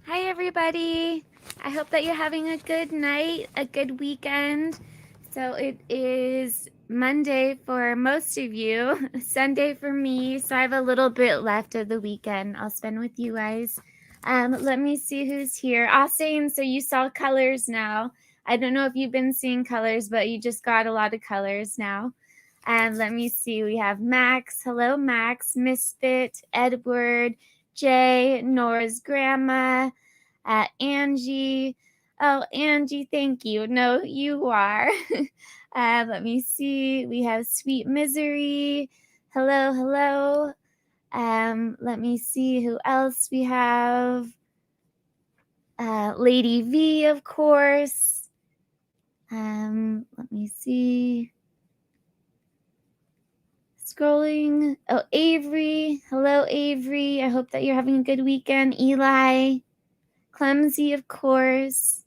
Hi, everybody. I hope that you're having a good night, a good weekend. So it is Monday for most of you, Sunday for me. So I have a little bit left of the weekend I'll spend with you guys. Let me see who's here. Austin, so you saw colors now. I don't know if you've been seeing colors, but you just got a lot of colors now. And let me see. We have Max. Hello, Max. Misfit. Edward. Jay. Nora's grandma. Angie. Oh, Angie, thank you. No, you are. Let me see. We have Sweet Misery. Hello, hello. Let me see who else we have. Lady V, of course. Let me see. Scrolling. Oh, Avery. Hello, Avery. I hope that you're having a good weekend. Eli. Clumsy, of course.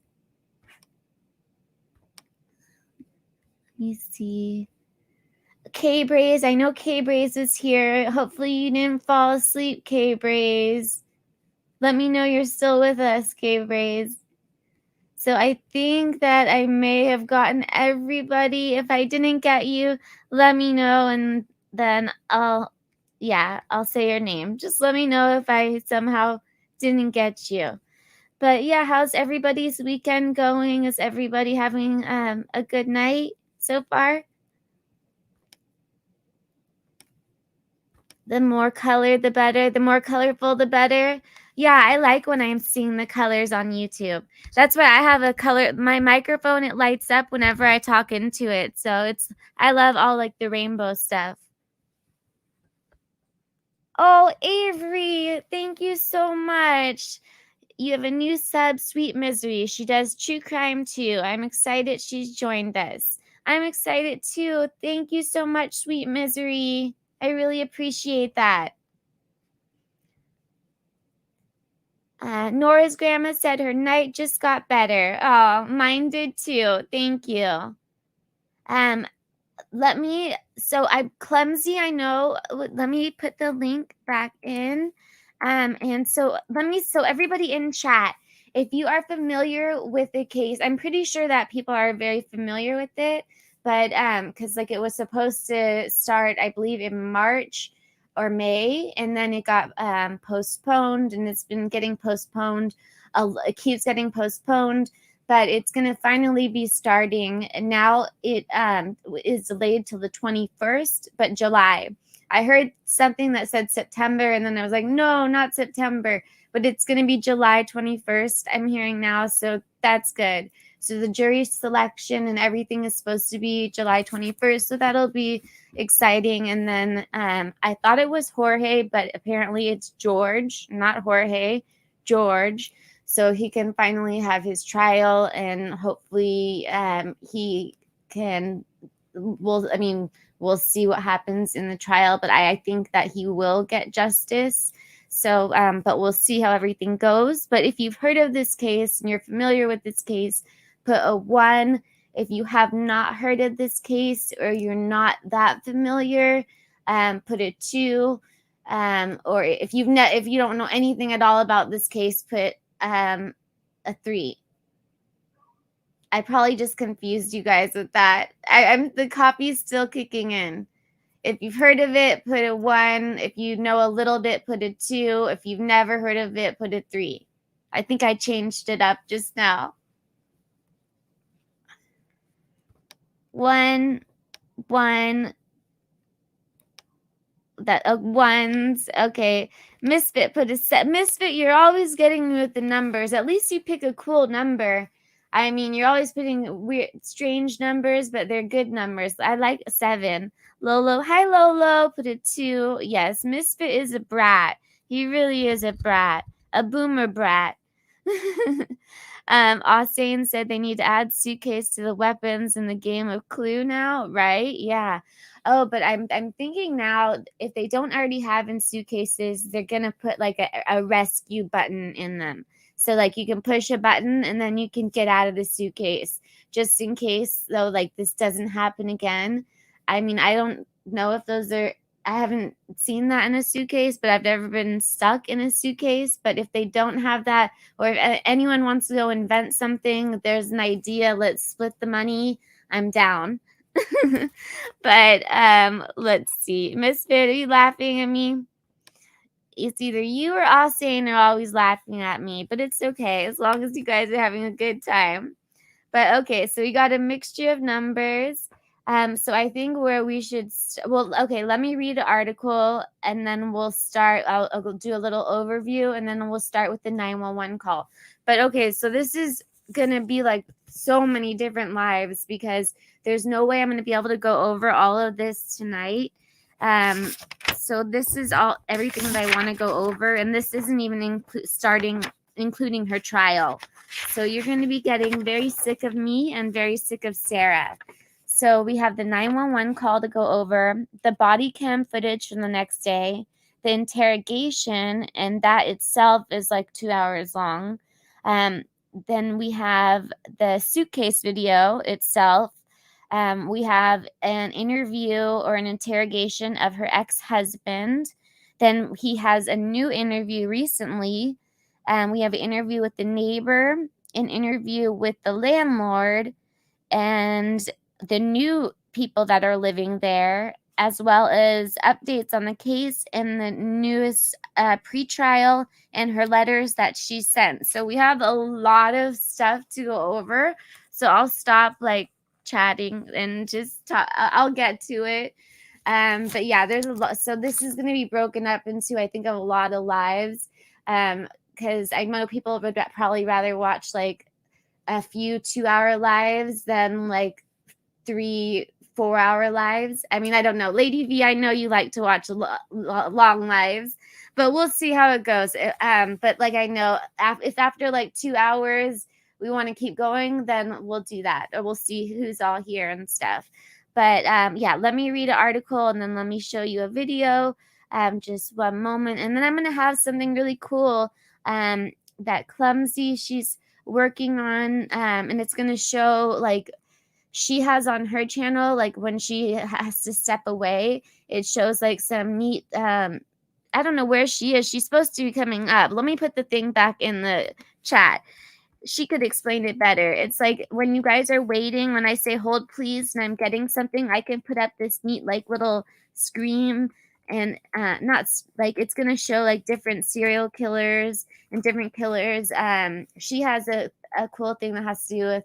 Let me see. K-Braze. I know K-Braze is here. Hopefully you didn't fall asleep, K-Braze. Let me know you're still with us, K-Braze. So I think that I may have gotten everybody. If I didn't get you, let me know and then I'll say your name. Just let me know if I somehow didn't get you. But yeah, how's everybody's weekend going? Is everybody having a good night so far? The more color, the better. The more colorful, the better. Yeah, I like when I'm seeing the colors on YouTube. That's why I have a color. My microphone, it lights up whenever I talk into it. So I love all like the rainbow stuff. Oh, Avery, thank you so much. You have a new sub, Sweet Misery. She does true crime too. I'm excited she's joined us. I'm excited too. Thank you so much, Sweet Misery. I really appreciate that. Nora's grandma said her night just got better. Oh, mine did too. Thank you. I'm clumsy, I know. Let me put the link back in. So everybody in chat, if you are familiar with the case, I'm pretty sure that people are very familiar with it, but because like it was supposed to start, I believe, in March or May, and then it got postponed, and it's been getting postponed. It keeps getting postponed, but it's going to finally be starting. And now it is delayed till the 21st, but July. I heard something that said September, and then I was like, no, not September, but it's going to be July 21st, I'm hearing now, so that's good. So the jury selection and everything is supposed to be July 21st, so that'll be exciting. And then I thought it was Jorge, but apparently it's George, not Jorge, George. So he can finally have his trial, and hopefully he can, we'll see what happens in the trial, but I think that he will get justice. So, but we'll see how everything goes. But if you've heard of this case and you're familiar with this case, put a 1. If you have not heard of this case or you're not that familiar, put a 2. Or if you don't know anything at all about this case, put a 3. I probably just confused you guys with that. The copy's still kicking in. If you've heard of it, put a 1. If you know a little bit, put a 2. If you've never heard of it, put a 3. I think I changed it up just now. 1. That ones. Okay. Misfit put a set. Misfit, you're always getting me with the numbers. At least you pick a cool number. I mean, you're always putting weird, strange numbers, but they're good numbers. I like 7. Lolo, hi Lolo, put a 2. Yes, Misfit is a brat. He really is a brat, a boomer brat. Austin said they need to add suitcase to the weapons in the game of Clue now, right? Yeah. Oh, but I'm thinking now, if they don't already have in suitcases, they're gonna put like a rescue button in them. So like you can push a button and then you can get out of the suitcase, just in case though, like this doesn't happen again. I mean, I don't know if those are I haven't seen that in a suitcase, but I've never been stuck in a suitcase. But if they don't have that, or if anyone wants to go invent something, there's an idea, let's split the money, I'm down. But let's see. Miss Fit, are you laughing at me? It's either you or Austin are always laughing at me, but it's okay as long as you guys are having a good time. But okay, so we got a mixture of numbers. So I think where we should, okay, let me read the article and then we'll start. I'll do a little overview and then we'll start with the 911 call. But okay, so this is gonna be like so many different lives because there's no way I'm gonna be able to go over all of this tonight. So this is everything that I want to go over, and this isn't even including her trial. So you're going to be getting very sick of me and very sick of Sarah. So we have the 911 call to go over, the body cam footage from the next day, the interrogation, and that itself is like 2 hours long. Then we have the suitcase video itself. We have an interview or an interrogation of her ex-husband. Then he has a new interview recently. We have an interview with the neighbor, an interview with the landlord, and the new people that are living there, as well as updates on the case and the newest pretrial and her letters that she sent. So we have a lot of stuff to go over. So I'll stop chatting and just talk. I'll get to it. But yeah, there's a lot. So this is going to be broken up into, I think, a lot of lives. Because I know people would probably rather watch like a few 2-hour lives than like 3-4 hour lives. I mean, I don't know. Lady V, I know you like to watch long lives, but we'll see how it goes. But like, I know if after like 2 hours we want to keep going, then we'll do that, or we'll see who's all here and stuff. But yeah, let me read an article and then let me show you a video. Just one moment, and then I'm gonna have something really cool that Clumsy she's working on, and it's gonna show like she has on her channel, like when she has to step away, it shows like some neat I don't know where she is. She's supposed to be coming up. Let me put the thing back in the chat. She could explain it better. It's like when you guys are waiting, when I say hold please and I'm getting something, I can put up this neat like little screen, and not like it's gonna show like different serial killers and different killers. She has a cool thing that has to do with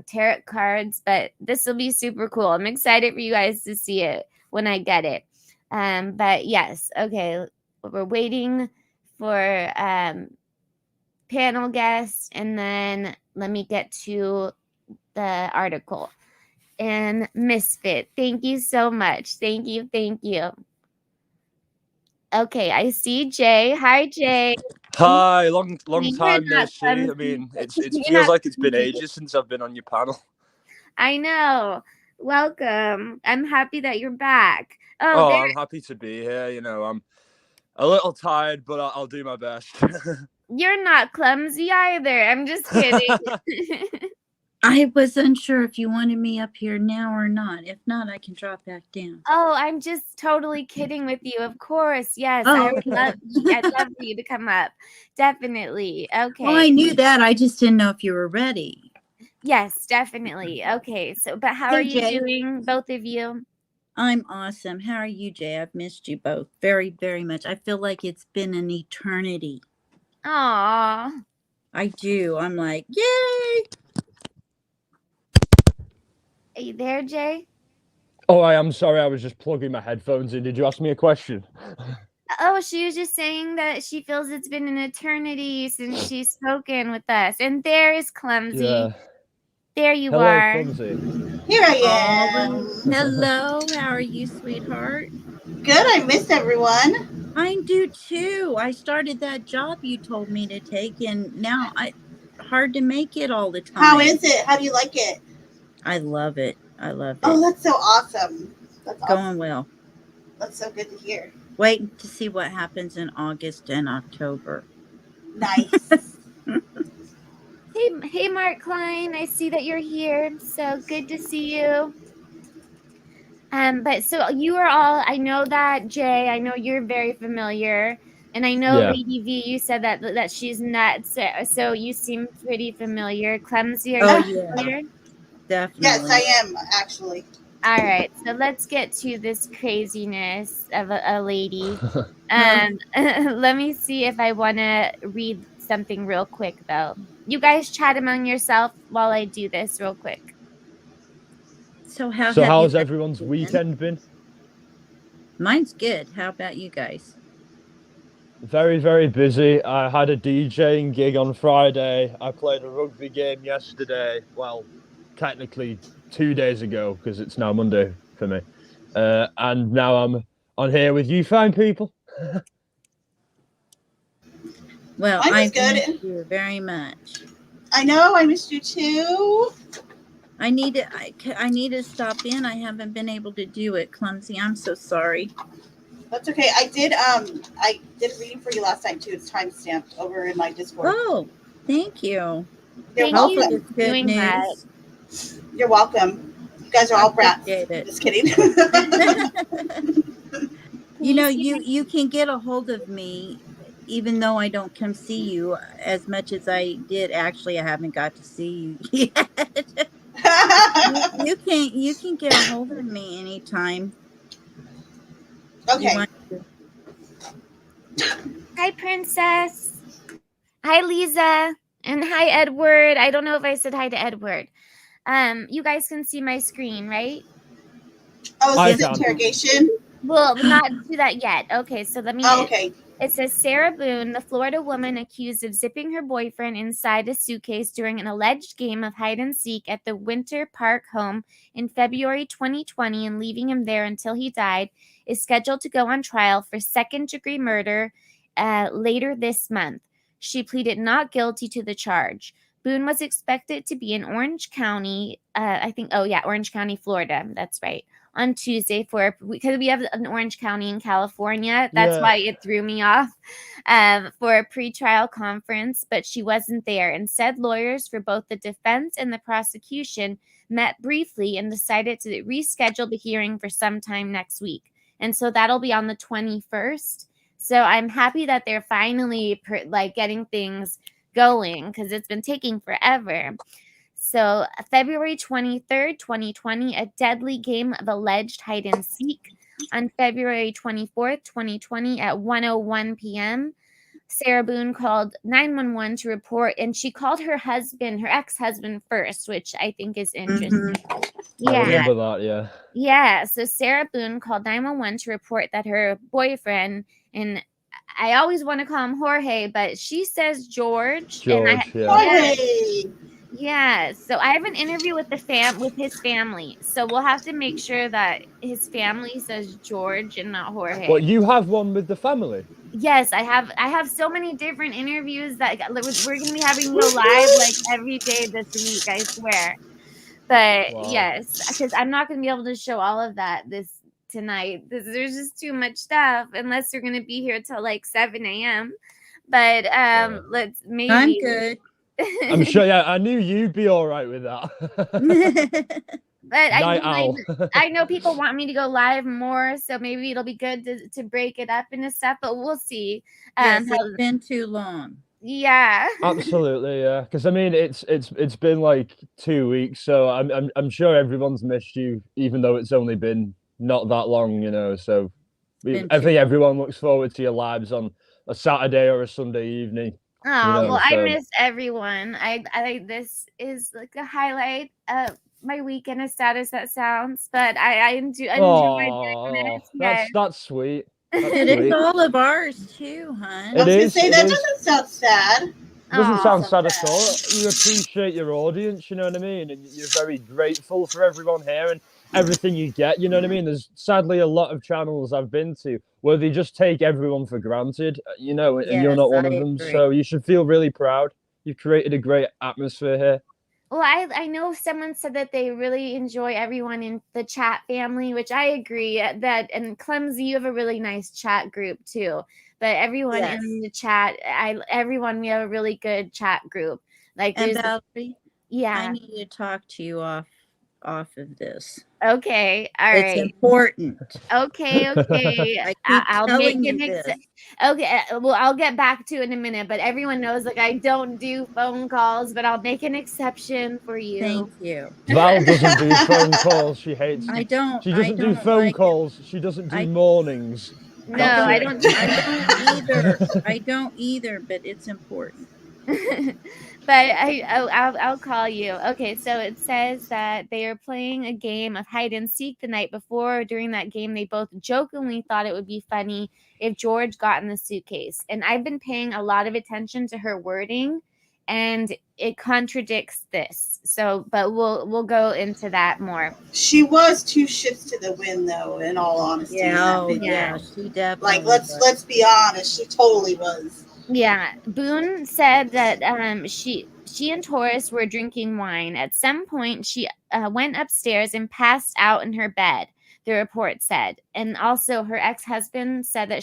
tarot cards, but this will be super cool. I'm excited for you guys to see it when I get it. But yes, okay, we're waiting for panel guest, and then let me get to the article. And Misfit, thank you so much. Thank you. Okay, I see Jay. Hi, Jay. Hi, long time no see. I mean, it feels like it's been ages since I've been on your panel. I know. Welcome. I'm happy that you're back. I'm happy to be here. You know, I'm a little tired, but I'll do my best. You're not clumsy either. I'm just kidding. I was unsure if you wanted me up here now or not. If not, I can drop back down. Oh, I'm just totally kidding with you. Of course. Yes. I'd love for you to come up. Definitely. Okay. Well, I knew that. I just didn't know if you were ready. Yes, definitely. Okay. So, but how are you doing, both of you? I'm awesome. How are you, Jay? I've missed you both very, very much. I feel like it's been an eternity. Aw. I do. I'm like, yay. Are you there, Jay? Oh, I am sorry. I was just plugging my headphones in. Did you ask me a question? Oh, she was just saying that she feels it's been an eternity since she's spoken with us. And there is Clumsy. Yeah. There you Hello, are. Clumsy. Here I am. Hello. How are you, sweetheart? Good. I missed everyone. I do too. I started that job you told me to take, and now hard to make it all the time. How is it? How do you like it? I love it. Oh, that's so awesome. That's going awesome. well. That's so good to hear. Waiting to see what happens in August and October. Nice. Hey, Mark Klein. I see that you're here. So good to see you. But so you are all, I know that Jay, I know you're very familiar. And I know Yeah. Lady V, you said that she's nuts. So you seem pretty familiar. Clumsy, are Oh you yeah, familiar? Yes, definitely. I am actually. All right, so let's get to this craziness of a lady. Huh. Let me see if I want to read something real quick, though. You guys chat among yourself while I do this real quick. So how So have you how's guys everyone's been? weekend been? Mine's good. How about you guys? Very, very busy. I had a DJing gig on Friday. I played a rugby game yesterday. Well, technically 2 days ago because it's now Monday for me. And now I'm on here with you fine people. Well, Mine was I've missed good. you very much. I know. I missed you too. I need to. I need to stop in. I haven't been able to do it, Clumsy. I'm so sorry. That's okay. I did a reading for you last time too. It's time stamped over in my Discord. Oh, thank you. You're Thank Hopefully you welcome. it's for good doing that. news. You're welcome. You guys are I all brats. appreciate it. Just kidding. You know, see you can get a hold of me, even though I don't come see you as much as I did. Actually, I haven't got to see you yet. You can get a hold of me anytime you Okay. want to. Hi, Princess. Hi, Lisa. And hi, Edward. I don't know if I said hi to Edward. You guys can see my screen, right? Oh, I is this can. interrogation? Well, not do that yet. Okay, so let me. Oh, okay. It says Sarah Boone, the Florida woman accused of zipping her boyfriend inside a suitcase during an alleged game of hide and seek at the Winter Park home in February 2020 and leaving him there until he died, is scheduled to go on trial for second-degree murder later this month. She pleaded not guilty to the charge. Boone was expected to be in Orange County, Orange County, Florida. That's right. On Tuesday because we have an Orange County in California. That's Yeah. why it threw me off for a pretrial conference, but she wasn't there. Instead, lawyers for both the defense and the prosecution met briefly and decided to reschedule the hearing for sometime next week. And so that'll be on the 21st. So I'm happy that they're finally getting things going because it's been taking forever. So, February 23rd, 2020, a deadly game of alleged hide and seek. On February 24th, 2020, at 1:01 p.m., Sarah Boone called 911 to report, and she called her ex-husband first, which I think is interesting. Mm-hmm. Yeah. I remember that, yeah. Yeah. So, Sarah Boone called 911 to report that her boyfriend, and I always want to call him Jorge, but she says George. George, yeah. Hey. Yeah, so I have an interview with with his family. So we'll have to make sure that his family says George and not Jorge. Well, you have one with the family? Yes, I have so many different interviews that we're going to be having go live like every day this week, I swear. But Wow. yes, because I'm not going to be able to show all of that tonight. There's just too much stuff unless you're going to be here till like 7 a.m. But let's maybe. I'm good. I'm sure, yeah, I knew you'd be all right with that. But Night owl. I know people want me to go live more, so maybe it'll be good to break it up into stuff, but we'll see. Yes, it's been too long. Yeah. Absolutely, yeah. Because I mean, it's been like 2 weeks, so I'm sure everyone's missed you, even though it's only been not that long, you know. So I think everyone looks forward to your lives on a Saturday or a Sunday evening. Oh, well, I miss everyone. I this is like a highlight of my weekend, as sad as that sounds, but I enjoy doing this. That's sweet. It is all of ours too, hon. I was gonna say that doesn't sound sad. It doesn't sound sad at all. You appreciate your audience, you know what I mean? And you're very grateful for everyone here and everything you get, you know what I mean? There's sadly a lot of channels I've been to where they just take everyone for granted, you know, and you're not one of them. So you should feel really proud. You've created a great atmosphere here. Well, I know someone said that they really enjoy everyone in the chat family, which I agree and Clumsy, you have a really nice chat group too. But everyone in the chat, we have a really good chat group. Like, and Valerie, yeah, I need to talk to you off of this. Okay. All It's right. important. Okay. I keep I'll telling make you an this. okay. Well, I'll get back to it in a minute, but everyone knows like I don't do phone calls, but I'll make an exception for you. Thank you. Val doesn't do phone calls. She hates. I don't. She doesn't do phone like it. calls. She doesn't do I- mornings. No, That's I it. don't. I don't either. I don't either, but it's important. But I'll call you. Okay, so it says that they are playing a game of hide and seek the night before. During that game, they both jokingly thought it would be funny if George got in the suitcase. And I've been paying a lot of attention to her wording, and it contradicts this. So, but we'll go into that more. She was 2 shifts to the wind, though. In all honesty, in that video. Yeah, she definitely. Like, let's be honest. She totally was. Yeah, Boone said that she and Torres were drinking wine. At some point, she went upstairs and passed out in her bed, the report said. And also, her ex-husband said that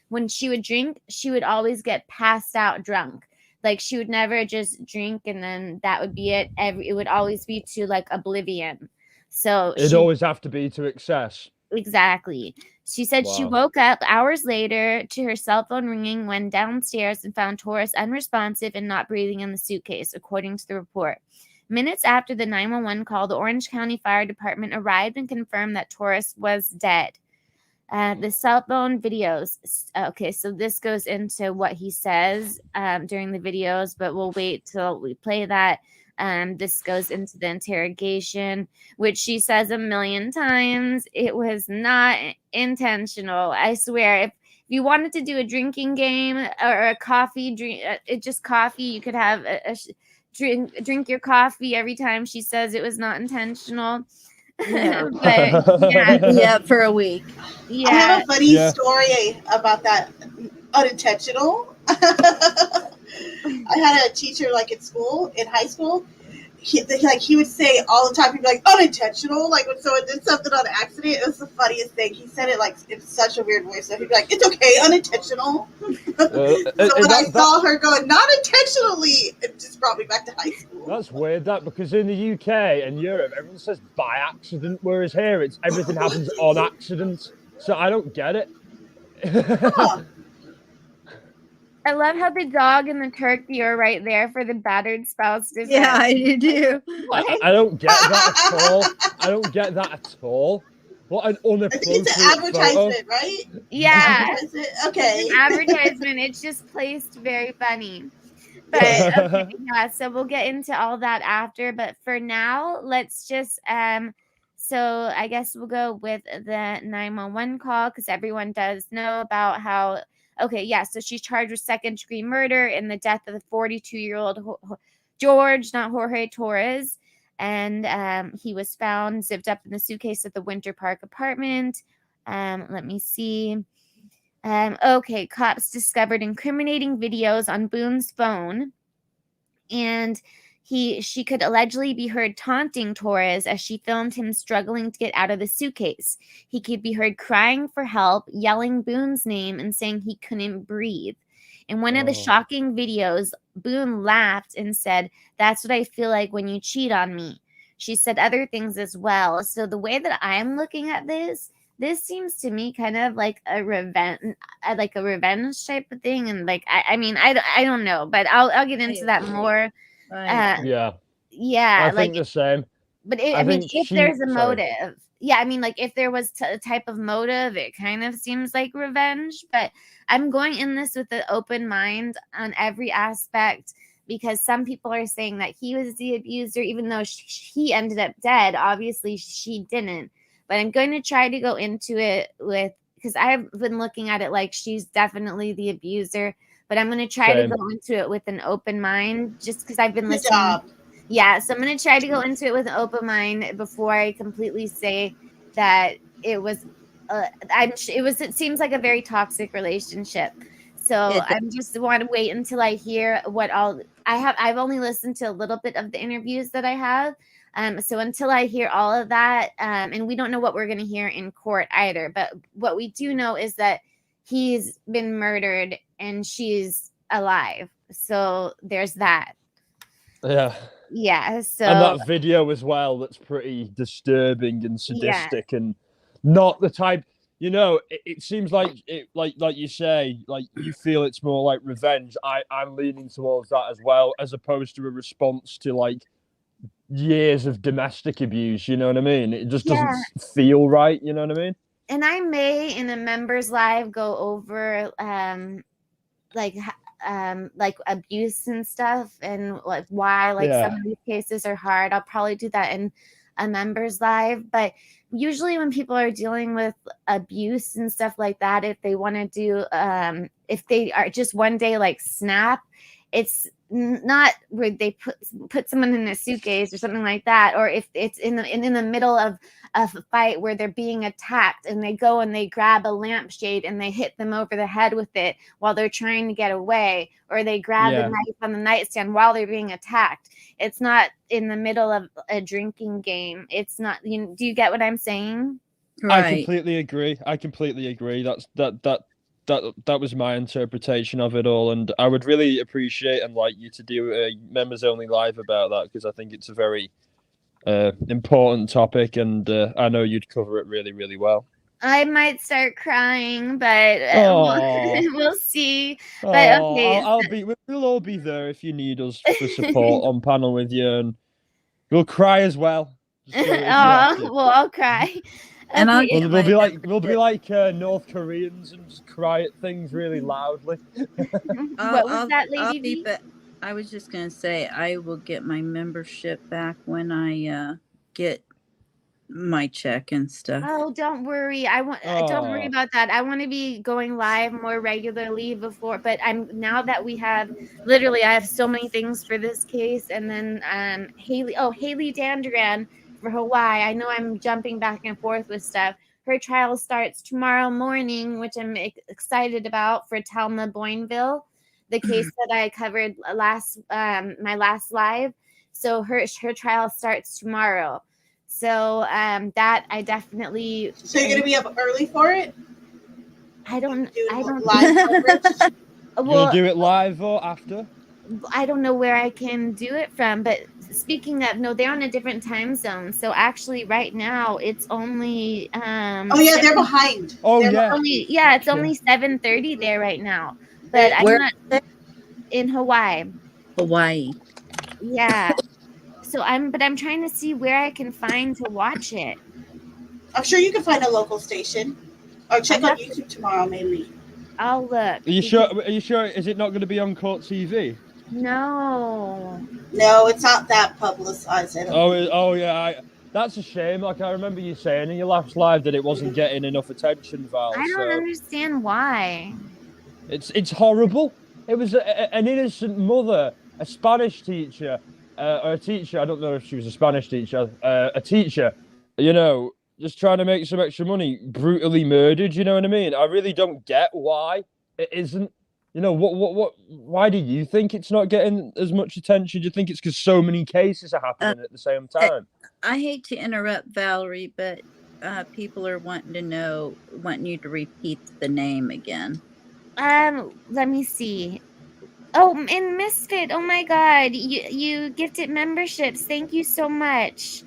when she would drink, she would always get passed out drunk. Like, she would never just drink and then that would be it. It would always be to, like, oblivion. So It'd always have to be to excess. Exactly. She said she woke up hours later to her cell phone ringing, went downstairs and found Torres unresponsive and not breathing in the suitcase, according to the report. Minutes after the 911 call, the Orange County Fire Department arrived and confirmed that Torres was dead. The cell phone videos. Okay, so this goes into what he says during the videos, but we'll wait till we play that. This goes into the interrogation, which she says a million times. It was not intentional. I swear. If you wanted to do a drinking game or a coffee drink, just coffee, you could have drink your coffee every time she says it was not intentional. Yeah. But yeah, for a week. Yeah. I have a funny story about that unintentional. I had a teacher like in high school. He would say all the time, he'd be like, unintentional, like when someone did something on accident. It was the funniest thing. He said it like in such a weird voice. So he'd be like, it's okay, unintentional. So when I saw her going, not intentionally, it just brought me back to high school. That's weird, because in the UK and Europe, everyone says by accident, whereas here it's everything happens on accident. So I don't get it. I love how the dog and the turkey are right there for the battered spouse defense. Yeah, I do. I don't get that at all. I don't get that at all. What an unappropriate it's an advertisement, photo. right? Yeah. Okay. It's an advertisement. It's just placed very funny. But okay, yeah, so we'll get into all that after. But for now, let's just so I guess we'll go with the 911 call because everyone does know about how. Okay, yeah, so she's charged with second-degree murder in the death of the 42-year-old George, not Jorge, Torres. And he was found zipped up in the suitcase at the Winter Park apartment. Let me see. Okay, cops discovered incriminating videos on Boone's phone. And she could allegedly be heard taunting Torres as she filmed him struggling to get out of the suitcase. He could be heard crying for help, yelling Boone's name, and saying he couldn't breathe. In one of the shocking videos, Boone laughed and said, "That's what I feel like when you cheat on me." She said other things as well. So the way that I'm looking at this seems to me kind of like a revenge type of thing. And like, I don't know, but I'll get into that more. Yeah. I think the same. But if there's a motive, like if there was a type of motive, it kind of seems like revenge. But I'm going in this with an open mind on every aspect because some people are saying that he was the abuser, even though he ended up dead. Obviously, she didn't. But I'm going to try to go into it because I've been looking at it like she's definitely the abuser. But I'm going to try to go into it with an open mind just because I've been listening. Good job. Yeah, so I'm going to try to go into it with an open mind before I completely say that it was. It seems like a very toxic relationship. So I just want to wait until I hear what all I have. I've only listened to a little bit of the interviews that I have. So until I hear all of that, and we don't know what we're going to hear in court either. But what we do know is that he's been murdered and she's alive. So there's that. Yeah. Yeah. And So that video as well, that's pretty disturbing and yeah. sadistic and not the type, it seems like like you say, like you feel it's more like revenge. I'm leaning towards that as well, as opposed to a response to like years of domestic abuse, you know what I mean? It just doesn't Yeah. feel right, you know what I mean? And I may in a members live go over like abuse and stuff and like why like some Yeah. of these cases are hard. I'll probably do that in a members live, but usually when people are dealing with abuse and stuff like that, if they want to do if they are just one day like snap, it's not where they put someone in a suitcase or something like that, or if it's in the middle of a fight where they're being attacked and they go and they grab a lampshade and they hit them over the head with it while they're trying to get away, or they grab the knife on the nightstand while they're being attacked. It's not in the middle of a drinking game. It's not, do you get what I'm saying? Right. I completely agree. That was my interpretation of it all, and I would really appreciate and like you to do a members only live about that, because I think it's a very important topic, and I know you'd cover it really, really well. I might start crying, but we'll see. But okay, we'll all be there if you need us for support on panel with you, and we'll cry as well. Well, I'll cry. And okay. we'll be like North Koreans and just cry at things really loudly. What was that, Lady V? I was just gonna say I will get my membership back when I get my check and stuff. Oh, don't worry. Don't worry about that. I want to be going live more regularly before, but now that we have literally, I have so many things for this case, and then Haley Dandran for Hawaii. I know I'm jumping back and forth with stuff. Her trial starts tomorrow morning, which I'm excited about, for Talma Boinville, the case that I covered my last live. So her trial starts tomorrow. So that I definitely. So you're gonna be up early for it? I don't. Live coverage? You'll do it live or after? I don't know where I can do it from, but speaking of, no, they're on a different time zone. So actually, right now it's only. Oh yeah, they're behind. Oh yeah. It's only 7:30 there right now. But I'm not in Hawaii. Hawaii. Yeah. So I'm trying to see where I can find to watch it. I'm sure you can find a local station, or check on YouTube tomorrow, maybe. I'll look. Are you sure? Are you sure? Is it not going to be on Court TV? No, it's not that publicized. Oh yeah. That's a shame. Like I remember you saying in your last live that it wasn't getting enough attention, Val. I don't understand why. It's horrible. It was an innocent mother, a Spanish teacher. Or a teacher, I don't know if she was a Spanish teacher, a teacher, just trying to make some extra money, brutally murdered, you know what I mean? I really don't get why it isn't, why do you think it's not getting as much attention? Do you think it's because so many cases are happening at the same time? I hate to interrupt, Valerie, but people are wanting you to repeat the name again. Let me see. Oh, and Misfit, oh my God, you gifted memberships. Thank you so much.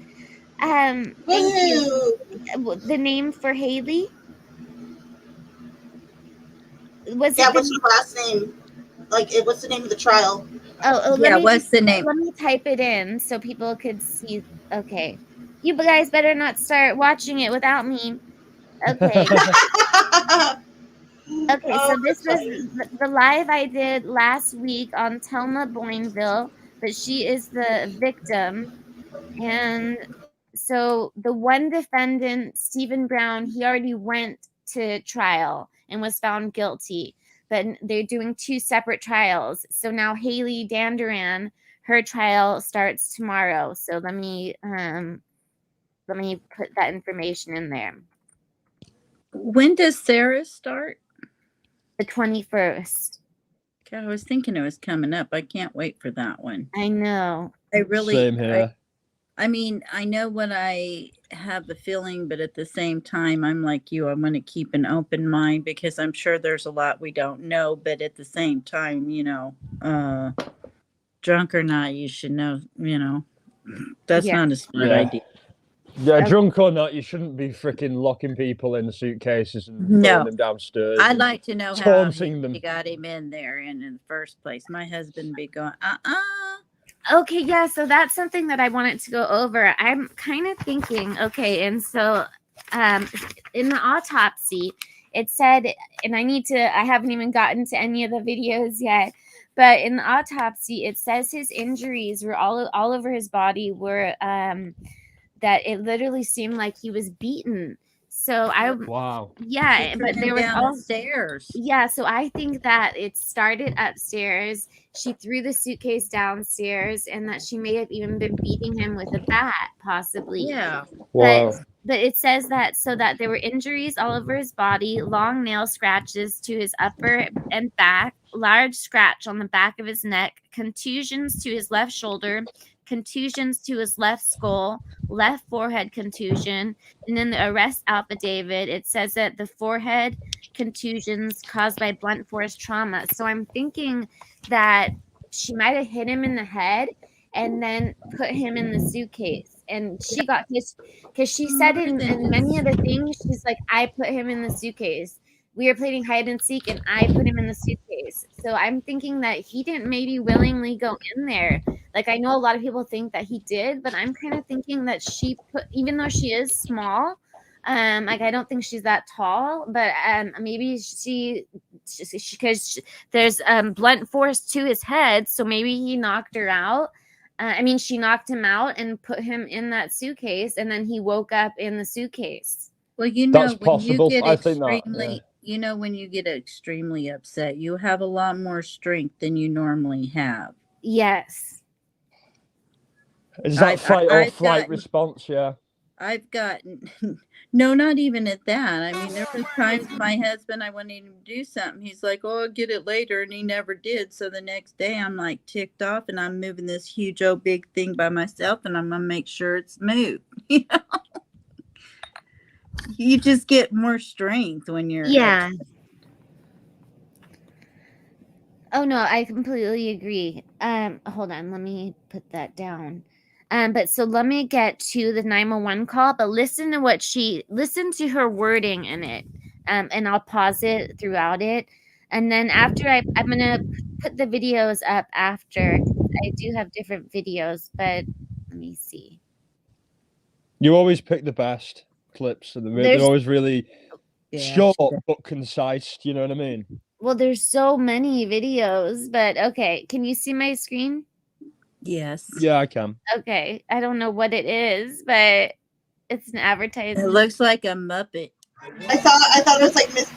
Thank you. The name for Haley? What's your last name? What's the name of the trial? What's the name? Let me type it in so people could see. Okay. You guys better not start watching it without me. Okay. Okay, so this was the live I did last week on Talma Boinville, but she is the victim. And so the one defendant, Stephen Brown, he already went to trial and was found guilty, but they're doing two separate trials. So now Haley Dandran, her trial starts tomorrow. So let me put that information in there. When does Sarah start? The 21st. God, I was thinking it was coming up. I can't wait for that one. I know. Same here. I mean, I know what I have the feeling, but at the same time, I'm like you. I'm going to keep an open mind because I'm sure there's a lot we don't know. But at the same time, drunk or not, you should know, that's Yeah. not a smart Yeah. idea. Yeah, Okay. drunk or not, you shouldn't be freaking locking people in the suitcases and No. throwing them downstairs. I'd and like to know how taunting them. he got him in there in the first place. My husband be going, Okay, yeah, so that's something that I wanted to go over. I'm kind of thinking, okay, and so in the autopsy, it said, and I haven't even gotten to any of the videos yet, but in the autopsy, it says his injuries were all over his body were that it literally seemed like he was beaten. So Wow. yeah, She but threw there him was down all the stairs. yeah, so I think that it started upstairs. She threw the suitcase downstairs, and that she may have even been beating him with a bat, possibly. Yeah. Wow. But it says that there were injuries all over his body, long nail scratches to his upper and back, large scratch on the back of his neck, contusions to his left shoulder, contusions to his left skull, left forehead contusion, and in the arrest affidavit, it says that the forehead contusions caused by blunt force trauma. So I'm thinking that she might have hit him in the head and then put him in the suitcase. And she got his, because she said in many of the things, she's like, I put him in the suitcase. We were playing hide and seek, and I put him in the suitcase. So I'm thinking that he didn't maybe willingly go in there. Like, I know a lot of people think that he did, but I'm kind of thinking that she put, even though she is small, like I don't think she's that tall, but maybe she because there's blunt force to his head, so maybe he knocked her out. She knocked him out and put him in that suitcase, and then he woke up in the suitcase. Well, That's when possible. you get I think that, when you get extremely upset, you have a lot more strength than you normally have. Yes. Is that fight or flight response? Yeah. I've gotten no, not even at that. I mean, there was times my husband, I wanted him to do something. He's like, "Oh, I'll get it later," and he never did. So the next day, I'm like ticked off, and I'm moving this huge old big thing by myself, and I'm gonna make sure it's moved. You just get more strength when you're upset. Oh no, I completely agree. Hold on, let me put that down. But so let me get to the 911 call, but listen to her wording in it. And I'll pause it throughout it. And then after I'm gonna put the videos up after. I do have different videos, but let me see. You always pick the best clips, and they're always really short but concise. Do you know what I mean? Well, there's so many videos, but okay. Can you see my screen? Yes. Yeah, I can. Okay. I don't know what it is, but it's an advertisement. It looks like a Muppet. I thought it was like Miss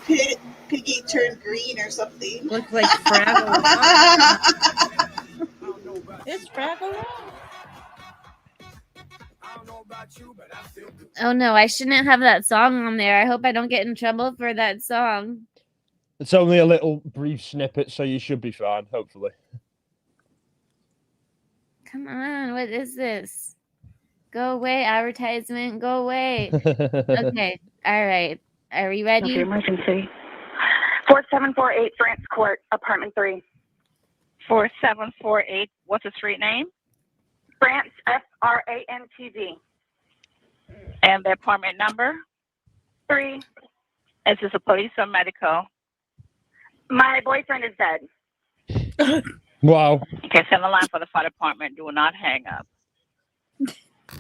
Piggy turned green or something. Looks like Fraggle. It's Fraggle. Oh no, I shouldn't have that song on there. I hope I don't get in trouble for that song. It's only a little brief snippet, so you should be fine, hopefully. Come on, what is this? Go away, advertisement, go away. Okay, all right. Are we ready? Okay, emergency. 4748 France Court, apartment 3. 4748, what's the street name? France, FRANTZ. And the apartment number? 3. Is this a police or medical? My boyfriend is dead. Wow. Okay, send the line for the fire department. Do not hang up.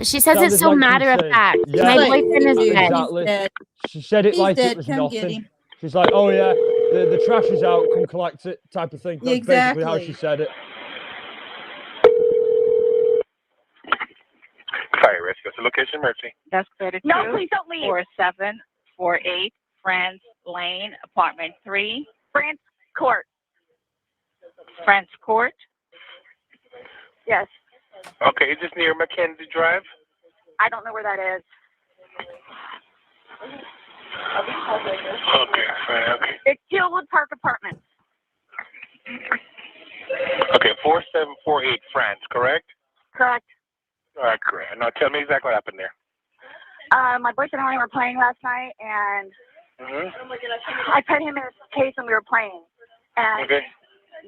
She says it's so matter of fact. Yeah, my boyfriend is dead. Exactly. She said it like it was nothing. She's like, "Oh yeah, the trash is out. Come collect it," type of thing. That's basically how she said it. Fire risk. That's a location emergency. That's 32. No, please don't leave. 4748 France Lane, apartment 3. France Court. France Court. Yes. Okay, is this near Mackenzie Drive? I don't know where that is. Okay, fine, okay. It's Hillwood Park Apartments. Okay, 4748 France, correct? Correct. All right, correct. Now tell me exactly what happened there. My boyfriend and I were playing last night, and I put him in his case when we were playing. And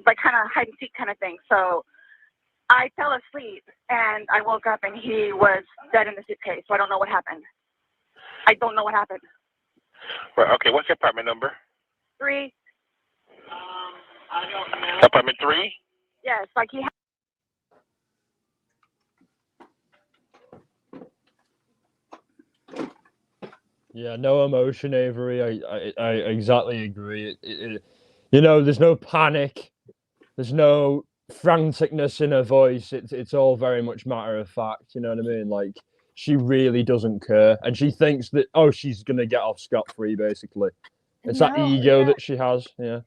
like kind of hide and seek kind of thing. So I fell asleep and I woke up and he was dead in the suitcase. So I don't know what happened. I don't know what happened. Right, okay, what's your apartment number? 3. I don't know. Apartment 3? Yes, like he. Yeah, no emotion, Avery. I exactly agree. You know, there's no panic. There's no franticness in her voice. It's all very much matter of fact. You know what I mean? Like, she really doesn't care, and she thinks that she's gonna get off scot-free. Basically, it's that ego that she has. Yeah.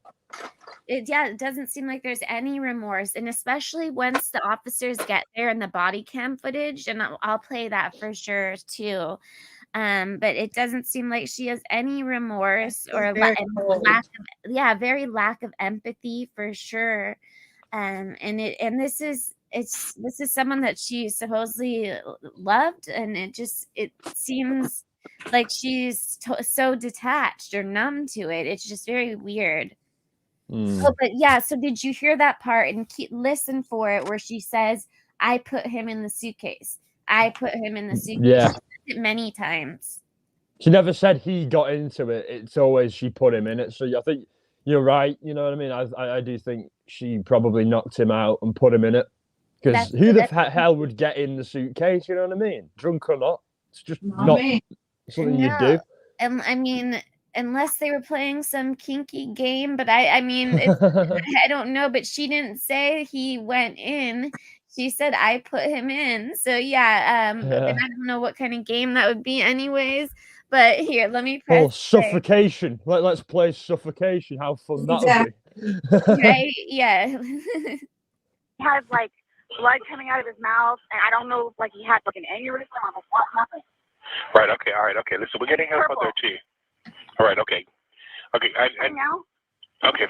It doesn't seem like there's any remorse, and especially once the officers get there and the body cam footage, and I'll play that for sure too. But it doesn't seem like she has any remorse or lack of very lack of empathy for sure. And this is someone that she supposedly loved, and it seems like she's so detached or numb to it. It's just very weird. Oh, but yeah, so did you hear that part and listen for it where she says, I put him in the suitcase. I put him in the suitcase. Yeah. She said it many times. She never said he got into it. It's always she put him in it. So I think you're right. You know what I mean? I do think she probably knocked him out and put him in it. Because who the hell would get in the suitcase? You know what I mean? Drunk or not. It's just not something you do. And I mean, unless they were playing some kinky game, but I mean, I don't know. But she didn't say he went in. She said I put him in. So yeah, then I don't know what kind of game that would be, anyways. But here, let me press. Suffocation. Let's play suffocation. How fun that would be. Right? Yeah. He has like blood coming out of his mouth, and I don't know if like he had like an aneurysm or what happened. Right, okay, all right, okay. Listen, we're getting help out there too. All right, okay. Okay, now? Okay,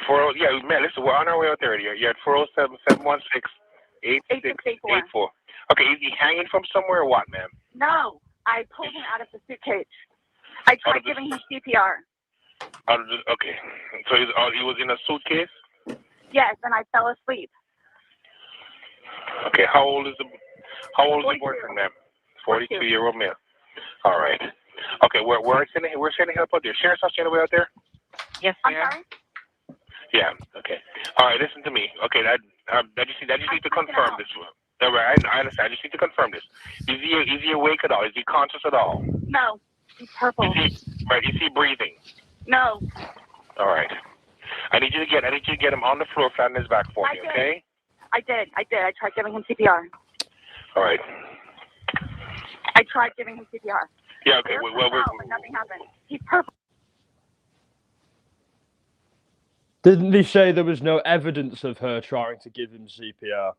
man, listen, we're on our way out there. You're at 407-716-8684. Okay, is he hanging from somewhere or what, ma'am? No, I pulled him out of the suitcase. I tried giving him CPR. Okay, so he was in a suitcase? Yes, and I fell asleep. Okay, how old is the boyfriend, ma'am? 42-year-old male. All right. Okay, we're sending help out there. Sheriff's on the way out there? Yes, I'm sir. sorry? Yeah, okay. All right, listen to me. Okay, I just need to confirm this. All right, I understand. I just need to confirm this. Is he awake at all? Is he conscious at all? No. He's purple. Is he breathing? No. All right. I need you to get him on the floor, flat on his back for me, okay? I did. I tried giving him CPR. All right. I tried giving him CPR. Yeah, okay. Well, but nothing happened. He's purple. Didn't they say there was no evidence of her trying to give him CPR?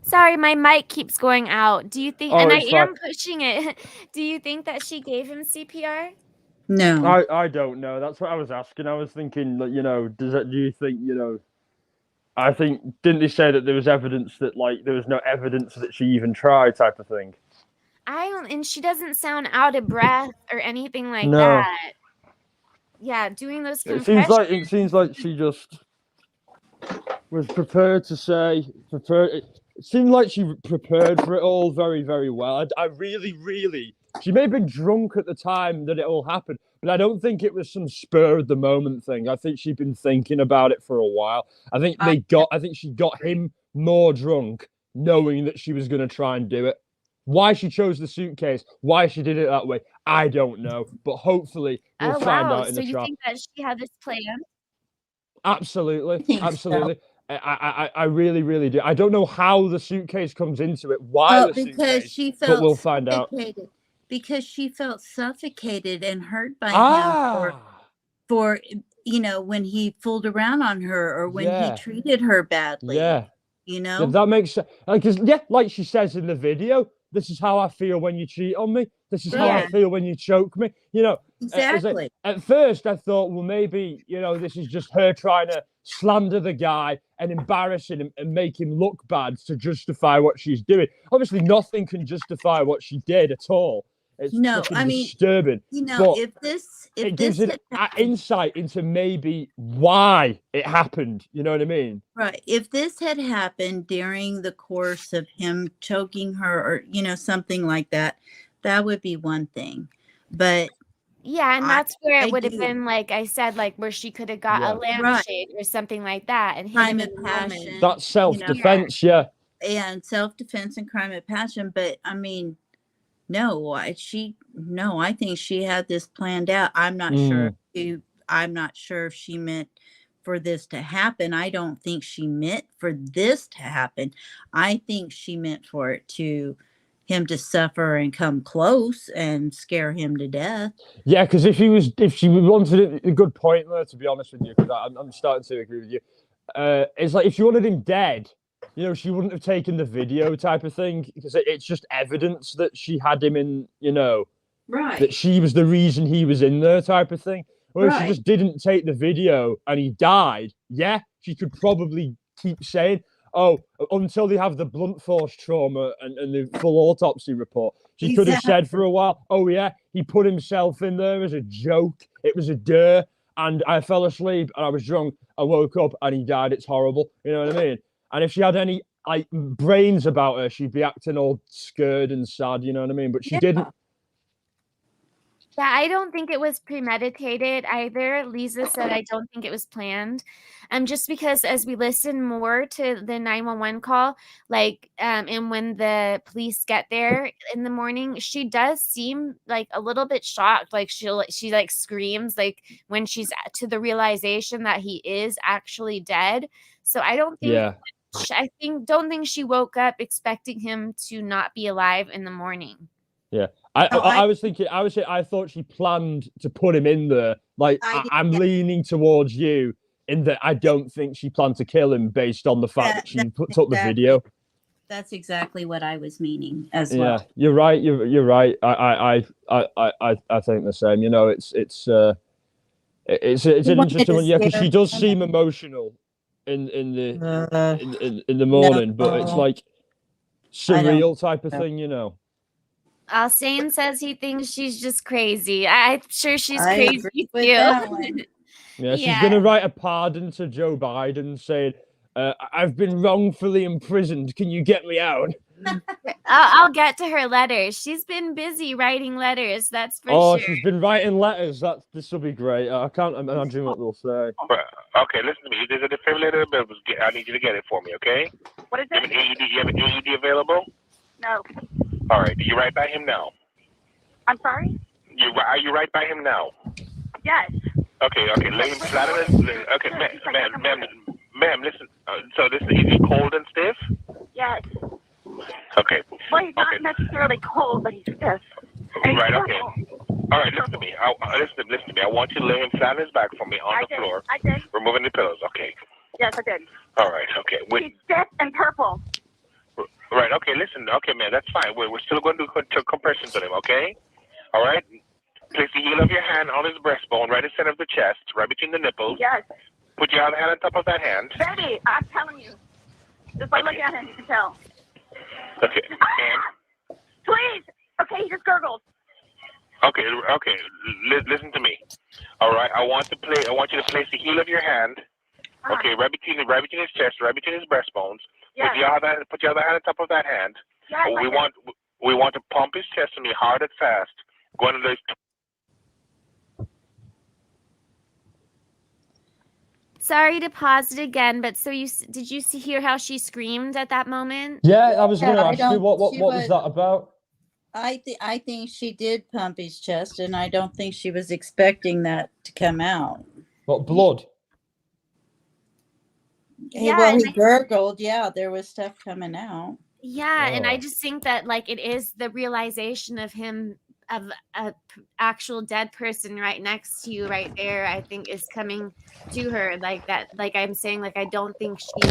Sorry, my mic keeps going out. Do you think, Oh, and I it's am fine. pushing it, do you think that she gave him CPR? No. I don't know. That's what I was asking. I was thinking, you know, do you think, you know, I think, didn't they say that there was evidence that, like, there was no evidence that she even tried type of thing? And she doesn't sound out of breath or anything like that. Yeah, doing those compressions. It seems like she just was prepared to say, it seemed like she prepared for it all very, very well. I really, she may have been drunk at the time that it all happened, but I don't think it was some spur of the moment thing. I think she'd been thinking about it for a while. I think she got him more drunk, knowing that she was going to try and do it. Why she chose the suitcase, why she did it that way, I don't know. But hopefully we'll find out in the trial. So you think that she had this plan? Absolutely. I really do. I don't know how the suitcase comes into it. Why the suitcase? But we'll find out. Because she felt suffocated and hurt by him for you know, when he fooled around on her or when he treated her badly. Yeah. You know? If that makes sense. Because like she says in the video, this is how I feel when you cheat on me. This is how I feel when you choke me. You know, exactly. At first I thought, well, maybe, you know, this is just her trying to slander the guy and embarrass him and make him look bad to justify what she's doing. Obviously, nothing can justify what she did at all. It's No, fucking I mean, disturbing. But if this it gives an had happened, insight into maybe why it happened. You know what I mean? right, if this had happened during the course of him choking her or something like that, that would be one thing. But Yeah, and that's where I it would have do- been, like I said, like where she could have got a Yeah. lampshade or something like that and hit crime him in of the moment. passion, That's self-defense. Yeah. and self-defense and crime of passion. But I mean, no, I think she had this planned out. I'm not sure if she meant for this to happen. I don't think she meant for this to happen. I think she meant for him to suffer and come close and scare him to death. Yeah, because if she wanted it, a good point there, to be honest with you, because I'm starting to agree with you. It's like if she wanted him dead, she wouldn't have taken the video type of thing, because it's just evidence that she had him in, Right. that she was the reason he was in there type of thing. Or if she Right. just didn't take the video and he died, yeah, she could probably keep saying, oh, until they have the blunt force trauma and the full autopsy report. She could have said for a while, oh yeah, he put himself in there as a joke. It was a dare, and I fell asleep and I was drunk. I woke up and he died. It's horrible. You know what I mean? And if she had any brains about her, she'd be acting all scared and sad. You know what I mean? But she didn't. Yeah, I don't think it was premeditated either. Lisa said, I don't think it was planned. Just because as we listen more to the 911 call, and when the police get there in the morning, she does seem like a little bit shocked. Like she screams, like when she's to the realization that he is actually dead. So I don't think, don't think she woke up expecting him to not be alive in the morning. Yeah. I thought she planned to put him in there. Like, I'm leaning towards you in that I don't think she planned to kill him based on the fact that she took the video. That's exactly what I was meaning as well. Yeah, you're right. You're right. I think the same. It's an interesting one. Yeah, because she does seem emotional in the morning, but it's like surreal type of thing. Alsane says he thinks she's just crazy. I'm sure she's crazy too. Yeah, she's going to write a pardon to Joe Biden saying, I've been wrongfully imprisoned. Can you get me out? I'll get to her letters. She's been busy writing letters. That's for sure. Oh, she's been writing letters. This will be great. I can't imagine what they'll say. Okay, listen to me. There's a defibrillator. I need you to get it for me, okay? What is it? You have an AED available? No. All right. Are you right by him now? I'm sorry? Are you right by him now? Yes. Okay. Lay him flat on his... Okay, ma'am, listen. So is he cold and stiff? Yes. Okay. Well, he's not necessarily cold, but he's stiff. Right, okay. All right, listen to me. Listen to me. I want you to lay him flat on his back for me on the floor. I did. Removing the pillows, okay. Yes, I did. All right, okay. He's stiff and purple. Right, okay, listen. Okay, man, that's fine. We're still going to do compressions on him, okay? All right? Place the heel of your hand on his breastbone, right in the center of the chest, right between the nipples. Yes. Put your other hand on top of that hand. Baby, I'm telling you. Just by looking at him, you can tell. Okay. Please. Okay, he just gurgled. Okay. Listen to me. All right. I want you to place the heel of your hand. Okay, right between his chest, right between his breastbones. Yes. Put your other hand on top of that hand. Yes, we want to pump his chest to me hard and fast. Go into those. Sorry to pause it again, but did you hear how she screamed at that moment? Yeah, I was going to ask you what was that about? I think she did pump his chest, and I don't think she was expecting that to come out. What, blood? Yeah, he gurgled. Yeah, there was stuff coming out. Yeah, and I just think that it is the realization of him, of a actual dead person right next to you right there, I think is coming to her like that. Like I'm saying, I don't think she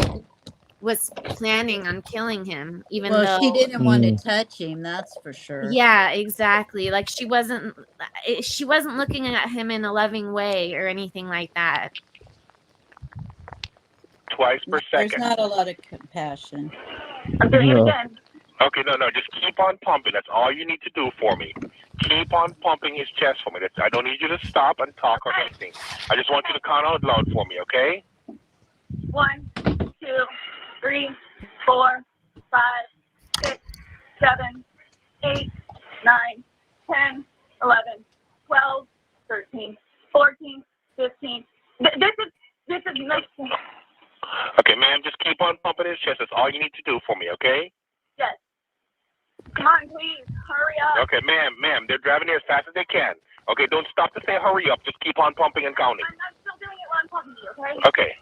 was planning on killing him, even though she didn't want to touch him, that's for sure. Yeah, exactly. Like she wasn't looking at him in a loving way or anything like that. Twice per second. There's not a lot of compassion. I'm doing it again. Okay, no, just keep on pumping. That's all you need to do for me. Keep on pumping his chest for me. I don't need you to stop and talk or anything. I just want you to count out loud for me, okay? 1, 2, 3, 4, 5, 6, 7, 8, 9, 10, 11, 12, 13, 14, 15. This is no. Okay, ma'am, just keep on pumping his chest. That's all you need to do for me, okay? Yes. Come on, please, hurry up. Okay, ma'am, they're driving here as fast as they can. Okay, don't stop to say hurry up. Just keep on pumping and counting. I'm still doing it while I'm talking to you, okay? Okay.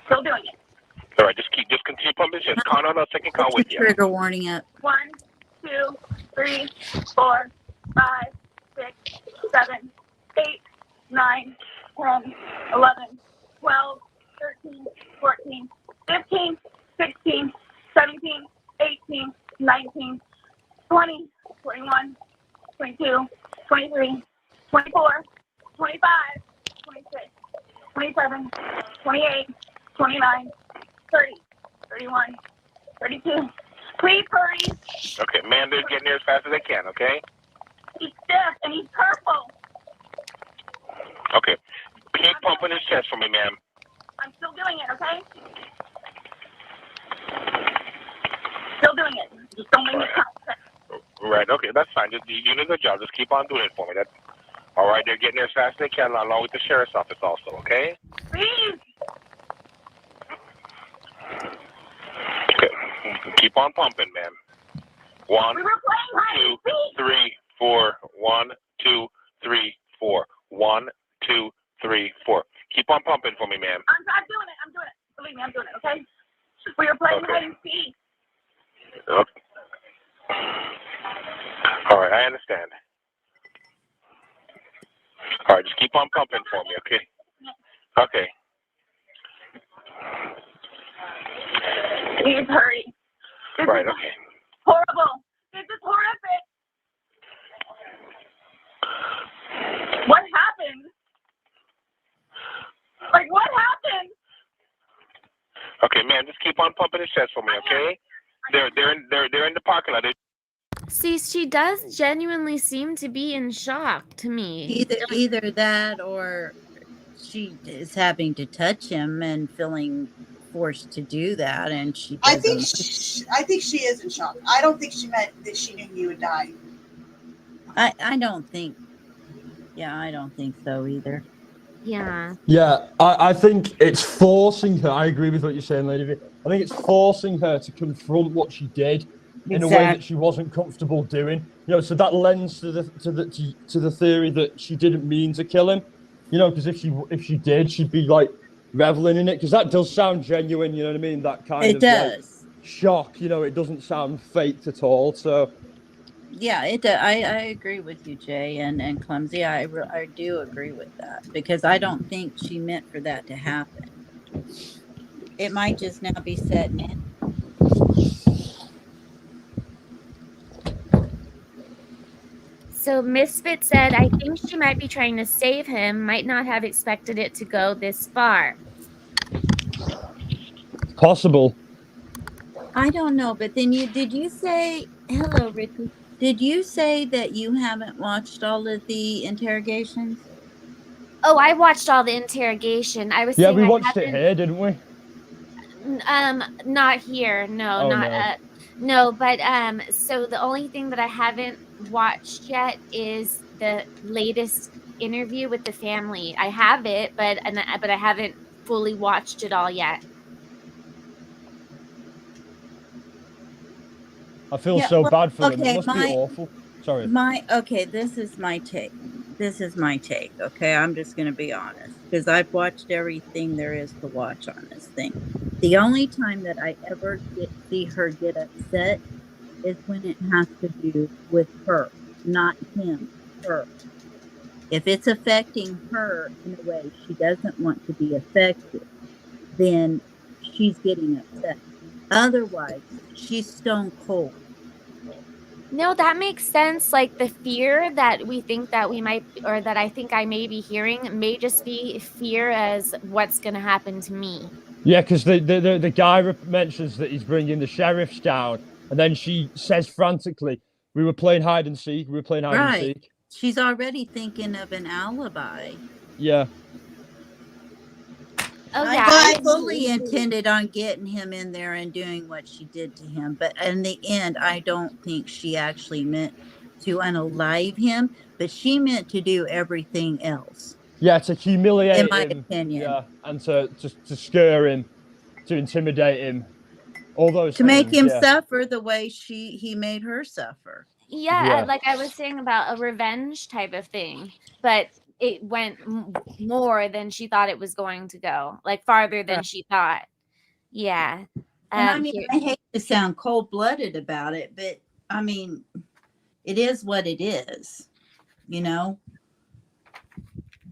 Still doing it. All right, just continue pumping his chest. Count on a second count with you. Trigger warning up. 1, 2, 3, 4, 5, 6, 7, 8, 9, 10, 11, 12, 13, 14, 15, 16, 17, 18, 19, 20, 21, 22, 23, 24, 25, 26, 27, 28, 29, 30, 31, 32. Please hurry. Okay, ma'am, they're getting there as fast as they can, okay? He's stiff and he's purple. Okay. Keep pumping his chest for me, ma'am. I'm still doing it, okay? Still doing it. Just don't make me count. Right, okay, that's fine. You're doing a good job. Just keep on doing it for me. That's all right. They're getting there as fast as they can, along with the sheriff's office also, okay? Please. Okay. Keep on pumping, ma'am. 1, We were playing hide 2, and seek. 3, 4. 1, 2, 3, 4. 1, 2, 3, 4. Keep on pumping for me, ma'am. I'm doing it. I'm doing it. Believe me, I'm doing it, okay? We were playing Okay. hide and seek. Okay. All right, I understand. All right, just keep on pumping for me, okay? Okay. Please hurry. This Right, is okay. horrible. This is horrific. What happened? Like, what happened? Okay, ma'am, just keep on pumping his chest for me, okay? They're in the parking lot. See, she does genuinely seem to be in shock to me. Either that or she is having to touch him and feeling forced to do that, and she I doesn't. think she is in shock. I don't think she meant that she knew he would die. I don't think. Yeah, I don't think so either. Yeah. Yeah, I think it's forcing her. I agree with what you're saying, Lady V. I think it's forcing her to confront what she did in a way that she wasn't comfortable doing. You know, so that lends to the theory that she didn't mean to kill him. You know, because if she did, she'd be like reveling in it. Because that does sound genuine. You know what I mean? That kind of like shock. You know, it doesn't sound faked at all. So. Yeah, I agree with you, Jay, and Clumsy. I do agree with that because I don't think she meant for that to happen. It might just now be setting in. So Misfit said, I think she might be trying to save him, might not have expected it to go this far. Possible. I don't know, but then did you say, hello, Ricky, did you say that you haven't watched all of the interrogations? Oh, I watched all the interrogation. I was Yeah, saying we I watched it here, didn't we? Not here. No, Oh, not no, but so the only thing that I haven't watched yet is the latest interview with the family. I have it, but I haven't fully watched it all yet. I feel so bad for them. It must be awful. Sorry. This is my take. Okay, I'm just going to be honest because I've watched everything there is to watch on this thing. The only time that I ever see her get upset is when it has to do with her, not him, her. If it's affecting her in a way she doesn't want to be affected, then she's getting upset. Otherwise, she's stone cold. No, that makes sense. Like the fear that we think that we might, or that I think I may be hearing, may just be fear as what's going to happen to me. Yeah, because the guy mentions that he's bringing the sheriffs down, and then she says frantically, "We were playing hide and seek. We were playing hide and Right. seek." She's already thinking of an alibi. Yeah. Oh I yeah, I But fully intended on getting him in there and doing what she did to him, but in the end, I don't think she actually meant to unalive him, but she meant to do everything else, Yeah, to in humiliate my him. opinion. Yeah, and to scare him, to intimidate him. All those To make things. him Yeah. suffer the way he made her suffer. yeah, Yeah. like I was saying about a revenge type of thing, but it went more than she thought it was going to go, like farther than Right. she thought. Yeah. And I mean, Here. I hate to sound cold-blooded about it, but I mean, it is what it is, you know?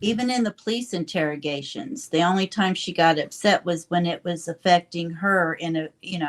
Even in the police interrogations, the only time she got upset was when it was affecting her in a, in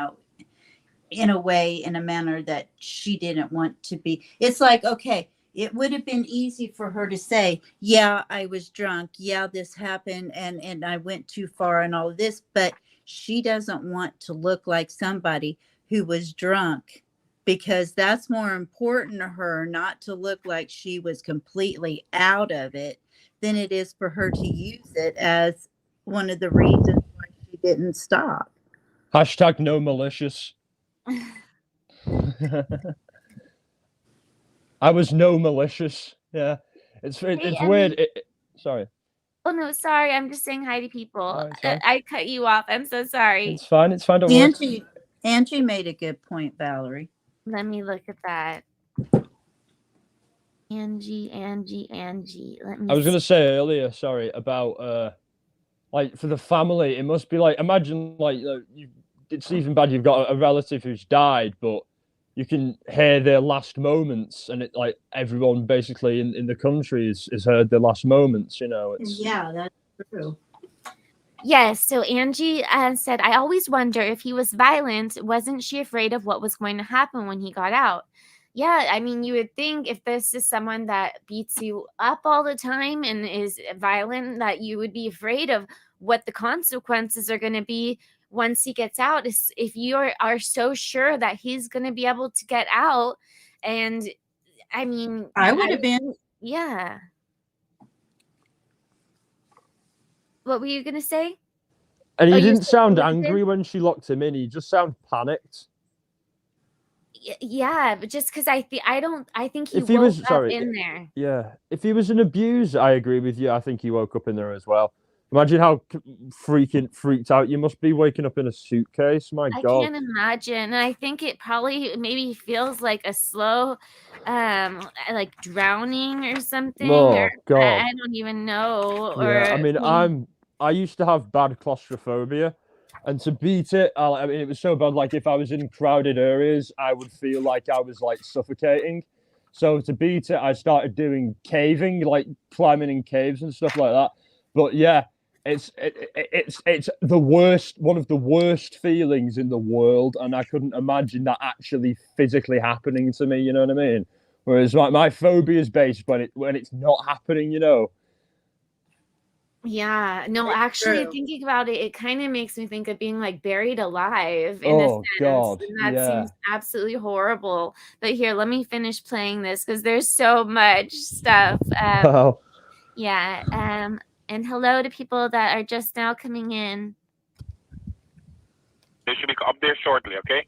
a way, in a manner that she didn't want to be. It's like, okay, it would have been easy for her to say, yeah, I was drunk. Yeah, this happened and I went too far and all of this, but she doesn't want to look like somebody who was drunk, because that's more important to her, not to look like she was completely out of it, than it is for her to use it as one of the reasons why she didn't stop. Hashtag no malicious. I was no malicious. Yeah. It's Hey, weird. Emmy. Sorry. Oh no, sorry. I'm just saying hi to people. No, it's fine. I cut you off. I'm so sorry. It's fine. It's fine. Don't worry. Angie made a good point, Valerie. Let me look at that. Angie. Let me I was see. gonna say earlier, sorry, about like for the family, it must be like, imagine like it's even bad you've got a relative who's died, but you can hear their last moments, and it like everyone basically in the country has heard their last moments. It's Yeah, that's true. Yes, so Angie said, I always wonder if he was violent, wasn't she afraid of what was going to happen when he got out? Yeah, I mean, you would think if this is someone that beats you up all the time and is violent, that you would be afraid of what the consequences are going to be once he gets out. If you are so sure that he's going to be able to get out, and I mean, I would have been. yeah. What were you going to say? and he Oh, you didn't sound would have angry been? when she locked him in. He just sounded panicked. Yeah, but just because I think he If he woke was up sorry, in there. yeah, if he was an abuser, I agree with you. I think he woke up in there as well. Imagine how freaked out you must be waking up in a suitcase. My I God. can't imagine. And I think it probably maybe feels like a slow, like drowning or something, or Oh God. I don't even know. Yeah, I Or mean, maybe, I used to have bad claustrophobia, and to beat it, I mean, it was so bad. Like if I was in crowded areas, I would feel like I was like suffocating. So to beat it, I started doing caving, like climbing in caves and stuff like that. But yeah, it's the worst, one of the worst feelings in the world, and I couldn't imagine that actually physically happening to me. You know what I mean? Whereas my phobia is based when it's not happening. yeah, no, It's actually true. thinking about it, it kind of makes me think of being like buried alive in a Oh sense. God, And that yeah. seems absolutely horrible. But here, let me finish playing this because there's so much stuff. Wow. Yeah. And hello to people that are just now coming in. They should be up there shortly, okay?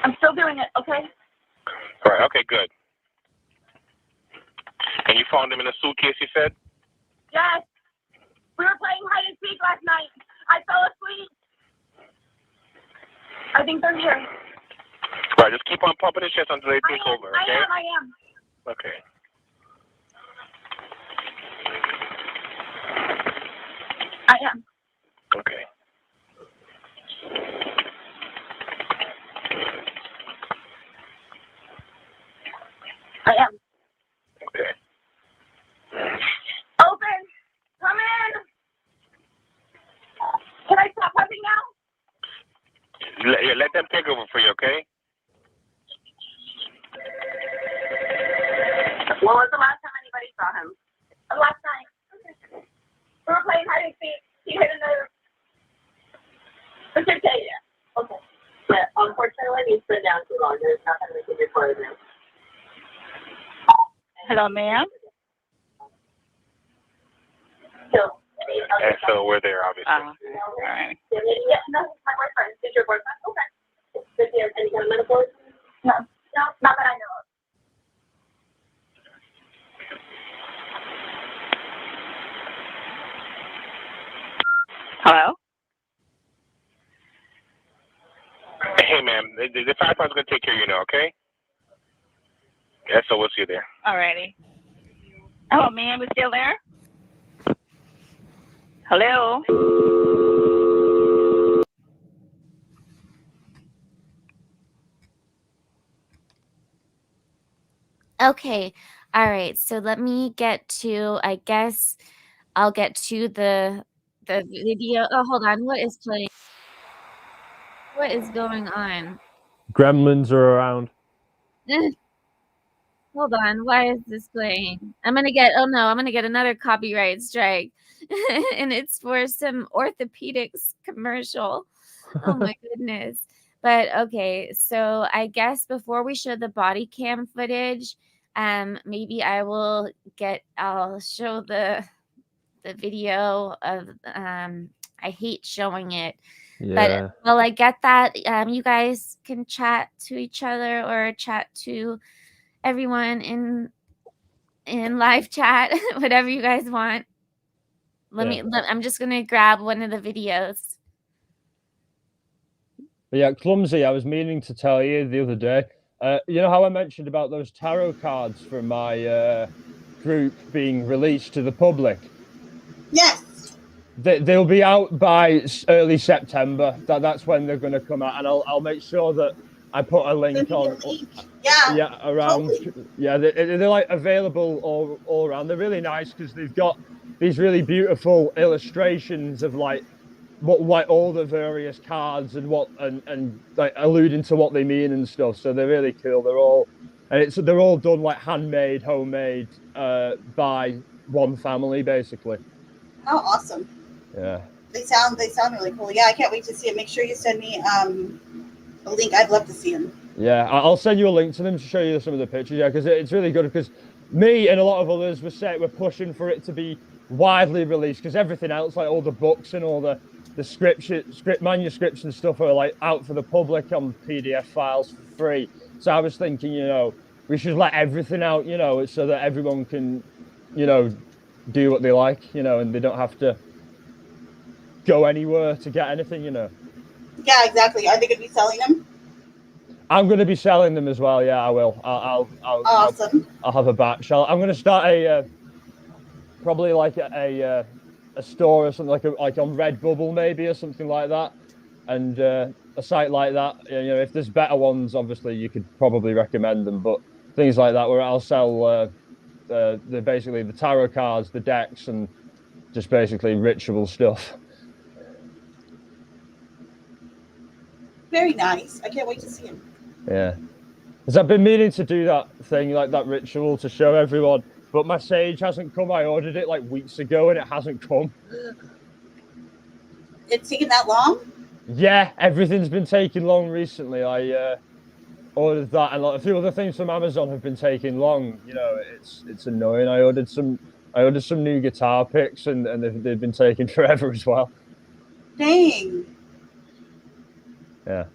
I'm still doing it, okay? All right, okay, good. And you found them in a suitcase, you said? Yes. We were playing hide and seek last night. I fell asleep. I think they're here. All right, just keep on pumping the chest until they take over, okay? I am. Okay. I am. Okay. I am. Okay. Open. Come in. Can I stop hugging now? Let them take over for you, okay? When was the last time anybody saw him? Last night. Okay, yeah. Okay. Yeah, unfortunately, he's been down too long. There's nothing we can do for him now. Hello, ma'am. And so we're there, obviously. All right. Yeah, no, my boyfriend. Is your boyfriend? Okay. Does he have any kind of metaphors? No. No, not that I know of. Hello? Hey, ma'am, the fire department's going to take care of you now, okay? Yeah, so we'll see you there. Alrighty. Oh, ma'am, we still there? Hello? Okay. All right. So let me get to, I guess I'll get to the video. Oh, hold on. What is playing? What is going on? Gremlins are around. Hold on. Why is this playing? I'm going to get another copyright strike. And it's for some orthopedics commercial. Oh my goodness. But okay, so I guess before we show the body cam footage, maybe I'll show the video of I hate showing it. Yeah. But while I get that, you guys can chat to each other or chat to everyone in live chat, whatever you guys want. I'm just gonna grab one of the videos. But yeah, Clumsy, I was meaning to tell you the other day. You know how I mentioned about those tarot cards from my group being released to the public? Yes. They'll be out by early September. That's when they're going to come out, and I'll make sure that I put a link on. Yeah. Around. Totally. Yeah, they're like available all around. They're really nice because they've got these really beautiful illustrations of like all the various cards and like alluding to what they mean and stuff. So they're really cool. They're all done like handmade, homemade by one family basically. Oh, awesome. Yeah. They sound really cool. Yeah, I can't wait to see it. Make sure you send me a link. I'd love to see them. Yeah, I'll send you a link to them to show you some of the pictures. Yeah, because it's really good. Because me and a lot of others we're pushing for it to be widely released. Because everything else, like all the books and all the script manuscripts and stuff, are like out for the public on PDF files for free. So I was thinking, we should let everything out, so that everyone can, do what they like, and they don't have to go anywhere to get anything, Yeah, exactly. Are they going to be selling them? I'm going to be selling them as well. Yeah, I will. Awesome. I'll have a batch. I'm going to start probably like a store or something like on Redbubble maybe or something like that, and a site like that. If there's better ones, obviously you could probably recommend them. But things like that where I'll sell basically the tarot cards, the decks, and just basically ritual stuff. Very nice. I can't wait to see him. Yeah. Because I've been meaning to do that thing, like that ritual to show everyone, but my sage hasn't come. I ordered it like weeks ago and it hasn't come. It's taken that long? Yeah, everything's been taking long recently. I ordered that, and like a few other things from Amazon have been taking long. It's annoying. I ordered some new guitar picks and they've been taking forever as well. Dang. Yeah.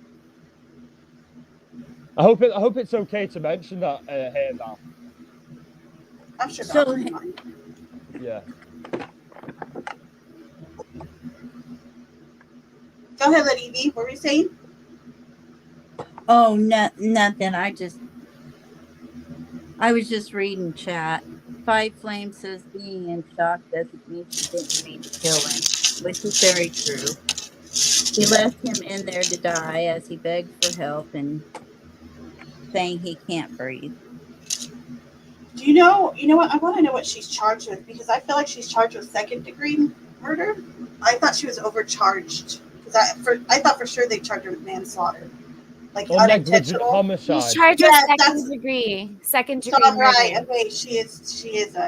I hope it's okay to mention that here now. I'm sure So- that'll be fine. Yeah. Go ahead, Lady Evie. What were you saying? Oh, nothing. I was just reading chat. Five Flame says being in shock doesn't mean she didn't mean to kill him, which is very true. He left him in there to die as he begged for help and saying he can't breathe. Do you know what? I want to know what she's charged with because I feel like she's charged with second-degree murder. I thought she was overcharged because I thought for sure they charged her with manslaughter, like Or negligent unintentional. homicide. He's charged Yeah, with that's- second So degree I'm right. murder. Okay, she is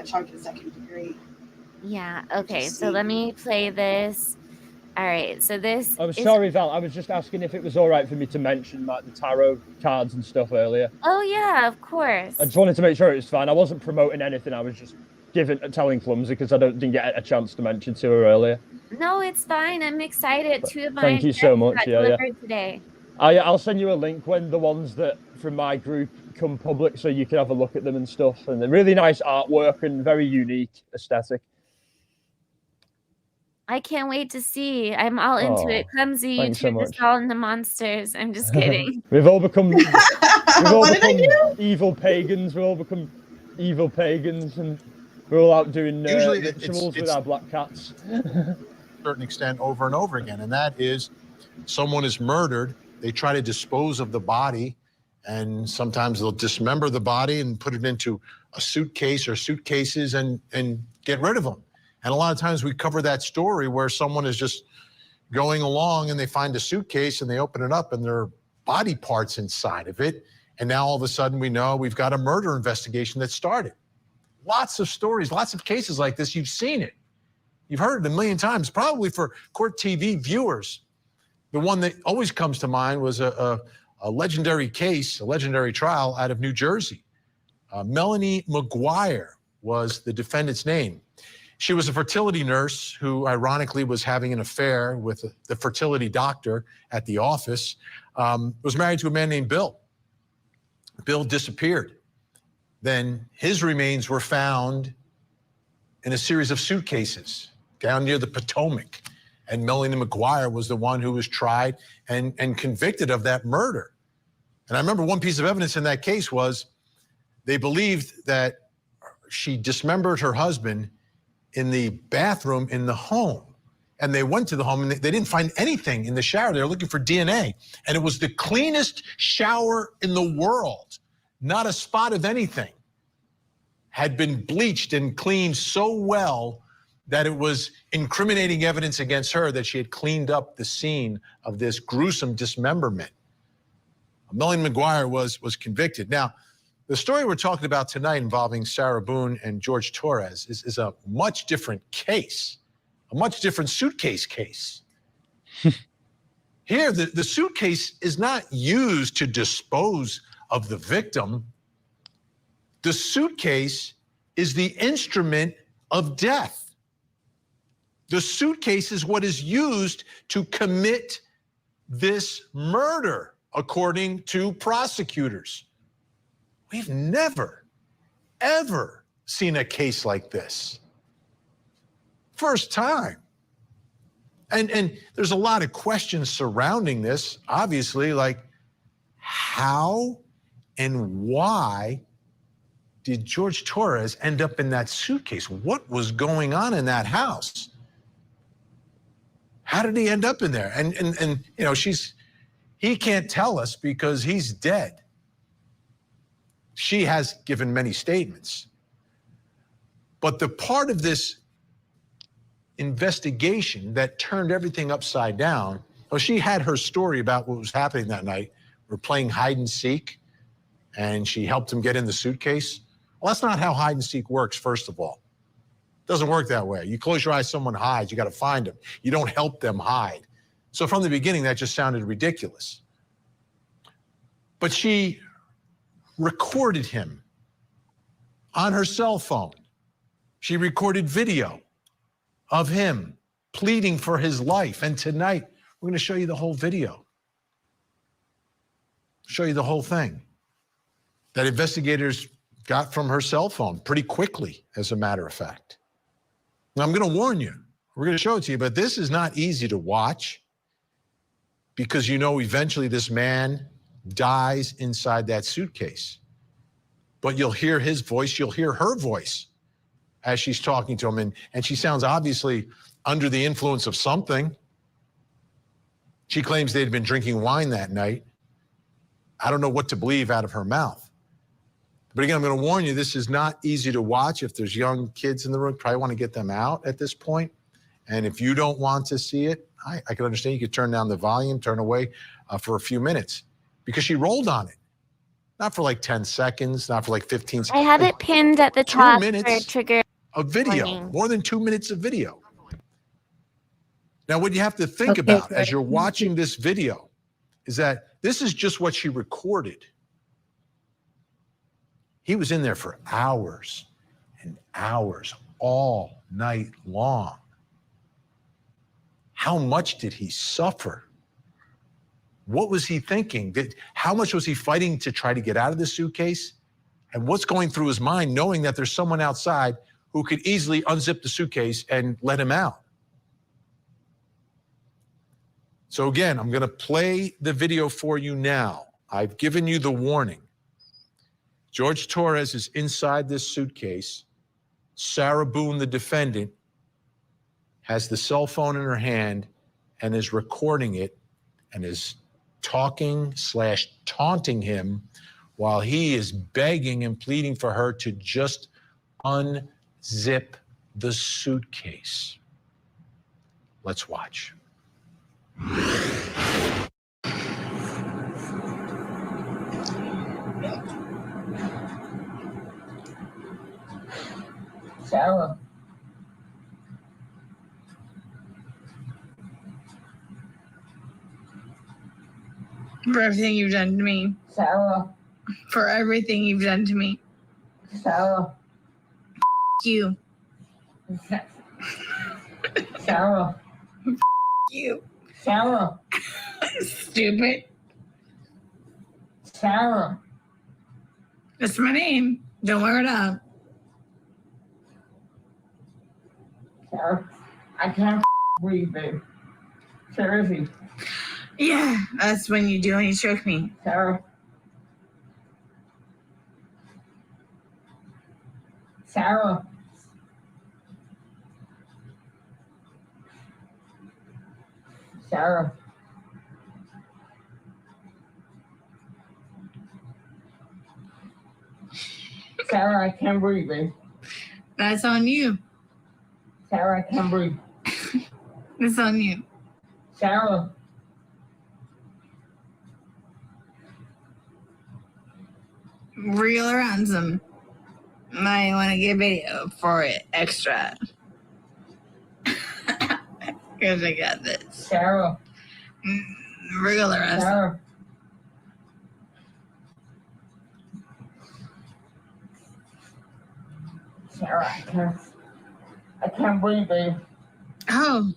charged with second degree. Yeah. Okay. So Interesting. let me play this. All right, so this I'm is... sorry, Val. I was just asking if it was all right for me to mention like the tarot cards and stuff earlier. Oh yeah, of course. I just wanted to make sure it was fine. I wasn't promoting anything. I was just telling Clumsy because I didn't get a chance to mention to her earlier. No, it's fine. I'm excited. Two of my Thank you so much. got Yeah. delivered today. I'll send you a link when the ones that from my group come public, so you can have a look at them and stuff. And they're really nice artwork and very unique aesthetic. I can't wait to see. I'm all into it. Clumsy, you thanks so turned us much. all into monsters. I'm just kidding. We've all become What did I do? evil pagans. We've all become evil pagans, and we're all out doing Usually rituals with our black cats. A certain extent over and over again, and that is someone is murdered, they try to dispose of the body, and sometimes they'll dismember the body and put it into a suitcase or suitcases and get rid of them. And a lot of times we cover that story where someone is just going along and they find a suitcase and they open it up and there are body parts inside of it, and now all of a sudden we know we've got a murder investigation that started. Lots of stories, lots of cases like this. You've seen it. You've heard it a million times, probably for court TV viewers. The one that always comes to mind was a legendary case, a legendary trial out of New Jersey. Melanie McGuire was the defendant's name. She was a fertility nurse who ironically was having an affair with the fertility doctor at the office, was married to a man named Bill. Bill disappeared. Then his remains were found in a series of suitcases down near the Potomac. And Melanie McGuire was the one who was tried and convicted of that murder. And I remember one piece of evidence in that case was they believed that she dismembered her husband in the bathroom in the home. And they went to the home and they didn't find anything in the shower. They were looking for DNA. And it was the cleanest shower in the world. Not a spot of anything. Had been bleached and cleaned so well that it was incriminating evidence against her that she had cleaned up the scene of this gruesome dismemberment. Melanie McGuire was convicted. Now, the story we're talking about tonight involving Sarah Boone and George Torres is a much different case, a much different suitcase case. Here, the suitcase is not used to dispose of the victim. The suitcase is the instrument of death. The suitcase is what is used to commit this murder, according to prosecutors. We've never, ever seen a case like this. First time. And there's a lot of questions surrounding this, obviously, like how and why did George Torres end up in that suitcase? What was going on in that house? How did he end up in there? And you know, he can't tell us because he's dead. She has given many statements. But the part of this investigation that turned everything upside down, well, she had her story about what was happening that night. We're playing hide and seek, and she helped him get in the suitcase. Well, that's not how hide and seek works, first of all. It doesn't work that way. You close your eyes, someone hides, you got to find them. You don't help them hide. So from the beginning, that just sounded ridiculous. But she recorded him on her cell phone. She recorded video of him pleading for his life. And tonight, we're going to show you the whole video. Show you the whole thing that investigators got from her cell phone pretty quickly, as a matter of fact. Now, I'm going to warn you. We're going to show it to you, but this is not easy to watch because you know eventually this man dies inside that suitcase. But you'll hear his voice, you'll hear her voice as she's talking to him, and she sounds obviously under the influence of something. She claims they'd been drinking wine that night. I don't know what to believe out of her mouth. But again, I'm going to warn you, this is not easy to watch. If there's young kids in the room, probably want to get them out at this point. And if you don't want to see it, I can understand. You could turn down the volume, turn away for a few minutes, because she rolled on it. Not for like 10 seconds, not for like 15 seconds. I have it pinned at the top 2 minutes for trigger of video, warning. more than 2 minutes of video. Now, what you have to think Okay, about right. as you're watching this video is that this is just what she recorded. He was in there for hours and hours, all night long. How much did he suffer? What was he thinking? How much was he fighting to try to get out of the suitcase? And what's going through his mind knowing that there's someone outside who could easily unzip the suitcase and let him out? So again, I'm going to play the video for you now. I've given you the warning. George Torres is inside this suitcase. Sarah Boone, the defendant, has the cell phone in her hand and is recording it and is talking/taunting him while he is begging and pleading for her to just unzip the suitcase. Let's watch. Sarah. For everything you've done to me. Sarah. For everything you've done to me. Sarah. You. Sarah. You. Sarah. Stupid. Sarah. That's my name. Don't wear it up. Sarah. I can't breathe, babe. Seriously. Yeah, that's when you do when you choke me. Sarah. Sarah. Sarah. Sarah, I can't breathe, babe. That's on you. Sarah, I can't breathe. It's on you. Sarah. Real or ransom. I want to get video for it extra. Because I got this. Sarah. Real or ransom. Sarah. Sarah, I can't breathe, babe. Oh.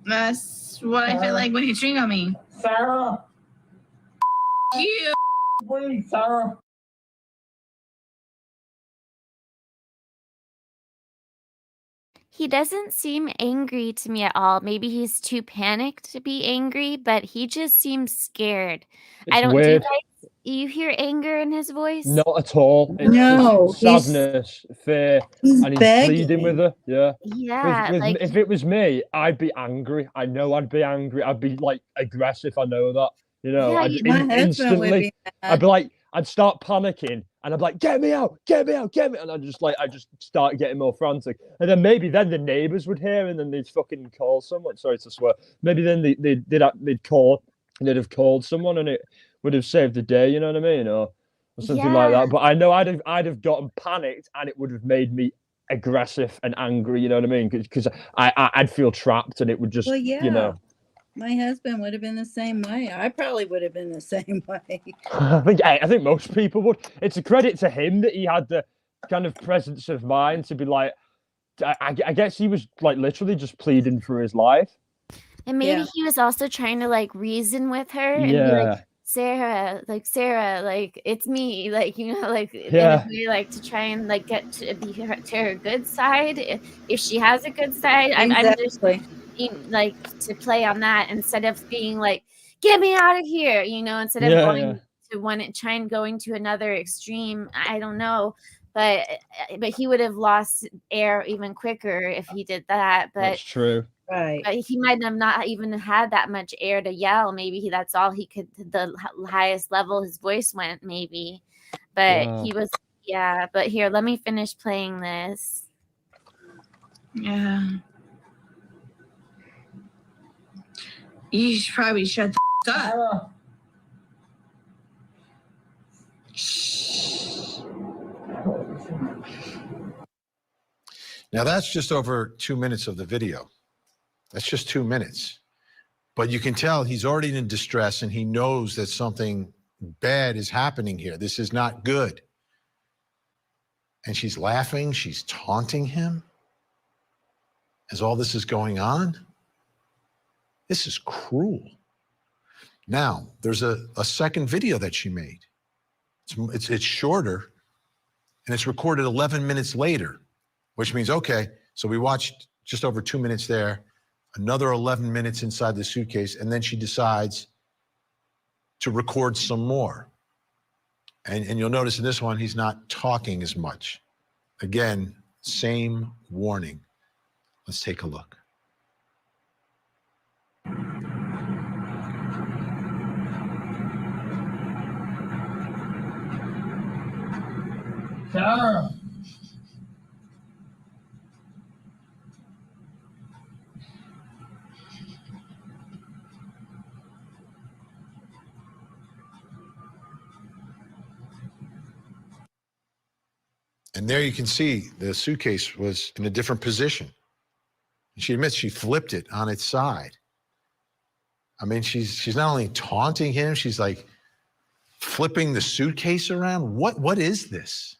That's what I feel like when you chewing on me. Sarah. You. Breathe, Sarah. He doesn't seem angry to me at all. Maybe he's too panicked to be angry, but he just seems scared. It's Do weird. you guys hear anger in his voice? Not at all. It's No, just sadness, fear, he's and he's begging. pleading with her. Yeah. Yeah, With like if it was me, I'd be angry. I know I'd be angry. I'd be like aggressive. I know that. You know, Yeah, I'd My husband would be I'd mad. be like, I'd start panicking, and I'd be like, get me out, get me out, get me, and I just start getting more frantic, and then maybe then the neighbors would hear, and then they'd fucking call someone. Sorry to swear. Maybe then they'd call, and they'd have called someone, and it would have saved the day. You know what I mean, or something like that. But I know I'd have gotten panicked, and it would have made me aggressive and angry. You know what I mean? Because I'd feel trapped, and it would just, Well, yeah. you know. My husband would have been the same way. I probably would have been the same way. I think most people would. It's a credit to him that he had the kind of presence of mind to be like, I guess he was like literally just pleading for his life. And maybe he was also trying to like reason with her and be like, Sarah, like it's me, like, you know, like in a way, like to try and like get to be to her good side if she has a good side. Exactly. I'm just like to play on that instead of being like, get me out of here, you know, instead of going to trying going to another extreme. I don't know, but he would have lost air even quicker if he did that. But that's true. Right. But he might have not even had that much air to yell. Maybe that's all he could, the highest level his voice went, maybe. But he was, but here, let me finish playing this. Yeah. You should probably shut the up. Now that's just over 2 minutes of the video. That's just 2 minutes. But you can tell he's already in distress and he knows that something bad is happening here. This is not good. And she's laughing, she's taunting him as all this is going on. This is cruel. Now, there's a second video that she made. It's shorter, and it's recorded 11 minutes later, which means, okay, so we watched just over 2 minutes there, another 11 minutes inside the suitcase, and then she decides to record some more. And you'll notice in this one, he's not talking as much. Again, same warning. Let's take a look. Sarah. And there you can see the suitcase was in a different position. She admits she flipped it on its side. I mean, she's not only taunting him, she's like flipping the suitcase around. What is this?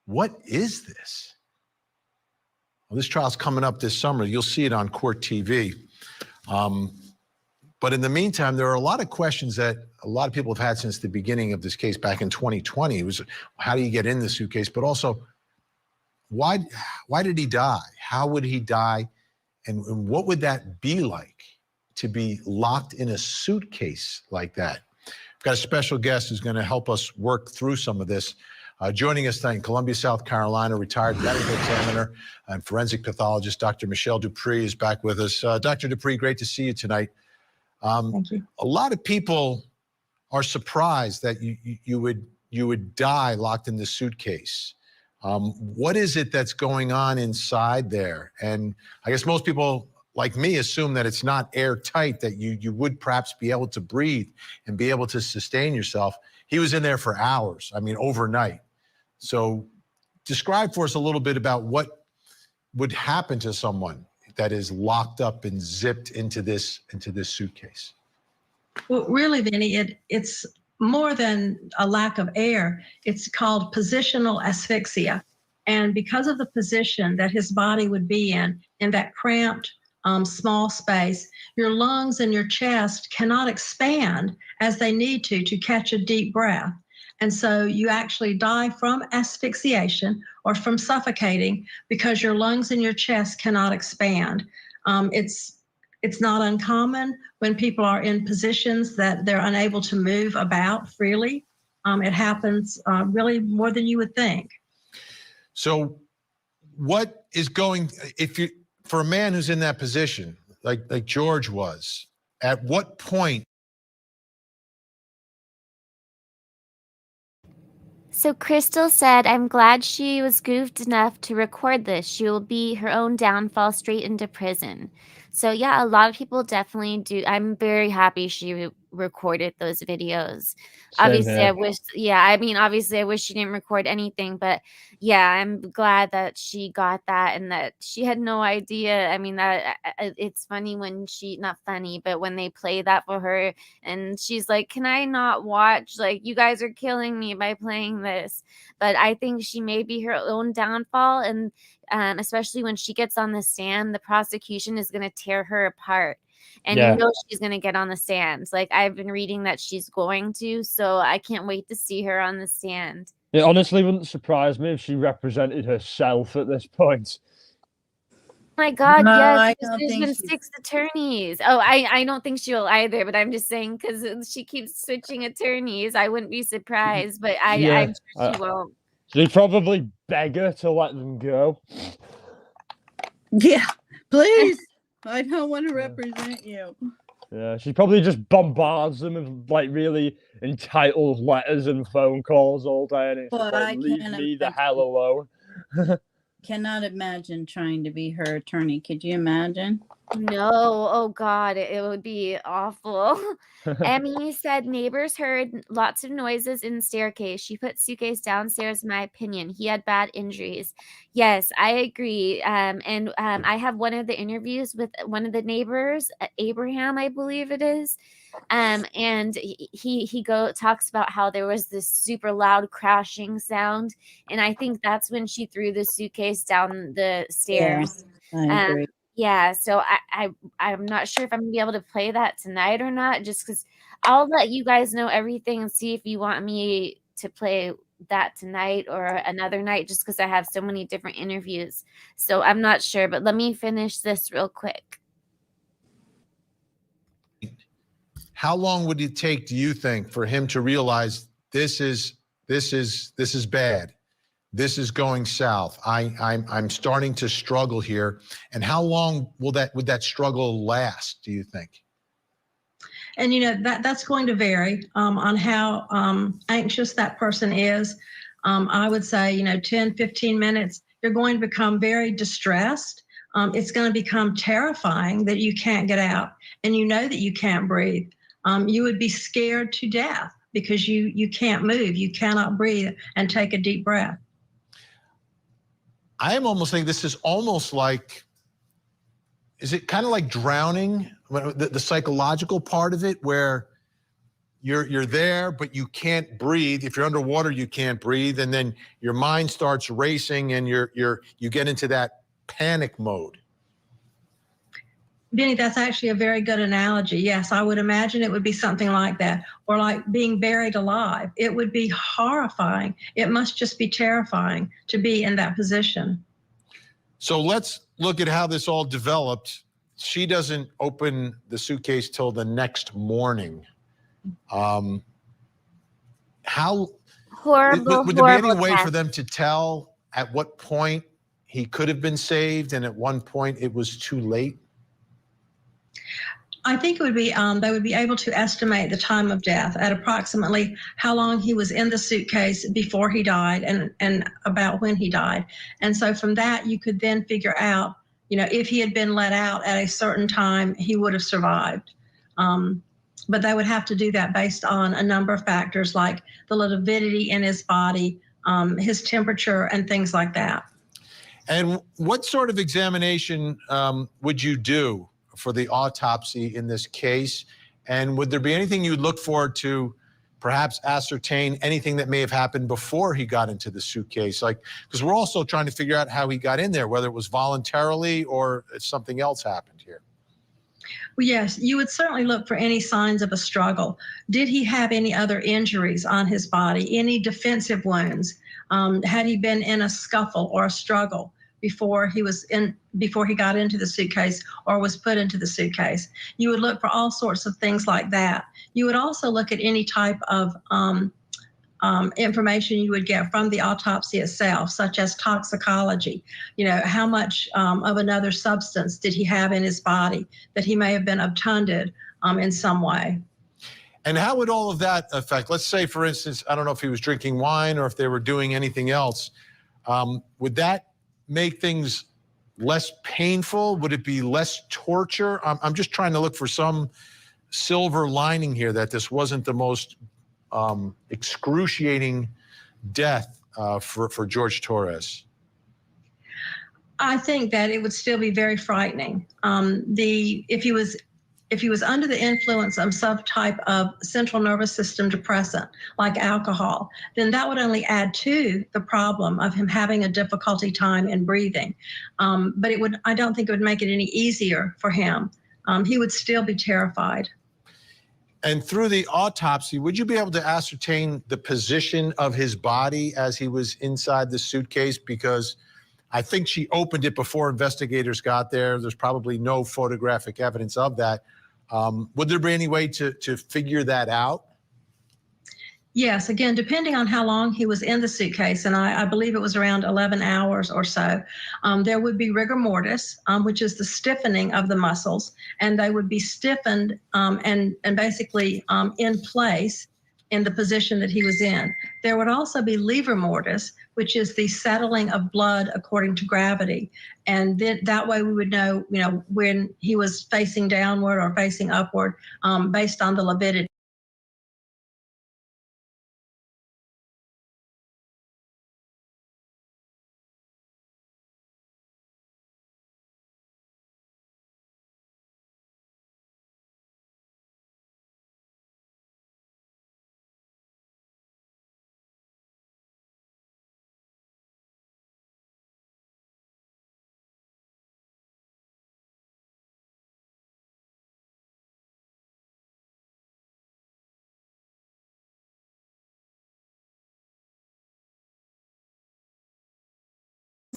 What is this? Well, this trial's coming up this summer. You'll see it on Court TV. But in the meantime, there are a lot of questions that a lot of people have had since the beginning of this case back in 2020. It was, how do you get in the suitcase? But also, why did he die? How would he die? And what would that be like to be locked in a suitcase like that? We've got a special guest who's going to help us work through some of this. Joining us tonight in Columbia, South Carolina, retired medical examiner and forensic pathologist, Dr. Michelle Dupree is back with us. Dr. Dupree, great to see you tonight. Thank you. A lot of people are surprised that you would die locked in the suitcase. What is it that's going on inside there? And I guess most people like me assume that it's not airtight, that you would perhaps be able to breathe and be able to sustain yourself. He was in there for hours, I mean, overnight. So describe for us a little bit about what would happen to someone that is locked up and zipped into this suitcase. Well, really, Vinny, it's more than a lack of air. It's called positional asphyxia. And because of the position that his body would be in that cramped, small space, your lungs and your chest cannot expand as they need to catch a deep breath. And so you actually die from asphyxiation or from suffocating because your lungs and your chest cannot expand. It's not uncommon when people are in positions that they're unable to move about freely. It happens really more than you would think. So what is going, for a man who's in that position, like George was, at what point? So Crystal said, I'm glad she was goofed enough to record this. She will be her own downfall straight into prison. So yeah, a lot of people definitely do. I'm very happy she recorded those videos. Same Obviously, here. I wish, obviously I wish she didn't record anything, but yeah, I'm glad that she got that and that she had no idea. I mean, that it's funny when not funny, but when they play that for her and she's like, can I not watch? Like, you guys are killing me by playing this. But I think she may be her own downfall. And especially when she gets on the stand, the prosecution is going to tear her apart. And Yeah. you know she's going to get on the stand. Like, I've been reading that she's going to, so I can't wait to see her on the stand. It honestly wouldn't surprise me if she represented herself at this point. Oh my God, No, yes, I there's don't been think she's- 6 attorneys. Oh, I don't think she will either, but I'm just saying because she keeps switching attorneys, I wouldn't be surprised, but I'm sure she won't. They'd probably beg her to let them go. Yeah, please. I don't want to represent you. Yeah, she probably just bombards them with like really entitled letters and phone calls all day, and it's But like, I leave can't me the hell alone. Cannot imagine trying to be her attorney. Could you imagine? No, oh God, it would be awful. Emmy said neighbors heard lots of noises in the staircase. She put suitcase downstairs, in my opinion. He had bad injuries. Yes, I agree. I have one of the interviews with one of the neighbors, Abraham, I believe it is. And he talks about how there was this super loud crashing sound, and I think that's when she threw the suitcase down the stairs. I agree. Yeah, so I'm not sure if I'm gonna be able to play that tonight or not, just because I'll let you guys know everything and see if you want me to play that tonight or another night, just because I have so many different interviews. So I'm not sure, but let me finish this real quick. How long would it take, do you think, for him to realize this is bad? This is going south. I'm starting to struggle here. And how long would that struggle last, do you think? And that's going to vary on how anxious that person is. I would say 10, 15 minutes, you're going to become very distressed. It's going to become terrifying that you can't get out and that you can't breathe. You would be scared to death because you can't move, you cannot breathe and take a deep breath. I am almost thinking this is almost like, is it kind of like drowning? The psychological part of it, where you're there, but you can't breathe. If you're underwater, you can't breathe. And then your mind starts racing and you get into that panic mode. Benny, that's actually a very good analogy. Yes, I would imagine it would be something like that, or like being buried alive. It would be horrifying. It must just be terrifying to be in that position. So let's look at how this all developed. She doesn't open the suitcase till the next morning. How horrible, would there be any horrible way test. for them to tell at what point he could have been saved and at one point it was too late? I think it would be they would be able to estimate the time of death at approximately how long he was in the suitcase before he died and about when he died. And so from that, you could then figure out, if he had been let out at a certain time, he would have survived. But they would have to do that based on a number of factors like the lividity in his body, his temperature, and things like that. And what sort of examination would you do for the autopsy in this case? And would there be anything you'd look for to perhaps ascertain anything that may have happened before he got into the suitcase? Because we're also trying to figure out how he got in there, whether it was voluntarily or if something else happened here. Well, yes, you would certainly look for any signs of a struggle. Did he have any other injuries on his body, any defensive wounds? Had he been in a scuffle or a struggle before he got into the suitcase or was put into the suitcase? You would look for all sorts of things like that. You would also look at any type of information you would get from the autopsy itself, such as toxicology. How much of another substance did he have in his body that he may have been obtunded in some way? And how would all of that affect, let's say, for instance, I don't know if he was drinking wine or if they were doing anything else, would that make things less painful? Would it be less torture? I'm just trying to look for some silver lining here, that this wasn't the most excruciating death for George Torres. I think that it would still be very frightening. If he was under the influence of some type of central nervous system depressant like alcohol, then that would only add to the problem of him having a difficulty time in breathing. But I don't think it would make it any easier for him. He would still be terrified. And through the autopsy, would you be able to ascertain the position of his body as he was inside the suitcase? Because I think she opened it before investigators got there. There's probably no photographic evidence of that. Would there be any way to figure that out? Yes, again, depending on how long he was in the suitcase, and I believe it was around 11 hours or so, there would be rigor mortis, which is the stiffening of the muscles, and they would be stiffened and basically in place in the position that he was in. There would also be lever mortis, which is the settling of blood according to gravity. And then that way we would know, when he was facing downward or facing upward, based on the lividity.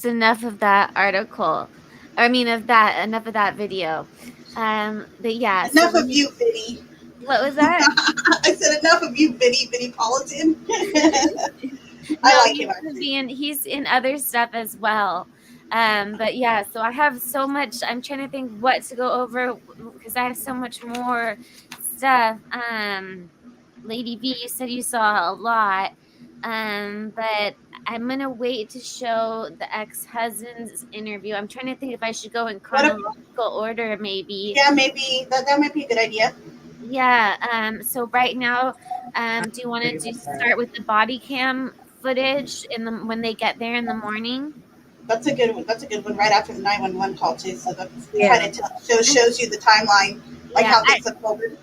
Enough of that article. Enough of that video. But yeah. Enough of you, Vinny. What was that? I said enough of you, Vinny Politan. I like him. He's in other stuff as well. But yeah, so I have so much. I'm trying to think what to go over because I have so much more stuff. Lady V, you said you saw a lot. But I'm gonna wait to show the ex-husband's interview. I'm trying to think if I should go in chronological order, maybe. Yeah, maybe that might be a good idea. Yeah. So right now, do you want to start with the body cam footage when they get there in the morning? That's a good one. That's a good one. Right after the 911 call too. So that's kind of shows you the timeline, like how things unfolded.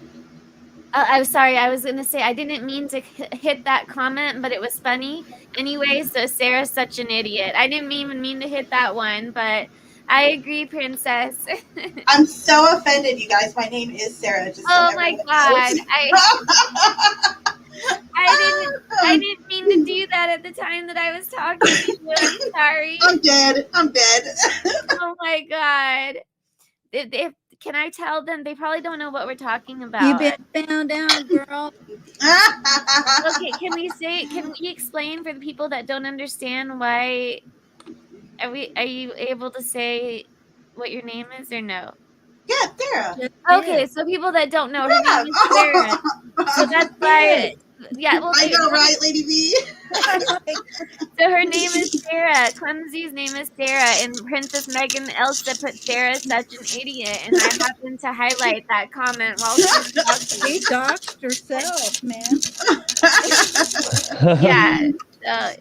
I'm sorry. I was gonna say I didn't mean to hit that comment, but it was funny anyway. So Sarah's such an idiot. I didn't even mean to hit that one, but I agree, Princess. I'm so offended, you guys. My name is Sarah. Just oh my God! I didn't mean to do that at the time that I was talking to you. I'm sorry. I'm dead. Oh my God! Can I tell them? They probably don't know what we're talking about. You've been found out, girl. Okay, can we explain for the people that don't understand why? Are you able to say what your name is or no? Yeah, Sarah. Okay, so people that don't know, her name is Sarah. So that's why. Yeah, well, I know, right, Lady V? So her name is Sarah. Clumsy's name is Sarah, and Princess Megan Elsa put Sarah such an idiot, and I happened to highlight that comment while she was talking. She doxed herself, man. Yeah,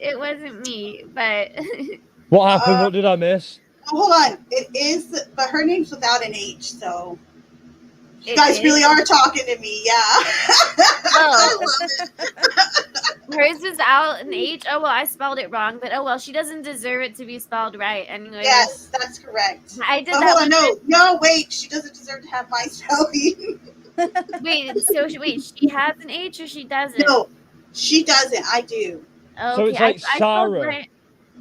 it wasn't me, but. What happened? What did I miss? Hold on. It is, but her name's without an H, so. You guys really are talking to me, yeah. Oh. Hers is out an H. Oh, well, I spelled it wrong, but oh, well, she doesn't deserve it to be spelled right anyway. Yes, that's correct. I did that. Hold on, no, wait. She doesn't deserve to have my spelling. Wait, she has an H or she doesn't? No, she doesn't. I do. Okay. So it's like Sarah.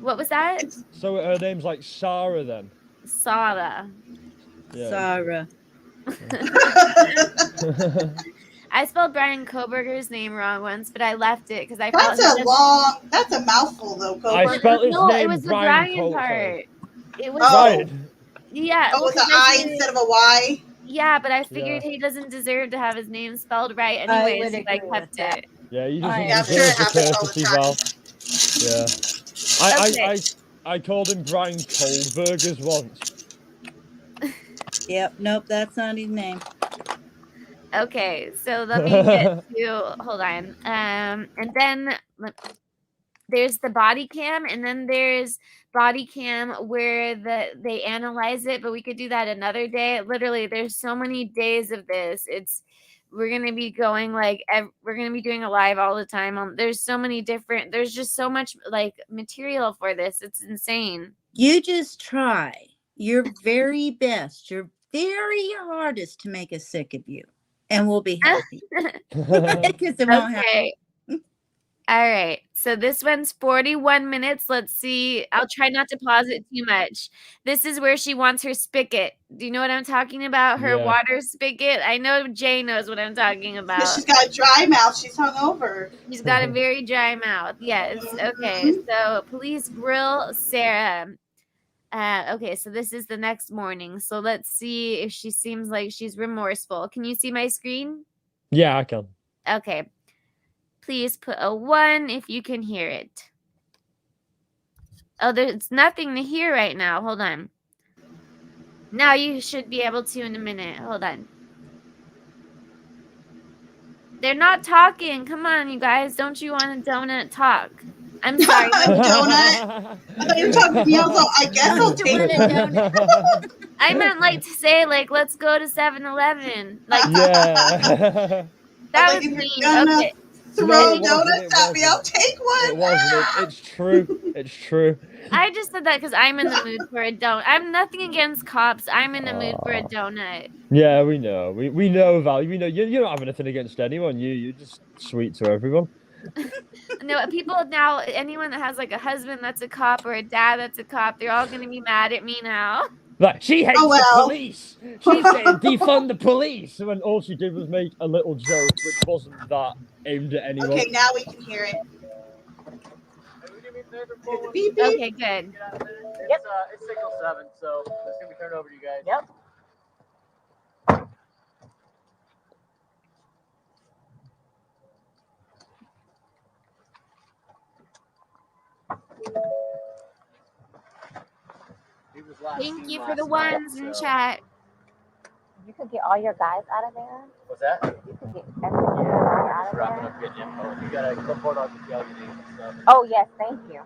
What was that? So her name's like Sarah then? Sarah. Yeah. Sarah. I spelled Brian Koberger's name wrong once, but I left it because I felt that's a mouthful though, Koberger. I spelled his name it was Brian the Brian part. It was Brian. Yeah. Oh, with an I instead of a Y? Yeah, but I figured he doesn't deserve to have his name spelled right anyway, so I kept it. Yeah, you just deserve the courtesy well. Yeah. I called him Brian Kohlbergers once. Yep, nope, that's not his name. Okay, so let me get to hold on. And then there's the body cam, and then there's body cam where they analyze it, but we could do that another day. Literally, there's so many days of this. We're gonna be going we're gonna be doing a live all the time. There's so many different. There's just so much material for this. It's insane. You just try your very best, your very hardest to make us sick of you, and we'll be happy. Because it won't happen. All right. So this one's 41 minutes. Let's see. I'll try not to pause it too much. This is where she wants her spigot. Do you know what I'm talking about? Her water spigot. I know Jay knows what I'm talking about. She's got a dry mouth. She's hungover. She's got a very dry mouth. Yes. Okay. So police grill Sarah. Okay. So this is the next morning. So let's see if she seems like she's remorseful. Can you see my screen? Yeah, I can. Okay. please put a 1 if you can hear it. Oh, there's nothing to hear right now. Hold on. Now you should be able to in a minute. Hold on. They're not talking. Come on, you guys. Don't you want a donut? Talk. I'm sorry. Donut. I thought you were talking to me. I was like, I guess I'll Don't you take want a one. donut? I meant like to say like, let's go to 7-Eleven. Like Yeah. that Like, was if you're mean. gonna Okay. throw No, it wasn't, donuts it at me, I'll wasn't. take one. It wasn't. It's true. It's true. I just said that because I'm in the mood for a donut. I'm nothing against cops. I'm in the mood for a donut. Yeah, we know. We know, Val. We know you don't have anything against anyone. You're just sweet to everyone. No, people now, anyone that has like a husband that's a cop or a dad that's a cop, they're all gonna be mad at me now. Like, she hates Oh, the well. police. She's saying defund the police. When all she did was make a little joke, which wasn't that aimed at anyone. Okay, now we can hear it. Beep, beep. Okay, good. Yep. It's 6:07, so it's gonna be turned over to you guys. Yep. Thank you for the ones in chat. You could get all your guys out of there. What's that? You could get everyone out of Wrapping there. up getting info. You got a clipboard, I'll get you all your names and stuff. Oh yes, thank you.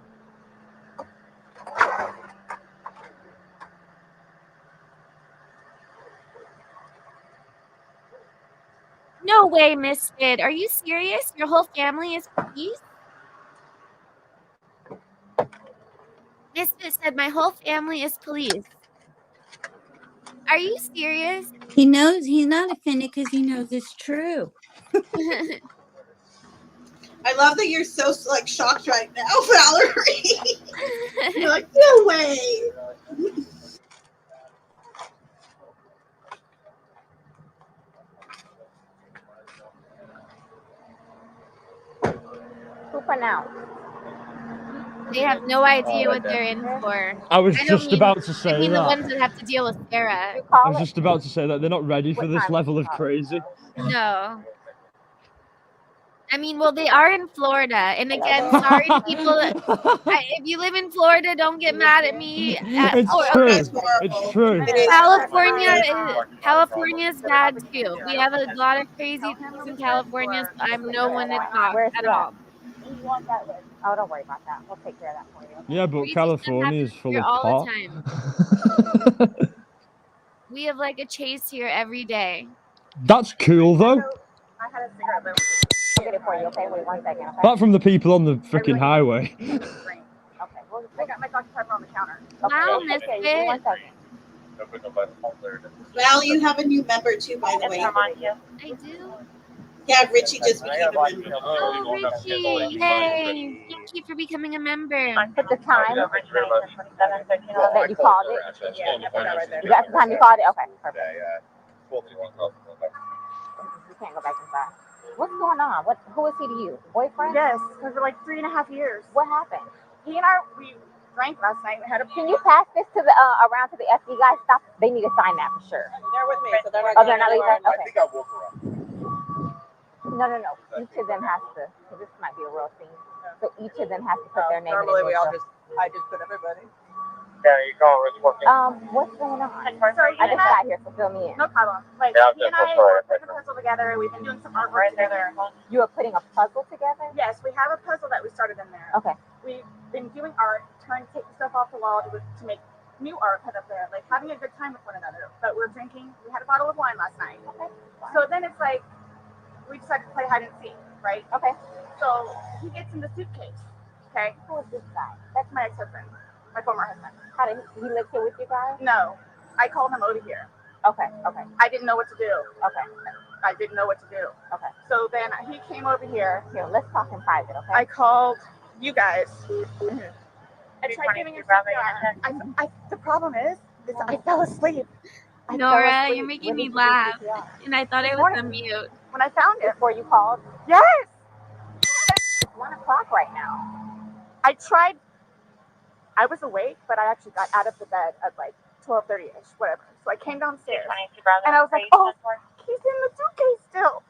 No way, Misfit. Are you serious? Your whole family is police? Misfit said my whole family is police. Are you serious? He knows he's not offended because he knows it's true. I love that you're so like shocked right now, Valerie. You're like, no way. Who pronounced? They have no idea what they're in for. I was don't just mean- about to say I mean that. the ones that have to deal with Sarah. I Call was it. just about to say that they're not ready for What this time level did of you call it? crazy. No. I mean, well, they are in Florida. And again, sorry to people that if you live in Florida, don't get mad at me. It's or- true. okay. That's horrible. It's true. It is California's bad too. We have a lot of crazy things in California. So I'm no one to talk Where's at that? all. You want that list? Oh, don't worry about that. We'll take care of that for you. Yeah, but Crazy California is stuff full happens of here pot. all the time. We have like a chase here every day. That's cool though. I had a cigarette, but I'll get it for you, okay? Wait 1 second, okay? Apart from the people on the freaking highway. Okay, well, I got my Dr. Pepper on the counter. Wow, Okay, Misfit. give me 1 second. Val, you have a new member too, by the way. I do. Yeah, Richie just became a member. Oh, Richie. Yay. Thank you for becoming a member. Put the time that you called it. You got the time you called it? Okay, perfect. You can't go back inside. What's going on? Who is he to you? Boyfriend? Yes, for like 3.5 years. What happened? He and we drank last night. We had a. Can you pass this to the around to the SD guys? Stop. They need to sign that for sure. They're with me, so they're not. Oh, they're not leaving. I Okay. think I woke her up. No. Each of them has to. Cause this might be a real scene. So each of them has to put their name. Normally and we all initial. I just put everybody. Yeah, you call it working. What's going on? So I just got here, so fill me in. No problem. Like Yeah, he and that's I right. were putting a puzzle together. We've been doing some artwork together. You are putting a puzzle together? Yes, we have a puzzle that we started in there. Okay. We've been doing art, taking stuff off the wall to make new art put up there, like having a good time with one another. But we're drinking. We had a bottle of wine last night. Okay. So then it's like we decided to play hide and seek, right? Okay. So he gets in the suitcase. Okay. Who is this guy? That's my ex-husband, my former husband. How did he live here with you guys? No, I called him over here. Okay. I didn't know what to do. Okay. I didn't know what to do. Okay. So then he came over here. Here, let's talk in private, okay? I called you guys. I tried giving him CPR. The problem is I fell asleep. Nora, you're making me laugh. And I thought I was on mute. When I found it. Before you called? Yes. It's 1 o'clock right now. I tried. I was awake, but I actually got out of the bed at like 12:30ish, whatever. So I came downstairs, and I was like, "Oh, he's in the suitcase still."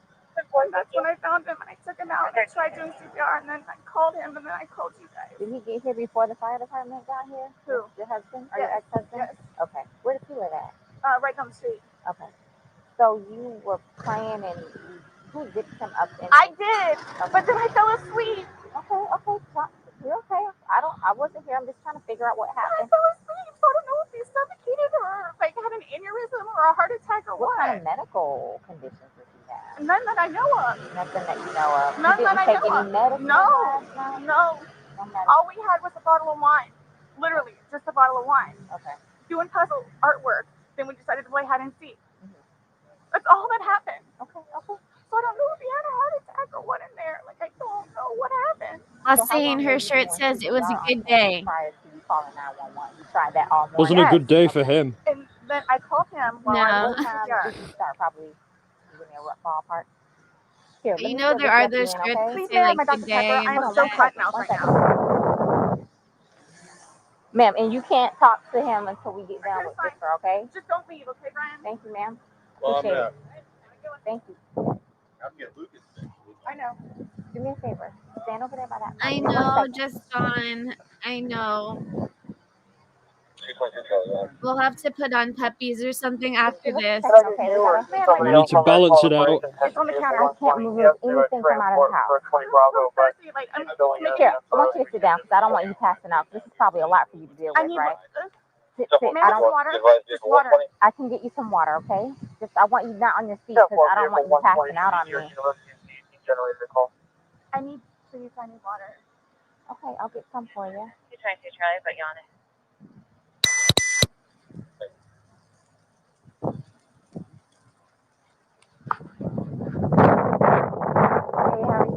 and that's when I found him, and I took him out, and I tried doing CPR, and then I called him, and then I called you guys. Did he get here before the fire department got here? Who? Your husband or Yes. your ex-husband? Yes. Okay. Where does he live at? Right down the street. Okay. So you were playing and who dipped him up in? I did, but then I fell asleep. Okay. You're okay. I wasn't here. I'm just trying to figure out what happened. I fell asleep, so I don't know if he suffocated or like had an aneurysm or a heart attack or what. What kind of medical conditions does he have? None that I know of. Nothing that you know of. None you that I didn't take know any of. medicine No. last night? No. All we had was a bottle of wine. Literally, just a bottle of wine. Okay. Doing puzzle artwork. Then we decided to play hide and seek. That's all that happened. Okay. So I don't know if he had a heart attack or what in there. Like, I don't know what happened. While saying her shirt says it was a good day. Prior to you calling 911, you tried that all morning. Wasn't a good day for him. And then I called him while No. I was What time did you start? Probably give me a rough ballpark. Here, let You me know fill there this are up those again, shirts okay? that Please, say ma'am, like my good Dr. Pepper. day I'm and all so that. cut now right now. Ma'am, and you can't talk to him until we get done with this, okay? Just don't leave, okay, Brian? Thank you, ma'am. Well, Appreciate it. Thank you. I'll get Lucas. I know. Do me a favor. Stand over there by that. I One know, second. just on. I know. We'll have to put on puppies or something after this. Okay, we gotta We need to balance it out. It's on the counter. I can't move anything from out of the house. Seriously, like, I'm making Here, I want you to sit down because I don't want you passing out. This is probably a lot for you to deal I with, need right? Sit. Ma'am, I don't. water. Just water. I can get you some water, okay? Just I want you not on your feet because I don't want you passing out on me. I need water. Okay, I'll get some for you. 222 Charlie, but you on it. Hey, how are you?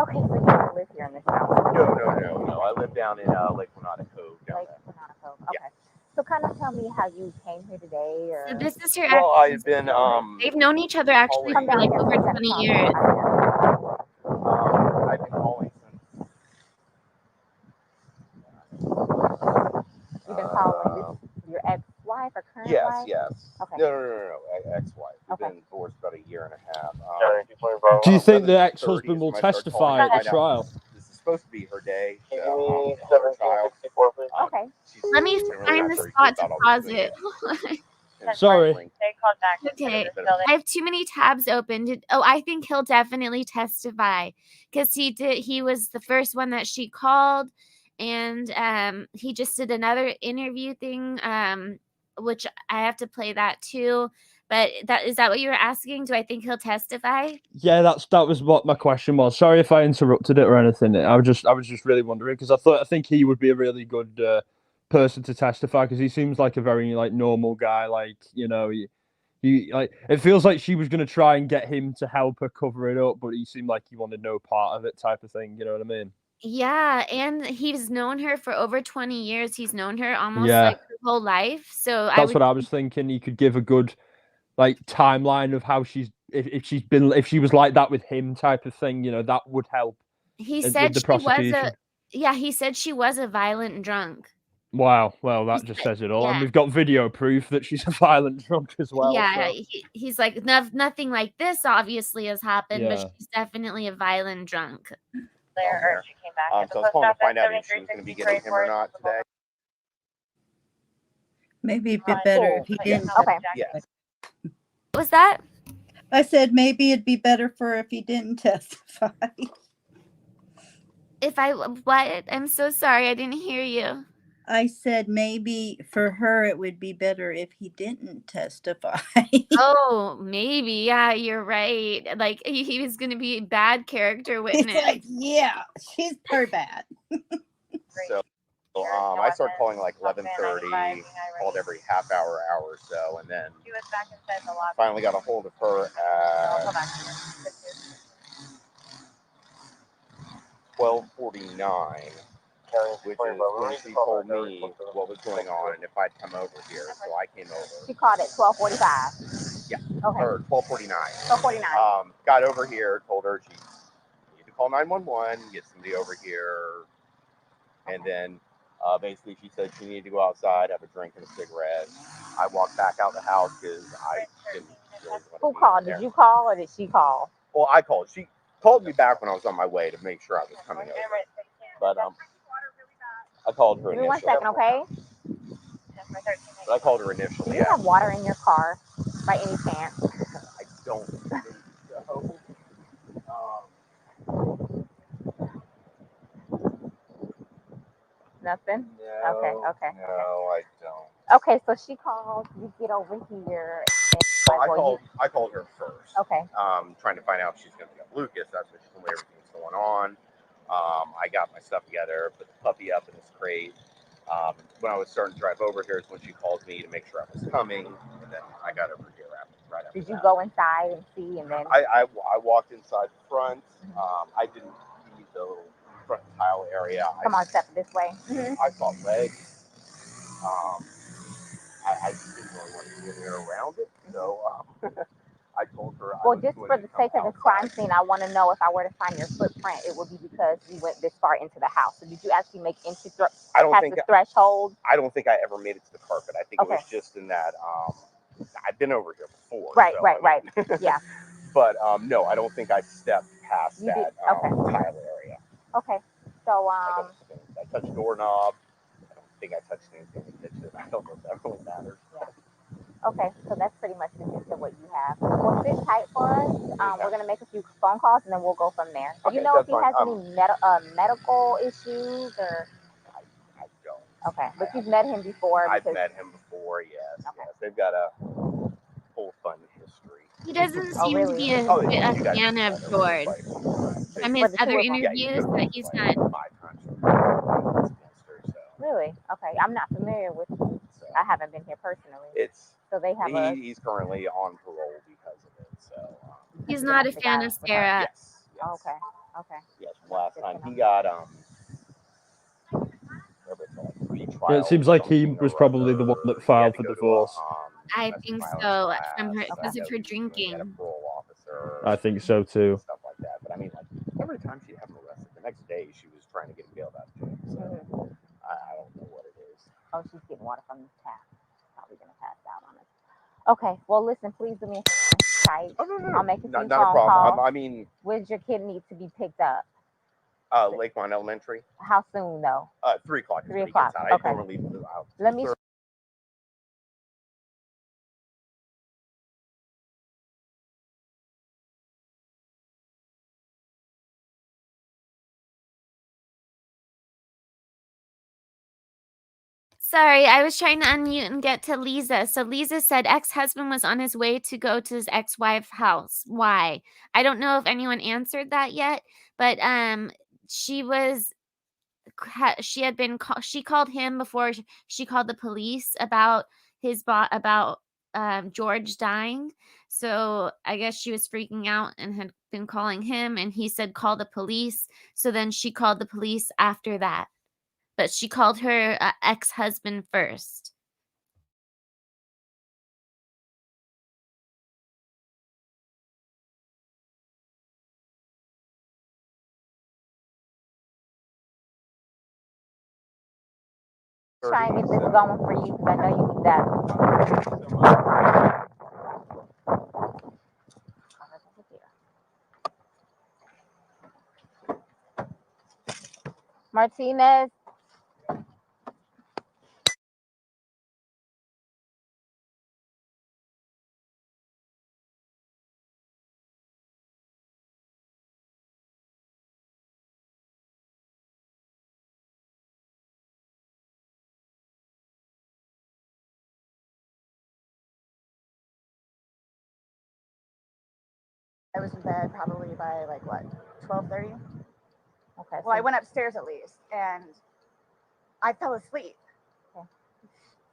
Okay, so you don't live here in this house. No. I live down in Lake Renata Cove. Lake Renata Cove. Okay. So kind of tell me how you came here today, or. So this is her Well, ex. I've been They've known each other actually for like over 20 years. I've been calling since. You've been following your ex-wife or current wife? Yes. Okay. No. Ex-wife. We've Okay. been divorced about a year and a half. Do you think the ex-husband will testify at the trial? This is supposed to be her day. Her child. Okay. Let me find the spot to pause it. Sorry. They called back. Okay, I have too many tabs open. I think he'll definitely testify because he was the first one that she called, and he just did another interview thing, which I have to play that too. But is that what you were asking? Do I think he'll testify? Yeah, that was what my question was. Sorry if I interrupted it or anything. I was just really wondering because I think he would be a really good person to testify because he seems like a very like normal guy. Like he like it feels like she was gonna try and get him to help her cover it up, but he seemed like he wanted no part of it, type of thing. You know what I mean? Yeah, and he's known her for over 20 years. He's known her almost Yeah. like her whole life. So That's what I was thinking. He could give a good like timeline of how she's if she was like that with him, type of thing. That would help. He with said the she was prosecution. he said she was a violent drunk. Wow, well, that just says it all. And Yeah. we've got video proof that she's a violent drunk as well. Yeah, so. he's like nothing like this obviously has happened, but Yeah. she's definitely a violent drunk. Or she came back. So I was calling to find out if she was going to be getting him or not today. Maybe it'd be better if he didn't. Okay. Yes. What was that? I said maybe it'd be better for if he didn't testify. If I what? I'm so sorry, I didn't hear you. I said maybe for her it would be better if he didn't testify. Oh, maybe. Yeah, you're right. Like he was gonna be a bad character He's witness. like, yeah, she's her bad. So I started calling like 11:30, called every half hour or so, and then She was back inside the lobby. finally got a hold of her I'll go at back to her. 12:49, which is when she told me what was going on and if I'd come over here. So I came over. She called at 12:45. Yeah. Okay. Or 12:49. 12:49. Got over here, told her she needed to call 911, get somebody over here, and then basically she said she needed to go outside, have a drink and a cigarette. I walked back out the house because I didn't really want to Who be called? in there. Did you call or did she call? Well, I called. She called me back when I was on my way to make sure I was coming over. But I called her Give me initially. 1 second, okay? But I called her initially. Do you have water in your car by any chance? I don't think so. Nothing? No. Okay. No, I don't. Okay, so she called, you get over here. Well, I called her first. Okay. Trying to find out if she's going to pick up Lucas. That's what she told me everything's going on. I got my stuff together, put the puppy up in this crate. When I was starting to drive over here is when she called me to make sure I was coming, and then I got over here right after Did you that. go inside and see, and then? I walked inside the front. I didn't see the little front tile area. Come on, step this way. I saw legs. I just didn't really want to be in there around it, so I told her. Well, just for the sake of the crime scene, I want to know if I were to find your footprint, it would be because you went this far into the house. So did you actually make into the threshold? I don't think I ever made it to the carpet. I think it was just in that. I've been over here before. Right. Yeah. But no, I don't think I stepped past that tile area. Okay. So I touched doorknob. I don't think I touched anything in the kitchen. I don't know if that really matters. Yeah. Okay, so that's pretty much the gist of what you have. Well, sit tight for us. We're going to make a few phone calls, and then we'll go from there. Do you know if he has any medical issues, or? I don't. Okay, but you've met him before? I've met him before, yes. Okay. Yes. They've got a whole fun history. He doesn't seem to be a fan of George. From his other interviews that he's done. Really? Okay, I'm not familiar with. I haven't been here personally. So they have he's currently on parole because of it. So he's not a fan of Sarah. Yes. Okay. Yes. Last time he got Yeah, it seems like he was probably the one that filed for divorce. I think so, from her because of her drinking. I think so too. Stuff like that. But I mean, like every time she'd have him arrested, the next day she was trying to get him bailed out of jail. So I don't know what it is. Oh, she's getting water from the tap. Probably gonna pass out on us. Okay. Well, listen. Please do me a favor. Tight. Oh, no. I'll make a few phone not a problem. calls. I mean, where's your kid need to be picked up? Lakeline Elementary. How soon though? 3 o'clock. 3 o'clock. Okay. I don't leave the house. Let me. Sorry, I was trying to unmute and get to Lisa. So Lisa said ex-husband was on his way to go to his ex-wife's house. Why? I don't know if anyone answered that yet, but she called him before she called the police about George dying. So I guess she was freaking out and had been calling him, and he said call the police. So then she called the police after that. But she called her ex-husband first. Try and get this going for you because I know you need that. Martinez. I was in bed probably by like what, 12:30? Okay. Well, I went upstairs at least, and I fell asleep,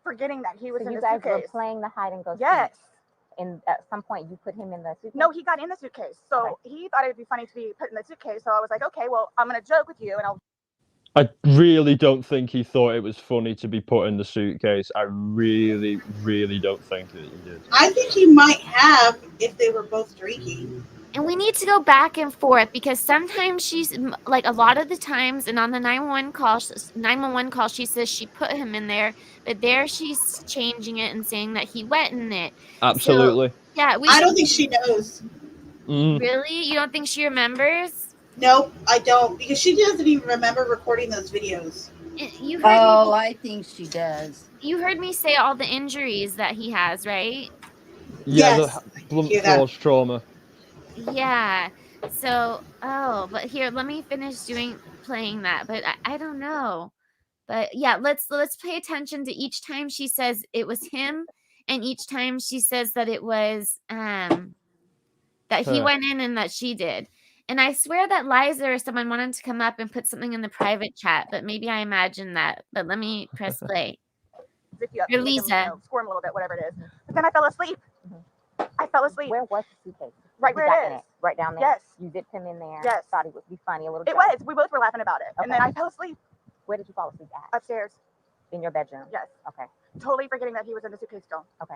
forgetting that he was in the suitcase. You guys were playing the hide and go seek. Yes. And at some point, you put him in the suitcase? No, he got in the suitcase. So he thought it would be funny to be put in the suitcase. So I was like, okay, well, I'm going to joke with you, and I'll. I really don't think he thought it was funny to be put in the suitcase. I really, really don't think that he did. I think he might have if they were both drinking. And we need to go back and forth because sometimes she's like a lot of the times, and on the 911 call, she says she put him in there, but there she's changing it and saying that he went in it. Absolutely. So, yeah, I don't think she knows. Really? You don't think she remembers? Nope, I don't, because she doesn't even remember recording those videos. You heard me, I think she does. you heard me say all the injuries that he has, right? Yeah, Yes, I the did blunt hear that. force trauma. Yeah. So, but here, let me finish playing that. But I don't know. But yeah, let's pay attention to each time she says it was him, and each time she says that it was that he Her. went in and that she did. And I swear that Liza or someone wanted to come up and put something in the private chat, but maybe I imagined that. But let me press play. Zip you up, Or make them, Lisa. squirm a little bit, whatever it is. But then I fell asleep. I fell asleep. Where was the suitcase? Right You where got it in is. Right down there? Yes. You zipped him in there? Yes. Thought it would be funny, a little It joke. was. We both were laughing about it. And then I fell asleep. Where did you fall asleep at? Upstairs. In your bedroom? Yes. Okay. Totally forgetting that he was in the suitcase still. Okay.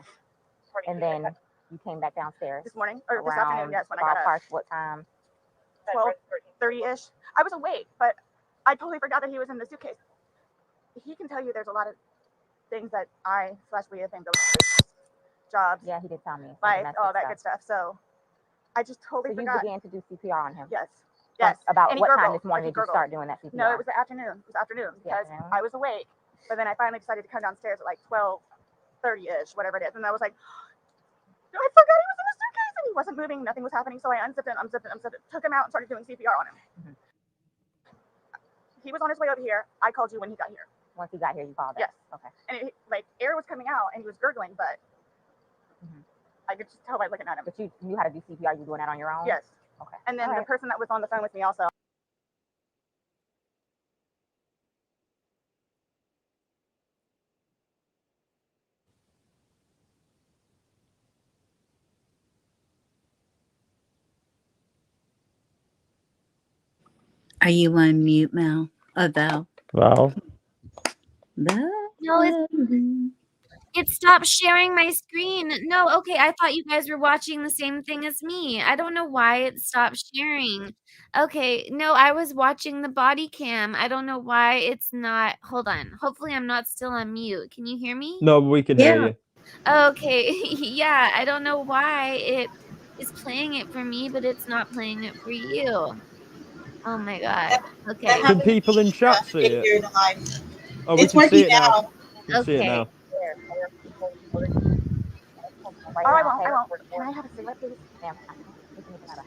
And then you came back downstairs? This morning, or this Around afternoon, yes, when I got up. what time? 12:30-ish. I was awake, but I totally forgot that he was in the suitcase. He can tell you there's a lot of things that I/Leah think of jobs. Yeah, he did tell me. Life, all that good stuff. So I just totally So you forgot. began to do CPR on him? Yes. Yes. About And he what time gurgled, this morning like he did you start doing that CPR? No, it was the afternoon. It was afternoon because I was awake, but then I finally decided to come downstairs at like 12:30-ish, whatever it is, and I was like, I forgot he was in the suitcase and he wasn't moving, nothing was happening, so I unzipped it, took him out and started doing CPR on him. Mm-hmm. He was on his way over here. I called you when he got here. Once he got here, you called us? Yes. Okay. And like air was coming out and he was gurgling, but I could just tell by looking at him. But you knew how to do CPR. You were doing that on your own? Yes. Okay. And then the person that was on the phone with me also. Are you on mute, Mel? Val? Wow. No, it stopped sharing my screen. No, okay, I thought you guys were watching the same thing as me. I don't know why it stopped sharing. Okay, no, I was watching the body cam. I don't know why it's not. Hold on. Hopefully I'm not still on mute. Can you hear me? No, we can hear you. Okay. Yeah, I don't know why it is playing it for me, but it's not playing it for you. Oh my god. Okay. Can people in chat see it? Oh, we It's can see working it now. now. We can see it now. Oh, I won't. Can I have a cigarette, please?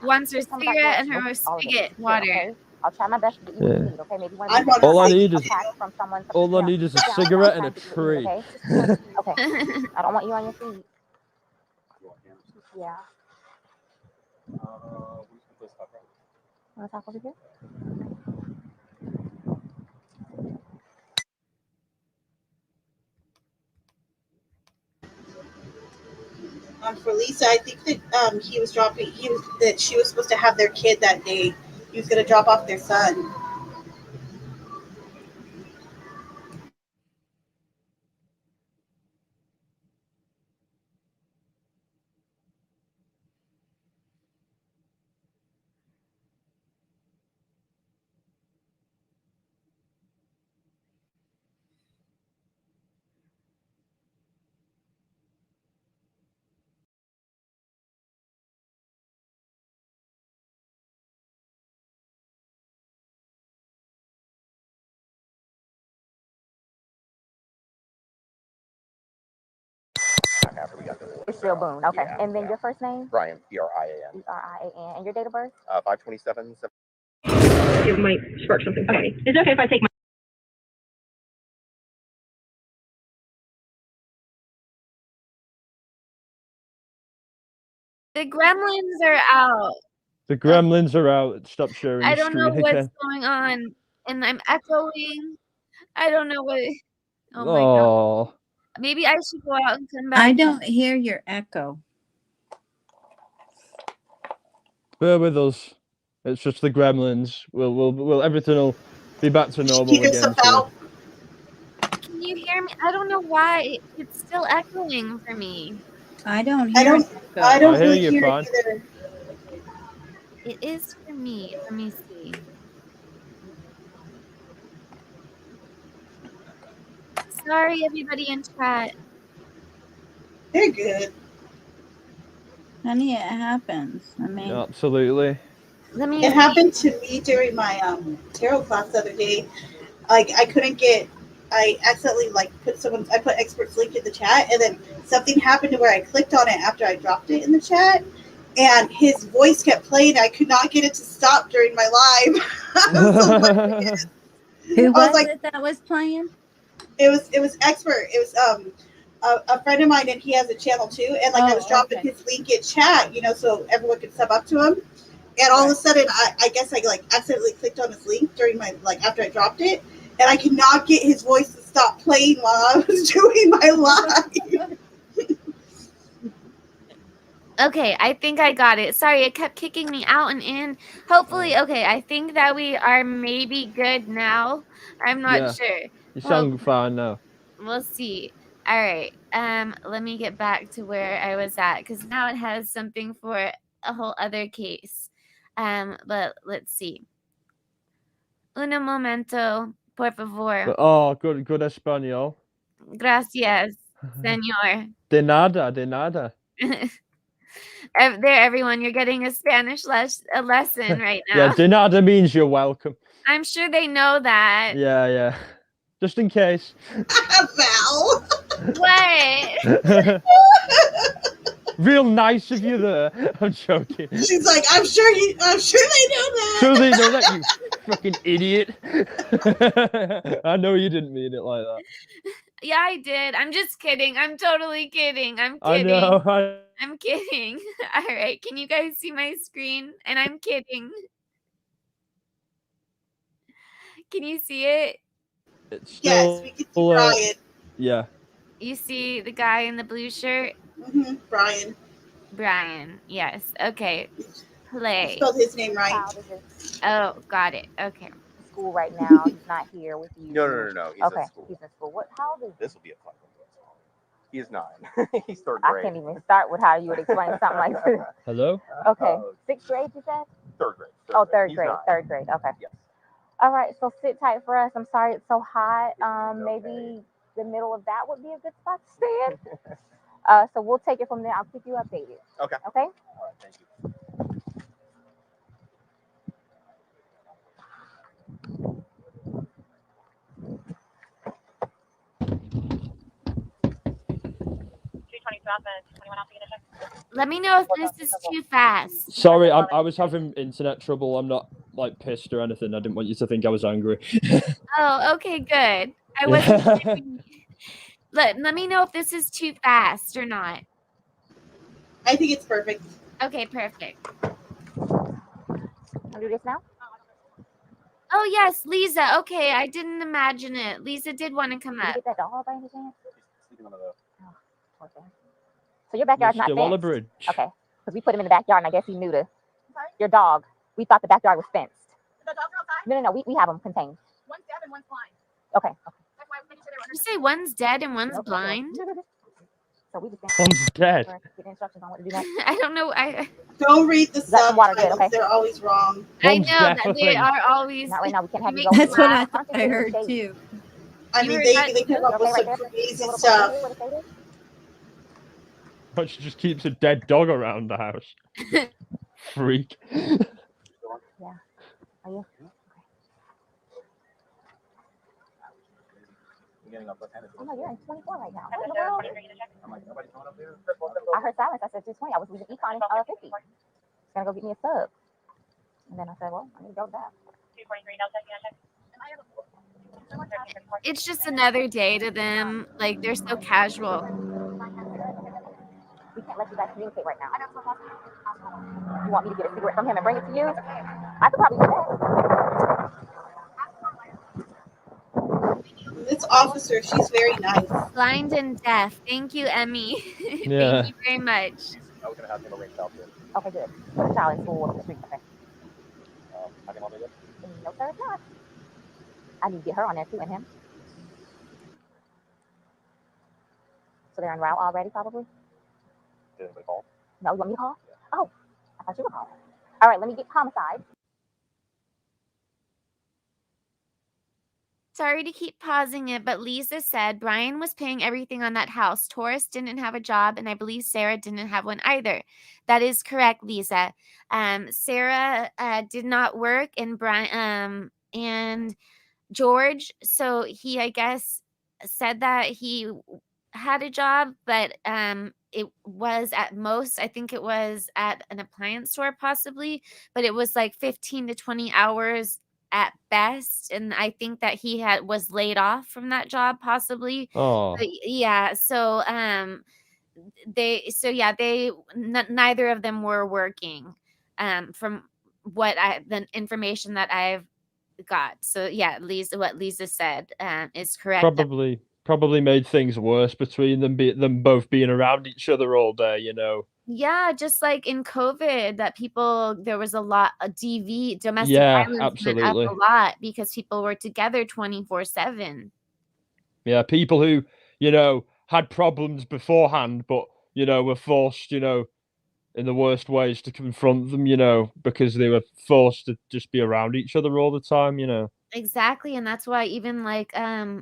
Wants her cigarette and her spigot water. Okay. I'll try my best to get you what you need, okay? Maybe one of All I need is all I need is a cigarette and a tree. Okay. Okay. I don't want you on your feet. Yeah. Want to talk over here? For Lisa, I think that she was supposed to have their kid that day. He was going to drop off their son. After we got divorced. It's Sarah Boone. Okay. Yeah, And then your first name? Brian, Brian. Brian. And your date of birth? 5/27. It might spark something funny. Is it okay if I take my... The gremlins are out. The gremlins are out. Stop sharing I the don't know screen what's again. going on, and I'm echoing. I don't know what. Oh my god. Maybe I should go out and come back. I don't hear your echo. Bear with us. It's just the gremlins. We'll everything will be back to normal again soon. Can you hear me? I don't know why it's still echoing for me. I don't hear I hear you fine. It is for me. Let me see. Sorry, everybody in chat. They're good. Honey, it happens. I mean, Absolutely. It happened to me during my tarot class the other day. Like I accidentally I put experts link in the chat, and then something happened to where I clicked on it after I dropped it in the chat, and his voice kept playing. I could not get it to stop during my live. Who was it that was playing? It was expert. It was a friend of mine, and he has a channel too. And I was dropping his link in chat, so everyone could sub up to him. And all of a sudden, I guess I accidentally clicked on his link during my after I dropped it, and I could not get his voice to stop playing while I was doing my live. Okay, I think I got it. Sorry, it kept kicking me out and in. Hopefully, okay, I think that we are maybe good now. I'm not sure. You sound fine now. We'll see. All right. Let me get back to where I was at because now it has something for a whole other case. But let's see. Un momento, por favor. Oh, good Espanol. Gracias, señor. De nada, de nada. There, everyone, you're getting a Spanish lesson right now. Yeah, de nada means you're welcome. I'm sure they know that. Yeah. Just in case. Val. What? Real nice of you there. I'm joking. She's like, I'm sure they know that. Sure they know that, you fucking idiot. I know you didn't mean it like that. Yeah, I did. I'm just kidding. I'm totally kidding. I'm I kidding. know. I'm kidding. All right. Can you guys see my screen? And I'm kidding. Can you see it? It's still, yes, we can see Brian. Yeah. You see the guy in the blue shirt? Mm-hmm. Brian. Yes. Okay. Play. You spelled his name right. Oh, got it. Okay. School right now. He's not here with you. No. He's okay. at school. He's in school. What? How old is he? This will be a fun one. He's 9. He's third grade. I can't even start with how you would explain something like this. Hello? Okay. 6th grade, you said? Third grade. Third grade. 9. Third grade. Okay. Yes. All right. So sit tight for us. I'm sorry it's so hot. Maybe the middle of that would be a good spot to stand. So we'll take it from there. I'll keep you updated. Okay. Okay. All right. Thank you. Let me know if this is too fast. Sorry, I was having internet trouble. I'm not pissed or anything. I didn't want you to think I was angry. Oh, okay, good. I wasn't. Let me know if this is too fast or not. I think it's perfect. Okay, perfect. I'll do this now. Oh yes, Lisa. Okay, I didn't imagine it. Lisa did want to come Did you up. get that dog by any chance? Okay. So your backyard's not fenced. Bridge. Okay, because we put him in the backyard, and I guess he knew your dog. We thought the backyard was fenced. The dogs are outside? No. We have them contained. One's dead and one's blind. Okay. That's why I was making sure they were Did you say one's dead and one's blind? So we just One's dead. get instructions on what to do next. I don't know. Don't read the subtitles. Okay. They're always wrong. I know that they are always. Not right now. We can't have you make go. That's what I I thought I heard too. I mean, they come up with some crazy stuff. But she just keeps a dead dog around the house. Freak. Yeah. Are you? Oh no, you're in 24 right now. What in the world? I heard silence. I said 220. I was losing econ in 50. She's gonna go get me a sub. And then I said, well, I need to go to that. It's just another day to them. Like they're so casual. We can't let you guys communicate right now. You want me to get a cigarette from him and bring it to you? I could probably do that. This officer, she's very nice. Blind and deaf. Thank you, Emmy. Yeah. Thank you very much. I was going to have him arrange out here. Okay, good. Put a child in school on the street. Okay. I can all do this? No, sir, it's not. I need to get her on there too, and him. So they're en route already, probably? Did anybody call? No, you want me to call? Yeah. Oh, I thought you were calling. All right, let me get homicide. Sorry to keep pausing it, but Lisa said Brian was paying everything on that house. Torres didn't have a job, and I believe Sarah didn't have one either. That is correct, Lisa. Sarah did not work, and Brian and George. So he, I guess, said that he had a job, but it was at most, I think it was at an appliance store possibly, but it was like 15 to 20 hours at best, and I think that he was laid off from that job possibly. Oh, But yeah, so neither of them were working from the information that I've got. So yeah, what Lisa said is correct. probably made things worse between them both being around each other all day, you know. Yeah, just like in COVID, there was a lot of domestic Yeah, violence went up a absolutely. lot because people were together 24/7. Yeah, people who, you know, had problems beforehand, but, you know, were forced, you know, in the worst ways to confront them, you know, because they were forced to just be around each other all the time, you know. Exactly, and that's why even like I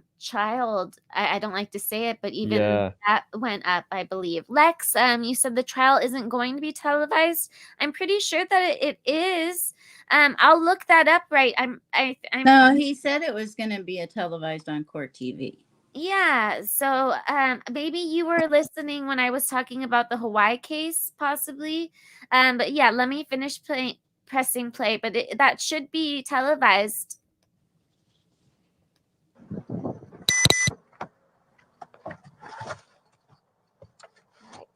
don't like to say it, but even Yeah. that went up, I believe. Lex, you said the trial isn't going to be televised. I'm pretty sure that it is. I'll look that up. Right, I'm. No, he said it was going to be a televised on court TV. Yeah, so maybe you were listening when I was talking about the Hawaii case, possibly. But yeah, let me finish pressing play. But that should be televised. Right.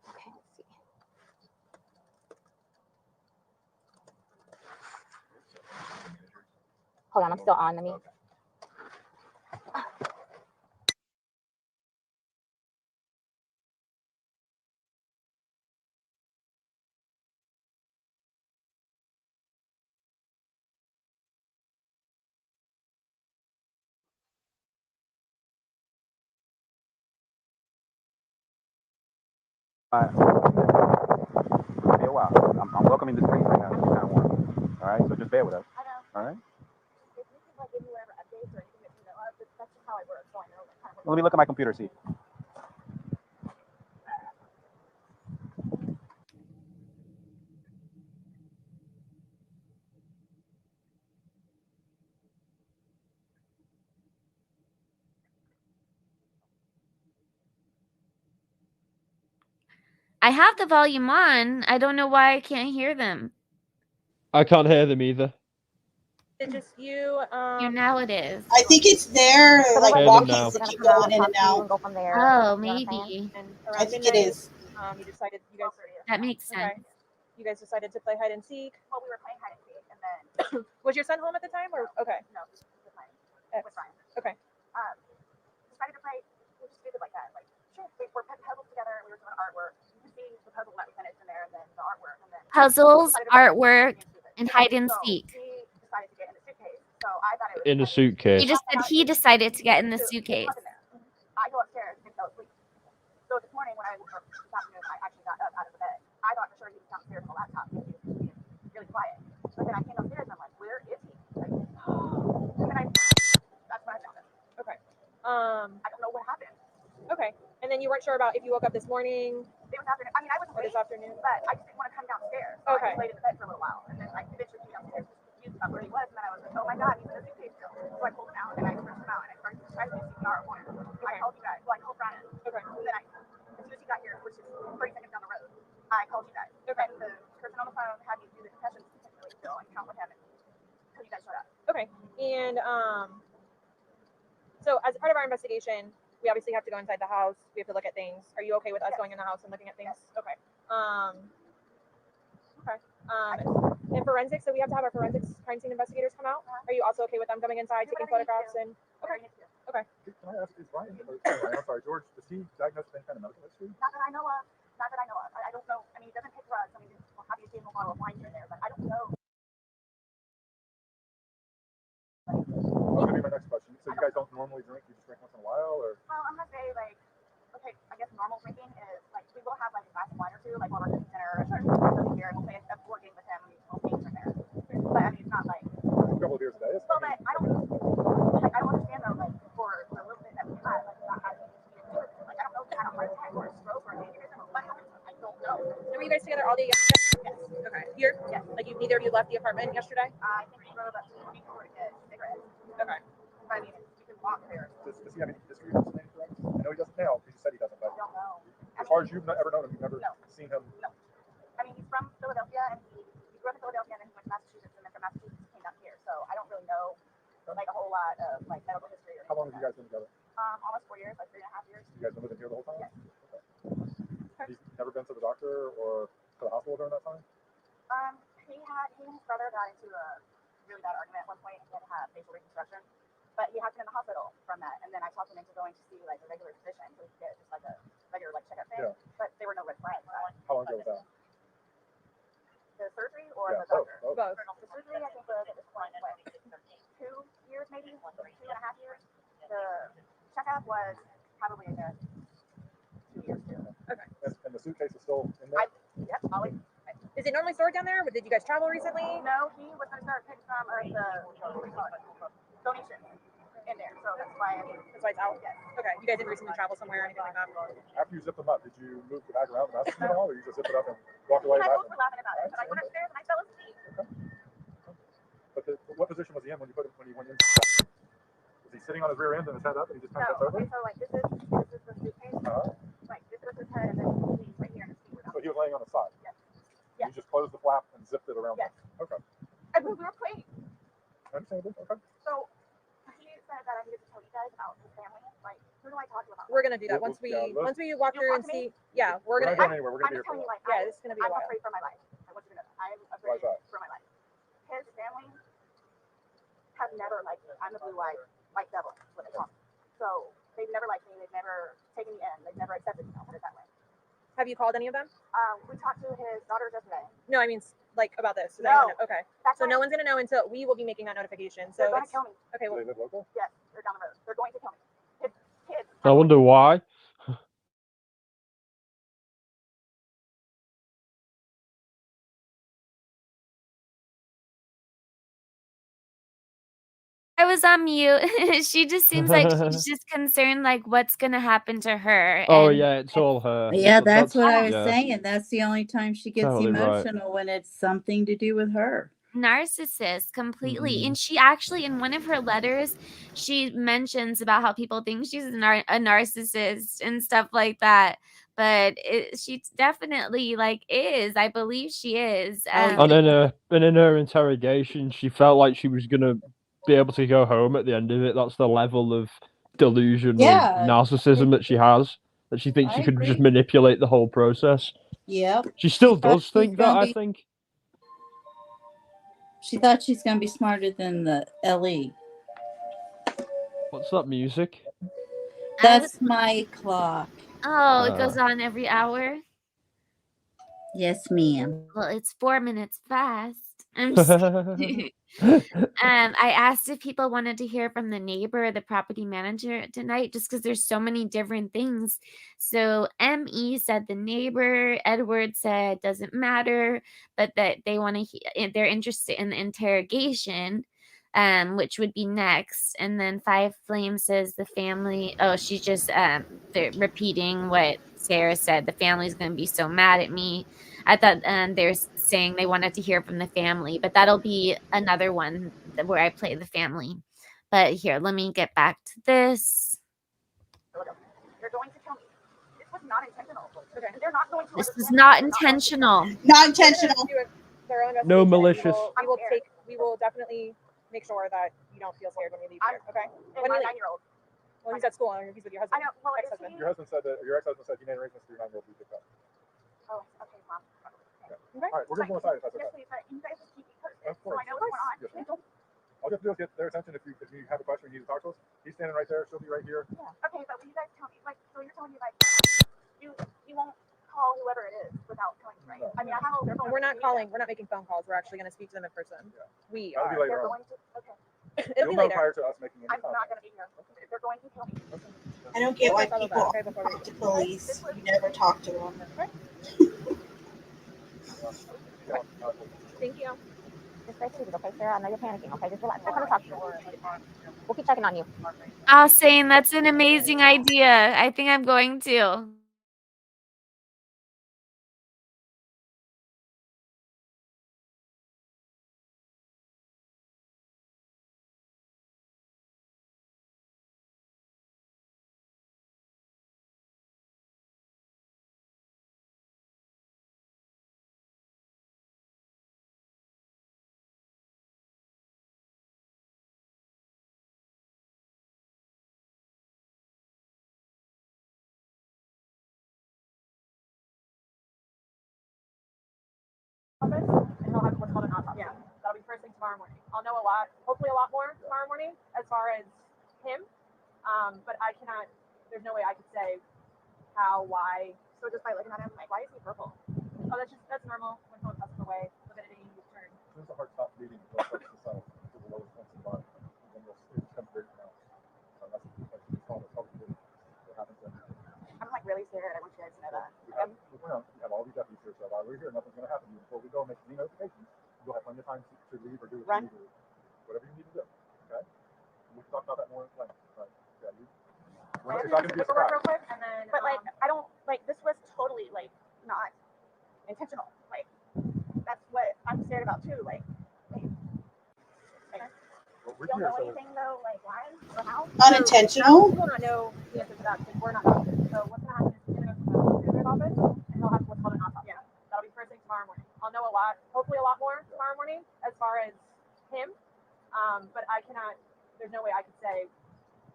Okay, let's see. Hold on, I'm still on. Let me. Be a while. I'm welcoming the streets right now. It's kind of warm. All right, so just bear with us. All right. Let me look at my computer. See. I have the volume on. I don't know why I can't hear them. I can't hear them either. It's just you. Now it is. I think it's their like Hear them walk-ins now. that keep going in and out. Go from there. Oh, And maybe. around I think it midnight, is. you decided you guys. That makes sense. Okay. You guys decided to play hide and seek. Well, we were playing hide and seek, and then was your son home at the time, or okay? No, he was fine. With Ryan. Okay. Decided to play. We just did it like that. Like, sure, we were putting puzzles together. We were doing artwork. You can see the puzzle that we finished in there, and then the artwork, and then Puzzles, artwork, and hide and seek. he decided to get in the suitcase. So I thought it was. In a He suitcase. just said he decided to get in the suitcase. I go upstairs and fell asleep. So this morning when this afternoon, I actually got up out of the bed. I thought for sure he was downstairs on the laptop. He was being really quiet. But then I came upstairs and I'm like, where is he? Like, and then that's when I found him. Okay. I don't know what happened. Okay. And then you weren't sure about if you woke up this morning. It was afternoon. I mean, I was awake this afternoon, but I just didn't want to come downstairs. So I just laid in the bed for a little while, and then I eventually came downstairs, confused about where he was, and then I was like, oh my god, he's in the suitcase still. So I pulled him out and I stretched him out and I started to try to do CPR at one. I called you guys. Well, I called Brian. Okay. And then as soon as he got here, which is 30 seconds down the road, I called you guys. Okay. And the person on the phone had me do the concussions potentially still and count with him until you guys showed up. Okay. And so as a part of our investigation, we obviously have to go inside the house. We have to look at things. Are you okay with us going in the house and looking at things? Yes. Okay. Okay. And forensics, so we have to have our forensics crime scene investigators come out. Are you also okay with them coming inside, taking photographs and okay. Okay. Can I ask, is Ryan, I'm sorry, George, does he diagnose with any kind of medical history? Not that I know of. Not that I know of. I don't know. I mean, he doesn't take drugs. I mean, we'll have you see him a bottle of wine here and there, but I don't know. That was gonna be my next question. So you guys don't normally drink, you just drink once in a while, or? Well, I'm gonna say like, okay, I guess normal drinking is like we will have like a glass of wine or two, like while we're cooking dinner or something here, and we'll play a board game with him and we'll games in there. But I mean, it's not were you guys together all day yesterday? Yes. Okay. Here? Yes. Like neither of you left the apartment yesterday? I think we drove up to 24 to get cigarettes. Okay. I mean, you can walk there. Does he have any history of something? I know he doesn't now. He just said he doesn't. But I don't know. As far as you've ever known him, you've never seen him. No. I mean, he's from Philadelphia, and he grew up in Philadelphia, and then he went to Massachusetts, and then from Massachusetts he came down here. So I don't really know like a whole lot of like medical history. Or How long have you guys been together? Almost 4 years, like 3.5 years. You guys been living here the whole time? Yes. Okay. He's never been to the doctor or to the hospital during that time? He and his brother got into a really bad argument at one point, and he had to have facial reconstruction. But he had been in the hospital from that, and then I talked him into going to see like a regular physician so he could get just like a regular like checkup thing. Yeah. But there were no red flags. How long ago was that? The surgery or the doctor? Both. The surgery I think was at this point what, 2 years maybe, 2.5 years. The checkup was probably a good 2 years too. Okay. And the suitcase is still in there? Yep, always. Is it normally stored down there? Did you guys travel recently? No, he was going to start picking some of the donations in there, so that's why it's out. Yes. Okay. You guys didn't recently travel somewhere or anything like that? After you zipped them up, did you move the bag around the message at all, or you just zipped it up and walked away? My both were laughing about it, but I went upstairs and I fell asleep. Okay. But what position was he in when you went in? Was he sitting on his rear end and his head up, and he just kind of bent over? Okay, so like this is the suitcase. Like this was his head, and then he's right here, and his feet were down. So he was laying on the side. Yes. You just closed the flap and zipped it around. Yes. Him. Okay. I moved real quick. Understandable. Okay. So he said that I needed to tell you guys about his family. Like, who do I talk to about? We're gonna do that once we walk through and see. Yeah, we're gonna. We're not going anywhere. We're I'm gonna just telling be here you, like, yeah, this is gonna be a I'm while. afraid for my life. I want you to know that. I'm afraid for my life. His family have never liked me. I'm the blue white devil, is what they call me. So they've never liked me. They've never taken me in. They've never accepted me. I'll put it that way. Have you called any of them? We talked to his daughters yesterday. No, I mean like about this. So No. Okay. That's So why no one's gonna know until we will be making that notification. So they're going to kill me. Okay. Do they live local? Yes, they're down the road. They're going to kill me. His kids. I wonder why. I was on mute. She just seems like she's just concerned, like what's gonna happen to her. Oh and- yeah, it's all her. Yeah, that's what I was yeah. saying. That's the only time she gets Totally right. emotional, when it's something to do with her. Narcissist completely. Mhm. And she actually, in one of her letters, she mentions about how people think she's a narcissist and stuff like that. But she definitely like is. I believe she is. And in her interrogation, she felt like she was gonna be able to go home at the end of it. That's the level of delusional narcissism that she has. That she thinks she could just manipulate the whole process. Yep. She still does think that, I think. She thought she's going to be smarter than the LE. What's that music? That's my clock. Oh, it goes on every hour. Yes, ma'am. Well, it's 4 minutes fast. I'm just I asked if people wanted to hear from the neighbor or the property manager tonight, just because there's so many different things. So ME said the neighbor, Edward said doesn't matter, but that they want to they're interested in the interrogation, which would be next. And then Five Flame says the family, she's just they're repeating what Sarah said. The family's going to be so mad at me. I thought they're saying they wanted to hear from the family, but that'll be another one where I play the family. But here, let me get back to this. They're going to kill me. This was not intentional. Okay. They're not going to. This is not intentional. Not intentional. No malicious. We will definitely make sure that you don't feel scared when we leave here. Okay. And my 9-year-old. Well, he's at school and he's with your husband. I know. Well, ex-husband. Your ex-husband said he made arrangements for your 9-year-old to be picked up. Oh, okay, Mom. Okay. All right, we're going to go inside if that's okay. Yes, please, but you guys just keep me posted. Of course. So I know what's going on. Yes, ma'am. All you have to do is get their attention if you have a question or you need to talk to us. He's standing right there. She'll be right here. Yeah. Okay, but will you guys tell me, like, so you're telling me, like, you won't call whoever it is without telling me, right? No. I mean, I have all their phone. We're not calling. We're not making phone calls. We're actually going to speak to them in person. Yeah. We That'll are. be later They're on. going to. Okay. It'll be You'll know later. prior to us making any I'm not going to be here. They're going to kill me. I don't get why Follow people back, okay, before we- talk to police. You never talk to them. Thank you. Just stay seated, okay, Sarah? I know you're panicking, okay? Just relax. We're going to talk to you. We'll keep checking on you. I'll say that's an amazing idea. I think I'm going to. office, and he'll have what's called an autopsy. Yeah, that'll be first thing tomorrow morning. I'll know a lot, hopefully a lot more tomorrow morning as far as him. But I cannot. There's no way I could say how, why. So just by looking at him, like, why is he purple? Oh, that's normal when someone passes away. Lividity, turn. There's a heart stop beating. It starts to settle to the lowest points of the body, and then you'll come very down. That's what happens then. I'm like really scared. I want you guys to know that. We have all these deputies here, so while we're here, nothing's going to happen to you. Before we go make any notifications, you'll have plenty of time to leave or do what you need to do. Whatever you need to do. Okay? And we can talk about that more in length. Right? Yeah, we're not going to be surprised. Real quick, and then, but like, I don't like this was totally like not intentional. Like, that's what I'm scared about too. Like we're don't here, know so anything though. Like, why or how? Unintentional? We will not know the answer to that because we're not doctors. So what's gonna happen is he's gonna go to the office, and he'll have what's called an autopsy. Yeah, that'll be first thing tomorrow morning. I'll know a lot, hopefully a lot more tomorrow morning as far as him. But I cannot. There's no way I could say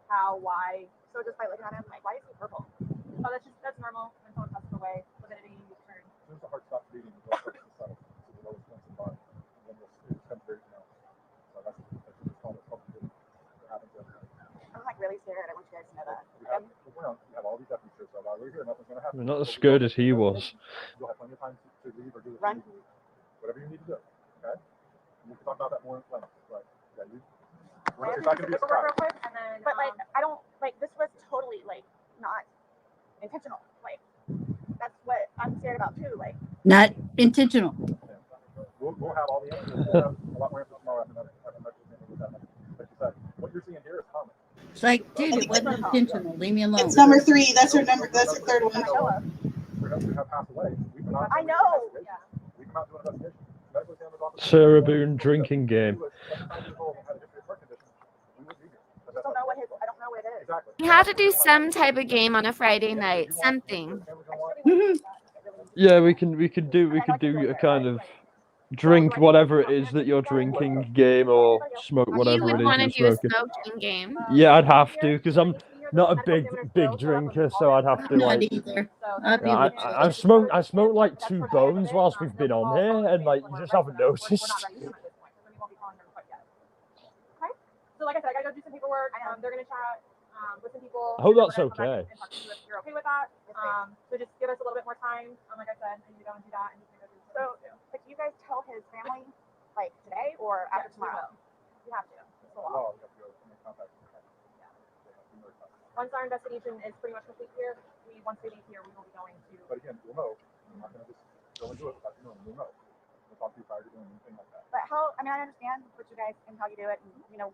how, why. So just by looking at him, like, why is he purple? Oh, that's normal when someone passes away. Lividity, turn. There's a heart stop beating. It starts to settle to the lowest points of the body, and then you'll come very down. So that's what happens then. I'm like really scared. I want you guys to know that. We have all these deputies here, so while we're here, nothing's going to happen. We're not as scared as he was. You'll have plenty of time to leave or do what you need to do. Whatever you need to do. Okay? And we can talk about that more in length. Right? Yeah, it's not going to be a surprise. Real quick, and then, but like, I don't like this was totally like not intentional. Like, that's what I'm scared about too. Like, Not intentional. We'll have all the answers. We'll have a lot more answers tomorrow after that. Like you said, what you're seeing here is common. It's like, dude, it wasn't intentional. Leave me alone. It's number 3. That's her number. That's her third one. We have passed away. I know. We come out to an investigation. Sarah Boone drinking game. I don't know what it is. You have to do some type of game on a Friday night. Something. Yeah, we can do a kind of drink whatever it is that you're drinking game or smoke You whatever would it want to is do you're a smoking. smoking game. Yeah, I'd have to because I'm not a big drinker, so I'd have to Not like. either. Yeah, I smoked like 2 bones whilst we've been on here, and like you just haven't noticed. So like I said, I gotta go do some paperwork. They're gonna chat with some people. I hope that's and then okay. and talk to you if you're okay with that. So just give us a little bit more time. Like I said, I need to go and do that. And just go do So, but do you guys tell his family like today or after tomorrow? You have to. It's the law. Once our investigation is pretty much complete here, once we leave here, we will be going to. But again, we'll know. I'm not going to just go and do it without you knowing. We'll know. We'll talk to you prior to doing anything like that. But how? I mean, I understand what you guys and how you do it, and you know.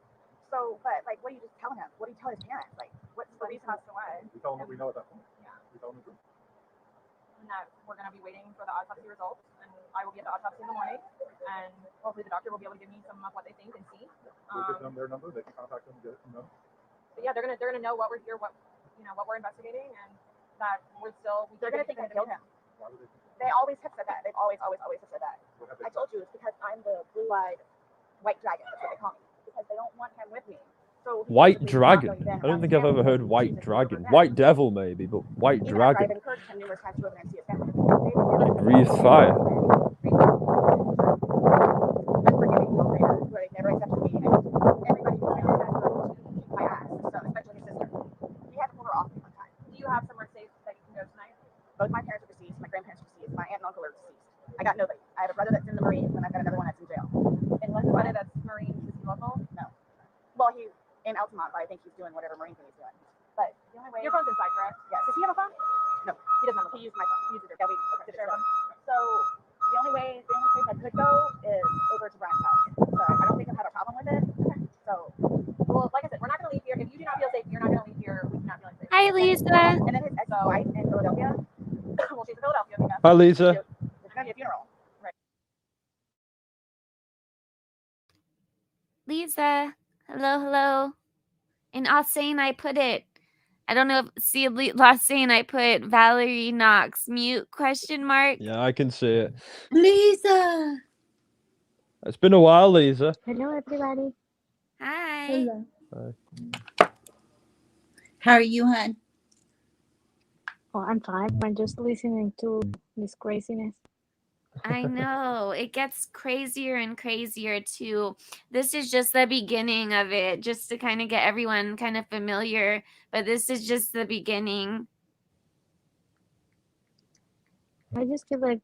So, but like, what do you just tell him? What do you tell his parents? Like, what's the reason passed away? We tell them what we know at that point. Yeah. We tell them the truth. And that we're going to be waiting for the autopsy results, and I will be at the autopsy in the morning, and hopefully the doctor will be able to give me some of what they think and see. We'll give them their number. They can contact them and get it from them. But yeah, they're gonna know what we're here, what we're investigating, and that they're gonna think I killed him. Why would they think that? They always have said that. They've always have said that. I told you it's because I'm the blue-eyed white dragon. That's what they call me. Because they don't want him with me. So White dragon. I don't think I've ever heard white dragon. White devil maybe, but white dragon. I've encouraged him numerous times to go over there and see his family. He breathes fire. Where they never accepted me, and everybody was really bad for me to kick my ass. So especially his sister. He had to pull her off me one time. Do you have somewhere safe that you can go tonight? Both my parents are deceased. My grandparents are deceased. My aunt and uncle are deceased. I got nobody. I have a brother that's in the Marines, and I've got another one that's in jail. Unless somebody that's Marines is he local? No. Well, he's in Altamont, but I think he's doing whatever Marine thing he's doing. But the only way. Your phone's inside, correct? Yes. Does he have a phone? No, he doesn't have a phone. He used my phone. He used it. Yeah, we Okay, share phone. So the only place I could go is over to Brian's house. So I don't think I've had a problem with it. So, well, like I said, we're not gonna leave here. If you do not feel safe, you're not gonna leave here. We cannot feel safe. Hi, Lisa. And then his ex-wife in Philadelphia. Well, she's in Philadelphia. Because Hi, Lisa. There's gonna be a funeral. Right. Lisa. Hello. In Austin, I put it. I don't know if see last saying I put Valerie Knox mute ? Yeah, I can see it. Lisa. It's been a while, Lisa. Hello, everybody. Hi. Hello. Hi. How are you, hon? Oh, I'm fine. I'm just listening to this craziness. I know. It gets crazier and crazier too. This is just the beginning of it, just to kind of get everyone kind of familiar. But this is just the beginning. I just feel like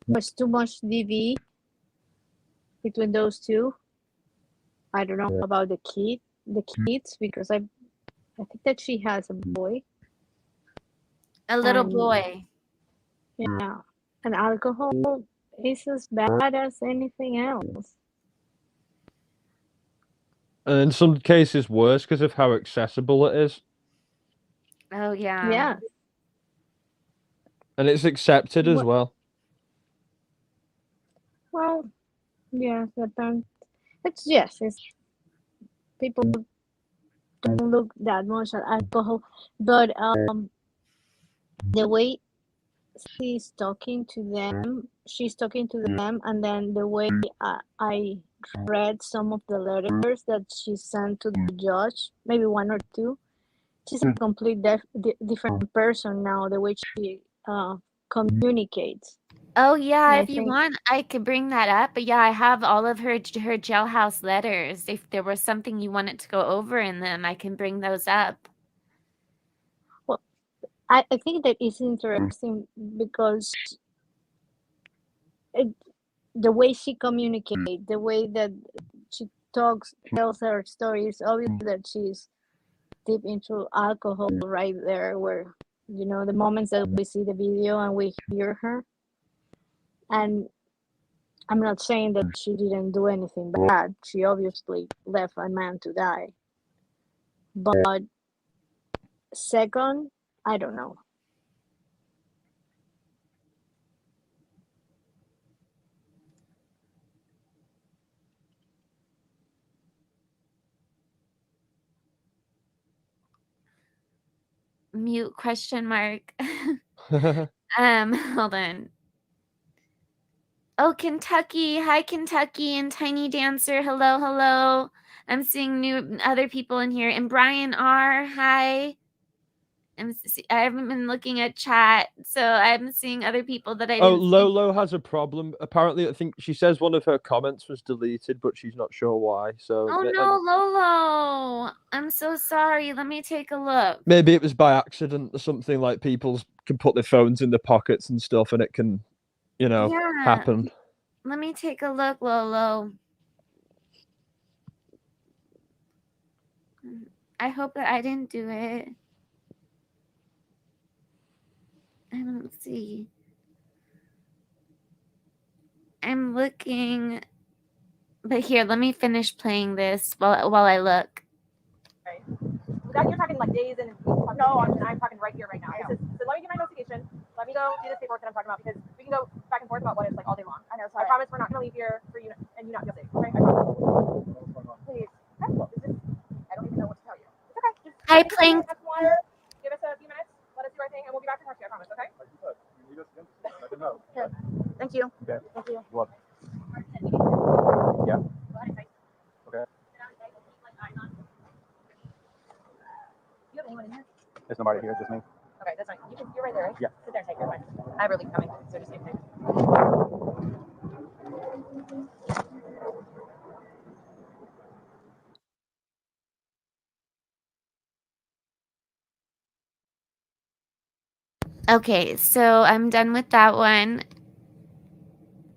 there's too much DV between those two. I don't know about the kids, because I think that she has a boy. A little boy. Yeah, and alcohol is as bad as anything else. And in some cases worse because of how accessible it is. Oh yeah. Yeah. And it's accepted as well. Well, yeah, it's people don't look that much at alcohol, but the way she's talking to them, and then the way I read some of the letters that she sent to the judge, maybe one or two, she's a complete different person now, the way she communicates. Oh yeah, And I if you think, want, I could bring that up. But yeah, I have all of her jailhouse letters. If there was something you wanted to go over in them, I can bring those up. well, I think that is interesting because the way she communicates, the way that she tells her story, is obvious that she's deep into alcohol right there, where, the moments that we see the video and we hear her. And I'm not saying that she didn't do anything bad. She obviously left a man to die. But second, I don't know. Mute question mark. Hold on. Oh, Kentucky. Hi, Kentucky and Tiny Dancer. Hello, hello. I'm seeing other people in here. And Brian R. Hi. I haven't been looking at chat, so I'm seeing other people that I didn't see. Lolo has a problem. Apparently, I think she says one of her comments was deleted, but she's not sure why. So Oh no, Lolo! I'm so sorry. Let me take a look. Maybe it was by accident or something, like people can put their phones in their pockets and stuff, and it can, happen. Let me take a look, Lolo. I hope that I didn't do it. I don't see. I'm looking, but here, let me finish playing this while I look. Okay. You're talking like days and weeks. No, I'm talking right here, right now. So let me get my notification. Let me go do this paperwork that I'm talking about, because we can go back and forth about what it's like all day long. I know. So I promise we're not going to leave here for you and you not feel safe. Okay? I promise. Please. I don't even know what to tell you. It's okay. Just Hi, playing. Have some water. Give us a few minutes. Let us do our thing, and we'll be back to talk to you. I promise. Okay? Like you said, you need us again, let them know. Sure. Thank you. Okay. Thank you. Well, yeah. Okay. You have anyone in here? There's nobody here, just me. Okay, that's fine. You're right there, right? Yeah. Sit there and take your time. I have relief coming, so just take your time. Okay, so I'm done with that one.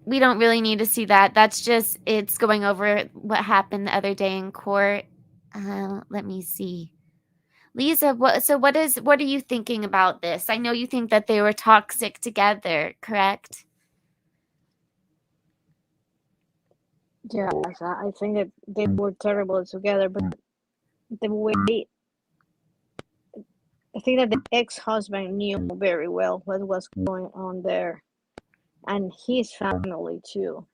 We don't really need to see that. That's just, it's going over what happened the other day in court. Let me see. Lisa, what are you thinking about this? I know you think that they were toxic together, correct? Yeah, I think that they were terrible together, but the way, I think that the ex-husband knew very well what was going on there, and his family too.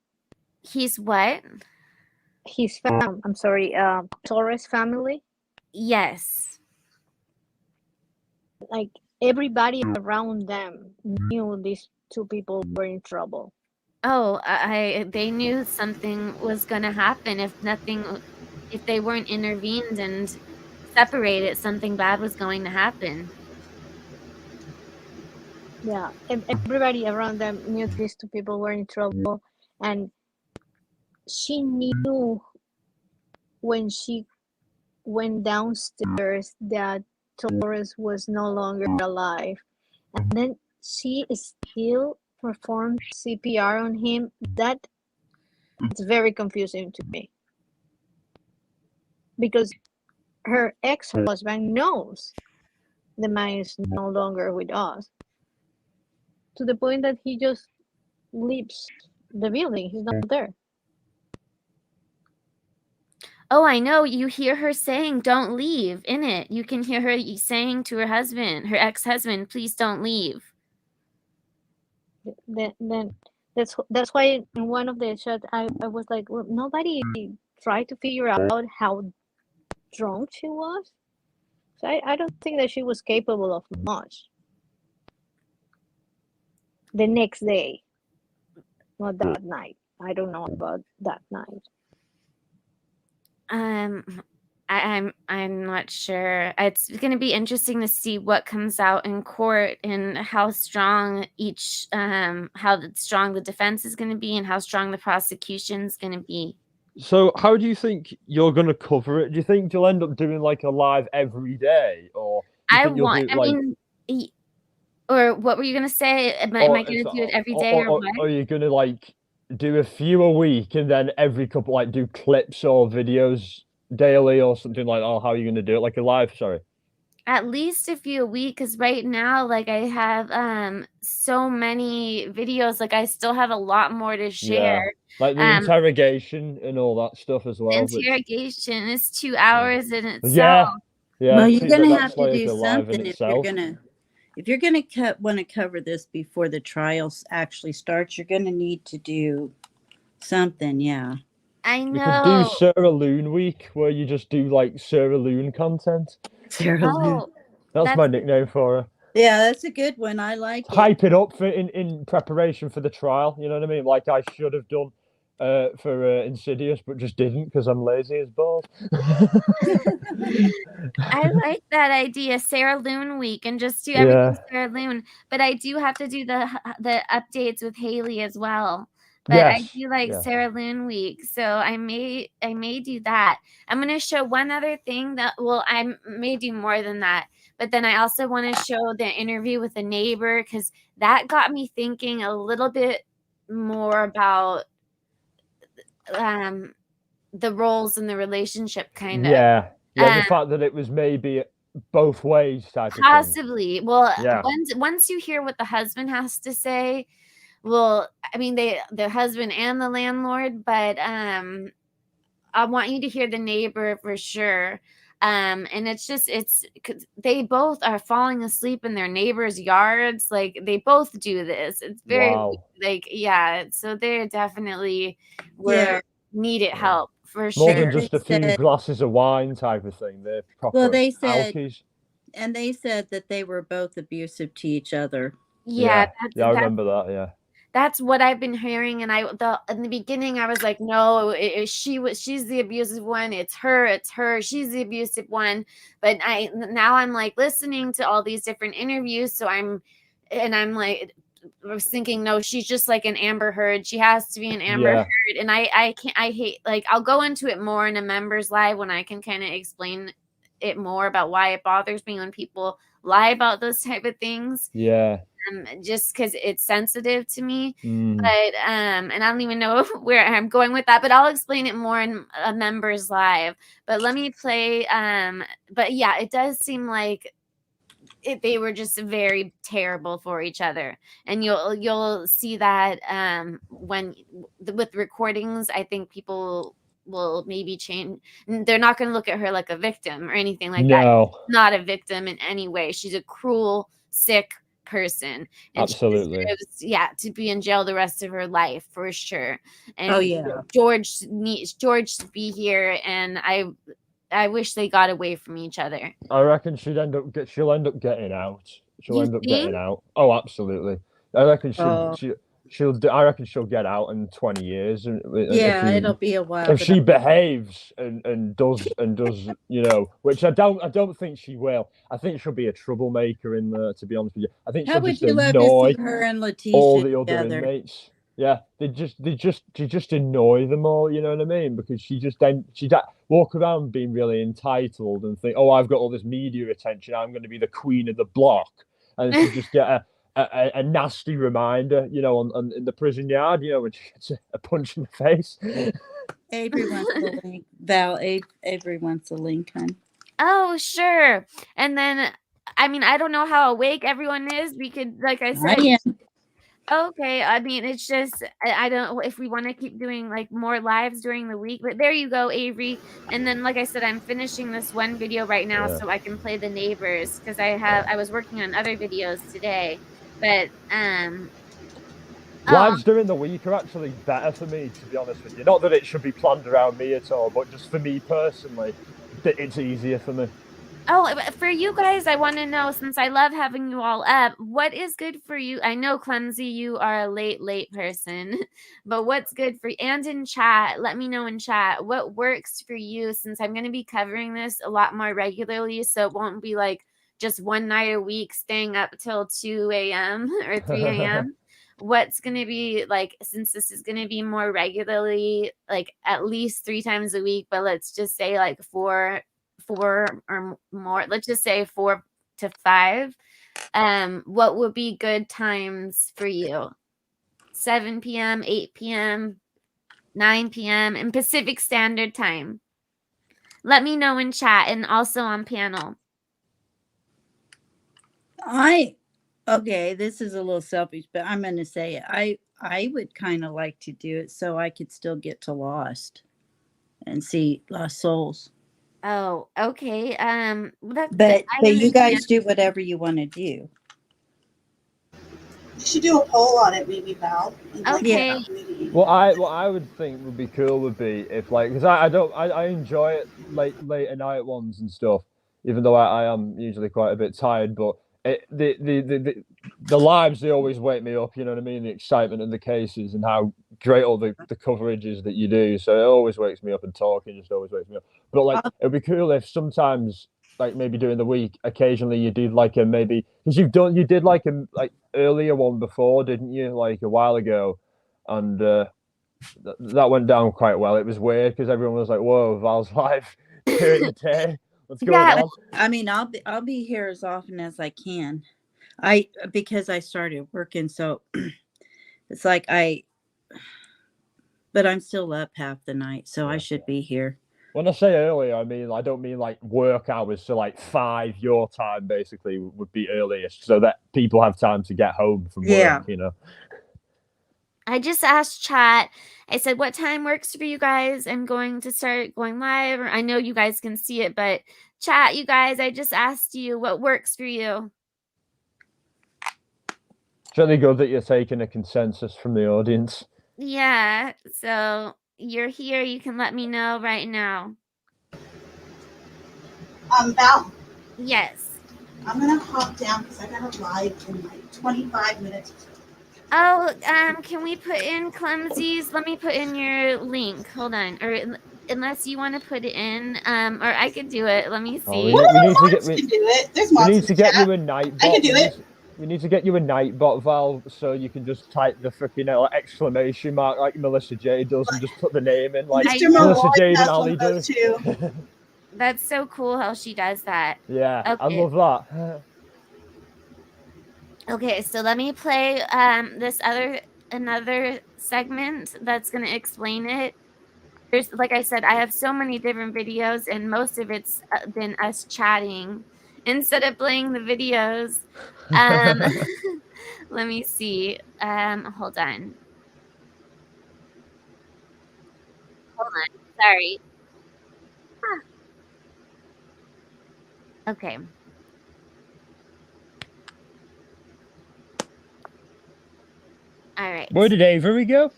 He's what? His family. I'm sorry, Torres family. Yes. Like everybody around them knew these two people were in trouble. Oh, they knew something was going to happen. If they weren't intervened and separated, something bad was going to happen. Yeah, everybody around them knew these two people were in trouble, and she knew when she went downstairs that Torres was no longer alive, and then she still performed CPR on him. That it's very confusing to me because her ex-husband knows the man is no longer with us, to the point that he just leaves the building. He's not there. Oh, I know. You hear her saying, "Don't leave," in it. You can hear her saying to her husband, her ex-husband, "Please don't leave." Then that's why in one of the shots I was like, well, nobody tried to figure out how drunk she was. So I don't think that she was capable of much. The next day, not that night. I don't know about that night. I'm not sure. It's going to be interesting to see what comes out in court and how strong strong the defense is going to be and how strong the prosecution is going to be. So how do you think you're going to cover it? Do you think you'll end up doing like a live every day, or do you think you'll do like? Or what were you going to say? Am I going to do it every day or what? Or are you going to like do a few a week and then every couple like do clips or videos daily or something like that? Or how are you going to do it? Like a live, sorry. At least a few a week, because right now, like, I have so many videos. Like, I still have a lot more to share. Yeah. Like the interrogation and all that stuff as well. Interrogation is 2 hours in itself. Yeah. Yeah. Well, you're gonna have to do something if you're gonna want to cover this before the trials actually starts. You're gonna need to do something. Yeah. I know. You could do Sarah Boone week where you just do like Sarah Boone content. Sarah Boone. That's my nickname for her. Yeah, that's a good one. I like it. Hype it up for in preparation for the trial. You know what I mean? Like I should have done for Insidious, but just didn't because I'm lazy as balls. I like that idea, Sarah Boone week, and just do everything Sarah Boone. But I do have to do the updates with Haley as well. But I do like Sarah Boone week, so I may do that. I'm gonna show one other thing that I may do more than that. But then I also want to show the interview with a neighbor because that got me thinking a little bit more about the roles in the relationship, kind of. Yeah, the fact that it was maybe both ways type of thing. Possibly. Well, once you hear what the husband has to say, well, I mean, the husband and the landlord, but I want you to hear the neighbor for sure. And they both are falling asleep in their neighbors' yards. Like they both do this. It's very so they definitely needed help for sure. More than just a few glasses of wine type of thing. They're proper alkies. And they said that they were both abusive to each other. Yeah, I remember that. Yeah. That's what I've been hearing, and in the beginning I was like, no, she's the abusive one. It's her. She's the abusive one. But now I'm like listening to all these different interviews, so I was thinking, no, she's just like an Amber Heard. She has to be an Amber Heard, and I hate, like, I'll go into it more in a members live when I can kind of explain it more about why it bothers me when people lie about those type of things. Yeah. Just because it's sensitive to me, but and I don't even know where I'm going with that, but I'll explain it more in a members live. But let me play. But yeah, it does seem like they were just very terrible for each other, and you'll see that when with recordings. I think people will maybe change. They're not going to look at her like a victim or anything like that. She's not a victim in any way. She's a cruel, sick person, and absolutely to be in jail the rest of her life for sure. And George to be here, and I wish they got away from each other. I reckon she'll end up getting out. She'll end up getting out. Oh, absolutely. I reckon I reckon she'll get out in 20 years. Yeah, it'll be a while. If she behaves and does, you know, which I don't think she will. I think she'll be a troublemaker in there, to be honest with you. I think How she'll would just you love to annoy see her and Letitia all the other together? inmates. Yeah, they just annoy them all. You know what I mean? Because she walk around being really entitled and think, oh, I've got all this media attention. I'm going to be the queen of the block, and she just get a nasty reminder, you know, on in the prison yard, you know, when she gets a punch in the face. Avery wants the link. Val, Avery wants the link, hon. Oh, sure. And then, I mean, I don't know how awake everyone is. We could, like I said. I am. Okay, I mean, it's just I don't if we want to keep doing like more lives during the week, but there you go, Avery. And then, like I said, I'm finishing this one video right now so I can play the neighbors because I was working on other videos today, but Lives during the week are actually better for me, to be honest with you. Not that it should be planned around me at all, but just for me personally, it's easier for me. Oh, for you guys, I want to know, since I love having you all up, what is good for you? I know, Clumsy, you are a late person, but what's good for you? And in chat, let me know in chat, what works for you, since I'm going to be covering this a lot more regularly, so it won't be like just one night a week staying up till 2 a.m. or 3 a.m. What's going to be like, since this is going to be more regularly, like at least 3 times a week, but let's just say like 4 or more, let's just say 4 to 5, what would be good times for you? 7 p.m., 8 p.m., 9 p.m. and Pacific Standard Time. Let me know in chat and also on panel. Okay, this is a little selfish, but I'm going to say it. I would kind of like to do it so I could still get to Lost and see Lost Souls. Oh, okay. But you guys do whatever you want to do. You should do a poll on it, maybe, Val. Okay. What I would think would be cool would be if, like, because I enjoy it late at night ones and stuff, even though I am usually quite a bit tired, but the lives, they always wake me up, you know what I mean? The excitement of the cases and how great all the coverage is that you do. So it always wakes me up, and talking just always wakes me up. But like, it'd be cool if sometimes, like maybe during the week, occasionally you did like a maybe, because you did like a earlier one before, didn't you? Like a while ago, and that went down quite well. It was weird because everyone was like, "Whoa, Val's live during the day. What's going on?" I mean, I'll be here as often as I can. Because I started working, so it's like but I'm still up half the night, so I should be here. When I say earlier, I don't mean like work hours. So like 5 your time basically would be earliest, so that people have time to get home from work. You know. I just asked chat. I said, what time works for you guys? I'm going to start going live. I know you guys can see it, but chat, you guys, I just asked you what works for you. It's really good that you're taking a consensus from the audience. Yeah, so you're here. You can let me know right now. Val. Yes. I'm going to hop down because I got a live in like 25 minutes or so. Oh, can we put in Clumsy's? Let me put in your link. Hold on. Or unless you want to put it in, or I could do it. Let me see. We need to get you a night bot. I can do it. We need to get you a night bot, Val, so you can just type the freaking exclamation mark like Melissa J does and just put the name in like Melissa J and Ali do. That's so cool how she does that. Yeah, okay. I love that. Okay, so let me play another segment that's going to explain it. There's, like I said, I have so many different videos, and most of it's been us chatting instead of playing the videos. Let me see. Hold on. Sorry. Okay. All right. Where did Avery go?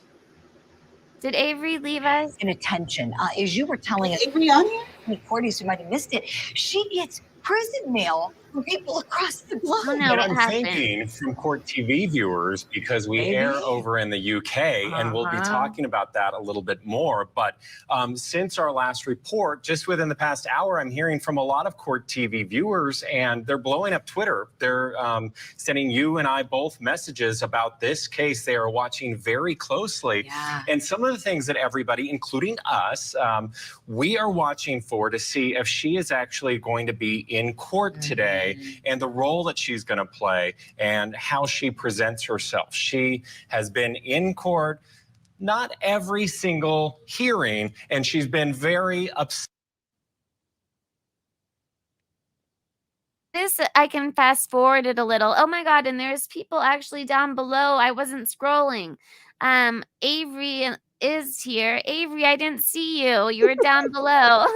Did Avery leave us? In attention, as you were telling us, Avery on here? Courtney, you might have missed it. She gets prison mail people across the globe. Oh no, And what I'm happened? thinking from Court TV viewers, because we air over in the UK, and we'll be talking about that a little bit more. But since our last report, just within the past hour, I'm hearing from a lot of Court TV viewers, and they're blowing up Twitter. They're sending you and I both messages about this case. They are watching very closely. Yeah. And some of the things that everybody, including us, we are watching for to see if she is actually going to be in court today, and the role that she's going to play and how she presents herself. She has been in court, not every single hearing, and she's been very upset. This, I can fast forward it a little. Oh my God, and there's people actually down below. I wasn't scrolling. Avery is here. Avery, I didn't see you. You were down below.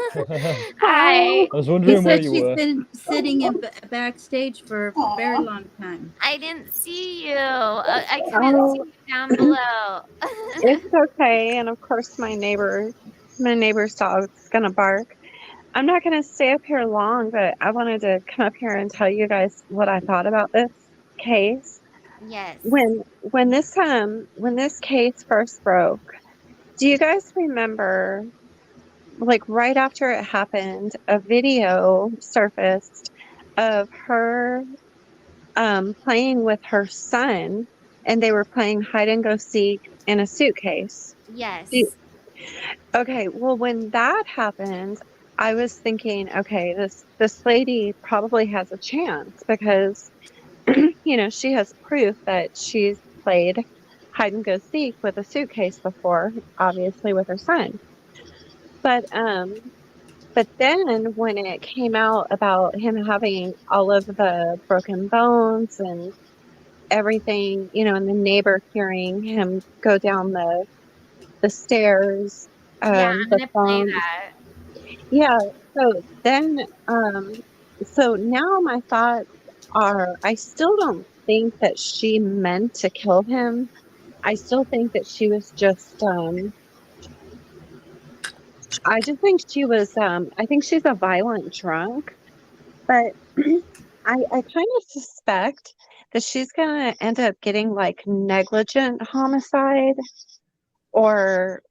Hi. I was wondering He where said you she's were. been sitting in backstage for a very long time. I didn't see you. I couldn't see you down below. It's okay, and of course my neighbor's dog's gonna bark. I'm not gonna stay up here long, but I wanted to come up here and tell you guys what I thought about this case. Yes. When this case first broke, do you guys remember, like right after it happened, a video surfaced of her playing with her son, and they were playing hide and go seek in a suitcase? Yes. Okay, well, when that happened, I was thinking, okay, this lady probably has a chance because, you know, she has proof that she's played hide and go seek with a suitcase before, obviously with her son. But then when it came out about him having all of the broken bones and everything, you know, and the neighbor hearing him go down the stairs, Yeah, I'm the gonna play phone. that. Yeah, so then, so now my thoughts are, I still don't think that she meant to kill him. I still think that she was just, I just think she was, I think she's a violent drunk, but I kind of suspect that she's gonna end up getting like negligent homicide, or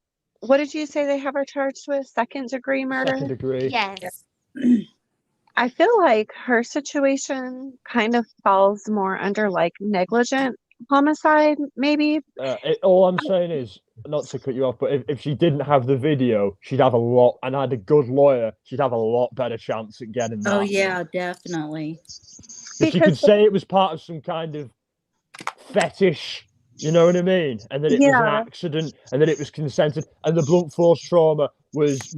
what did you say they have her charged with? Second degree murder? Second degree. Yes. I feel like her situation kind of falls more under like negligent homicide, maybe. All I'm saying is, not to cut you off, but if she didn't have the video, she'd have a lot, and had a good lawyer, she'd have a lot better chance at getting that. Oh yeah, definitely. If she could say it was part of some kind of fetish, you know what I mean, and that it was an accident, and that it was consented, and the blunt force trauma was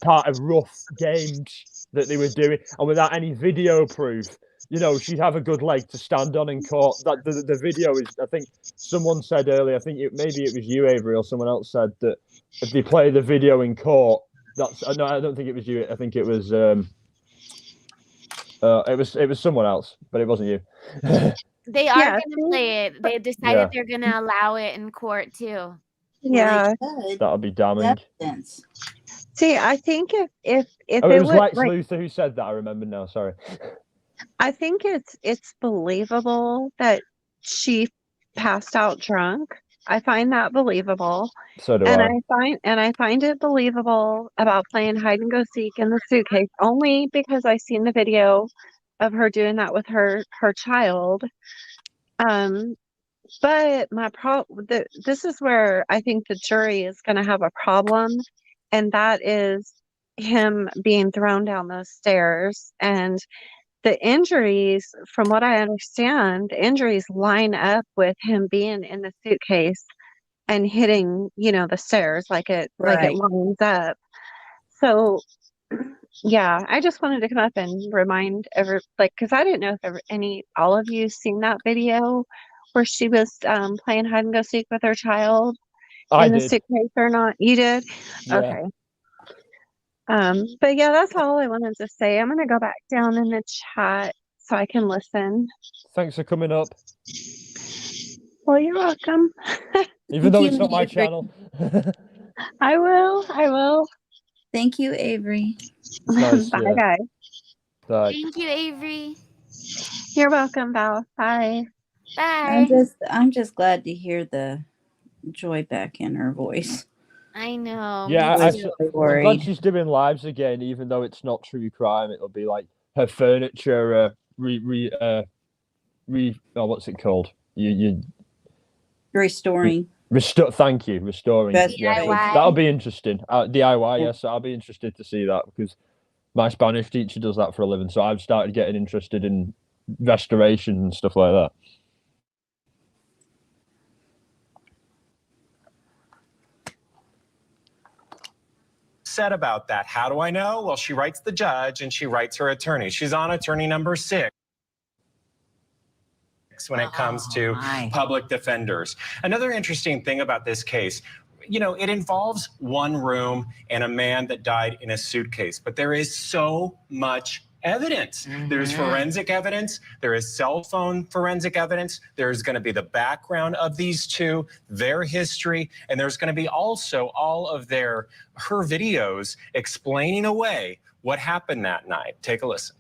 part of rough games that they were doing, and without any video proof, you know, she'd have a good leg to stand on in court. That the video is, I think someone said earlier, I think maybe it was you, Avery, or someone else said that if they play the video in court, that's no, I don't think it was you. I think it was someone else, but it wasn't you. They are gonna play it. They decided they're gonna allow it in court too. Yeah, that'll be damning. see, I think if it was Lex Luthor who said that. I remember now. Sorry. I think it's believable that she passed out drunk. I find that believable. So do and I. I find it believable about playing hide and go seek in the suitcase only because I seen the video of her doing that with her child. But this is where I think the jury is going to have a problem, and that is him being thrown down those stairs. And the injuries, from what I understand, the injuries line up with him being in the suitcase and hitting, you know, the stairs like it lines up. So yeah, I just wanted to come up and remind because I didn't know if all of you seen that video where she was playing hide and go seek with her child in the suitcase or not. You did? Yeah. Okay. But yeah, that's all I wanted to say. I'm gonna go back down in the chat so I can listen. Thanks for coming up. Well, you're welcome. Even though it's not my channel. I will. Thank you, Avery. Nice, Bye, guys. Bye. Thank you, Avery. You're welcome, Val. Bye. Bye. I'm just glad to hear the joy back in her voice. I know. Yeah, Me too. I'm glad she's doing lives again, even though it's not true crime. It'll be like her furniture, what's it called? Restoring. Thank you, restoring. Best Yeah, so DIY. that'll be interesting. DIY, yes, I'll be interested to see that because my Spanish teacher does that for a living. So I've started getting interested in restoration and stuff like that. Said about that. How do I know? Well, she writes the judge and she writes her attorney. She's on attorney number 6 when it comes to public defenders. Another interesting thing about this case, you know, it involves one room and a man that died in a suitcase, but there is so much evidence. There's forensic evidence. There is cell phone forensic evidence. There's going to be the background of these two, their history, and there's going to be also all of her videos explaining away what happened that night. Take a listen.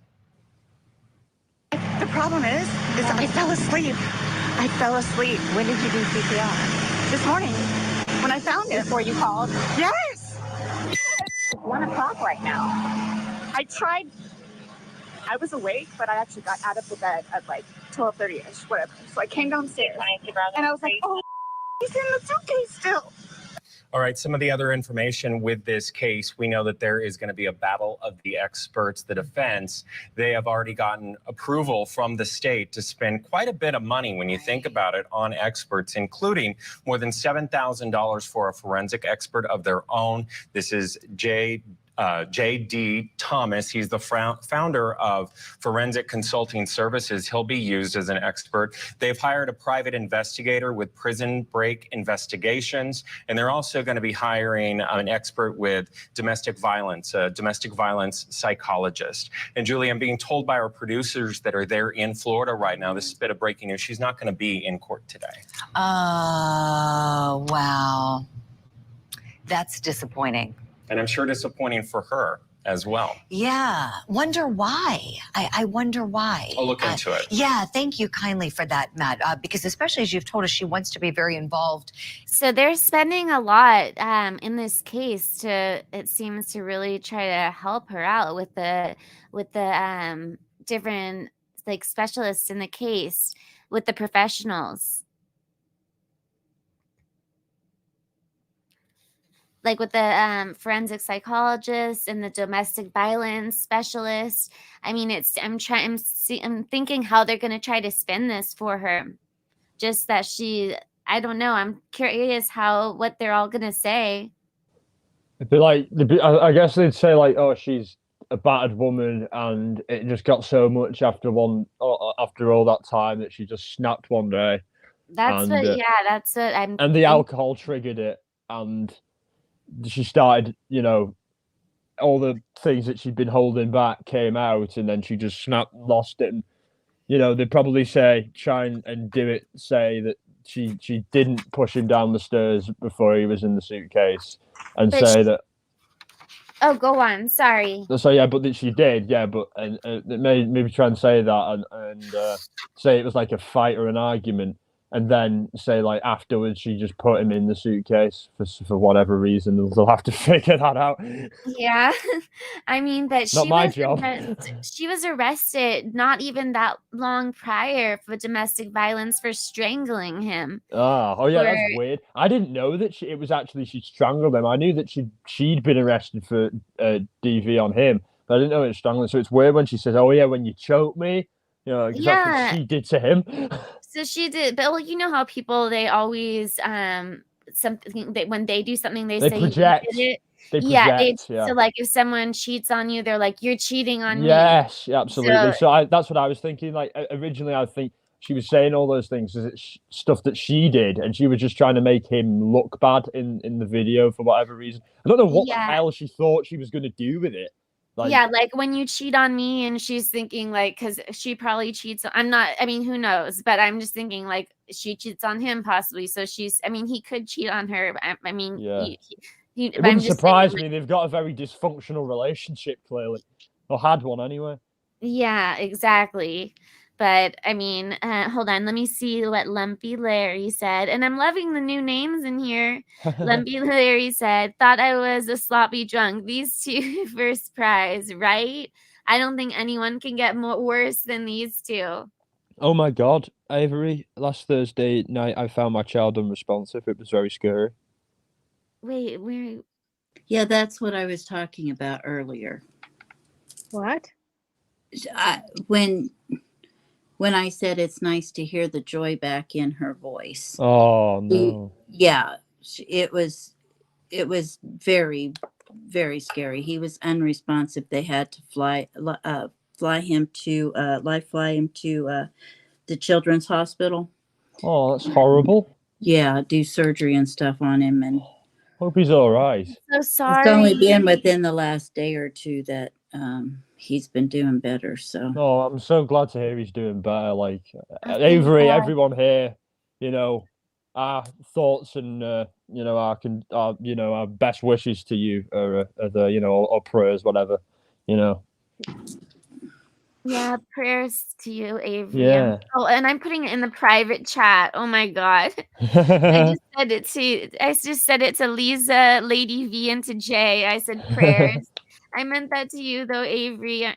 The problem is I fell asleep. I fell asleep. When did you do CPR? This morning when I found it. Before you called? Yes. It's 1 o'clock right now. I tried. I was awake, but I actually got out of the bed at like 12:30ish, whatever. So I came downstairs and I was like, oh, he's in the suitcase still. All right, some of the other information with this case, we know that there is going to be a battle of the experts. The defense, they have already gotten approval from the state to spend quite a bit of money when you think about it on experts, including more than $7,000 for a forensic expert of their own. This is J.D. Thomas. He's the founder of Forensic Consulting Services. He'll be used as an expert. They've hired a private investigator with prison break investigations, and they're also going to be hiring an expert with domestic violence, a domestic violence psychologist. And Julie, I'm being told by our producers that are there in Florida right now, this is a bit of breaking news, she's not going to be in court today. Oh, wow. That's disappointing. And I'm sure disappointing for her as well. Yeah. Wonder why. I wonder why. I'll look into it. Yeah. Thank you kindly for that, Matt. Because especially as you've told us, she wants to be very involved. So they're spending a lot in this case to, it seems, to really try to help her out with the different like specialists in the case, with the professionals. Like with the forensic psychologist and the domestic violence specialist. I mean, I'm thinking how they're going to try to spin this for her. Just that I don't know. I'm curious what they're all going to say. I guess they'd say like, oh, she's a battered woman and it just got so much after all that time that she just snapped one day. That's what I'm. And the alcohol triggered it, and she started, all the things that she'd been holding back came out, and then she just lost it. And, they'd probably say, try and do it, say that she didn't push him down the stairs before he was in the suitcase, and Oh, go on. Sorry. So yeah, but that she did, yeah, but and maybe try and say that and say it was like a fight or an argument. And then say like afterwards she just put him in the suitcase for whatever reason. They'll have to figure that out. Yeah, I mean, but Not my job. She was arrested not even that long prior for domestic violence for strangling him. Oh yeah, that's weird. I didn't know that it was actually she strangled him. I knew that she'd been arrested for DV on him, but I didn't know it was strangling. So it's weird when she says, "Oh yeah, when you choked me," that's what she did to him. So she did, but you know how people, they always something that when they do something they say project. You did it. They project, yeah. So like if someone cheats on you, they're like, you're cheating on me. Yes, absolutely. So that's what I was thinking. Like originally, I think she was saying all those things, stuff that she did, and she was just trying to make him look bad in the video for whatever reason. I don't know what the hell she thought she was going to do with it. Like when you cheat on me, and she's thinking like, because she probably cheats. Who knows? But I'm just thinking like she cheats on him possibly. So he could cheat on her. It wouldn't surprise me. They've got a very dysfunctional relationship, clearly, or had one anyway. Yeah, exactly. But I mean, hold on. Let me see what Lumpy Larry said. And I'm loving the new names in here. Lumpy Larry said, "Thought I was a sloppy drunk. These two first prize, right? I don't think anyone can get worse than these two." Oh my God, Avery! Last Thursday night, I found my child unresponsive. It was very scary. Wait, where? Yeah, that's what I was talking about earlier. What? When I said it's nice to hear the joy back in her voice. Oh no. Yeah, it was very, very scary. He was unresponsive. They had to fly him to the children's hospital. Oh, that's horrible. Yeah, do surgery and stuff on him, and hope he's all right. So sorry. It's only been within the last day or two that he's been doing better. So. Oh, I'm so glad to hear he's doing better. Like Avery, everyone here, you know, our thoughts and you know our best wishes to you are the or prayers, whatever, you know. Yeah, prayers to you, Avery. Yeah. Oh, and I'm putting it in the private chat. Oh my God. I just said it to Lisa, Lady V, and to Jay. I said prayers. I meant that to you though, Avery.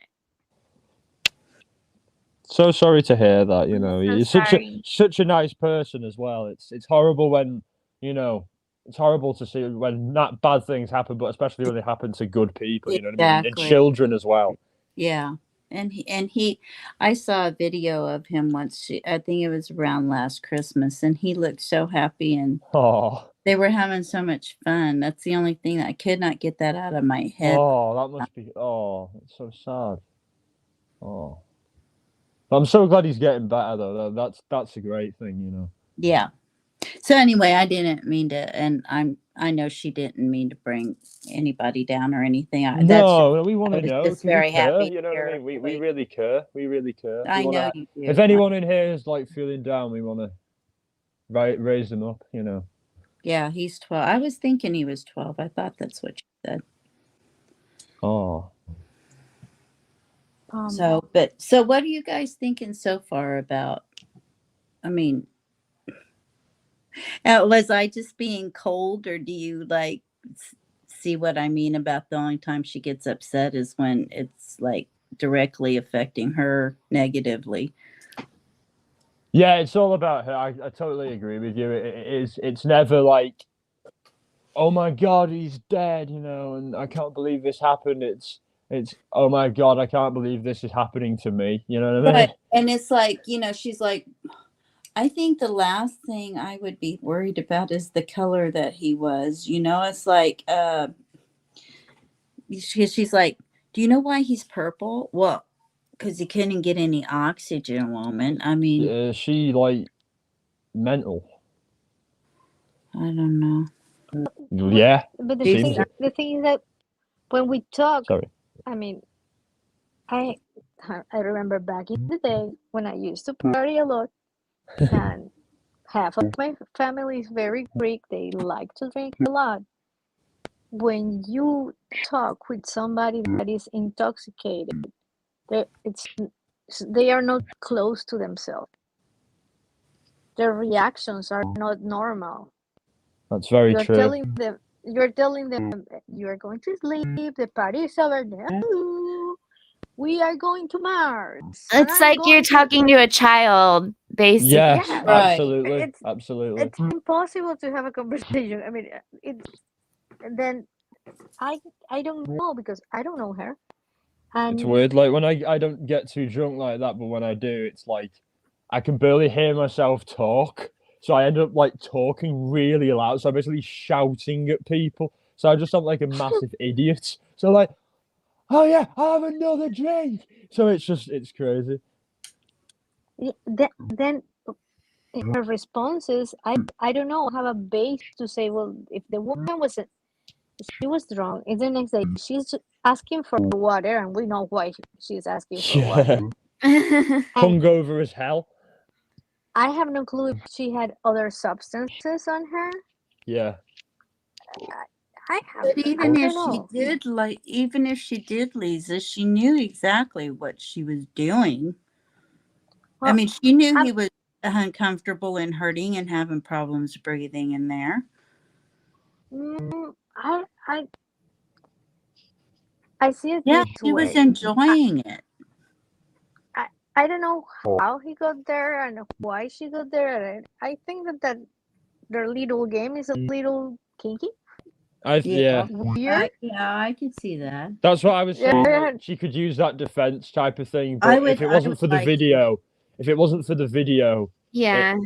So sorry to hear that, you know. so You're sorry. such a nice person as well. It's horrible when, you know, it's horrible to see when not bad things happen, but especially when they happen to good people, you know what I mean? And Exactly. children as well. Yeah. And he I saw a video of him once. I think it was around last Christmas, and he looked so happy, and they were having so much fun. That's the only thing that I could not get that out of my head. Oh, that must be. Oh, it's so sad. Oh, but I'm so glad he's getting better though. That's a great thing, you know. Yeah. So anyway, I didn't mean to, and I know she didn't mean to bring anybody down or anything. No, we want to was know just because we very care. happy You know to what I hear. mean? We really care. We really care. I We wanna, know you do. if anyone in here is like feeling down, we want to raise them up. You know. Yeah, he's 12. I was thinking he was 12. I thought that's what you said. Oh. So what are you guys thinking so far about? I mean, was I just being cold, or do you like see what I mean about the only time she gets upset is when it's like directly affecting her negatively? Yeah, it's all about her. I totally agree with you. It's never like, oh my God, he's dead, you know, and I can't believe this happened. It's oh my God, I can't believe this is happening to me. You know what I mean? But, and it's like, you know, she's like, I think the last thing I would be worried about is the color that he was. You know, it's like she's like, do you know why he's purple? Well, because he couldn't get any oxygen, woman. I mean, is she like mental? I don't know. Yeah. But the thing is that when we talk, I mean, I remember back in the day when I used to party a lot, and half of my family is very Greek. They like to drink a lot. When you talk with somebody that is intoxicated, they are not close to themselves. Their reactions are not normal. That's very true. You're telling them you are going to sleep. The party is over. No, we are going to Mars. It's like you're talking to a child, basically. Yes, Yeah, absolutely, absolutely. It's impossible to have a conversation. I mean, then I don't know because I don't know her. And it's weird. Like when I don't get too drunk like that, but when I do, it's like I can barely hear myself talk. So I end up like talking really loud. So I'm basically shouting at people. So I just sound like a massive idiot. So like, oh yeah, I'll have another drink. So it's crazy. Then her responses, I don't know, have a base to say, well, if the woman she was drunk, and the next day she's asking for water, and we know why she's asking for water. Hungover as hell. I have no clue if she had other substances on her. Yeah. I Even if don't know. even if she did, Lisa, she knew exactly what she was doing. I Well, mean, she knew he was uncomfortable and hurting and having problems breathing in there. I see it Yeah, this he was way. enjoying it. I don't know how he got there and why she got there. I think that their little game is a little kinky. Yeah. Weird. I could see that. That's what I was saying. Yeah. Like, she could use that defense type of thing, I but would- if it I wasn't would for the like to- video, Yeah.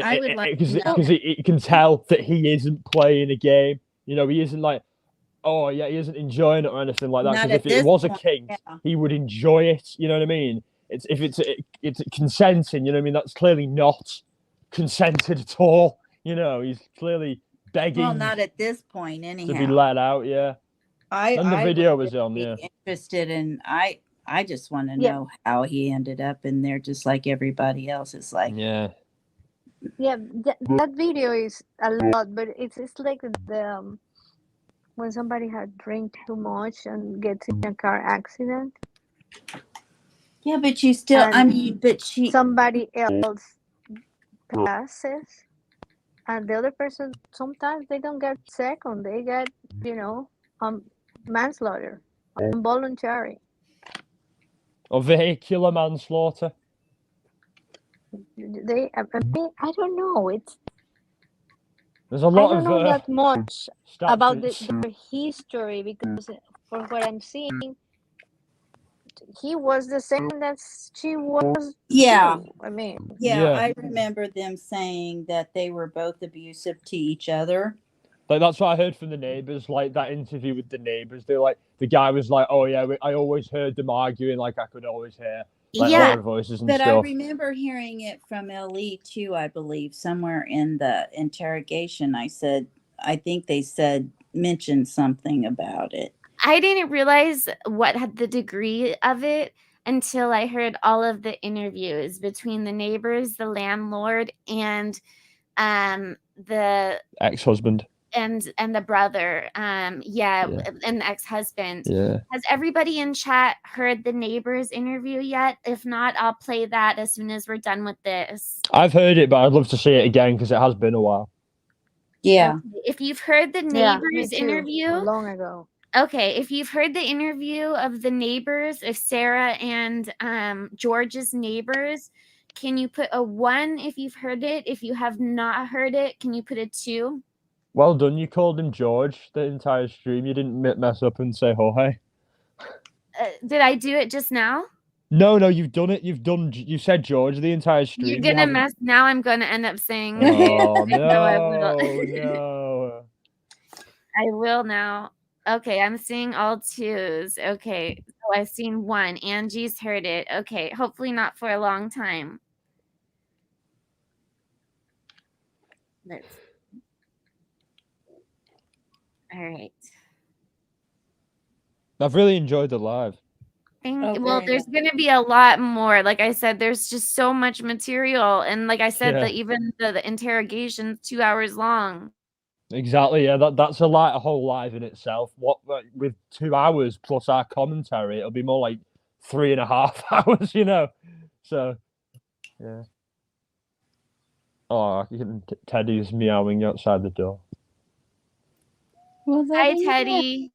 I would like to because know. it can tell that he isn't playing a game. You know, he isn't like, oh yeah, he isn't enjoying it or anything like that. Not Because at if it this was a point, kink, yeah. he would enjoy it. You know what I mean? It's consenting. You know what I mean? That's clearly not consented at all. You know, he's clearly begging Well, not at this point, to anyhow. be let out. Yeah. And the I video would was on. be Yeah. interested in. I just want to Yeah. know how he ended up in there, just like everybody else. It's like, Yeah. Yeah, that video is a lot, but it's like the when somebody had drink too much and gets in a car accident. yeah, but you still. I And mean, but she. somebody else passes, and the other person sometimes they don't get second, they get manslaughter, involuntary. Or vehicular manslaughter. I mean, I don't know. There's a lot I don't of know that much about statutes. the history, because for what I'm seeing, he was the same that she was. Yeah. too. I mean, Yeah, Yeah. I remember them saying that they were both abusive to each other. Like that's what I heard from the neighbors. Like that interview with the neighbors, they're like, the guy was like, "Oh yeah, I always heard them arguing. Like I could always hear like Yeah, their voices and but I stuff." remember hearing it from LE too, I believe, somewhere in the interrogation. I think they mentioned something about it. I didn't realize what had the degree of it until I heard all of the interviews between the neighbors, the landlord, and the Ex-husband. and the brother. And the ex-husband. Yeah. Has everybody in chat heard the neighbors interview yet? If not, I'll play that as soon as we're done with this. I've heard it, but I'd love to see it again because it has been a while. Yeah. Okay. If you've heard the yeah, me neighbors too, interview, long ago. okay, if you've heard the interview of the neighbors, of Sarah and George's neighbors, can you put a 1 if you've heard it? If you have not heard it, can you put a 2? Well done. You called him George the entire stream. You didn't mess up and say Jorge. Did I do it just now? No, you've done it. You said George the entire stream. You're gonna mess. Now I'm gonna end up saying. Oh No, I will. no. I will now. Okay, I'm seeing all 2s. Okay, so I've seen 1. Angie's heard it. Okay, hopefully not for a long time. Let's. All right. I've really enjoyed the live. Well, there's going to be a lot more. Like I said, there's just so much material, and like I said, Yeah. even the interrogation's 2 hours long. Exactly. Yeah, that's a whole live in itself. What with 2 hours plus our commentary, it'll be more like 3.5 hours. You know. So, yeah. Oh, Teddy's meowing outside the door. Well, Hi, Teddy.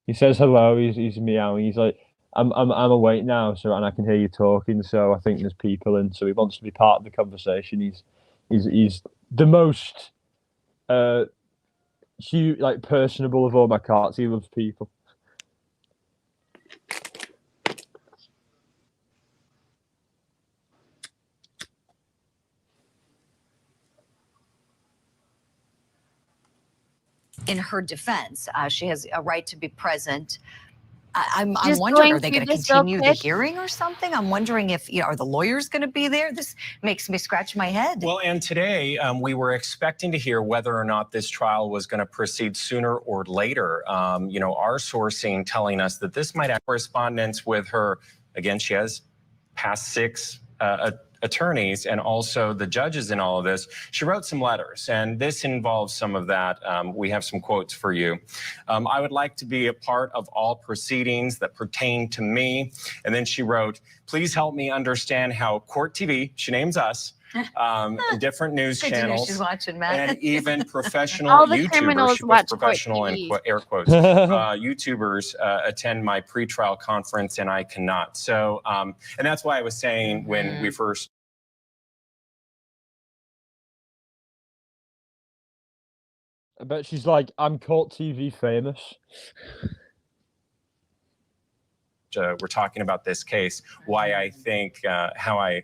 He says hello. He's meowing. He's like, I'm awake now, so and I can hear you talking. So I think there's people in. So he wants to be part of the conversation. He's the most like personable of all my cats. He loves people. In her defense, she has a right to be present. I'm Just wondering, going are they through going to this real continue the quick. hearing or something? I'm wondering if, are the lawyers going to be there? This makes me scratch my head. Well, and today we were expecting to hear whether or not this trial was going to proceed sooner or later. Our sourcing telling us that this might have correspondence with her. Again, she has past 6 attorneys and also the judges in all of this, she wrote some letters, and this involves some of that. We have some quotes for you. I would like to be a part of all proceedings that pertain to me. And then she wrote, please help me understand how Court TV, she names us, different news channels, she's watching, Matt. and even professional All the YouTubers, criminals she puts watch Court professional in TV. air quotes, YouTubers attend my pretrial conference and I cannot. So, and that's why I was saying when we first I bet she's like, I'm Court TV famous. we're talking about this case, why I think, how I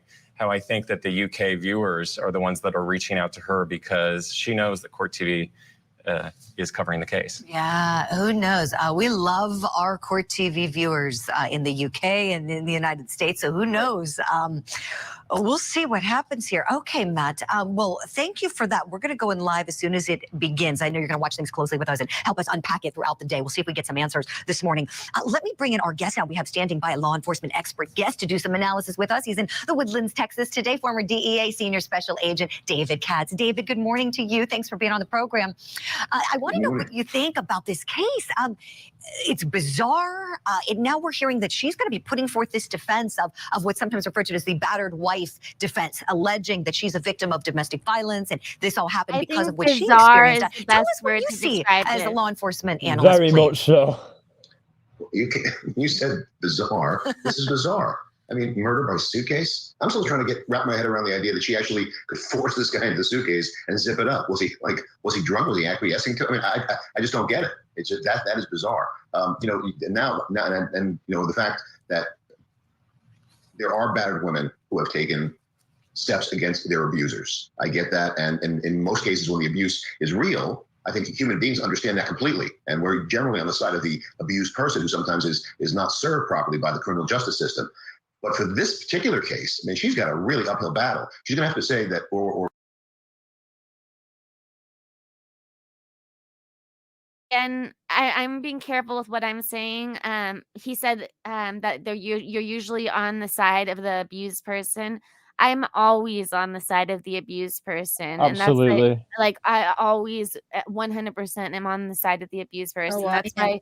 think that the UK viewers are the ones that are reaching out to her, because she knows that Court TV is covering the case. Yeah, who knows? We love our Court TV viewers in the UK and in the United States, so who knows? We'll see what happens here. Okay, Matt. Well, thank you for that. We're going to go in live as soon as it begins. I know you're going to watch things closely with us and help us unpack it throughout the day. We'll see if we get some answers this morning. Let me bring in our guest now. We have standing by a law enforcement expert guest to do some analysis with us. He's in the Woodlands, Texas today, former DEA Senior Special Agent David Katz. David, good morning to you. Thanks for being on the program. I want to know what you think about this case. It's bizarre. Now we're hearing that she's going to be putting forth this defense of what's sometimes referred to as the battered wife defense, alleging that she's a victim of domestic violence and this all happened because of what she experienced. Tell us what you see as a law enforcement analyst. Very much so. You said bizarre. This is bizarre. I mean, murder by suitcase? I'm still trying to wrap my head around the idea that she actually could force this guy into the suitcase and zip it up. Was he drunk? Was he acquiescing to it? I mean, I just don't get it. It's just, that is bizarre. Now, the fact that there are battered women who have taken steps against their abusers. I get that. And in most cases, when the abuse is real, I think human beings understand that completely. And we're generally on the side of the abused person who sometimes is not served properly by the criminal justice system. But for this particular case, I mean, she's got a really uphill battle. She's going to have to say that, And I'm being careful with what I'm saying. He said that you're usually on the side of the abused person. I'm always on the side of the abused person. Absolutely. And that's I always 100% am on the side of the abused person. Oh, that's why.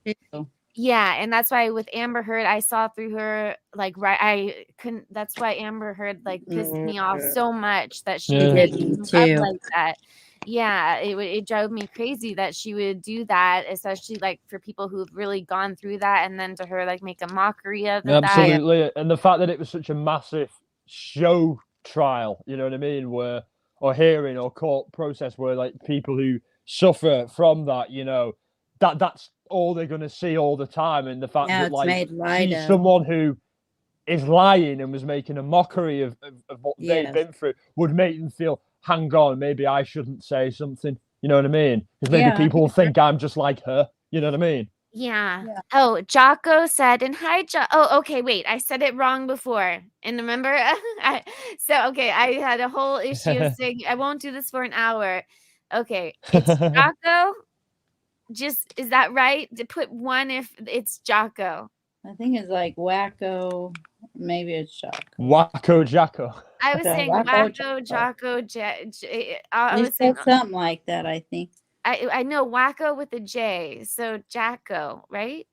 Yeah, and that's why with Amber Heard, I saw through her I couldn't. That's why Amber Heard pissed me off so much that she would make things up like that. Yeah, it drove me crazy that she would do that, especially for people who've really gone through that, and then to her make a mockery of that. Absolutely, and the fact that it was such a massive show trial, you know what I mean, or hearing or court process where people who suffer from that, that's all they're going to see all the time, and the fact that she's someone who is lying and was making a mockery of what they've been through would make them feel, hang on, maybe I shouldn't say something, you know what I mean? Because maybe people think I'm just like her, you know what I mean? Yeah. Oh, Jocko said, and hi, oh, okay, wait, I said it wrong before. And remember, I had a whole issue of saying, I won't do this for an hour. Okay, it's Jocko. Is that right? To put one if it's Jocko. I think it's Wacko. Maybe it's Jocko. Wacko Jocko. I was saying Wacko, Jocko, I was saying something like that, I think. I know Wacko with a J, so Jacko, right?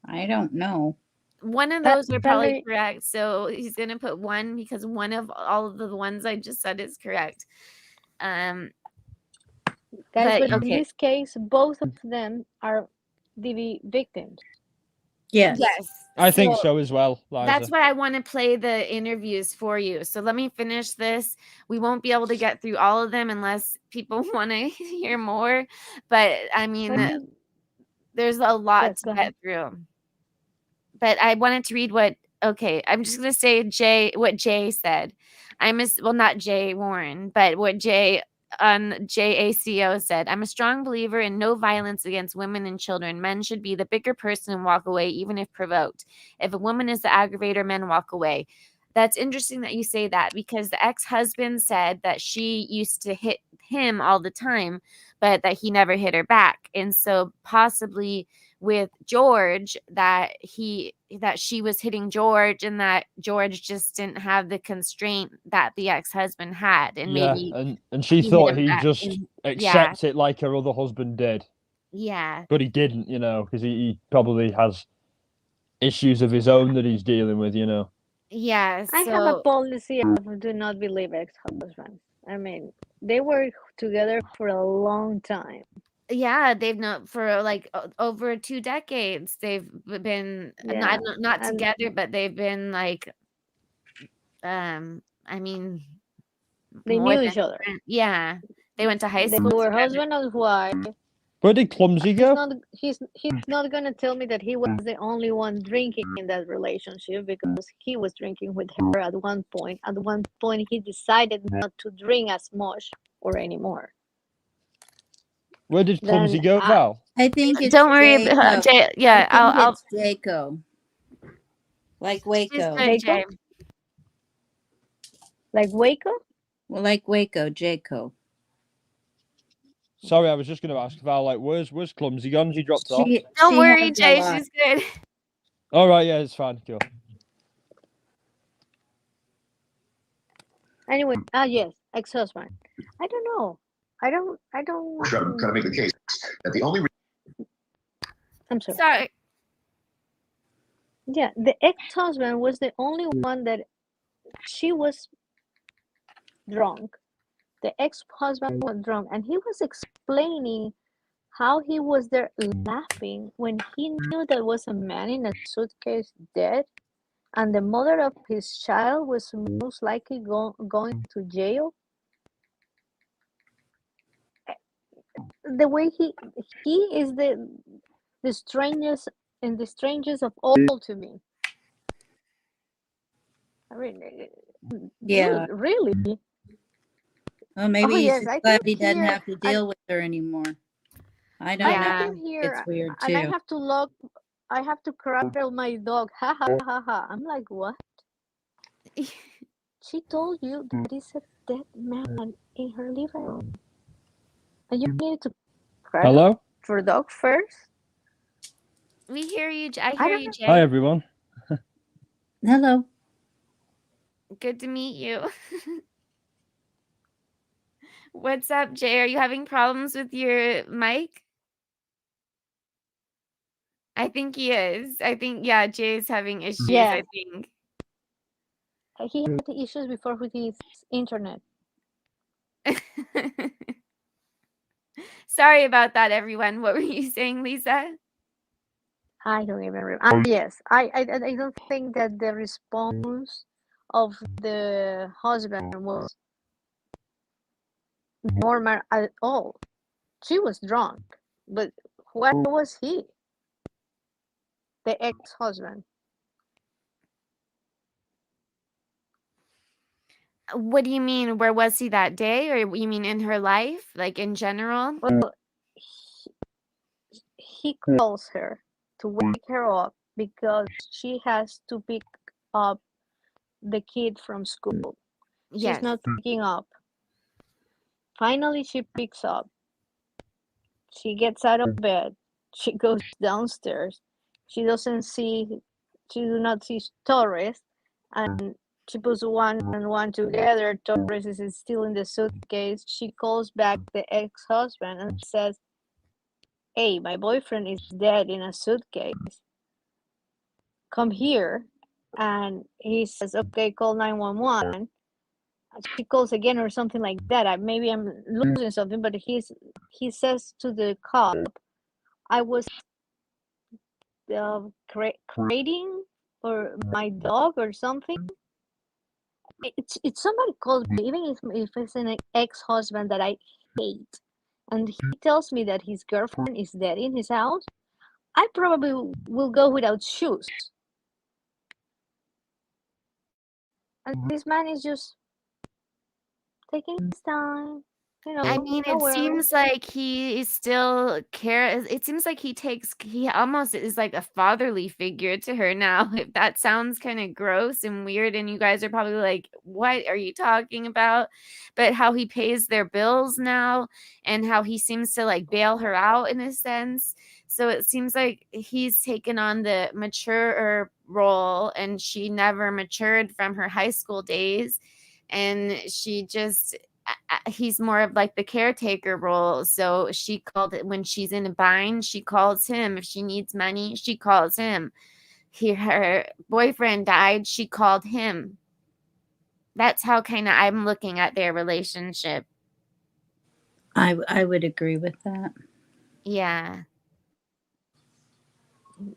I don't know. One of those are probably correct. So he's gonna put one because one of all of the ones I just said is correct. Guys, but in this case, both of them are the victims. Yes. I think so as well, Liza. That's why I want to play the interviews for you. So let me finish this. We won't be able to get through all of them unless people want to hear more. But I mean, there's a lot to get through. But I wanted to read I'm just going to say what Jay said. Not Jay Warren, but what Jay on JACO said, I'm a strong believer in no violence against women and children. Men should be the bigger person and walk away, even if provoked. If a woman is the aggravator, men walk away. That's interesting that you say that, because the ex-husband said that she used to hit him all the time, but that he never hit her back. And so possibly with George, that she was hitting George, and that George just didn't have the constraint that the ex-husband had, and Yeah, maybe and she he hit thought him he'd back. just And accept it like her other husband did. Yeah. But he didn't, you know, because he probably has issues of his own that he's dealing with, you know. Yeah, I have a so policy of do not believe ex-husbands. I mean, they were together for a long time. yeah, they've known for like over 2 decades. They've been Yeah, not and together, but they've been like, I mean, they more knew than each other. yeah. They went to high They school were together. husband and wife. Where did Clumsy go? He's not gonna tell me that he was the only one drinking in that relationship, because he was drinking with her at one point. At one point, he decided not to drink as much or anymore. Where did Clumsy Then go, Val? I think it's Don't worry Jacob. about Jay. Yeah, I think I'll it's Jaco. Like she's Waco. good, Jay. Like Waco? Well, like Waco, Jaco. Sorry, I was just going to ask Val, like, where's Clumsy gone? She dropped off. Don't she worry, has a Jay. lot. She's good. All right, yeah, it's fine. Cool. Anyway, yes, ex-husband. I don't know. I don't. Try to kind of make the case that the only I'm sorry. Sorry. Yeah, the ex-husband was the only one that she was drunk. The ex-husband was drunk, and he was explaining how he was there laughing when he knew there was a man in a suitcase dead, and the mother of his child was most likely going to jail. The way he is the strangest and the strangest of all to me. I mean, Yeah. really. Well, maybe he's yes, just I glad came he doesn't here have to deal with her anymore. I don't I know. came here It's weird and I too. have to lock. I have to cradle my dog. Ha ha ha ha. I'm like, what? She told you that is a dead man in her living room, and you needed to cradle Hello? your dog first. We hear you. I hear you, Jay. Hi, everyone. Hello. Good to meet you. What's up, Jay? Are you having problems with your mic? I think he is. I think, yeah, Jay's having issues, Yeah. I think. He had issues before with his internet. Sorry about that, everyone. What were you saying, Lisa? I don't even remember. Yes, I don't think that the response of the husband was normal at all. She was drunk, but where was he? The ex-husband. What do you mean? Where was he that day? Or you mean in her life? Like in general? Well, he calls her to wake her up because she has to pick up the kid from school. Yes. She's not picking up. Finally, she picks up. She gets out of bed. She goes downstairs. She do not see Torres, and she puts one and one together. Torres is still in the suitcase. She calls back the ex-husband and says, "Hey, my boyfriend is dead in a suitcase. Come here." And he says, "Okay, call 911." She calls again or something like that. Maybe I'm losing something, but he says to the cop, "I was crating or my dog or something." It's somebody calls me, even if it's an ex-husband that I hate, and he tells me that his girlfriend is dead in his house, I probably will go without shoes. And this man is just taking his time, You know, I mean, it nowhere. seems like he still cares. It seems like he almost is like a fatherly figure to her now. If that sounds kind of gross and weird, and you guys are probably like, what are you talking about? But how he pays their bills now and how he seems to like bail her out in a sense. So it seems like he's taken on the mature role, and she never matured from her high school days. And she just he's more of like the caretaker role. So she called it when she's in a bind, she calls him. If she needs money, she calls him. Her boyfriend died, she called him. That's how kind of I'm looking at their relationship. I would agree with that. Yeah.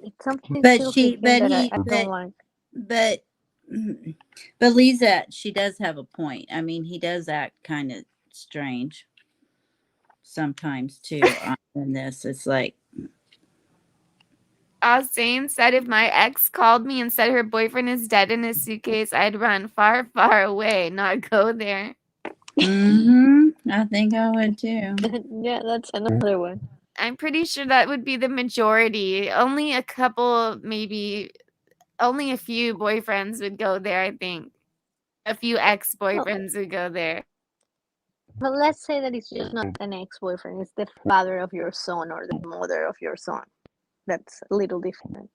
It's something But still she, to him but that he, I don't like. but Lisa, she does have a point. I mean, he does act kind of strange sometimes too. In this, it's like, Austin said if my ex called me and said her boyfriend is dead in his suitcase, I'd run far, far away, not go there. I think I would too. Yeah, that's another one. I'm pretty sure that would be the majority. Only a couple, maybe only a few boyfriends would go there, I think. A few ex-boyfriends would go there. But let's say that it's just not an ex-boyfriend, it's the father of your son or the mother of your son. That's a little different.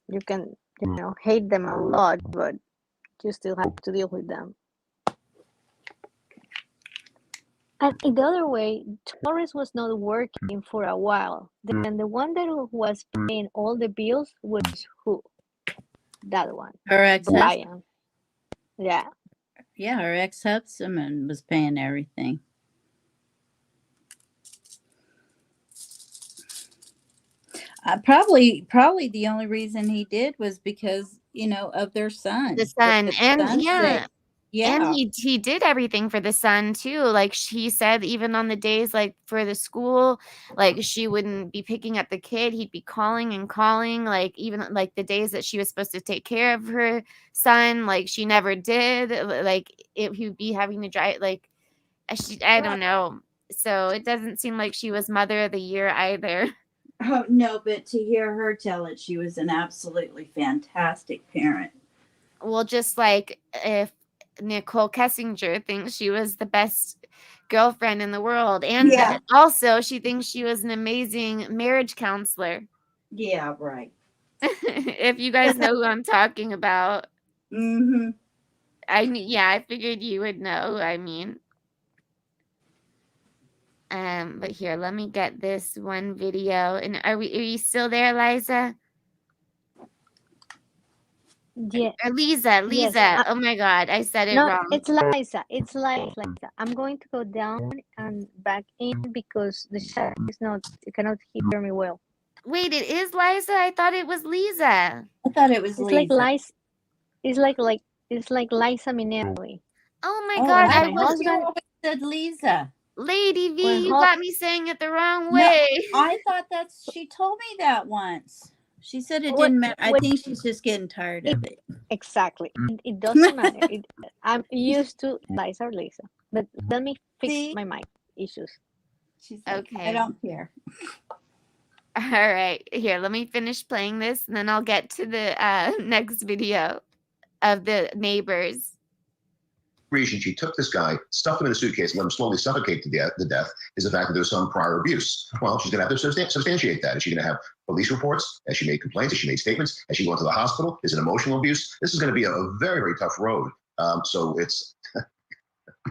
You can, you know, hate them a lot, but you still have to deal with them. And in the other way, Torres was not working for a while. Then the one that was paying all the bills was who? That one. Her ex-husband. Brian. Yeah. Yeah, her ex-husband was paying everything. Probably the only reason he did was because, you know, of their son. The son. And yeah. Yeah. And he did everything for the son too. Like she said, even on the days like for the school, like she wouldn't be picking up the kid. He'd be calling and calling. Like even like the days that she was supposed to take care of her son, like she never did. Like he would be having to drive. Like I don't know. So it doesn't seem like she was Mother of the Year either. Oh, no, but to hear her tell it, she was an absolutely fantastic parent. Well, just like if Nicole Kessinger thinks she was the best girlfriend in the world. And also she thinks she was an amazing marriage counselor. Yeah, right. If you guys know who I'm talking about. I figured you would know. I mean. But here, let me get this one video. And are you still there, Liza? Yeah. Or Lisa. Yes. Oh my God, I said it No, wrong. it's Liza. It's Liza. I'm going to go down and back in because the chat is not. You cannot hear me well. Wait, it is Liza? I thought it was Lisa. I thought it was It's Lisa. like Liza. It's like Liza Minnelli. Oh my God, I always said Lisa. Lady V, you got me saying it the wrong way. No, I thought she told me that once. She said it didn't matter. I think she's just getting tired of it. Exactly. It doesn't matter. I'm used to Liza or Lisa. But let me fix my mic issues. She's like, I don't care. All right. Here, let me finish playing this, and then I'll get to the next video of the neighbors. Reason she took this guy, stuffed him in a suitcase, and let him slowly suffocate to the death is the fact that there was some prior abuse. Well, she's going to have to substantiate that. Is she going to have police reports? Has she made complaints? Has she made statements? Has she gone to the hospital? Is it emotional abuse? This is going to be a very, very tough road. So it's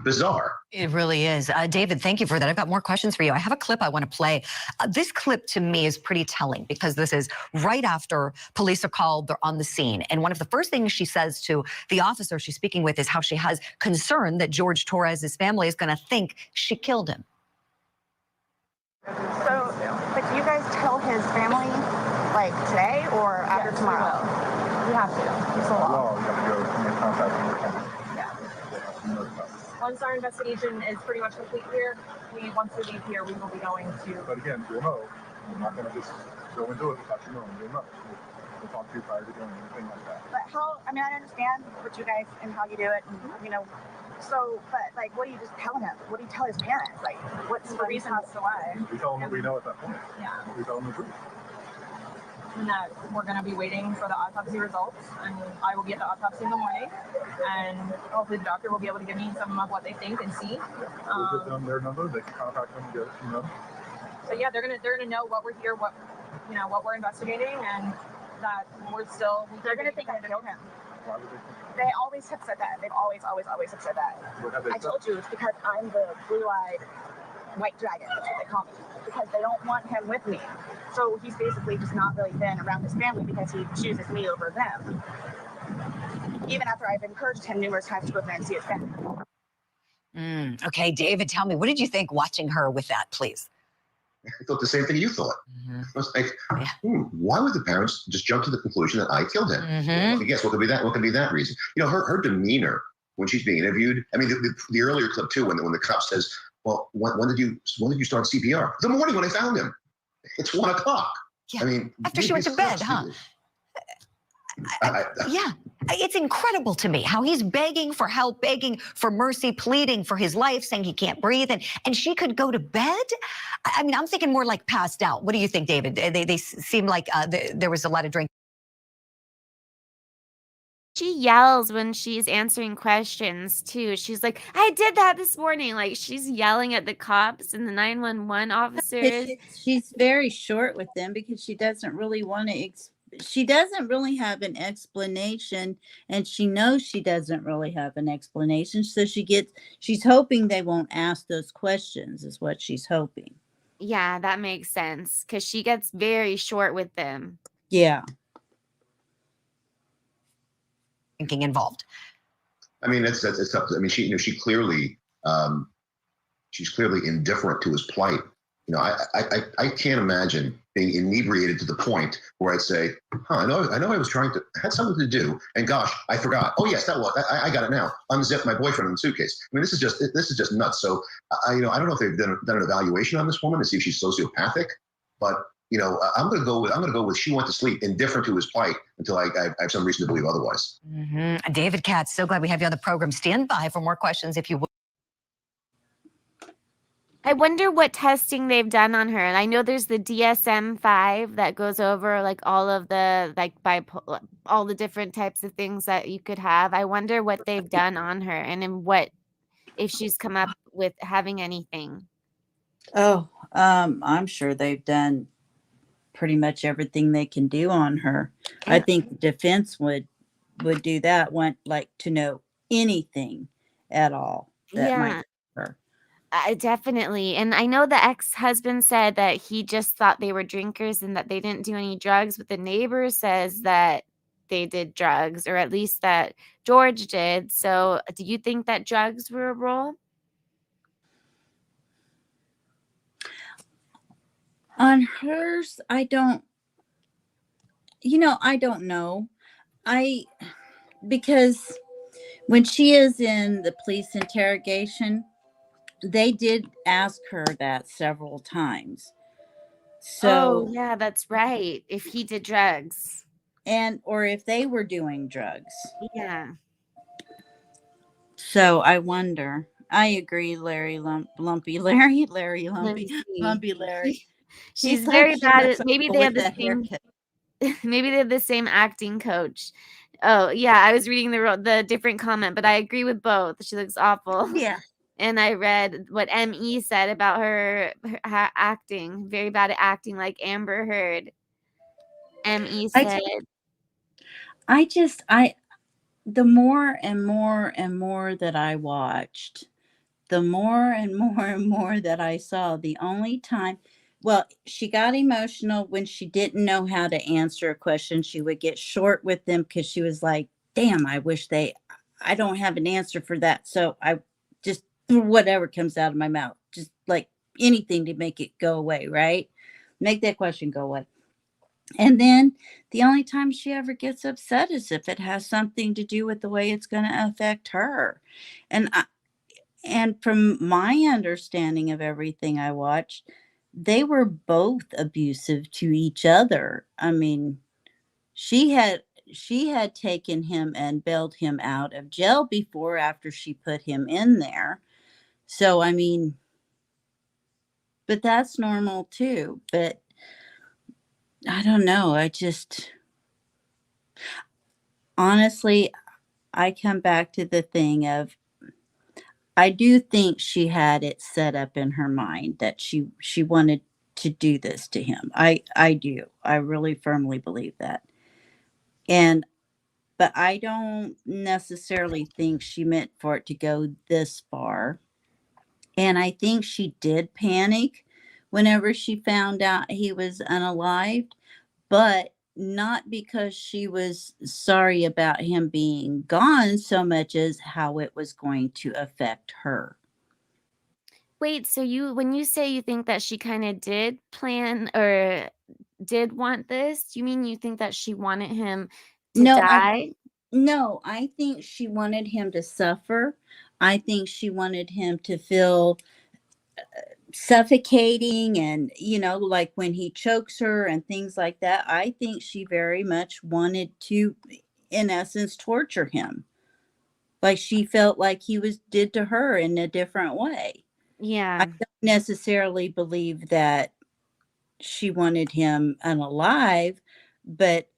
bizarre. It really is. David, thank you for that. I've got more questions for you. I have a clip I want to play. This clip to me is pretty telling because this is right after police are called. They're on the scene. And one of the first things she says to the officer she's speaking with is how she has concern that George Torres' family is going to think she killed him. So, like, do you guys tell his family, like, today or after tomorrow? We have to. It's a law. We have to go make contact with Once our investigation is pretty much complete here, once we leave here, we will be going to... But again, you'll know. We're not going to just go and do it without you knowing. You'll know. We'll talk to you prior to doing anything like that. But how, I mean, I understand what you guys and how you do it, and, you know, So, but like, what do you just tell him? What do you tell his parents? Like, what's the reason as to why? We tell them what we know at that point. Yeah. We tell them the truth. And that we're going to be waiting for the autopsy results, and I will be at the autopsy in the morning, and hopefully the doctor will be able to give me some of what they think and see. We'll give them their number. They can contact them and get it from them. So yeah, they're gonna know what we're here, what we're investigating, and that they're gonna think I killed him. Why would they think? They always have said that. They've always have said that. What have they I said? told you it's because I'm the blue-eyed white dragon. That's what they call me, because they don't want him with me. So he's basically just not really been around his family because he chooses me over them. Even after I've encouraged him numerous times to go there and see his family. Okay, David, tell me, what did you think watching her with that, please? I thought the same thing you thought. I was like, why would the parents just jump to the conclusion that I killed him? Well, guess what could be that? What could be that reason? You know, her demeanor when she's being interviewed. I mean, the earlier clip too, when the cop says, "Well, when did you start CPR?" The morning when I found him. It's 1 o'clock. Yeah. I mean, After she went to bed, huh? Yeah, it's incredible to me how he's begging for help, begging for mercy, pleading for his life, saying he can't breathe, and she could go to bed. I mean, I'm thinking more like passed out. What do you think, David? They seem like there was a lot of drink. She yells when she's answering questions too. She's like, "I did that this morning." Like she's yelling at the cops and the 911 officers. She's very short with them because she doesn't really want to. She doesn't really have an explanation, and she knows she doesn't really have an explanation. So she's hoping they won't ask those questions. Is what she's hoping. Yeah, that makes sense because she gets very short with them. Yeah. Thinking involved. I mean, it's tough. I mean, she's clearly indifferent to his plight. You know, I can't imagine being inebriated to the point where I'd say, I know I was I had something to do, and gosh, I forgot. Oh yes, that was. I got it now. Unzip my boyfriend in the suitcase. I mean, this is just nuts. So, I don't know if they've done an evaluation on this woman to see if she's sociopathic, but you know, I'm gonna go with she went to sleep, indifferent to his plight until I have some reason to believe otherwise. David Katz, so glad we have you on the program. Stand by for more questions if you would. I wonder what testing they've done on her. And I know there's the DSM-5 that goes over like all of the all the different types of things that you could have. I wonder what they've done on her and if she's come up with having anything. Oh, I'm sure they've done pretty much everything they can do on her. I think the defense would do that, want like to know anything at all that might her. Definitely. And I know the ex-husband said that he just thought they were drinkers and that they didn't do any drugs, but the neighbor says that they did drugs, or at least that George did. So do you think that drugs were a role? On hers, I don't know. Because when she is in the police interrogation, they did ask her that several times. So yeah, that's right. If he did drugs. Or if they were doing drugs. Yeah. So I wonder. I agree, Larry. She's very bad at, maybe they have the same, maybe they have the same acting coach. Oh yeah, I was reading the different comment, but I agree with both. She looks awful. Yeah. And I read what ME said about her acting, very bad at acting, like Amber Heard. ME said, the more and more and more that I watched, the more and more and more that I saw, the only time, well, she got emotional when she didn't know how to answer a question. She would get short with them because she was like, damn, I don't have an answer for that. So I just, whatever comes out of my mouth, just like anything to make it go away, right? Make that question go away. And then the only time she ever gets upset is if it has something to do with the way it's going to affect her. And from my understanding of everything I watched, they were both abusive to each other. I mean, she had she had taken him and bailed him out of jail before, after she put him in there. So, I mean, but that's normal too. But I don't know. Honestly, I come back to the thing of, I do think she had it set up in her mind that she wanted to do this to him. I do. I really firmly believe that. But I don't necessarily think she meant for it to go this far. And I think she did panic whenever she found out he was unalived, but not because she was sorry about him being gone so much as how it was going to affect her. Wait, so when you say you think that she kind of did plan or did want this, you mean you think that she wanted him to die? No, I think she wanted him to suffer. I think she wanted him to feel suffocating, and like when he chokes her and things like that. I think she very much wanted to, in essence, torture him, like she felt like he did to her in a different way. Yeah. I don't necessarily believe that she wanted him unalive, but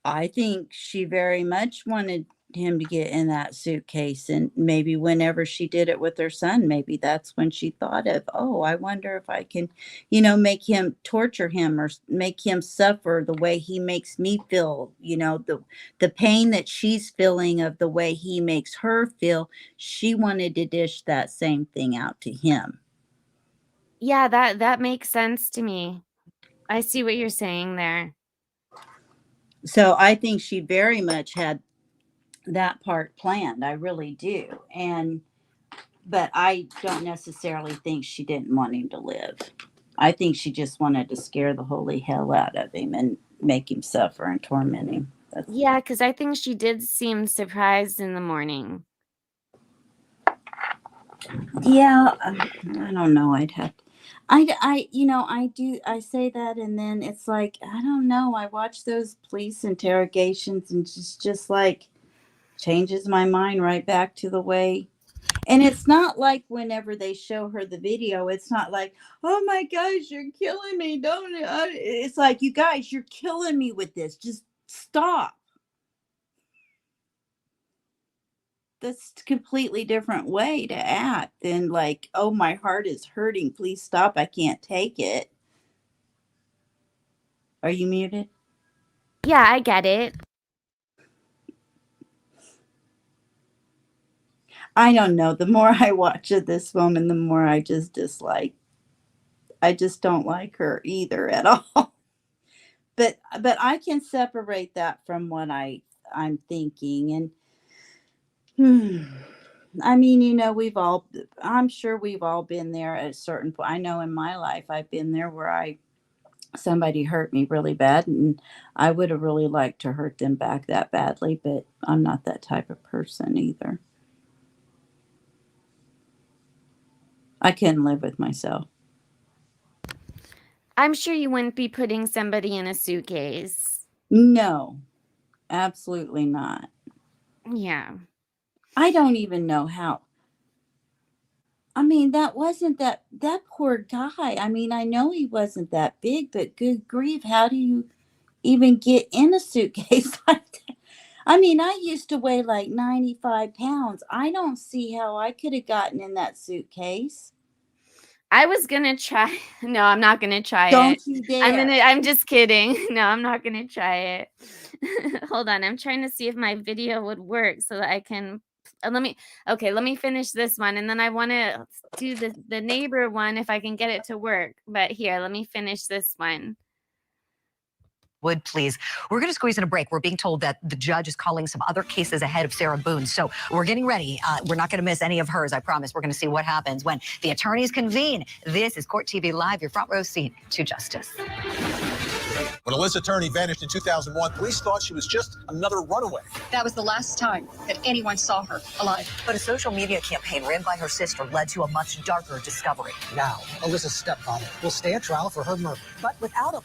I think she very much wanted him to get in that suitcase. And maybe whenever she did it with her son, maybe that's when she thought of, oh, I wonder if I can, make him, torture him, or make him suffer the way he makes me feel, the pain that she's feeling of the way he makes her feel. She wanted to dish that same thing out to him. Yeah, that makes sense to me. I see what you're saying there. So I think she very much had that part planned. I really do. But I don't necessarily think she didn't want him to live. I think she just wanted to scare the holy hell out of him and make him suffer and torment him. Yeah, because I think she did seem surprised in the morning. Yeah, I don't know. I say that, and then it's like, I don't know. I watch those police interrogations and just like changes my mind right back to the way. And it's not like whenever they show her the video, it's not like, oh my gosh, you're killing me. Don't. It's like, you guys, you're killing me with this. Just stop. That's a completely different way to act than like, oh, my heart is hurting. Please stop. I can't take it. Are you muted? Yeah, I get it. I don't know. The more I watch of this woman, the more I just dislike. I just don't like her either at all. But I can separate that from what I'm thinking. And I mean, I'm sure we've all been there at a certain point. I know in my life I've been there where somebody hurt me really bad, and I would have really liked to hurt them back that badly, but I'm not that type of person either. I couldn't live with myself. I'm sure you wouldn't be putting somebody in a suitcase. No, absolutely not. Yeah. I don't even know how. I mean, that poor guy. I mean, I know he wasn't that big, but good grief, how do you even get in a suitcase like that? I mean, I used to weigh like 95 pounds. I don't see how I could have gotten in that suitcase. I was gonna try. No, I'm not gonna try it. Don't you dare. I'm just kidding. No, I'm not gonna try it. Hold on. I'm trying to see if my video would work so that I can. Let me finish this one, and then I want to do the neighbor one if I can get it to work. But here, let me finish this one. Would please. We're going to squeeze in a break. We're being told that the judge is calling some other cases ahead of Sarah Boone. So we're getting ready. We're not going to miss any of hers, I promise. We're going to see what happens when the attorneys convene. This is Court TV Live, your front row seat to justice. When Alyssa Turney vanished in 2001, police thought she was just another runaway. That was the last time that anyone saw her alive. But a social media campaign ran by her sister led to a much darker discovery. Now, Alyssa's stepfather will stay at trial for her murder. But without a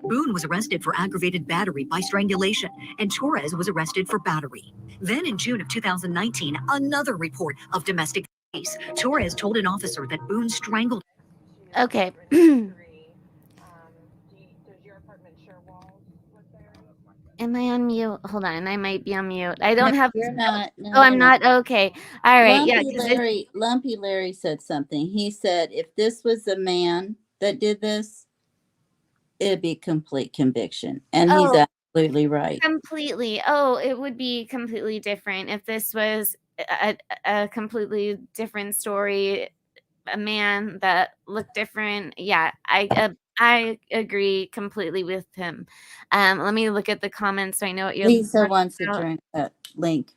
Boone was arrested for aggravated battery by strangulation, and Torres was arrested for battery. Then in June of 2019, another report of domestic abuse. Torres told an officer that Boone strangled. Okay. Am I on mute? Hold on, I might be on mute. I don't have. You're not. No, Oh, I'm you're not. Okay. All right. Yeah. Lumpy Larry said something. He said if this was a man that did this, it'd be complete conviction. And he's absolutely right. Completely. Oh, it would be completely different if this was a completely different story, a man that looked different. Yeah, I agree completely with him. Let me look at the comments so I know what you're Lisa talking wants to about. drink that link.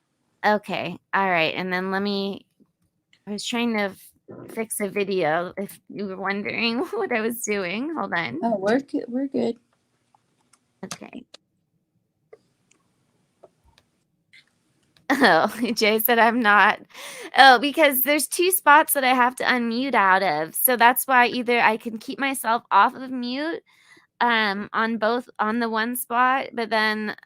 Okay. All right. And then I was trying to fix a video if you were wondering what I was doing. Hold on. Oh, we're good. We're good. Okay. Oh, Jay said I'm not. Oh, because there's 2 spots that I have to unmute out of. So that's why either I can keep myself off of mute on the one spot, but then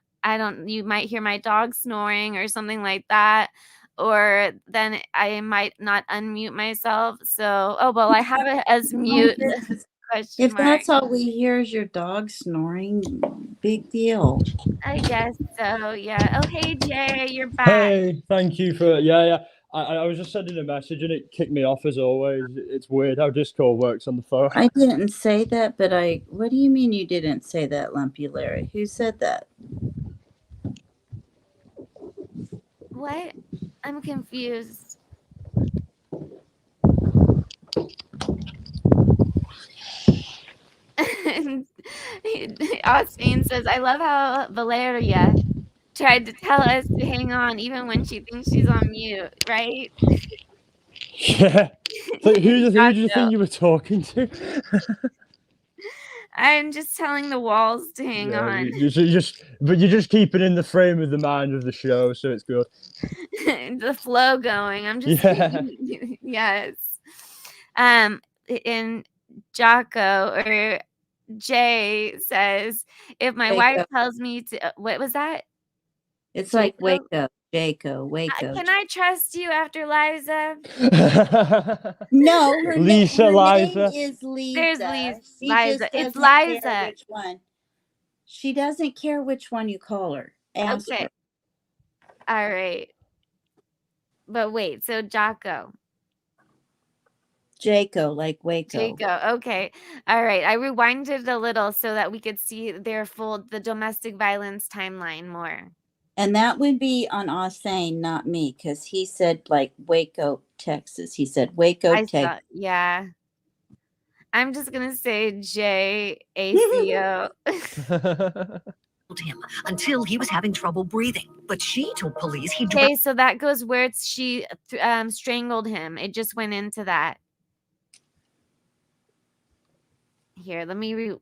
you might hear my dog snoring or something like that, or then I might not unmute myself. So, I have it as mute. If that's all we hear is your dog snoring, big deal. I guess so, yeah. Oh, hey, Jay, you're back. Hey, thank you for I was just sending a message and it kicked me off as always. It's weird how Discord works on the phone. I didn't say that, but what do you mean you didn't say that, Lumpy Larry? Who said that? What? I'm confused. Austin says, I love how Valeria tried to tell us to hang on even when she thinks she's on mute, right? Yeah. So who do you think you were talking to? I'm just telling the walls to hang on. You're just keeping in the frame of the mind of the show, so it's good. The flow going. I'm just yes. And Jocko or Jay says, if my wife tells me to, what was that? It's like wake up, Jaco, wake up. Can I trust you after Liza? No, her Liza. name is Lisa. There's Liza. It's Liza. Which one? She doesn't care which one you call her. Ask her. All right. But wait, so Jocko. Jaco, like Waco. Jaco, okay. All right. I rewinded a little so that we could see the domestic violence timeline more. And that would be on Austin, not me, because he said like Waco, Texas. He said Waco, Texas. Yeah. I'm just going to say JACO. Him until he was having trouble breathing, but she told police he. Okay, so that goes where she strangled him. It just went into that. Here, let me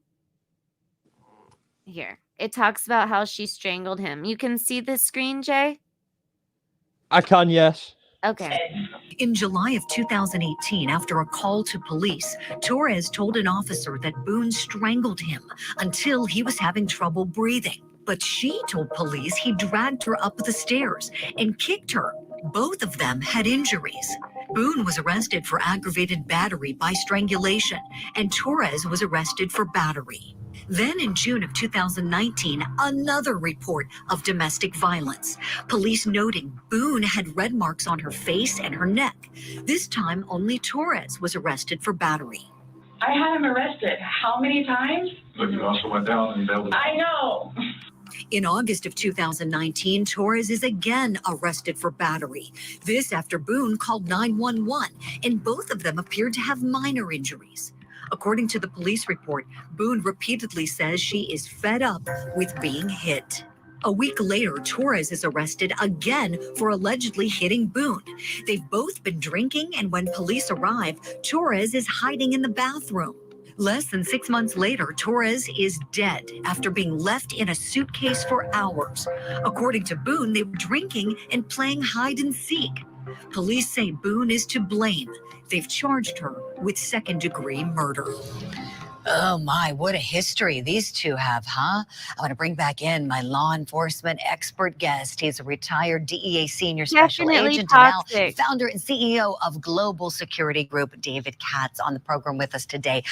Here. It talks about how she strangled him. You can see this screen, Jay? I can, yes. Okay. In July of 2018, after a call to police, Torres told an officer that Boone strangled him until he was having trouble breathing. But she told police he dragged her up the stairs and kicked her. Both of them had injuries. Boone was arrested for aggravated battery by strangulation, and Torres was arrested for battery. Then in June of 2019, another report of domestic violence. Police noting Boone had red marks on her face and her neck. This time, only Torres was arrested for battery. I had him arrested. How many times? But you also went down and bailed. I know. In August of 2019, Torres is again arrested for battery. This after Boone called 911, and both of them appeared to have minor injuries. According to the police report, Boone repeatedly says she is fed up with being hit. A week later, Torres is arrested again for allegedly hitting Boone. They've both been drinking, and when police arrive, Torres is hiding in the bathroom. Less than 6 months later, Torres is dead after being left in a suitcase for hours. According to Boone, they were drinking and playing hide and seek. Police say Boone is to blame. They've charged her with second-degree murder. Oh my, what a history these two have, huh? I want to bring back in my law enforcement expert guest. He's a retired DEA senior special Definitely agent and now toxic. founder and CEO of Global Security Group, David Katz, on the program with us today.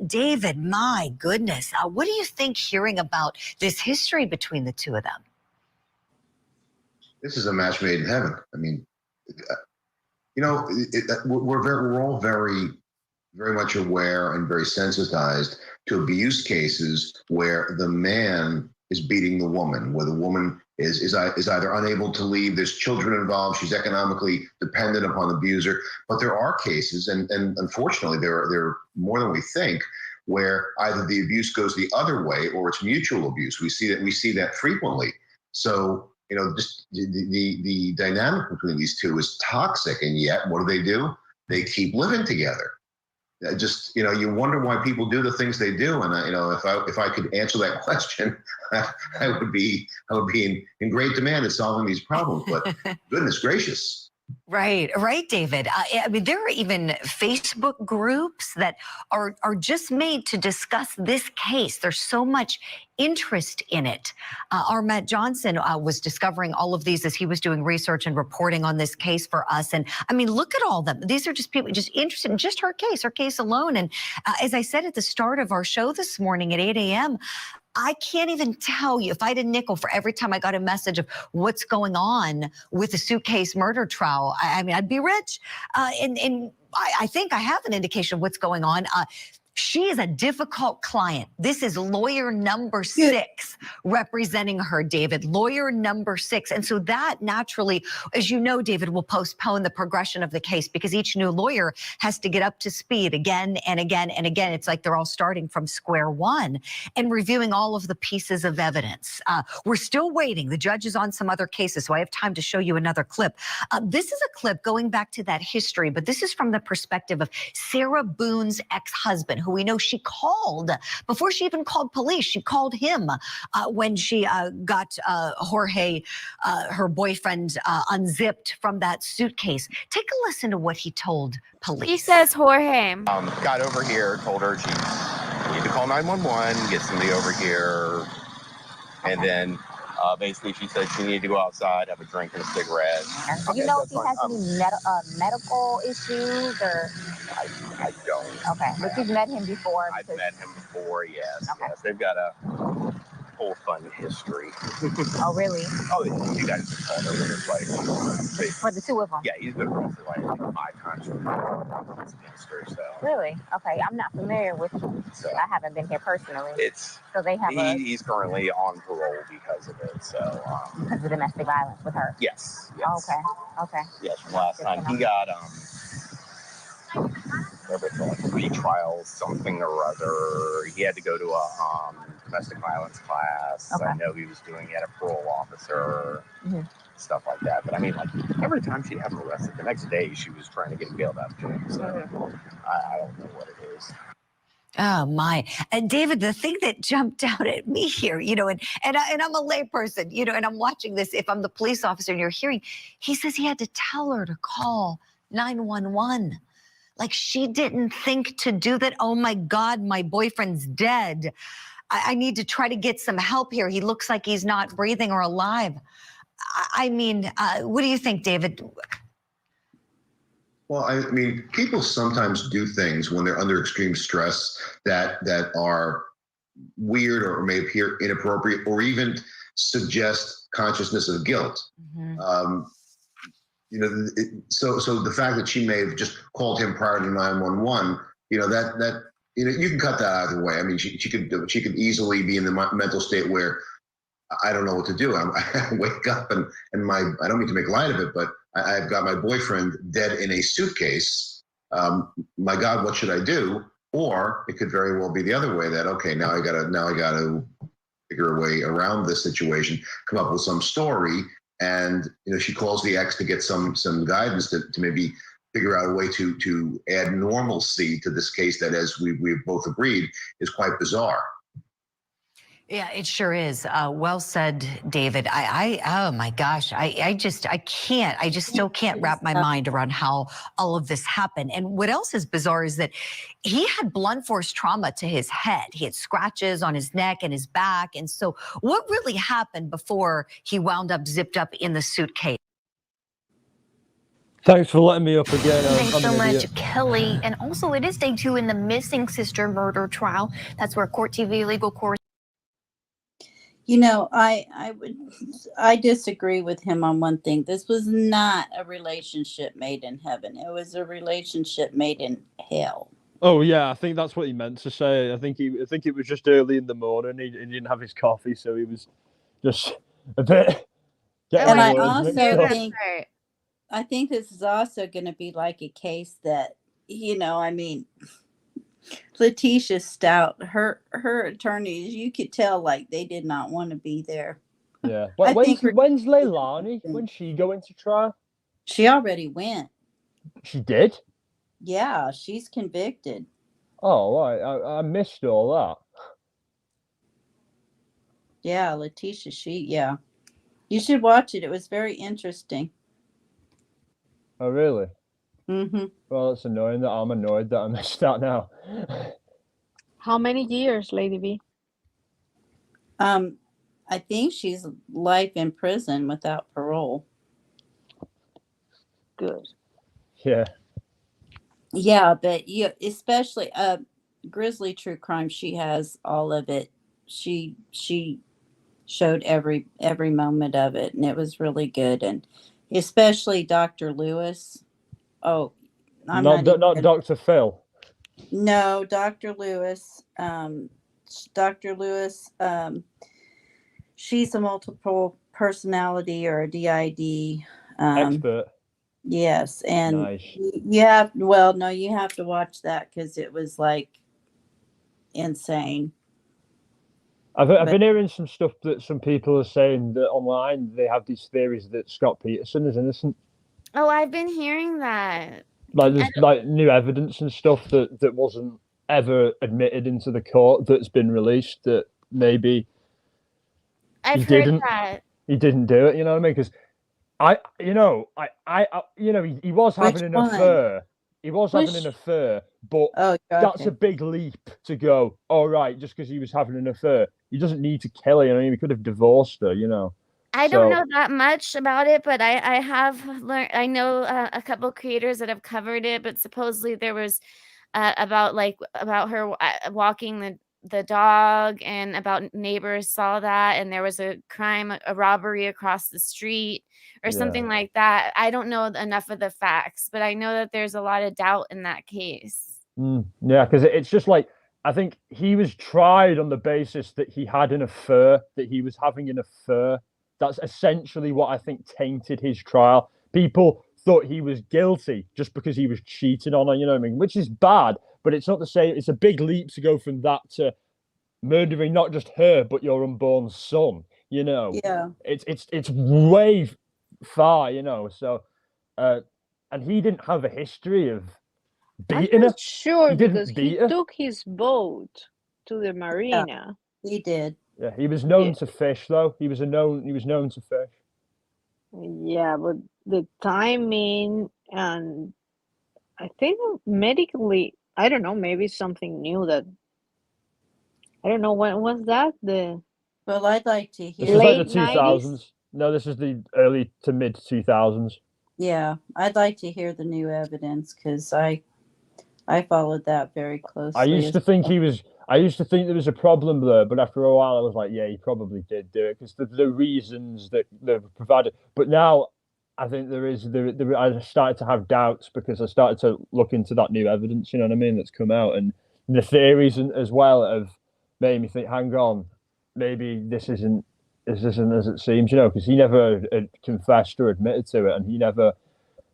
David, my goodness, what do you think hearing about this history between the two of them? This is a match made in heaven. I mean, you know, we're all very much aware and very sensitized to abuse cases where the man is beating the woman, where the woman is either unable to leave, there's children involved, she's economically dependent upon the abuser. But there are cases, and unfortunately there are more than we think, where either the abuse goes the other way or it's mutual abuse. We see that frequently. So, you know, just the dynamic between these two is toxic, and yet what do? They keep living together. Just, you know, you wonder why people do the things they do. And you know, if I could answer that question, I would be in great demand at solving these problems. But goodness gracious. Right, David. I mean, there are even Facebook groups that are just made to discuss this case. There's so much interest in it. Our Matt Johnson was discovering all of these as he was doing research and reporting on this case for us. And I mean, look at all of them. These are just people just interested in just her case alone. And as I said at the start of our show this morning at 8 a.m., I can't even tell you if I had a nickel for every time I got a message of what's going on with the suitcase murder trial. I mean, I'd be rich. And I think I have an indication of what's going on. She is a difficult client. This is lawyer number 6 representing her, David. Lawyer number 6. And so that naturally, as you know, David, will postpone the progression of the case because each new lawyer has to get up to speed again and again and again. It's like they're all starting from square one and reviewing all of the pieces of evidence. We're still waiting. The judge is on some other cases, so I have time to show you another clip. This is a clip going back to that history, but this is from the perspective of Sarah Boone's ex-husband, who we know she called before she even called police. She called him when she got Jorge, her boyfriend, unzipped from that suitcase. Take a listen to what he told police. He says Jorge. Got over here, told her she needed to call 911, get somebody over here, and then basically she said she needed to go outside, have a drink and a cigarette. Do you know if he has any medical issues or? I don't. Okay, but you've met him before? I've met him before, yes. Okay. Yes, they've got a whole fun history. Oh, really? Oh, you guys have called over this, like, for the two of them? Yeah, he's been around for like 5 countries. So. Really? Okay, I'm not familiar with him. So, I haven't been here personally. So they have he's currently on parole because of it. So because of domestic violence with her. Yes. Oh, okay. Yes, from last time he got like retrial something or other. He had to go to a domestic violence class. Okay. I know he was doing it, a parole officer, stuff like that. But I mean, like, every time she'd have him arrested, the next day she was trying to get him bailed out too. So I don't know what it is. Oh my. And David, the thing that jumped out at me here, you know, and I'm a layperson, you know, and I'm watching this, if I'm the police officer and you're hearing, he says he had to tell her to call 911. Like, she didn't think to do that. Oh my God, my boyfriend's dead. I need to try to get some help here. He looks like he's not breathing or alive. I mean, what do you think, David? Well, I mean, people sometimes do things when they're under extreme stress that are weird or may appear inappropriate or even suggest consciousness of guilt. You know, so the fact that she may have just called him prior to 911, you know, that you know, you can cut that either way. I mean, she could easily be in the mental state where I don't know what to do. I wake up and I don't mean to make light of it, but I've got my boyfriend dead in a suitcase. My God, what should I do? Or it could very well be the other way, that okay, now I gotta figure a way around this situation, come up with some story. And you know, she calls the ex to get some guidance to maybe figure out a way to add normalcy to this case that, as we've both agreed, is quite bizarre. Yeah, it sure is. Well said, David. Oh my gosh, I can't, I just still can't wrap my mind around how all of this happened. And what else is bizarre is that he had blunt force trauma to his head. He had scratches on his neck and his back. And so what really happened before he wound up zipped up in the suitcase? Thanks for letting me up again. Thanks I'm so an much, idiot. Kelly. And also, it is day 2 in the missing sister murder trial. That's where Court TV legal correspondent. You know, I disagree with him on one thing. This was not a relationship made in heaven. It was a relationship made in hell. Oh yeah, I think that's what he meant to say. I think it was just early in the morning. He didn't have his coffee, so he was just a bit. And I words mixed also up. think, I think this is also going to be like a case that, you know, I mean, Letitia Stout, her attorneys, you could tell like they did not want to be there. Yeah. I think When's Leilani? When's she going to trial? She already went. She did? Yeah, she's convicted. Oh, I missed all that. Yeah, Letitia, yeah. You should watch it. It was very interesting. Oh, really? Mm-hmm. Well, it's annoying that I'm annoyed that I missed that now. How many years, Lady B? I think she's life in prison without parole. Good. Yeah. Yeah, but you especially Grizzly True Crime, she has all of it. She showed every moment of it, and it was really good. And especially Dr. Lewis. Oh, I'm not Not Dr. Phil. No, Dr. Lewis. Dr. Lewis, she's a multiple personality or a DID expert. Yes, and Nice. you have to watch that because it was like insane. I've been hearing some stuff that some people are saying that online they have these theories that Scott Peterson is innocent. Oh, I've been hearing that. Like there's like new evidence and stuff that wasn't ever admitted into the court that's been released that maybe I've heard that. he didn't do it. You know what I mean? Because he was having an affair. He was having an affair, but that's a big leap to go. All right, just because he was having an affair, he doesn't need to kill her. You know, he could have divorced her. You know. I don't know that much about it, but I have learned. I know a couple creators that have covered it, but supposedly there was about her walking the dog, and about neighbors saw that, and there was a robbery across the street or something like that. I don't know enough of the facts, but I know that there's a lot of doubt in that case. Yeah, because it's just like, I think he was tried on the basis that he had an affair, that he was having an affair. That's essentially what I think tainted his trial. People thought he was guilty just because he was cheating on her, you know what I mean? Which is bad, but it's not the same. It's a big leap to go from that to murdering not just her, but your unborn son, you know? Yeah. It's way far, you know? So, and he didn't have a history of beating her. Sure, because he took his boat to the marina. Yeah, he did. Yeah, he was known to fish, though. He was known to fish. Yeah, but the timing, and I think medically, I don't know, maybe something new that I don't know. When was that? Well, I'd like to hear. This is like the 2000s. No, this is the early to mid 2000s. Yeah, I'd like to hear the new evidence because I followed that very closely. I used to think there was a problem there, but after a while I was like, yeah, he probably did do it because the reasons that they've provided. But now I think I started to have doubts because I started to look into that new evidence, you know what I mean, that's come out, and the theories as well have made me think, hang on, maybe this isn't as it seems, you know, because he never confessed or admitted to it, and he never,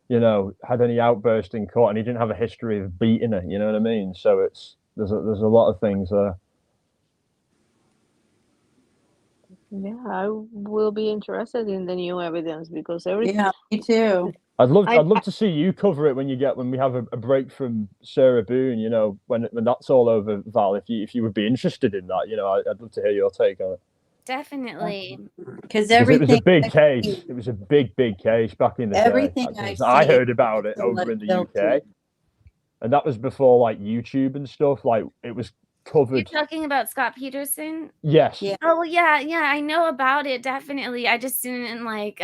you know, had any outburst in court, and he didn't have a history of beating her, you know what I mean? So there's a lot of things there. Yeah, I will be interested in the new evidence because everything. Yeah, me too. I'd love to see you cover it when we have a break from Sarah Boone. You know, when that's all over, Val. If you would be interested in that, you know, I'd love to hear your take on it. Definitely. Because It was a big I've case. seen- It was a big case back in the day. everything I've seen, I heard about it makes him over look in the guilty. UK, and that was before like YouTube and stuff. Like it was You're covered. talking about Scott Peterson? Yes. Yeah. Oh yeah, I know about it, definitely. I just didn't like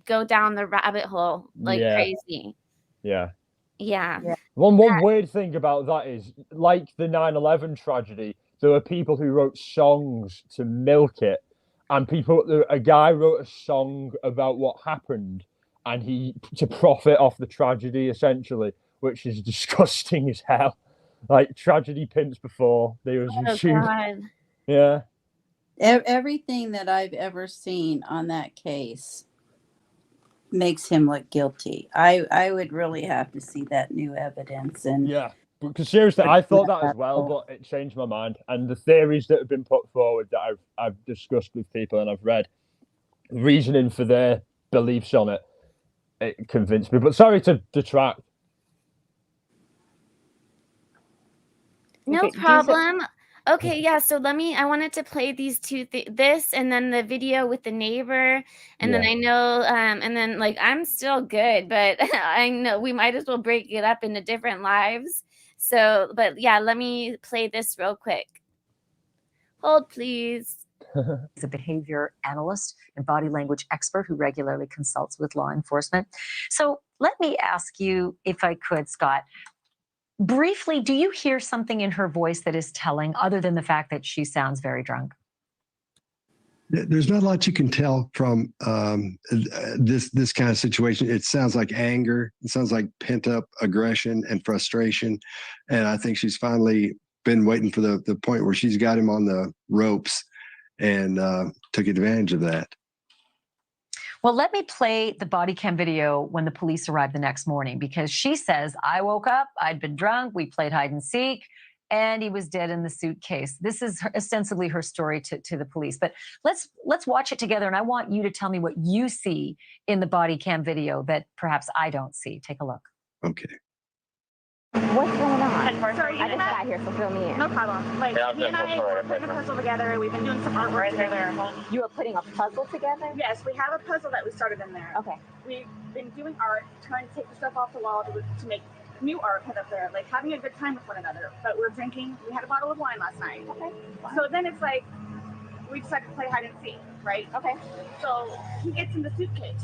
go down the rabbit hole like crazy. Yeah. Yeah. One weird thing about that is, like the 9/11 tragedy, there were people who wrote songs to milk it, and a guy wrote a song about what happened, and to profit off the tragedy essentially, which is disgusting as hell. Like tragedy pimps before they was issued. God. Yeah. Everything that I've ever seen on that case makes him look guilty. I would really have to see that new evidence. And yeah, because seriously, I thought that as well, but it changed my mind. And the theories that have been put forward that I've discussed with people and I've read, reasoning for their beliefs on it convinced me. But sorry to detract. No problem. Okay, yeah, so I wanted to play these this and then the video with the neighbor, and then I know and then like I'm still good, but I know we might as well break it up into different lives. So, but yeah, let me play this real quick. Hold, please. He's a behavior analyst and body language expert who regularly consults with law enforcement. So let me ask you, if I could, Scott, briefly, do you hear something in her voice that is telling, other than the fact that she sounds very drunk? There's not a lot you can tell from this kind of situation. It sounds like anger. It sounds like pent up aggression and frustration. And I think she's finally been waiting for the point where she's got him on the ropes and took advantage of that. Well, let me play the body cam video when the police arrived the next morning, because she says, I woke up, I'd been drunk, we played hide and seek, and he was dead in the suitcase. This is ostensibly her story to the police. But let's watch it together, and I want you to tell me what you see in the body cam video that perhaps I don't see. Take a look. Okay. What's going on? So I just got here, so fill me in. No problem. Like, he and I were putting a puzzle together. We've been doing some artwork together. You are putting a puzzle together? Yes, we have a puzzle that we started in there. Okay. We've been doing art, trying to take the stuff off the wall to make new art put up there, like having a good time with one another. But we're drinking. We had a bottle of wine last night. Okay. So then it's like, we decided to play hide and seek, right? Okay. So he gets in the suitcase.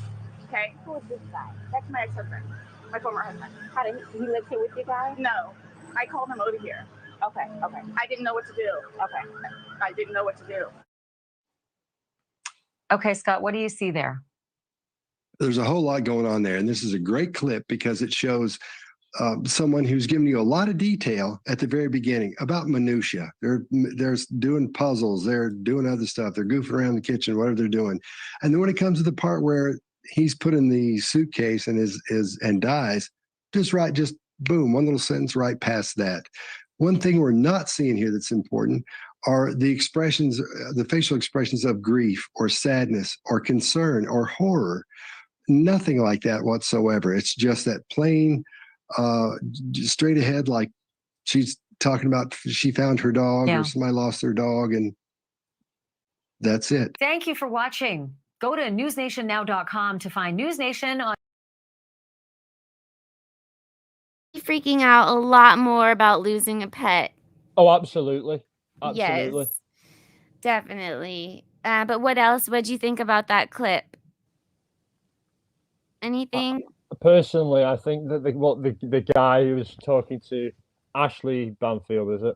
Okay. Who is this guy? That's my ex-husband, my former husband. How did he live here with you guys? No. I called him over here. Okay. I didn't know what to do. Okay. I didn't know what to do. Okay, Scott, what do you see there? There's a whole lot going on there. And this is a great clip because it shows someone who's giving you a lot of detail at the very beginning about minutia. They're doing puzzles. They're doing other stuff. They're goofing around the kitchen, whatever they're doing. And then when it comes to the part where he's put in the suitcase and dies, just boom, one little sentence right past that. One thing we're not seeing here that's important are the expressions, the facial expressions of grief or sadness or concern or horror. Nothing like that whatsoever. It's just that plain, straight ahead, like she's talking about she found her dog or somebody lost their dog, and that's it. Thank you for watching. Go to newsnationnow.com to find News Nation on Freaking out a lot more about losing a pet. Oh, absolutely. Absolutely. Yes, definitely. But what else? What do you think about that clip? Anything? Personally, I think that the guy who was talking to Ashley Banfield, is it?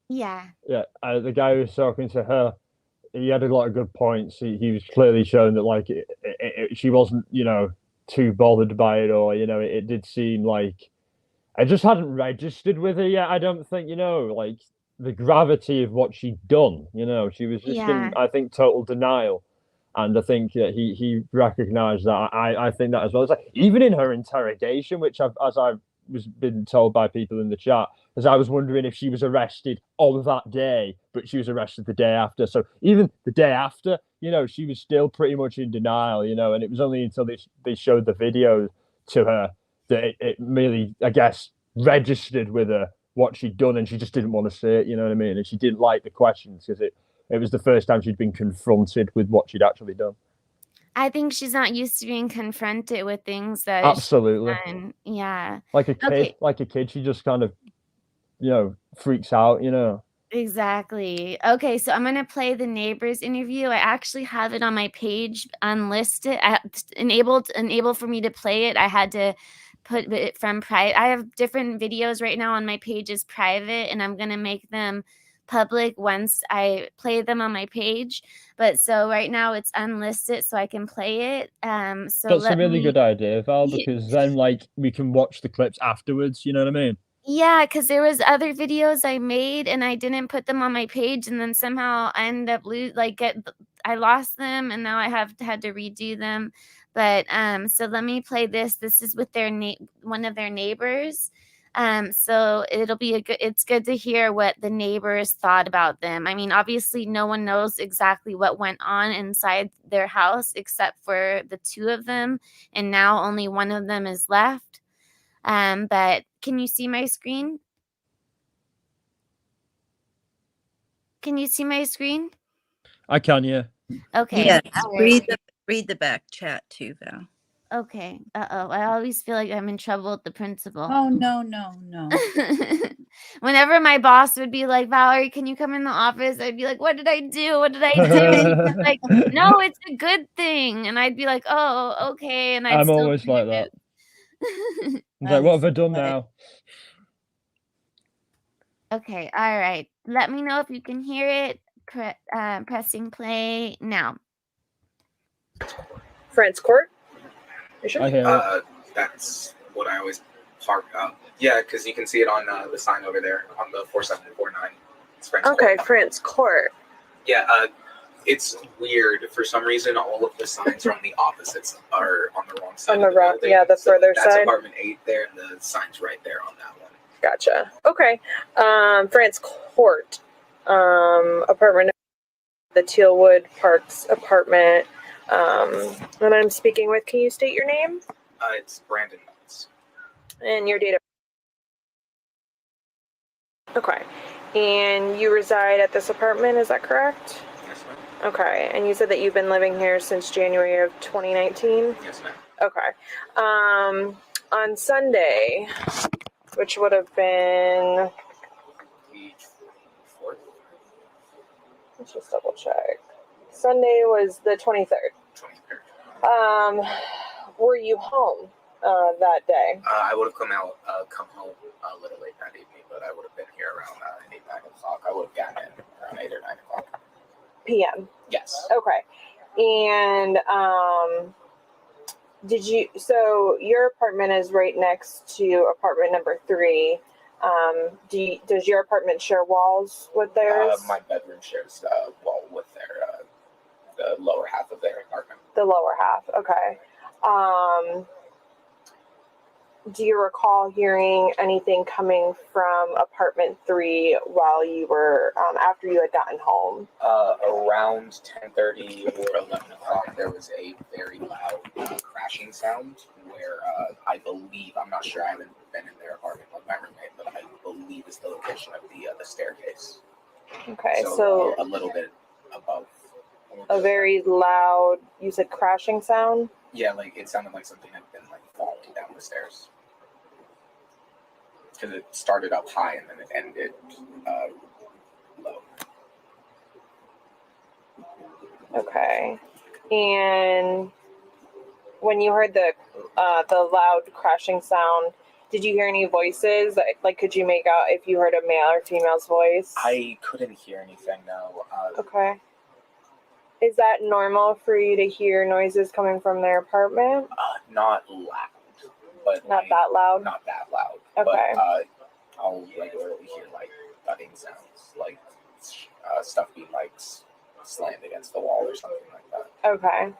Yeah. Yeah, the guy who was talking to her, he had a lot of good points. He was clearly showing that like she wasn't, too bothered by it, or it did seem like I just hadn't registered with her yet. I don't think like the gravity of what she'd done. She was just in, I think, total denial. And I think that he recognised that. I think that as well. It's like, even in her interrogation, which as I've was been told by people in the chat, as I was wondering if she was arrested on that day, but she was arrested the day after. So even the day after, you know, she was still pretty much in denial, you know, and it was only until they showed the video to her that it really, I guess, registered with her what she'd done, and she just didn't want to say it, you know what I mean? And she didn't like the questions because it was the first time she'd been confronted with what she'd actually done. I think she's not used to being confronted with things that Absolutely. she's done. Yeah. Like a kid, Okay. she just kind of, you know, freaks out, you know. Exactly. Okay, so I'm gonna play the neighbors interview. I actually have it on my page unlisted. Enable for me to play it. I had to put it from private. I have different videos right now on my page as private, and I'm gonna make them public once I play them on my page. But so right now it's unlisted, so I can play it. So That's a let really me. good idea, Val, because then like we can watch the clips afterwards, you know what I mean? Yeah, because there was other videos I made and I didn't put them on my page, and then somehow I ended up I lost them, and now I have had to redo them. But so let me play this. This is with one of their neighbors. So it's good to hear what the neighbors thought about them. I mean, obviously no one knows exactly what went on inside their house except for the two of them, and now only one of them is left. But can you see my screen? Can you see my screen? I can, yeah. Okay. Yes. All right. Read the back chat too, Val. Okay. Uh-oh. I always feel like I'm in trouble with the principal. Oh, no. Whenever my boss would be like, Valerie, can you come in the office? I'd be like, what did I do? What did I do? And he's like, no, it's a good thing. And I'd be like, oh, okay. And I'd I'm still always like that. it. I'm like, what have I done now? Okay. All right. Let me know if you can hear it. Pressing play now. France Court? You sure? I hear it. That's what I always park up. Yeah, because you can see it on the sign over there on the 4749. It's France Okay, Court. France Court. Yeah, it's weird. For some reason, all of the signs are on the opposites, are on the wrong side. On the wrong, building. yeah, the further that's side. apartment 8 there, and the sign's right there on that one. Gotcha. Okay. France Court, apartment, the Tealwood Parks apartment. And I'm speaking with, can you state your name? It's Brandon Knowles. And your date of. Okay. And you reside at this apartment, is that correct? Yes, ma'am. Okay. And you said that you've been living here since January of 2019? Yes, ma'am. Okay. On Sunday, which would have been. Let's just double check. Sunday was the 23rd. Were you home that day? I would have come home a little late that evening, but I would have been here around 8, 9 o'clock. I would have gotten in around 8 or 9 o'clock. PM? Yes. Okay. And so your apartment is right next to apartment number 3. Does your apartment share walls with theirs? My bedroom shares a wall with the lower half of their apartment. The lower half, okay. Do you recall hearing anything coming from apartment 3 while you were, after you had gotten home? Around 10:30 or 11 o'clock, there was a very loud crashing sound where I believe, I'm not sure, I haven't been in their apartment with my roommate, but I believe it's the location of the staircase. Okay, So a little bit above. A very loud, you said crashing sound? Yeah, like it sounded like something had been like falling down the stairs. Because it started up high and then it ended low. Okay. And when you heard the loud crashing sound, did you hear any voices? Like, could you make out if you heard a male or female's voice? I couldn't hear anything, no. Okay. Is that normal for you to hear noises coming from their apartment? Not loud, but not that loud. Not that loud. Okay. But I'll regularly hear like thudding sounds, like stuff being like slammed against the wall or something like that. Okay.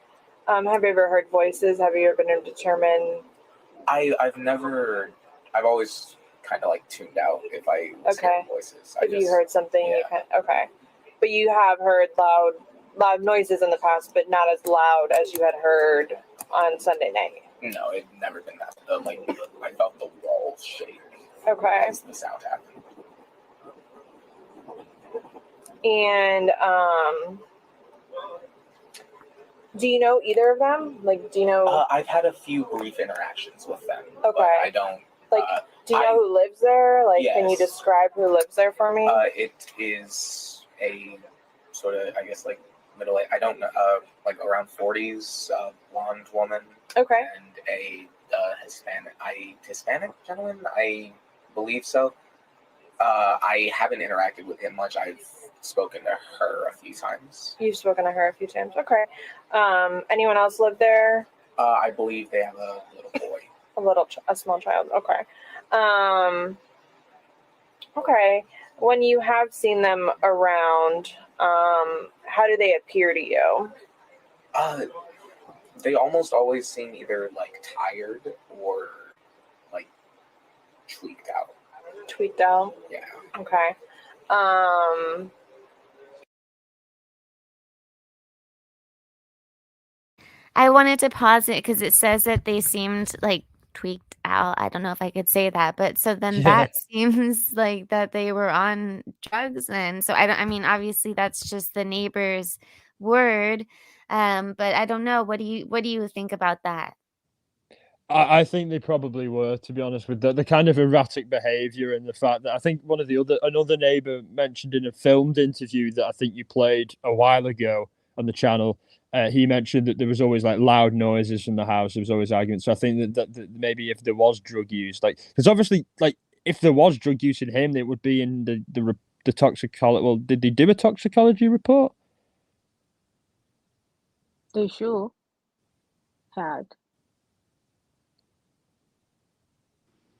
Have you ever heard voices? Have you ever been able to determine? I've never I've always kind of like tuned out if I was hearing voices. If you heard something, you okay. But you have heard loud noises in the past, but not as loud as you had heard on Sunday night. No, it never been that. Like I felt the walls shake. Okay. As the sound happened. And do you know either of them? Like, do you know? I've had a few brief interactions with them. Okay. But I don't. Like, do you know who lives there? Like, yes. Can you describe who lives there for me? It is a sort of, I guess, like middle age. I don't know, like around 40s, blonde woman. Okay. And a Hispanic gentleman. I believe so. I haven't interacted with him much. I've spoken to her a few times. You've spoken to her a few times. Okay. Anyone else live there? I believe they have a little boy. A small child. Okay. Okay. When you have seen them around, how do they appear to you? They almost always seem either like tired or like tweaked out. Tweaked out? Yeah. Okay. I wanted to pause it because it says that they seemed like tweaked out. I don't know if I could say that, but so then that seems like that they were on drugs then. So I mean, obviously that's just the neighbor's word. But I don't know. What do you think about that? I think they probably were, to be honest, with the kind of erratic behaviour and the fact that I think another neighbour mentioned in a filmed interview that I think you played a while ago on the channel. He mentioned that there was always like loud noises from the house. There was always arguments. So I think that maybe if there was drug use, like, because obviously, like, if there was drug use in him, it would be in the toxicology. Well, did they do a toxicology report? They sure had.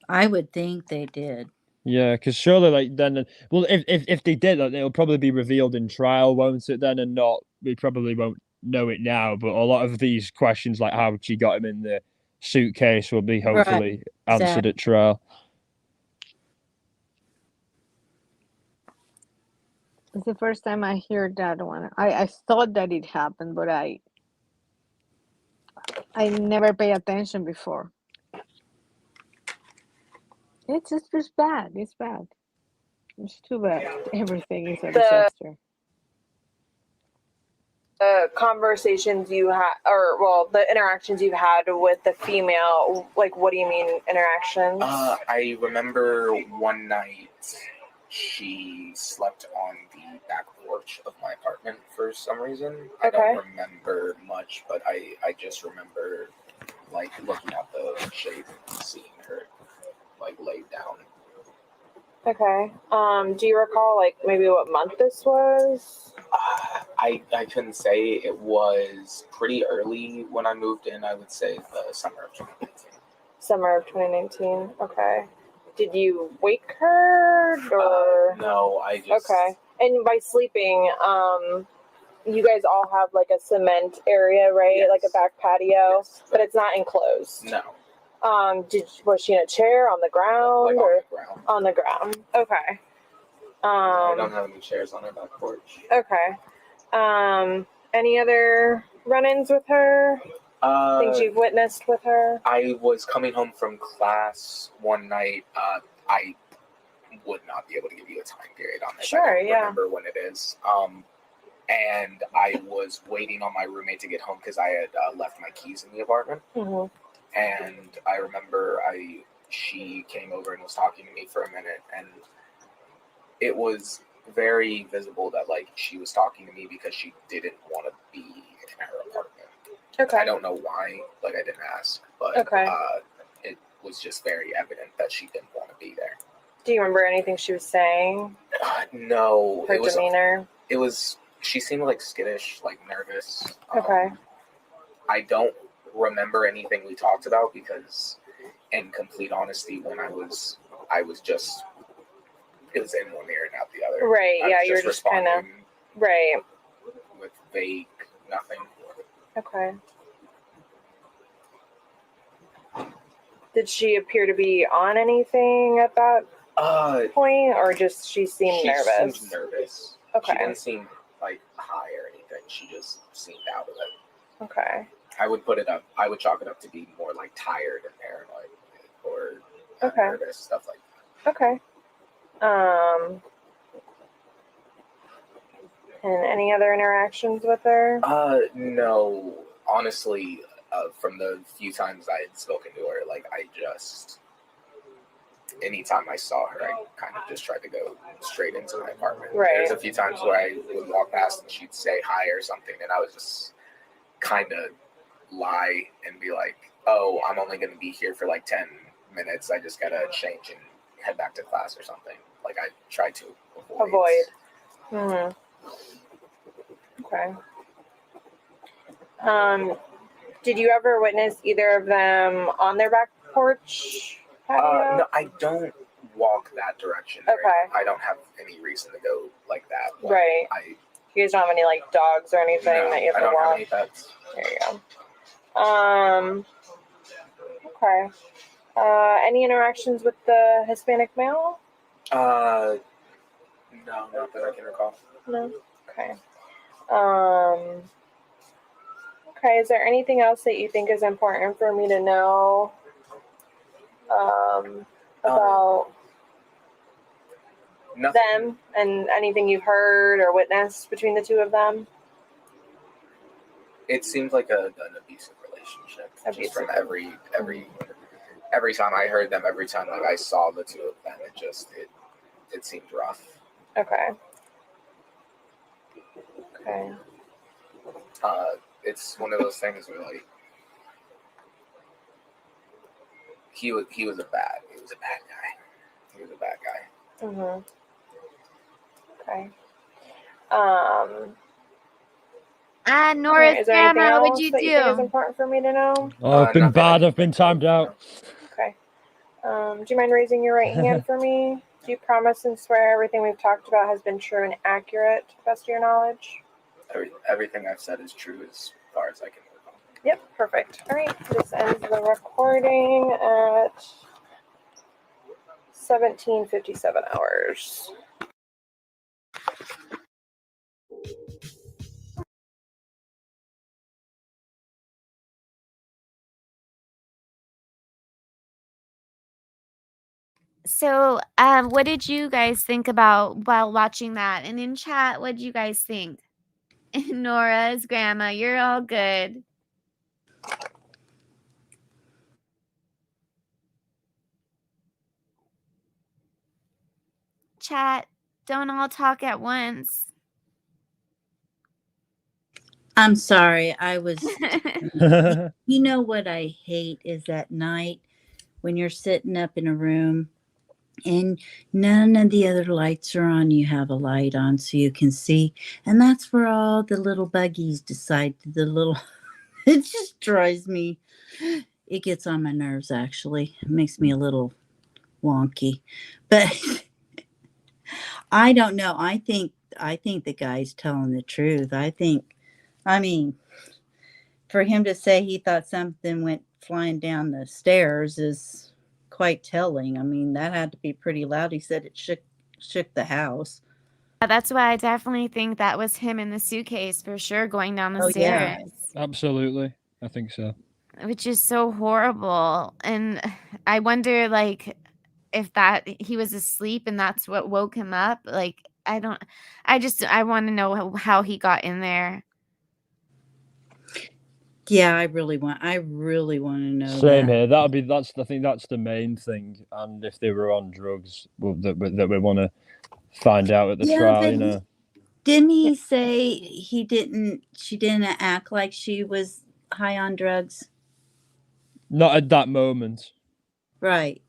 I would think they did. Yeah, because surely, like, then, well, if they did, like, it'll probably be revealed in trial, won't it? Then, and not, we probably won't know it now. But a lot of these questions, like how she got him in the suitcase, will be hopefully answered at trial. It's the first time I hear that one. I thought that it happened, but I never pay attention before. It's just bad. It's bad. It's too bad. Everything is a disaster. The conversations you had, the interactions you've had with the female, like, what do you mean interactions? I remember one night she slept on the back porch of my apartment for some reason. I don't remember much, but I just remember, like, looking at the shade and seeing her, like, laid down. Okay. Do you recall, like, maybe what month this was? I couldn't say. It was pretty early when I moved in. I would say the summer of 2019. Summer of 2019. Okay. Did you wake her, or? No, I just. Okay. And by sleeping, you guys all have like a cement area, right? Yes. Like a back patio, but it's not enclosed. No. Was she in a chair, on the ground, like or on the ground? On the ground? Okay. I don't have any chairs on her back porch. Okay. Any other run-ins with her? Things you've witnessed with her? I was coming home from class one night. I would not be able to give you a time period on this. Sure, I don't remember when it is. And I was waiting on my roommate to get home because I had left my keys in the apartment. Mm-hmm. And I remember she came over and was talking to me for a minute, and it was very visible that, like, she was talking to me because she didn't want to be in her apartment. Okay. I don't know why, like, I didn't ask, but it was just very evident that she didn't want to be there. Do you remember anything she was saying? No. Her demeanor? She seemed like skittish, like nervous. Okay. I don't remember anything we talked about because, in complete honesty, when I was just, it was in one ear and out the other. Right, yeah, you're just kind of, right. With vague nothing. Okay. Did she appear to be on anything at that point, or just she seemed nervous? She seemed nervous. Okay. She didn't seem like high or anything. She just seemed out of it. Okay. I would chalk it up to be more like tired and paranoid, or nervous, stuff like that. Okay. And any other interactions with her? No. Honestly, from the few times I had spoken to her, like anytime I saw her, I kind of just tried to go straight into my apartment. Right. There's a few times where I would walk past and she'd say hi or something, and I was just kind of lie and be like, oh, I'm only going to be here for like 10 minutes. I just got to change and head back to class or something. Like I tried to avoid. Mm-hmm. Okay. Did you ever witness either of them on their back porch patio? No, I don't walk that direction. Okay. Right? I don't have any reason to go like that. Right. You guys don't have any like dogs or anything that you have to walk? I don't have any pets. There you go. Okay. Any interactions with the Hispanic male? No, not that I can recall. No. Okay. Okay. Is there anything else that you think is important for me to know about them and anything you've heard or witnessed between the two of them? It seems like an abusive relationship. Just from every time I heard them, every time like I saw the two of them, it seemed rough. Okay. Okay. It's one of those things where like he was a bad guy. He was a bad guy. Mhm. Okay. Nora's is there anything grandma, else what'd you that you think is do? important for me to know? Oh, I've been bad. I've been timed out. Okay. Do you mind raising your right hand for me? Do you promise and swear everything we've talked about has been true and accurate to the best of your knowledge? Everything I've said is true as far as I can recall. Yep, perfect. All right, this ends the recording at 17:57 hours. So, what did you guys think about while watching that? And in chat, what did you guys think? Nora's grandma, you're all good. Chat, don't all talk at once. I'm sorry. I was, you know what I hate is at night when you're sitting up in a room and none of the other lights are on. You have a light on so you can see. And that's where all the little buggies decide it just drives me. It gets on my nerves, actually. It makes me a little wonky. But I don't know. I think the guy's telling the truth. I mean, for him to say he thought something went flying down the stairs is quite telling. I mean, that had to be pretty loud. He said it shook the house. That's why I definitely think that was him in the suitcase for sure going down the stairs. Yeah. Absolutely. I think so. Which is so horrible. And I wonder like if he was asleep and that's what woke him up. Like I want to know how he got in there. Yeah, I really want to know. Same here. I think that's the main thing. And if they were on drugs, that we want to find out at the trial, you know. Didn't he say she didn't act like she was high on drugs? Not at that moment. Right.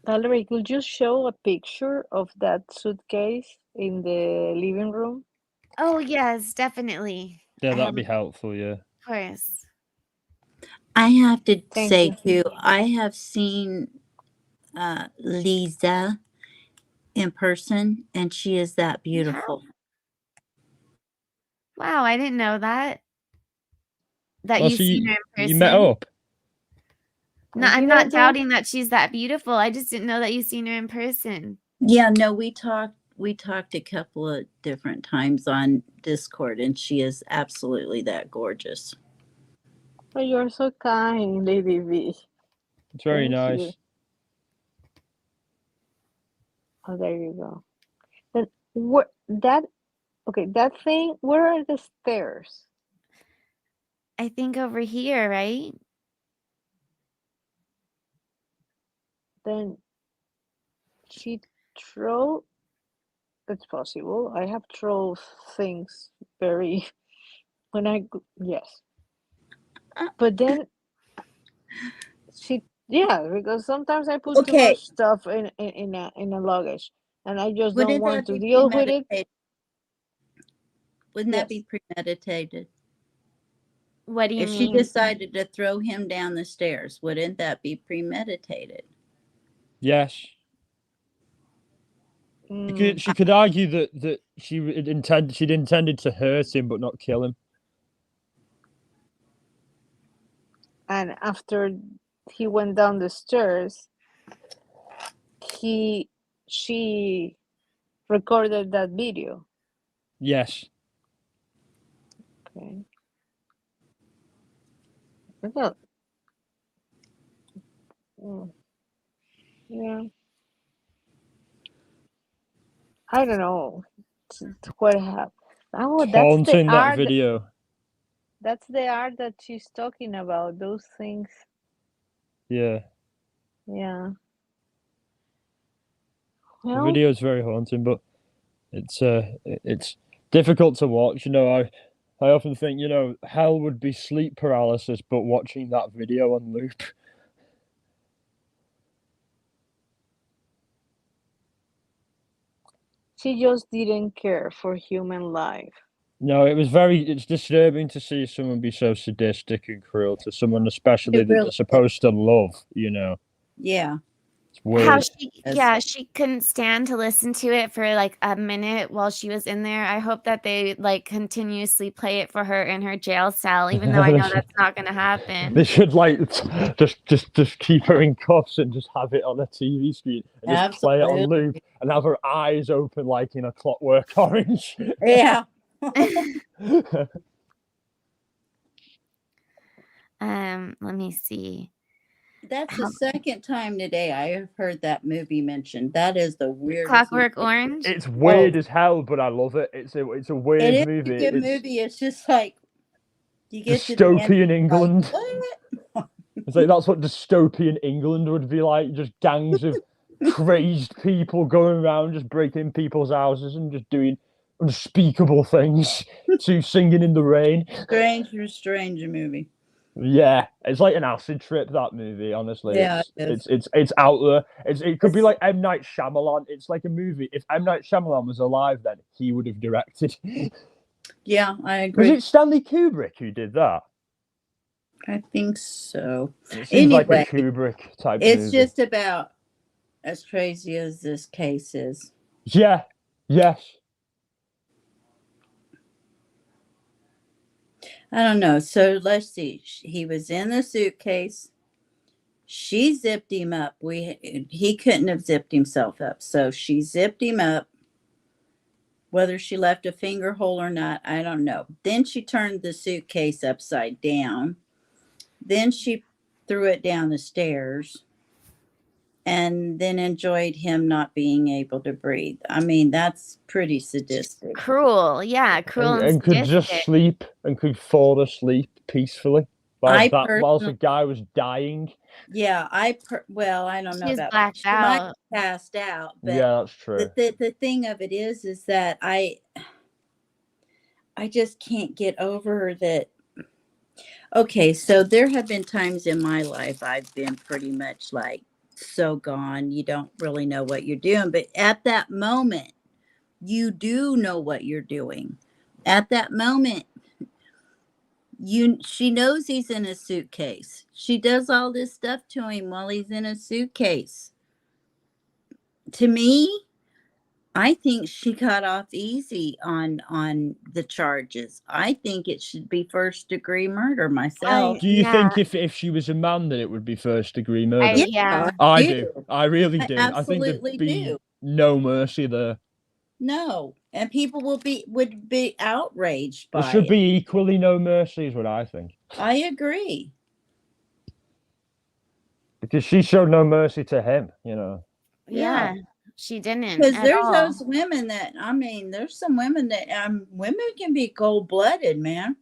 Valerie, could you show a picture of that suitcase in the living room? Oh, yes, definitely. Yeah, that'd be helpful, yeah. Of course. I have to Thank say, you. too, I have seen Lisa in person, and she is that beautiful. Wow, I didn't know that. that Oh, you've so seen her in you met person. up? No, I'm You not don't know. doubting that she's that beautiful. I just didn't know that you've seen her in person. Yeah, no, we talked a couple of different times on Discord, and she is absolutely that gorgeous. Oh, you're so kind, Lady V. It's very Thank nice. you. Oh, there you go. Then what that that thing, where are the stairs? I think over here, right? Then she throw it's possible. I have thrown things very yes. But then because sometimes I put too Okay. much stuff in a luggage and I just don't Wouldn't want that to be deal with it. premeditated? Wouldn't that Yes. be premeditated? What do you If she mean? decided to throw him down the stairs, wouldn't that be premeditated? Yes. She could argue that she'd intended to hurt him but not kill him. And after he went down the stairs, she recorded that video. Yes. Okay. Well, yeah. I don't know what happened. Oh, that's the Haunting that art. video. That's the art that she's talking about. Those things. Yeah. Yeah. The Well, video is very haunting, but it's difficult to watch. I often think, hell would be sleep paralysis, but watching that video on loop. she just didn't care for human life. No, it's disturbing to see someone be so sadistic and cruel to someone, especially that they're supposed to love, Yeah. It's weird. She couldn't stand to listen to it for like a minute while she was in there. I hope that they like continuously play it for her in her jail cell, even though I know that's not going to happen. They should just keep her in cuffs and just have it on a TV screen and just play it on loop and have her eyes open like in a Clockwork Orange. Yeah. Let me see. That's the second time today I have heard that movie mentioned. That is the weirdest. Clockwork Orange. It's weird as hell, but I love it. It's a weird it is movie. A good movie. It's just like you get dystopian England. Like, It's like that's what dystopian England would be like. Just gangs of crazed people going around, just breaking people's houses and just doing unspeakable things to Singing in the Rain. Strange movie. Yeah, it's like an acid trip, that movie, honestly. Yeah, it's out there. It could be like M. Night Shyamalan. It's like a movie. If M. Night Shyamalan was alive then, he would have directed. Yeah, I agree. Was it Stanley Kubrick who did that? I think so. It seems like a Kubrick type It's movie. just about as crazy as this case is. Yeah, yes. I don't know. So let's see. He was in the suitcase. She zipped him up. He couldn't have zipped himself up. So she zipped him up. Whether she left a finger hole or not, I don't know. Then she turned the suitcase upside down. Then she threw it down the stairs. And then enjoyed him not being able to breathe. I mean, that's pretty sadistic. Cruel, yeah, cruel and could just sleep and could fall asleep peacefully whilst the guy was dying. Yeah, I don't know about blacked she might out. have passed out. But yeah, that's true. The thing of it is that I just can't get over that. Okay, so there have been times in my life I've been pretty much like so gone, you don't really know what you're doing. But at that moment, you do know what you're doing. At that moment, she knows he's in a suitcase. She does all this stuff to him while he's in a suitcase. To me, I think she got off easy on the charges. I think it should be first-degree murder myself. Do you think if she was a man that it would be first-degree murder? Yeah, I do. I really do. I think absolutely there'd be do. no mercy there. No, and people would be outraged There by should it. be equally no mercy, is what I think. I agree. Because she showed no mercy to him, you know. Yeah, she didn't Because at there's all. those women that, I mean, there's some women that women can be cold-blooded, man.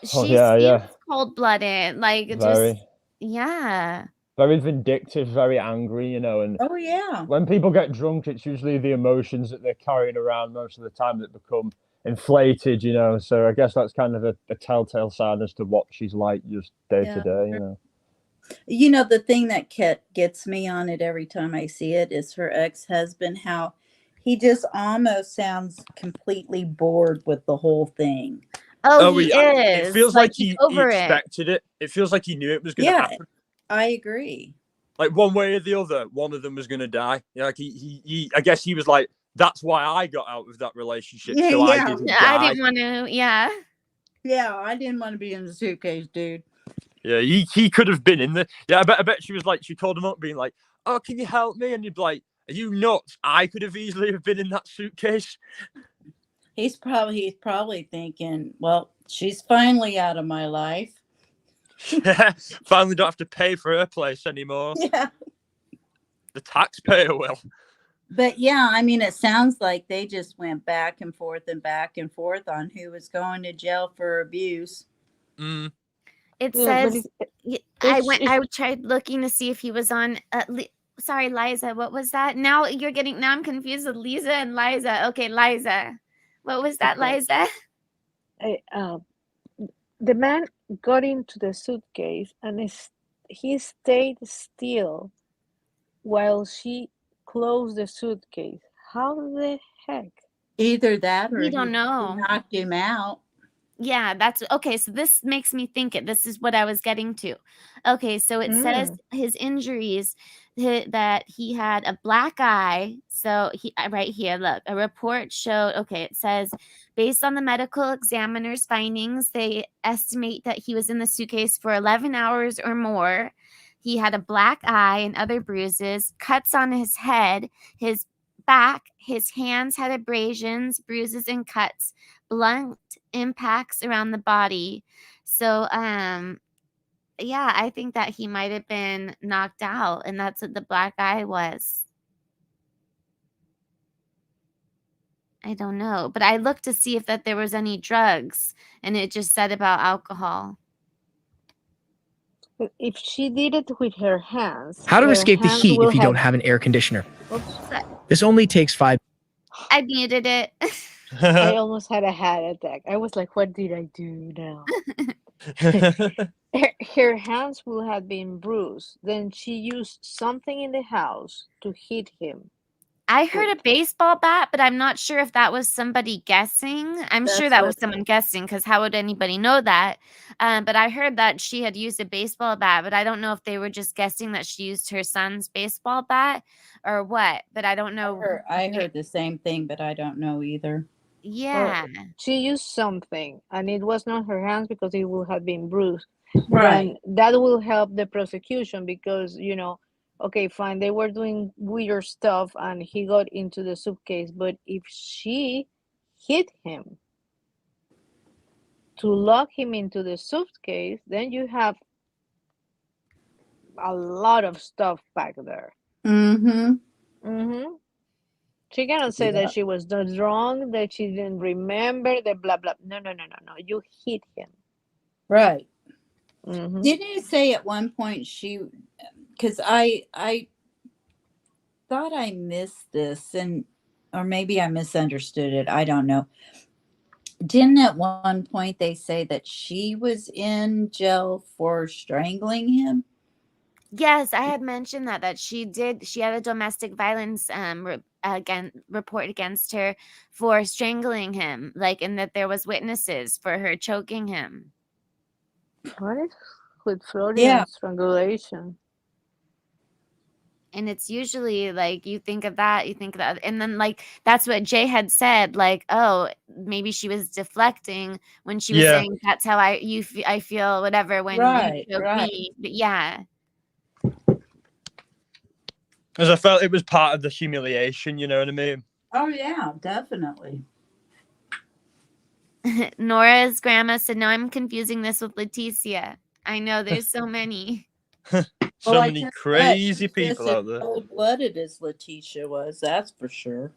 She yeah, yeah. seems cold-blooded, like just Very. yeah. Very vindictive, very angry, you know, and Oh yeah. when people get drunk, it's usually the emotions that they're carrying around most of the time that become inflated, you know. So I guess that's kind of a telltale sign as to what she's like just day to day, you know. You know, the thing that gets me on it every time I see it is her ex-husband, how he just almost sounds completely bored with the whole thing. Oh, he is. It feels like he over it. expected it. It feels like he knew it was going to happen. I agree. Like one way or the other, one of them was going to die. Yeah, like he I guess he was like, that's why I got out of that relationship. So I didn't die. I didn't want to. Yeah. Yeah, I didn't want to be in the suitcase, dude. Yeah, he could have been in there. Yeah, I bet she was like, she called him up being like, oh, can you help me? And he'd be like, are you nuts? I could have easily have been in that suitcase. He's probably thinking, well, she's finally out of my life. Finally don't have to pay for her place anymore. Yeah. The taxpayer will. But yeah, I mean, it sounds like they just went back and forth on who was going to jail for abuse. Mm. It says I tried looking to see if he was on. Sorry, Liza. What was that? Now I'm confused with Lisa and Liza. Okay, Liza. What was that, Liza? The man got into the suitcase and he stayed still while she closed the suitcase. How the heck? Either that or we don't know. He knocked him out. Yeah, that's okay. So this makes me think it. This is what I was getting to. Okay, so it says his injuries that he had a black eye. So right here, look, a report showed. Okay, it says based on the medical examiner's findings, they estimate that he was in the suitcase for 11 hours or more. He had a black eye and other bruises, cuts on his head, his back, his hands had abrasions, bruises, and cuts, blunt impacts around the body. So, yeah, I think that he might have been knocked out, and that's what the black eye was. I don't know, but I looked to see if that there was any drugs, and it just said about alcohol. If she did it with her hands. How to escape the heat if you don't have an air conditioner. This only takes 5. I muted it. I almost had a heart attack. I was like, what did I do now? Her hands will have been bruised. Then she used something in the house to hit him. I heard a baseball bat, but I'm not sure if that was somebody guessing. I'm sure that was someone guessing, because how would anybody know that? But I heard that she had used a baseball bat, but I don't know if they were just guessing that she used her son's baseball bat or what. But I don't know. I heard the same thing, but I don't know either. Yeah. She used something, and it was not her hands because it would have been bruised. Right. And that will help the prosecution because, you know, okay, fine, they were doing weird stuff and he got into the suitcase. But if she hit him to lock him into the suitcase, then you have a lot of stuff back there. She cannot say that she was not drunk, that she didn't remember, that blah, blah. No. You hit him. Right. Didn't you say at one point because I thought I missed this, or maybe I misunderstood it. I don't know. Didn't at one point they say that she was in jail for strangling him? Yes, I had mentioned that she had a domestic violence report against her for strangling him, and that there was witnesses for her choking him. What is with Freudian strangulation? And it's usually like you think of that, and then like that's what Jay had said, like, oh, maybe she was deflecting when she was saying that's how I feel whatever when you choke me. But yeah. Because I felt it was part of the humiliation, you know what I mean? Oh yeah, definitely. Nora's grandma said, "No, I'm confusing this with Leticia. I know there's so many." So many crazy people out there. Cold-blooded as Leticia was, that's for sure.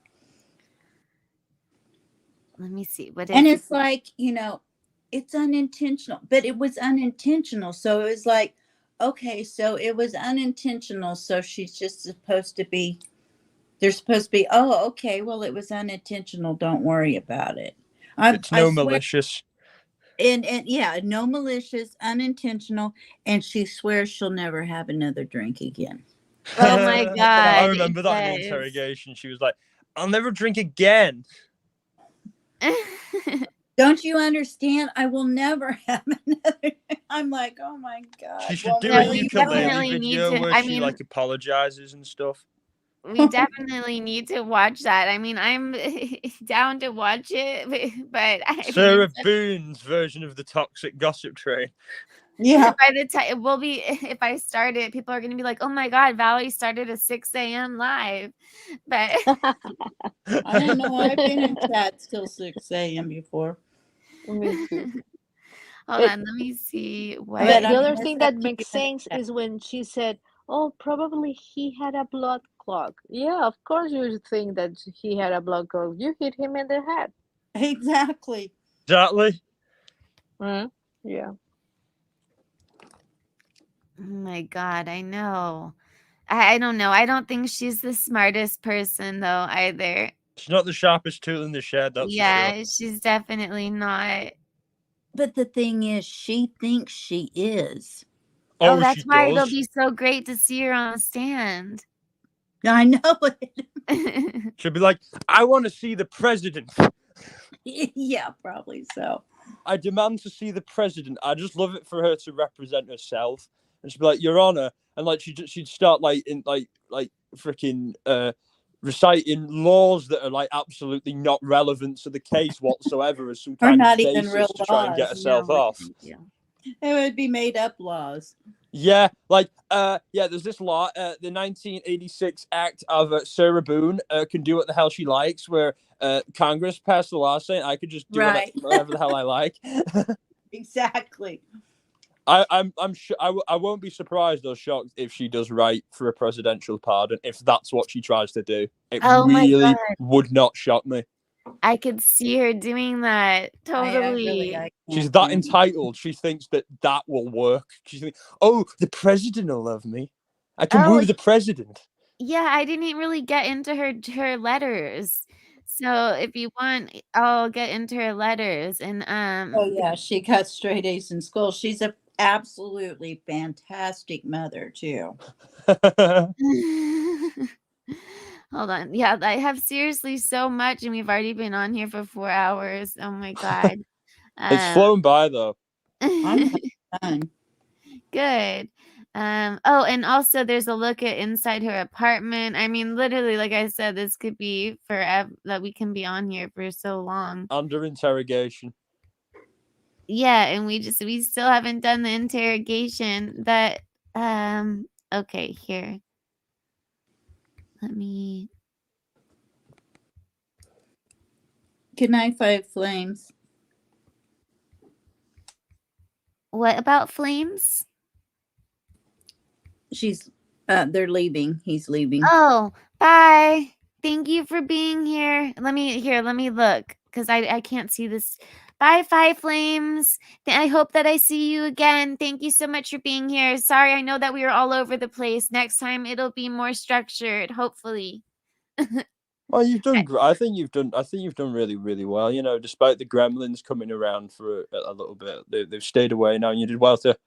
Let me see. What is and it's like, it's unintentional, but it was unintentional. So it was like, okay, so it was unintentional. So she's just supposed to be, they're supposed to be, oh, okay, well, it was unintentional. Don't worry about it. It's no malicious. And yeah, no malicious, unintentional. And she swears she'll never have another drink again. Oh my God. I remember that in the interrogation. She was like, I'll never drink again. Don't you understand? I will never have another. I'm like, oh my God. She should do a ukulele video where she like apologizes and stuff. We definitely need to watch that. I mean, I'm down to watch it, but Sarah Boone's version of the toxic gossip train. Yeah. By the time it will be, if I start it, people are going to be like, "Oh my God, Valerie started a 6 a.m. live." But I don't know. I've been in chats till 6 a.m. before. Me too. Hold on, let me see. What The other thing that makes sense is when she said, "Oh, probably he had a blood clot." Yeah, of course you think that he had a blood clot. You hit him in the head. Exactly. Exactly. Yeah. Oh my God, I know. I don't know. I don't think she's the smartest person though either. She's not the sharpest tool in the shed, that's for sure. She's definitely not. But the thing is, she thinks she is. Oh, that's why it'll be so great to see her on the stand. I know it. She'll be like, I want to see the president. Yeah, probably so. I demand to see the president. I just love it for her to represent herself. And she'd be like, Your Honor. And like she'd start like in like freaking reciting laws that are like absolutely not relevant to the case whatsoever as some kind of basis to try and get herself off. Yeah. It would be made up laws. Yeah, like there's this law, the 1986 Act of Sarah Boone can do what the hell she likes, where Congress passed the law saying I could just do whatever the hell I like. Exactly. I'm sure I won't be surprised or shocked if she does right for a presidential pardon, if that's what she tries to do. It really would not shock me. I could see her doing that. Totally. She's that entitled. She thinks that will work. She's thinking, oh, the president will love me. I can woo the president. Yeah, I didn't really get into her letters. So if you want, I'll get into her letters. And oh yeah, she got straight A's in school. She's a absolutely fantastic mother too. Hold on. Yeah, I have seriously so much, and we've already been on here for 4 hours. Oh my God. It's flown by though. I'm done. Good. Oh, and also there's a look at inside her apartment. I mean, literally, like I said, this could be forever, that we can be on here for so long. Under interrogation. Yeah, and we still haven't done the interrogation. That okay, here. Let me. Good night, Five Flames. What about Flames? They're leaving. He's leaving. Oh, bye. Thank you for being here. Let me look, because I can't see this. Bye, Five Flames. I hope that I see you again. Thank you so much for being here. Sorry, I know that we were all over the place. Next time it'll be more structured, hopefully. Well, you've done. I think you've done really, really well. You know, despite the gremlins coming around for a little bit, they've stayed away now, and you did well to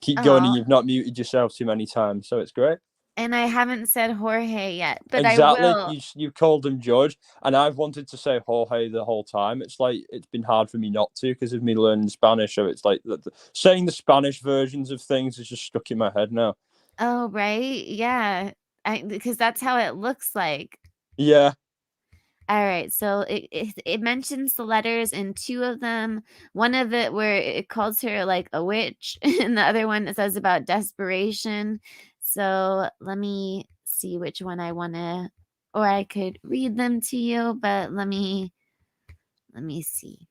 keep going. And you've not muted yourself too many times, so it's great. And I haven't said Jorge yet, but exactly. I will. You called him George, and I've wanted to say Jorge the whole time. It's like it's been hard for me not to because of me learning Spanish. So it's like saying the Spanish versions of things is just stuck in my head now. Oh right, yeah. because that's how it looks like. Yeah. All right, so it mentions the letters in 2 of them. One of it where it calls her like a witch, and the other one it says about desperation. So let me see which one I want to, or I could read them to you, but let me see.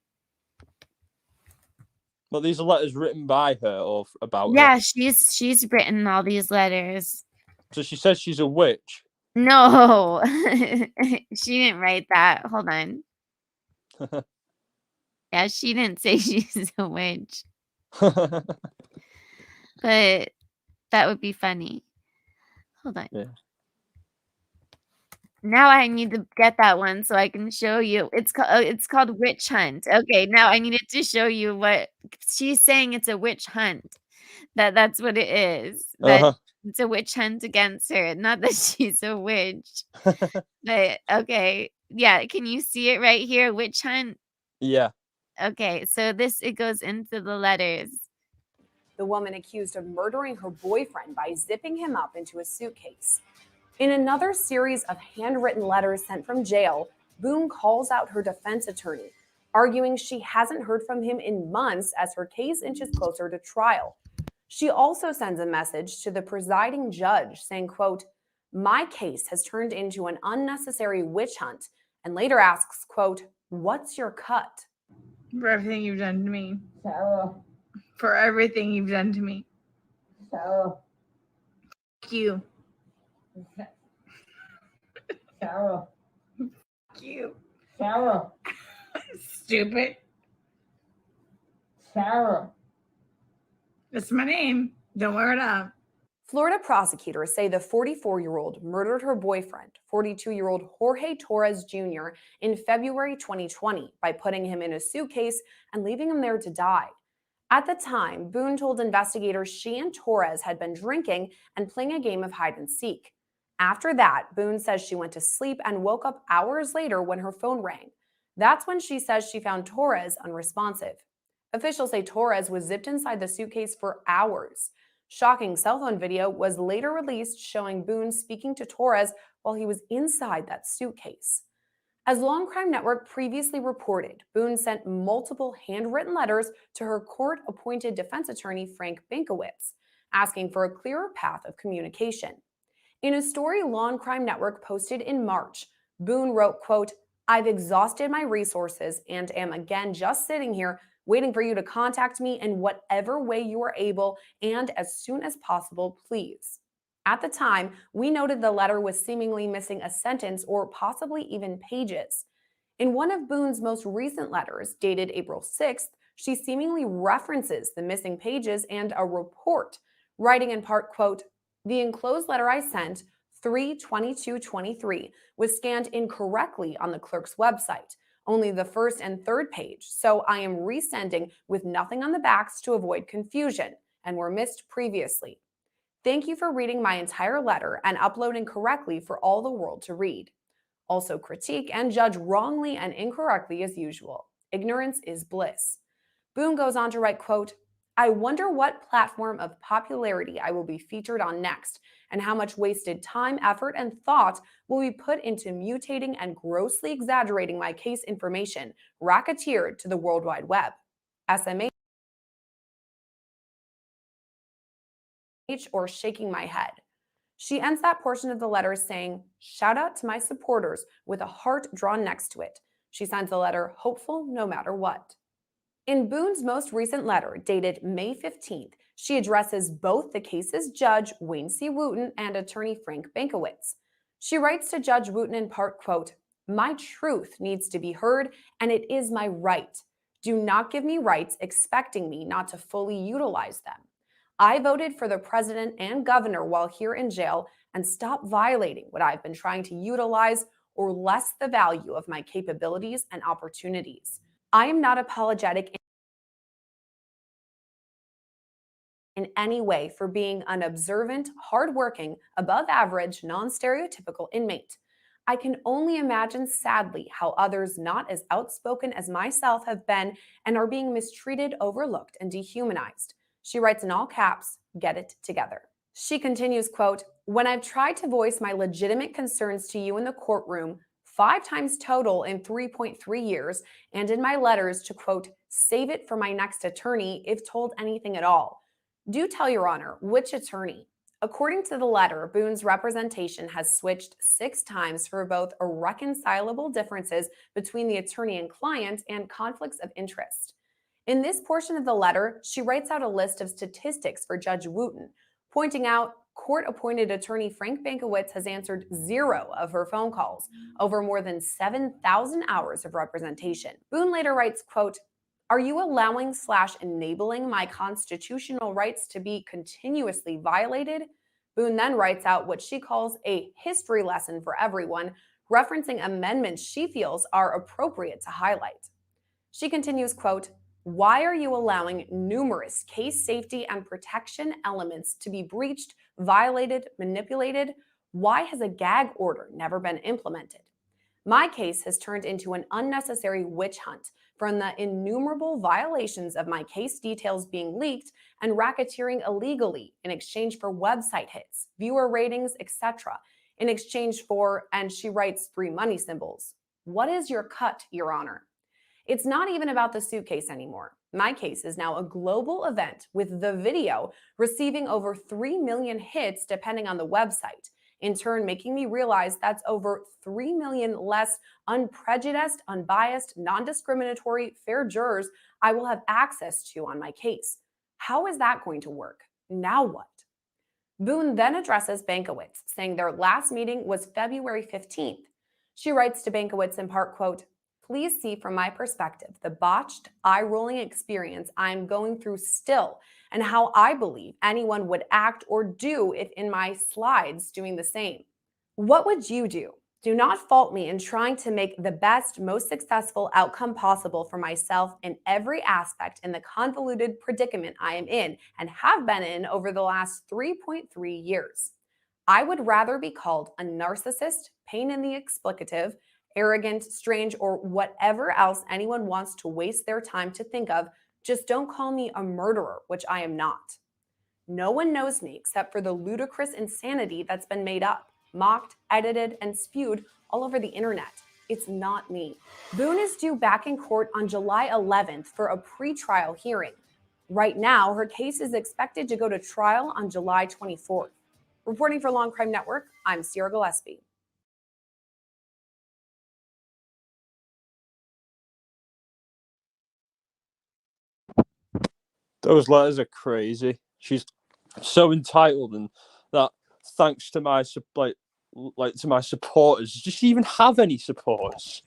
Well, these are letters written by her or about her. Yeah, she's written all these letters. So she says she's a witch. No, she didn't write that. Hold on. Yeah, she didn't say she's a witch. But that would be funny. Hold on. Yeah. Now I need to get that one so I can show you. It's called Witch Hunt. Okay, now I needed to show you what she's saying. It's a witch hunt. That's what it is. That it's a witch hunt against her. Not that she's a witch. But okay. Yeah, can you see it right here? Witch hunt? Yeah. Okay, so it goes into the letters. The woman accused of murdering her boyfriend by zipping him up into a suitcase. In another series of handwritten letters sent from jail, Boone calls out her defense attorney, arguing she hasn't heard from him in months as her case inches closer to trial. She also sends a message to the presiding judge saying, quote, "My case has turned into an unnecessary witch hunt," and later asks, quote, "What's your cut?" For everything you've done to me. Sarah. For everything you've done to me. Sarah. Fuck you. Sarah. Fuck you. Sarah. Stupid. Sarah. That's my name. Don't wear it up. Florida prosecutors say the 44-year-old murdered her boyfriend, 42-year-old Jorge Torres Jr., in February 2020 by putting him in a suitcase and leaving him there to die. At the time, Boone told investigators she and Torres had been drinking and playing a game of hide and seek. After that, Boone says she went to sleep and woke up hours later when her phone rang. That's when she says she found Torres unresponsive. Officials say Torres was zipped inside the suitcase for hours. Shocking cell phone video was later released showing Boone speaking to Torres while he was inside that suitcase. As Long Crime Network previously reported, Boone sent multiple handwritten letters to her court-appointed defense attorney, Frank Binkowitz, asking for a clearer path of communication. In a story Long Crime Network posted in March, Boone wrote, quote, "I've exhausted my resources and am again just sitting here waiting for you to contact me in whatever way you are able and as soon as possible, please." At the time, we noted the letter was seemingly missing a sentence or possibly even pages. In one of Boone's most recent letters, dated April 6th, she seemingly references the missing pages and a report, writing in part, quote, "The enclosed letter I sent, 3/22/23, was scanned incorrectly on the clerk's website. Only the first and third page, so I am resending with nothing on the backs to avoid confusion, and were missed previously. Thank you for reading my entire letter and uploading correctly for all the world to read. Also critique and judge wrongly and incorrectly as usual. Ignorance is bliss." Boone goes on to write, quote, "I wonder what platform of popularity I will be featured on next, and how much wasted time, effort, and thought will be put into mutating and grossly exaggerating my case information, racketeered to the World Wide Web. SMH or shaking my head." She ends that portion of the letter saying, "Shout out to my supporters," with a heart drawn next to it. She signs the letter, "Hopeful no matter what." In Boone's most recent letter, dated May 15th, she addresses both the case's judge, Wayne C. Wooten, and attorney Frank Binkowitz. She writes to Judge Wooten in part, quote, "My truth needs to be heard, and it is my right. Do not give me rights expecting me not to fully utilize them. I voted for the president and governor while here in jail, and stop violating what I've been trying to utilize or less the value of my capabilities and opportunities. I am not apologetic in any way for being an observant, hardworking, above average, non-stereotypical inmate. I can only imagine sadly how others not as outspoken as myself have been and are being mistreated, overlooked, and dehumanized." She writes in all caps, "Get it together." She continues, quote, "When I've tried to voice my legitimate concerns to you in the courtroom 5 times total in 3.3 years, and in my letters to, quote, save it for my next attorney if told anything at all. Do tell, Your Honor, which attorney?" According to the letter, Boone's representation has switched 6 times for both irreconcilable differences between the attorney and client and conflicts of interest. In this portion of the letter, she writes out a list of statistics for Judge Wooten, pointing out court-appointed attorney Frank Bankowitz has answered 0 of her phone calls over more than 7,000 hours of representation. Boone later writes, quote, "Are you allowing/enabling my constitutional rights to be continuously violated?" Boone then writes out what she calls a history lesson for everyone, referencing amendments she feels are appropriate to highlight. She continues, quote, "Why are you allowing numerous case safety and protection elements to be breached, violated, manipulated? Why has a gag order never been implemented? My case has turned into an unnecessary witch hunt from the innumerable violations of my case details being leaked and racketeering illegally in exchange for website hits, viewer ratings, etc. In exchange for," and she writes 3 money symbols. "What is your cut, Your Honor?" It's not even about the suitcase anymore. My case is now a global event with the video receiving over 3 million hits depending on the website, in turn making me realize that's over 3 million less unprejudiced, unbiased, non-discriminatory, fair jurors I will have access to on my case. How is that going to work? Now what? Boone then addresses Bankowitz, saying their last meeting was February 15th. She writes to Bankowitz in part, quote, "Please see from my perspective the botched, eye-rolling experience I'm going through still, and how I believe anyone would act or do if in my slides doing the same. What would you do? Do not fault me in trying to make the best, most successful outcome possible for myself in every aspect in the convoluted predicament I am in and have been in over the last 3.3 years. I would rather be called a narcissist, pain in the explicative, arrogant, strange, or whatever else anyone wants to waste their time to think of. Just don't call me a murderer, which I am not. No one knows me except for the ludicrous insanity that's been made up, mocked, edited, and spewed all over the internet. It's not me." Boone is due back in court on July 11th for a pretrial hearing. Right now, her case is expected to go to trial on July 24th. Reporting for Long Crime Network, I'm Sarah Gillespie. Those letters are crazy. She's so entitled, and that thanks to my to my supporters. Does she even have any supporters?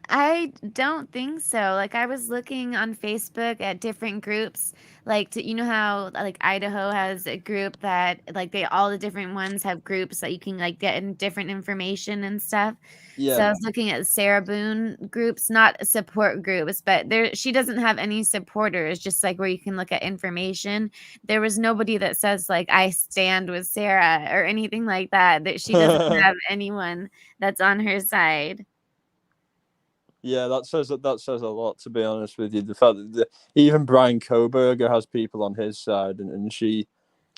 I don't think so. Like, I was looking on Facebook at different groups, like, you know how like Idaho has a group that like all the different ones have groups that you can like get in different information and stuff. So I was looking at Sarah Boone groups, not support groups, but she doesn't have any supporters, just like where you can look at information. There was nobody that says like I stand with Sarah or anything like that. That she doesn't have anyone that's on her side. Yeah, that says a lot, to be honest with you. The fact that even Brian Koberger has people on his side, and she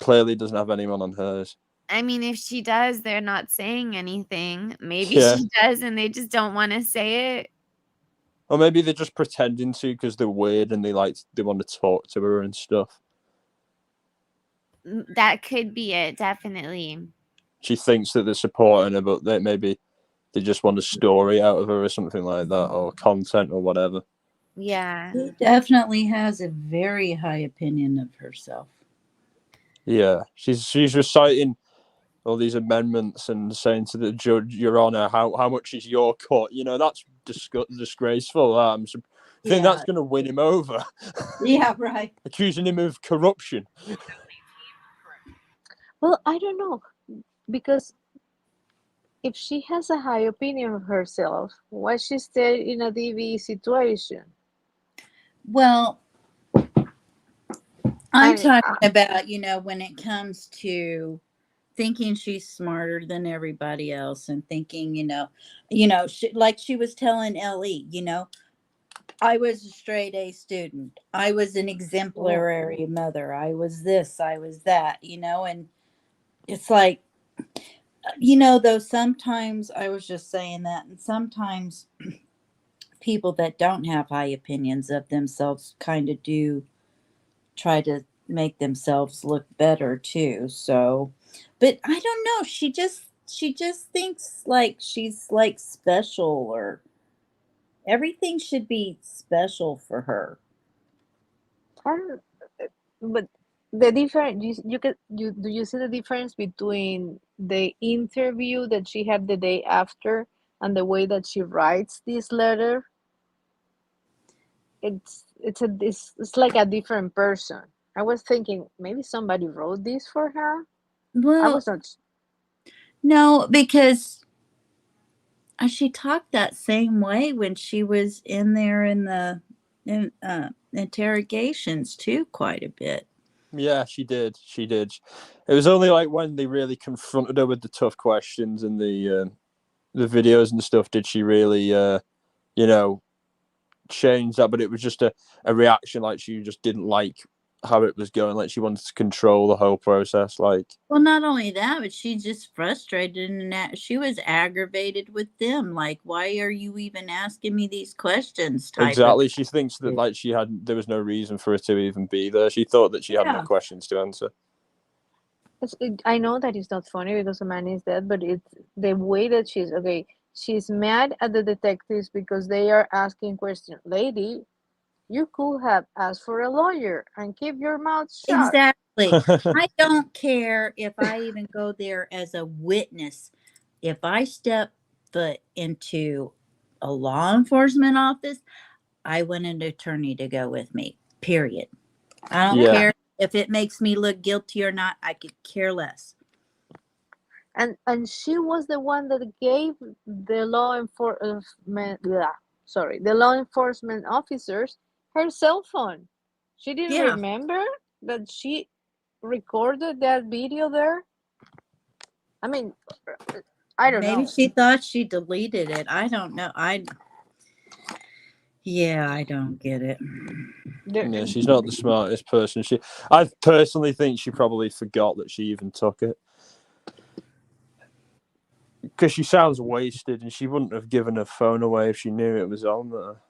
clearly doesn't have anyone on hers. I mean, if she does, they're not saying anything. Maybe she does, and they just don't want to say it. Or maybe they're just pretending to because they're weird and they want to talk to her and stuff. That could be it, definitely. She thinks that they're supporting her, but maybe they just want a story out of her or something like that, or content or whatever. Yeah. She definitely has a very high opinion of herself. Yeah, she's reciting all these amendments and saying to the judge, "Your Honor, how much is your cut?" You know, that's disgraceful. I think that's going to win him over. Yeah, right. Accusing him of corruption. Well, I don't know, because if she has a high opinion of herself, why she stayed in a DV situation? Well, I'm talking about, when it comes to thinking she's smarter than everybody else and thinking, like she was telling Ellie, I was a straight A student. I was an exemplary mother. I was this, I was that, and it's like, you know, though, sometimes I was just saying that, and sometimes people that don't have high opinions of themselves kind of do try to make themselves look better too. So, but I don't know. She just thinks like she's like special, or everything should be special for her. But the difference, do you see the difference between the interview that she had the day after and the way that she writes this letter? It's like a different person. I was thinking maybe somebody wrote this for her. Well, I was not. No, because she talked that same way when she was in there in the interrogations too, quite a bit. Yeah, she did. She did. It was only like when they really confronted her with the tough questions and the videos and stuff did she really, change that. But it was just a reaction, like she just didn't like how it was going. Like she wanted to control the whole process. Like, well, not only that, but she's just frustrated and that she was aggravated with them. Like, why are you even asking me these questions? Exactly. She thinks that like there was no reason for her to even be there. She thought that she had no questions to answer. I know that it's not funny because the man is dead, but it's the way that she's mad at the detectives because they are asking questions. Lady, you could have asked for a lawyer and keep your mouth shut. Exactly. I don't care if I even go there as a witness. If I step foot into a law enforcement office, I want an attorney to go with me, period. I don't care if it makes me look guilty or not. I could care less. And she was the one that gave the law enforcement officers her cell phone. She didn't remember that she recorded that video there. I mean, I don't know. Maybe she thought she deleted it. I don't know. I don't get it. Yeah, she's not the smartest person. I personally think she probably forgot that she even took it. Because she sounds wasted, and she wouldn't have given her phone away if she knew it was on there.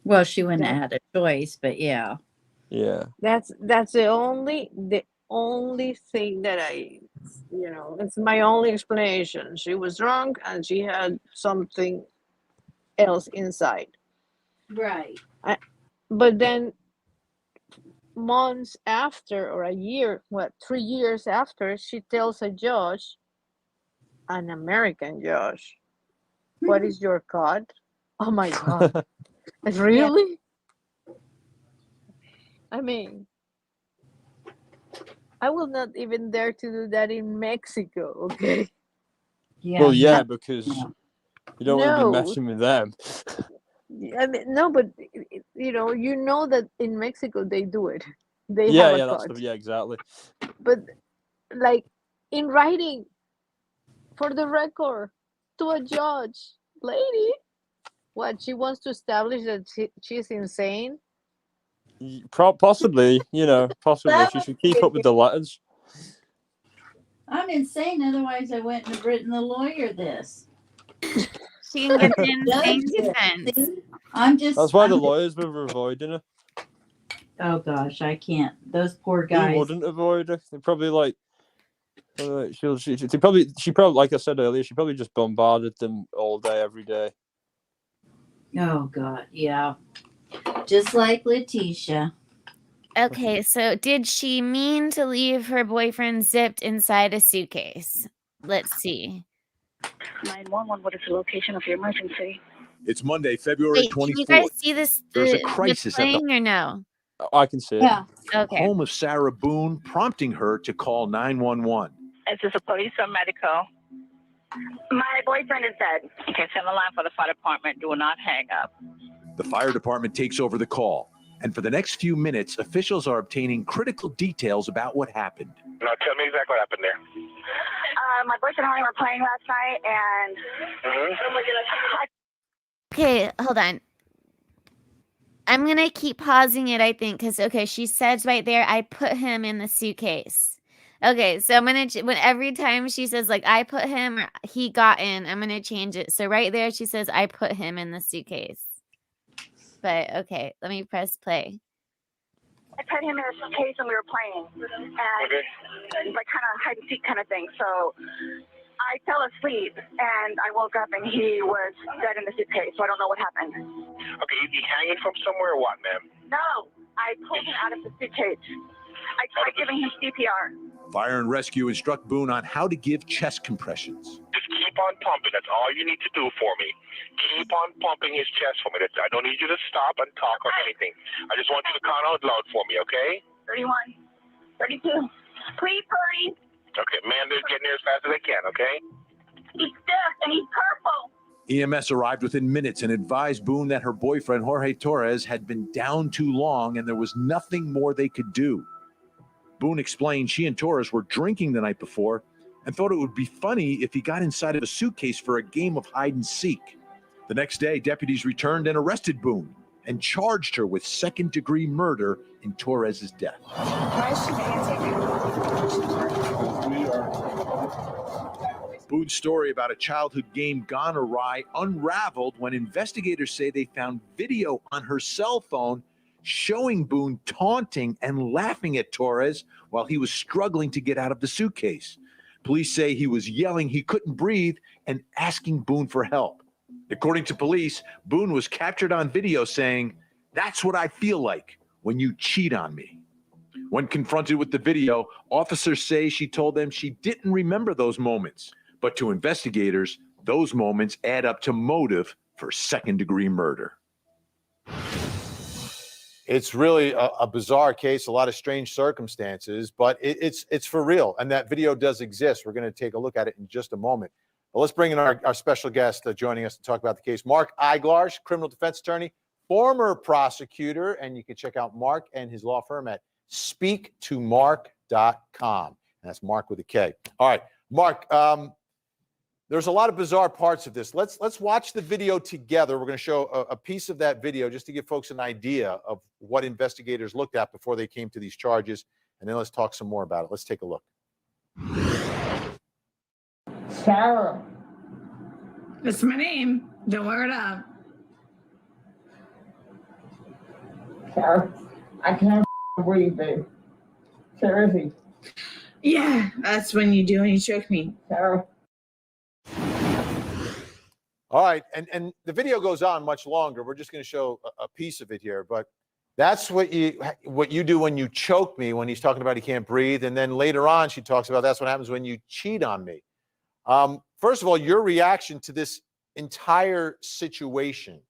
Well, she wouldn't have had a choice, but yeah. Yeah. That's the only thing that it's my only explanation. She was drunk and she had something else inside. Right. But then months after, or a year, 3 years after, she tells a judge, an American judge, what is your code? Oh my God. Really? I mean, I will not even dare to do that in Mexico, okay? Yeah. Well, yeah, because you don't want to be messing with them. I mean, no, but you know that in Mexico they do it. They Yeah, have yeah, a that's code. yeah, exactly. But like in writing, for the record, to a judge, lady, what she wants to establish that she's insane. Possibly, possibly she should keep up with the letters. I'm insane. Otherwise, I wouldn't have written the lawyer this. She can get the insane defense. That's why the lawyers were avoiding her. Oh gosh, I can't. Those poor guys. Who wouldn't avoid her? They probably she probably like I said earlier, she probably just bombarded them all day, every day. Oh God, yeah. Just like Letitia. Okay, so did she mean to leave her boyfriend zipped inside a suitcase? Let's see. 911, what is the location of your emergency? It's Monday, February 24th. Can you guys see this? There's a crisis at or no? I can see it. Yeah. Okay. home of Sarah Boone, prompting her to call 911. Is this a police or medical? My boyfriend is dead. Okay, send the line for the fire department. Do not hang up. The fire department takes over the call, and for the next few minutes, officials are obtaining critical details about what happened. Now, tell me exactly what happened there. My boyfriend and I were playing last night, and Okay, hold on. I'm going to keep pausing it, I think, because, okay, she says right there, I put him in the suitcase. Okay, so I'm gonna when every time she says like I put him or he got in, I'm gonna change it. So right there she says I put him in the suitcase. But okay, let me press play. I put him in a suitcase and we were playing, and like kind of hide and seek kind of thing. So I fell asleep and I woke up and he was dead in the suitcase. So I don't know what happened. Okay, is he hanging from somewhere or what, ma'am? No, I pulled him out of the suitcase. I tried giving him CPR. Fire and rescue instruct Boone on how to give chest compressions. Just keep on pumping. That's all you need to do for me. Keep on pumping his chest for me. I don't need you to stop and talk or anything. I just want you to count out loud for me, okay? 31, 32. Please hurry. Okay, man, they're getting there as fast as they can, okay? He's deaf and he's purple. EMS arrived within minutes and advised Boone that her boyfriend, Jorge Torres, had been down too long and there was nothing more they could do. Boone explained she and Torres were drinking the night before and thought it would be funny if he got inside of a suitcase for a game of hide and seek. The next day, deputies returned and arrested Boone and charged her with second-degree murder in Torres's death. Boone's story about a childhood game gone awry unraveled when investigators say they found video on her cell phone showing Boone taunting and laughing at Torres while he was struggling to get out of the suitcase. Police say he was yelling he couldn't breathe and asking Boone for help. According to police, Boone was captured on video saying, "That's what I feel like when you cheat on me." When confronted with the video, officers say she told them she didn't remember those moments. But to investigators, those moments add up to motive for second-degree murder. It's really a bizarre case, a lot of strange circumstances, but it's for real. And that video does exist. We're going to take a look at it in just a moment. But let's bring in our special guest joining us to talk about the case. Mark Eiglarz, criminal defense attorney, former prosecutor, and you can check out Mark and his law firm at speaktomark.com. And that's Mark with a K. All right, Mark, there's a lot of bizarre parts of this. Let's watch the video together. We're going to show a piece of that video just to give folks an idea of what investigators looked at before they came to these charges. And then let's talk some more about it. Let's take a look. Sarah. That's my name. Don't wear it up. Sarah, I can't breathe, babe. Seriously. Yeah, that's when you do and you choke me. Sarah. All right, and the video goes on much longer. We're just going to show a piece of it here, but that's what you do when you choke me, when he's talking about he can't breathe. And then later on, she talks about that's what happens when you cheat on me. First of all, your reaction to this entire situation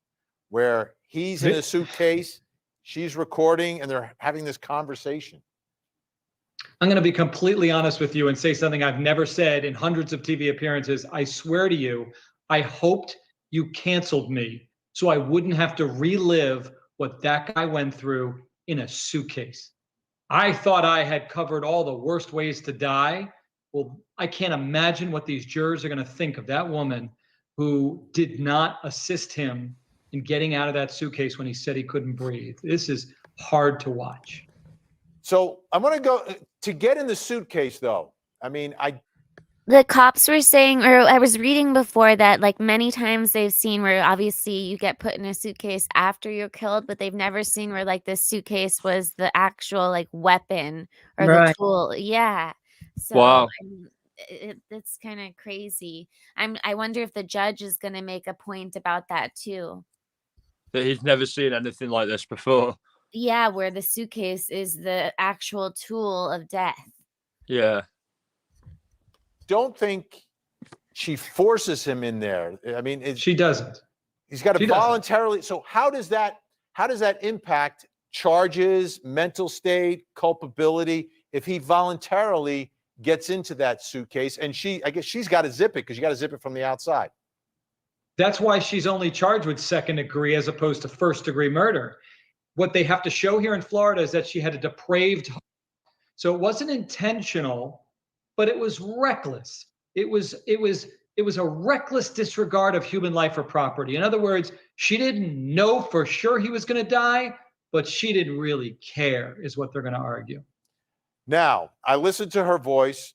where he's in a suitcase, she's recording, and they're having this conversation. I'm going to be completely honest with you and say something I've never said in hundreds of TV appearances. I swear to you, I hoped you canceled me so I wouldn't have to relive what that guy went through in a suitcase. I thought I had covered all the worst ways to die. Well, I can't imagine what these jurors are going to think of that woman who did not assist him in getting out of that suitcase when he said he couldn't breathe. This is hard to watch. So I'm going to go to get in the suitcase, though. I mean, The cops were saying, or I was reading before that, like many times they've seen where obviously you get put in a suitcase after you're killed, but they've never seen where like this suitcase was the actual like weapon or the tool. Yeah. So Wow. it's kind of crazy. I wonder if the judge is going to make a point about that too. That he's never seen anything like this before. Yeah, where the suitcase is the actual tool of death. Yeah. Don't think she forces him in there. I mean, she doesn't. He's got to voluntarily. So how does that impact charges, mental state, culpability if he voluntarily gets into that suitcase? And I guess she's got to zip it because you got to zip it from the outside. That's why she's only charged with second degree as opposed to first degree murder. What they have to show here in Florida is that she had a depraved heart. So it wasn't intentional, but it was reckless. It was a reckless disregard of human life or property. In other words, she didn't know for sure he was going to die, but she didn't really care, is what they're going to argue. Now, I listened to her voice.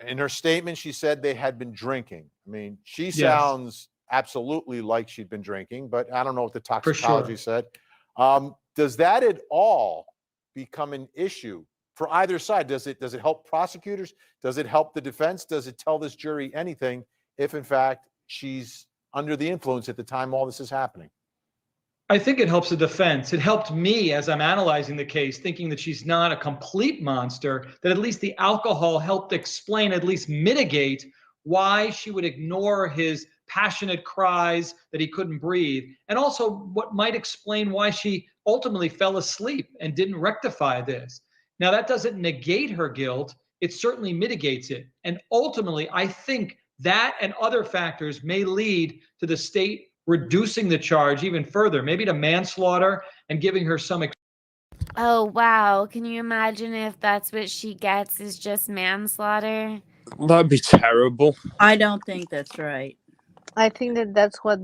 In her statement, she said they had been drinking. I mean, she sounds absolutely like she'd been drinking, but I don't know what the toxicology said. Does that at all become an issue for either side? Does it help prosecutors? Does it help the defense? Does it tell this jury anything if, in fact, she's under the influence at the time all this is happening? I think it helps the defense. It helped me as I'm analyzing the case, thinking that she's not a complete monster, that at least the alcohol helped explain, at least mitigate why she would ignore his passionate cries that he couldn't breathe, and also what might explain why she ultimately fell asleep and didn't rectify this. Now, that doesn't negate her guilt. It certainly mitigates it. And ultimately, I think that and other factors may lead to the state reducing the charge even further, maybe to manslaughter and giving her some. Oh, wow. Can you imagine if that's what she gets is just manslaughter? That'd be terrible. I don't think that's right. I think that that's what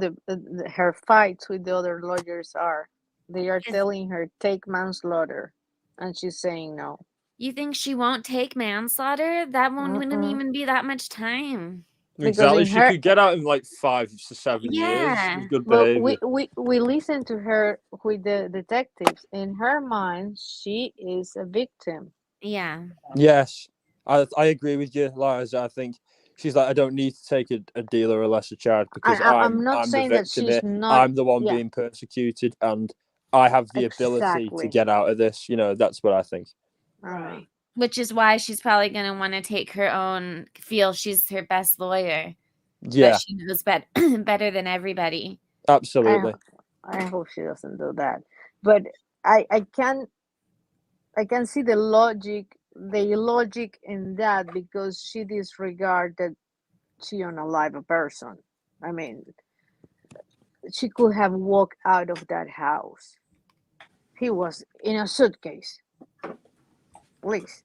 her fights with the other lawyers are. They are telling her take manslaughter, and she's saying no. You think she won't take manslaughter? That wouldn't even be that much time. Exactly. She could get out in like 5 to 7 years. With good behavior. We listen to her with the detectives. In her mind, she is a victim. Yeah. Yes, I agree with you, Liza. I think she's like, I don't need to take a deal or a lesser charge because I'm not the saying victim that she's here. not. I'm the one being persecuted, and I have the ability to get out of this. You know, that's what I think. Right. Which is why she's probably going to want to take her own, feel she's her best lawyer. Yeah. That she knows better than everybody. Absolutely. I hope she doesn't do that. But I can see the logic in that because she disregarded she unalive a person. I mean, she could have walked out of that house. He was in a suitcase. Please.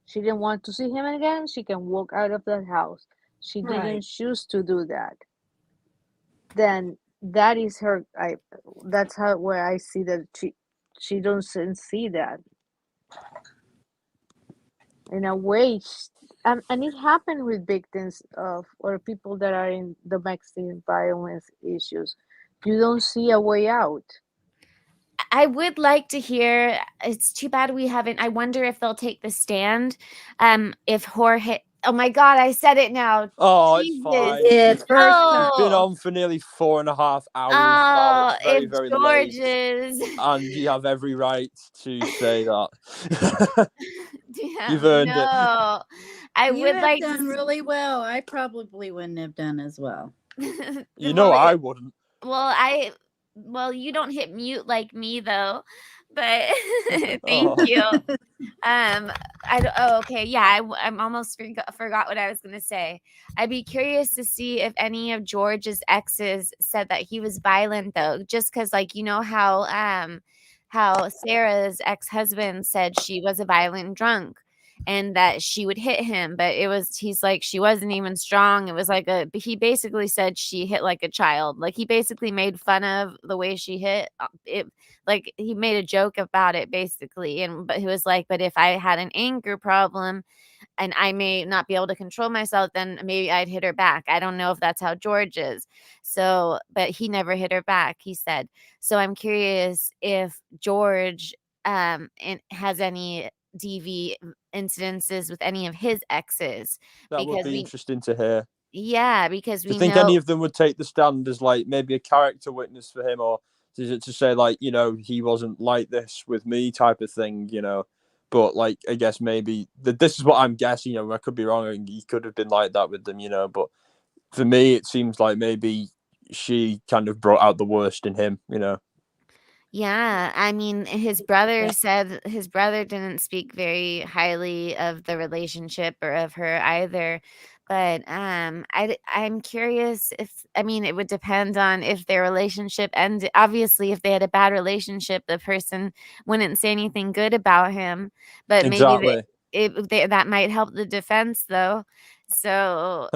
She didn't want to see him again. She can walk out of that house. She didn't choose to do that. Then that is her. That's how where I see that she doesn't see that. In a way, and it happened with victims of or people that are in domestic violence issues. You don't see a way out. I would like to hear. It's too bad we haven't. I wonder if they'll take the stand. If Jorge. Oh my God! I said it now. Oh, Jesus. it's fine. It's first time. It's been on for nearly 4.5 hours now. It's very, very George late. is. And you have every right to say that. Damn, You've earned it. I You would have like done to. really well. I probably wouldn't have done as well. You know I wouldn't. Well, you don't hit mute like me though, but thank you. Okay, yeah, I'm almost forgot what I was gonna say. I'd be curious to see if any of George's exes said that he was violent though, just because like you know how Sarah's ex-husband said she was a violent drunk. And that she would hit him, but he's like, she wasn't even strong. It was like he basically said she hit like a child. Like he basically made fun of the way she hit it. Like he made a joke about it basically. But he was like, but if I had an anger problem and I may not be able to control myself, then maybe I'd hit her back. I don't know if that's how George is. So, but he never hit her back, he said. So I'm curious if George has any DV incidences with any of his exes. That would be interesting to hear. Yeah, because Do you think any of them would take the stand as like maybe a character witness for him, or is it to say like, you know, he wasn't like this with me type of thing, you know? But like, I guess maybe this is what I'm guessing. You know, I could be wrong. And he could have been like that with them, you know. But for me, it seems like maybe she kind of brought out the worst in him, you know. Yeah, I mean, his brother said his brother didn't speak very highly of the relationship or of her either. But I'm curious it would depend on if their relationship ended. Obviously, if they had a bad relationship, the person wouldn't say anything good about him. But maybe that might help the defense, though. So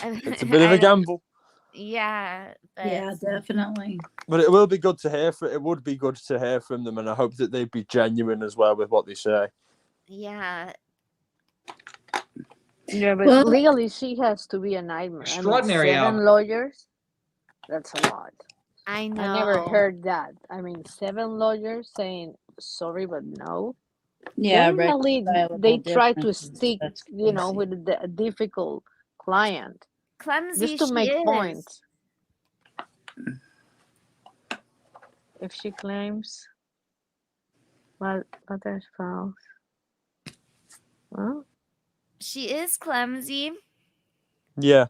it's a bit of a gamble. Yeah. Yeah, definitely. But it will be good to hear. It would be good to hear from them, and I hope that they'd be genuine as well with what they say. Yeah. Yeah, but Well- legally she has to be a nightmare. Extraordinary 7 out. lawyers, that's a lot. I know. I never heard that. 7 lawyers saying sorry but no. Yeah, Definitely reconcilable they try to differences, stick, that's with a difficult client Clumsy just to she make is. points. If she claims other spouse, well, She is clumsy. Yeah.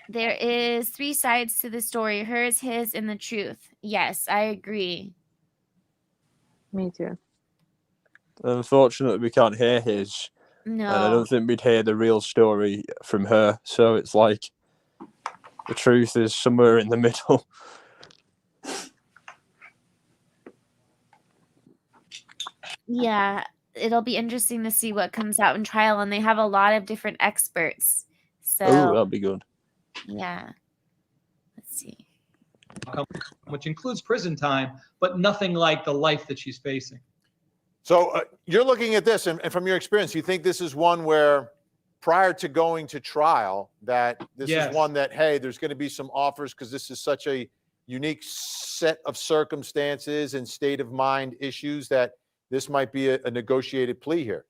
There is 3 sides to the story: hers, his, and the truth. Yes, I agree. Me too. Unfortunately, we can't hear his. No. And I don't think we'd hear the real story from her. So it's like the truth is somewhere in the middle. Yeah, it'll be interesting to see what comes out in trial, and they have a lot of different experts. So Oh, that'd be good. yeah. Let's see. Which includes prison time, but nothing like the life that she's facing. So you're looking at this, and from your experience, you think this is one where prior to going to trial, that this Yes. is one that, hey, there's going to be some offers because this is such a unique set of circumstances and state of mind issues that this might be a negotiated plea here.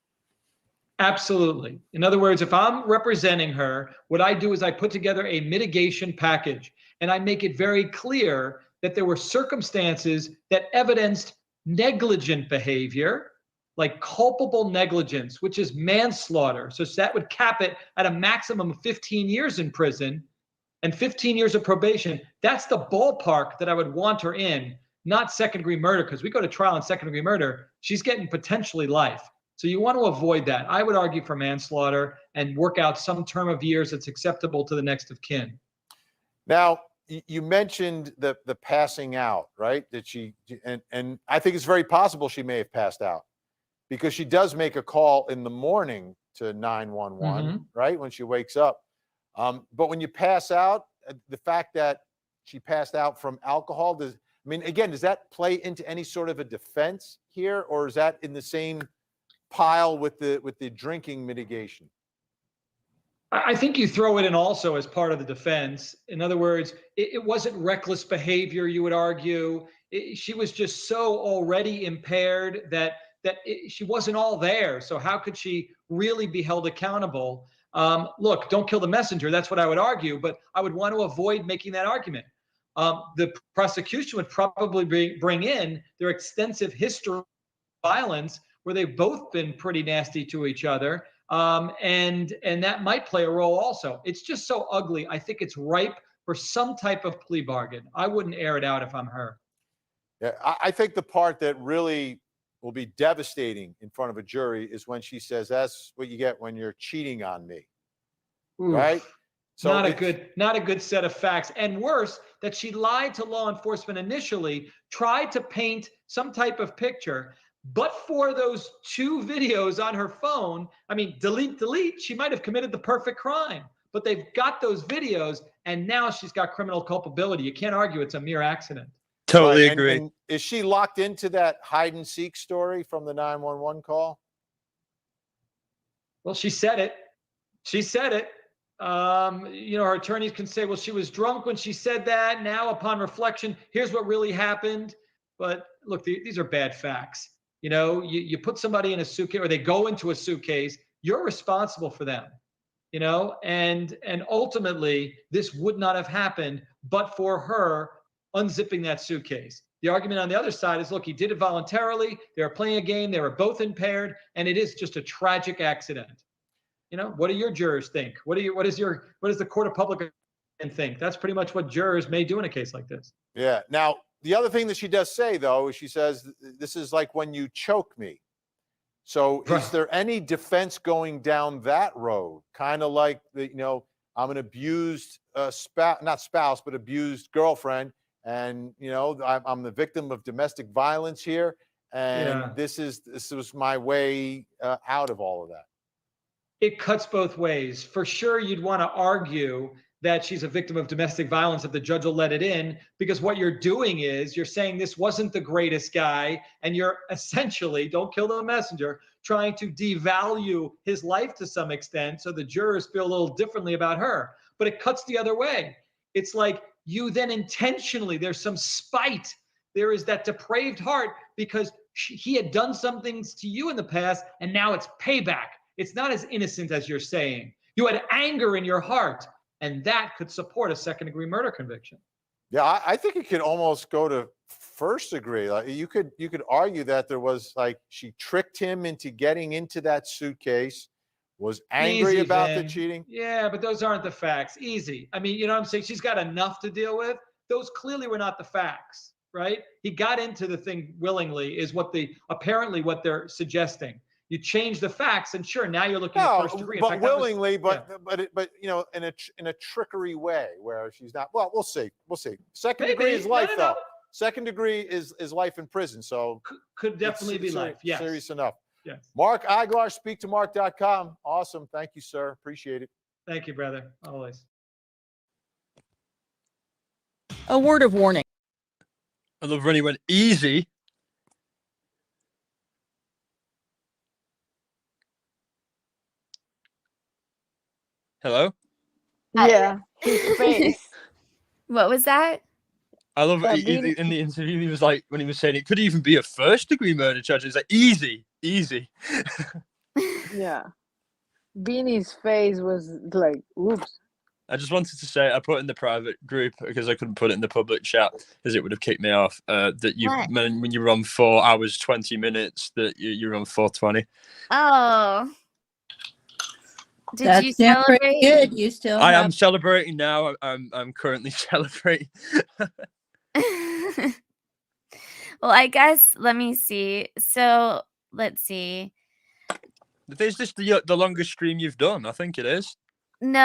Absolutely. In other words, if I'm representing her, what I do is I put together a mitigation package and I make it very clear that there were circumstances that evidenced negligent behavior, like culpable negligence, which is manslaughter. So that would cap it at a maximum of 15 years in prison and 15 years of probation. That's the ballpark that I would want her in, not second-degree murder, because we go to trial on second-degree murder, she's getting potentially life. So you want to avoid that. I would argue for manslaughter and work out some term of years that's acceptable to the next of kin. Now, you mentioned the passing out, right? That she, and I think it's very possible she may have passed out because she does make a call in the morning to 911, right? When she wakes up. But when you pass out, the fact that she passed out from alcohol, does that play into any sort of a defense here, or is that in the same pile with the drinking mitigation? I think you throw it in also as part of the defense. In other words, it wasn't reckless behavior, you would argue. She was just so already impaired that she wasn't all there. So how could she really be held accountable? Look, don't kill the messenger. That's what I would argue, but I would want to avoid making that argument. The prosecution would probably bring in their extensive history of violence where they've both been pretty nasty to each other. And that might play a role also. It's just so ugly. I think it's ripe for some type of plea bargain. I wouldn't air it out if I'm her. Yeah, I think the part that really will be devastating in front of a jury is when she says, "That's what you get when you're cheating on me." Oof. Right? So not a good set of facts. And worse, that she lied to law enforcement initially, tried to paint some type of picture. But for those 2 videos on her phone, delete, she might have committed the perfect crime. But they've got those videos, and now she's got criminal culpability. You can't argue it's a mere accident. Totally Right. agree. And is she locked into that hide and seek story from the 911 call? Well, she said it. Her attorneys can say, well, she was drunk when she said that. Now, upon reflection, here's what really happened. But look, these are bad facts. You put somebody in a suitcase, or they go into a suitcase, you're responsible for them, and ultimately this would not have happened but for her unzipping that suitcase. The argument on the other side is, look, he did it voluntarily. They were playing a game. They were both impaired, and it is just a tragic accident. What do your jurors think? What does the court of public opinion think? That's pretty much what jurors may do in a case like this. Yeah. Now, the other thing that she does say, though, is she says, this is like when you choke me. So is there any defense going down that road? Kind of like, I'm an abused not spouse, but abused girlfriend. And, I'm the victim of domestic violence here. And this was my way out of all of that. It cuts both ways. For sure, you'd want to argue that she's a victim of domestic violence, that the judge will let it in, because what you're doing is you're saying this wasn't the greatest guy, and you're essentially, don't kill the messenger, trying to devalue his life to some extent so the jurors feel a little differently about her. But it cuts the other way. It's like you then intentionally, there's some spite. There is that depraved heart because he had done some things to you in the past, and now it's payback. It's not as innocent as you're saying. You had anger in your heart, and that could support a second-degree murder conviction. Yeah, I think it could almost go to first degree. Like you could argue that there was like she tricked him into getting into that suitcase, was angry about the cheating. Yeah, but those aren't the facts. Easy. I mean, you know what I'm saying? She's got enough to deal with. Those clearly were not the facts, right? He got into the thing willingly, is apparently what they're suggesting. You change the facts, and sure, now you're looking at first degree. But willingly, but you know, in a trickery way where she's not. Well, we'll see. We'll see. Second degree is life, though. Second degree is life in prison. So could definitely be life. Yes. Serious enough. Yes. Mark Aguilar, speaktomark.com. Awesome. Thank you, sir. Appreciate it. Thank you, brother. Always. A word of warning. I love when he went easy. Hello? Yeah, his face. What was that? I love it. In the interview, he was like, when he was saying it could even be a first-degree murder charge, he's like, easy. Yeah. Beanie's face was like, oops. I just wanted to say, I put in the private group because I couldn't put it in the public chat because it would have kicked me off. That you, when you were on 4 hours 20 minutes, that you're on 4:20. Oh. That's you pretty celebrate? good. You still I have... am celebrating now. I'm currently celebrating. Well, I guess, let me see. So, let's see. Is this the longest stream you've done? I think it is. No,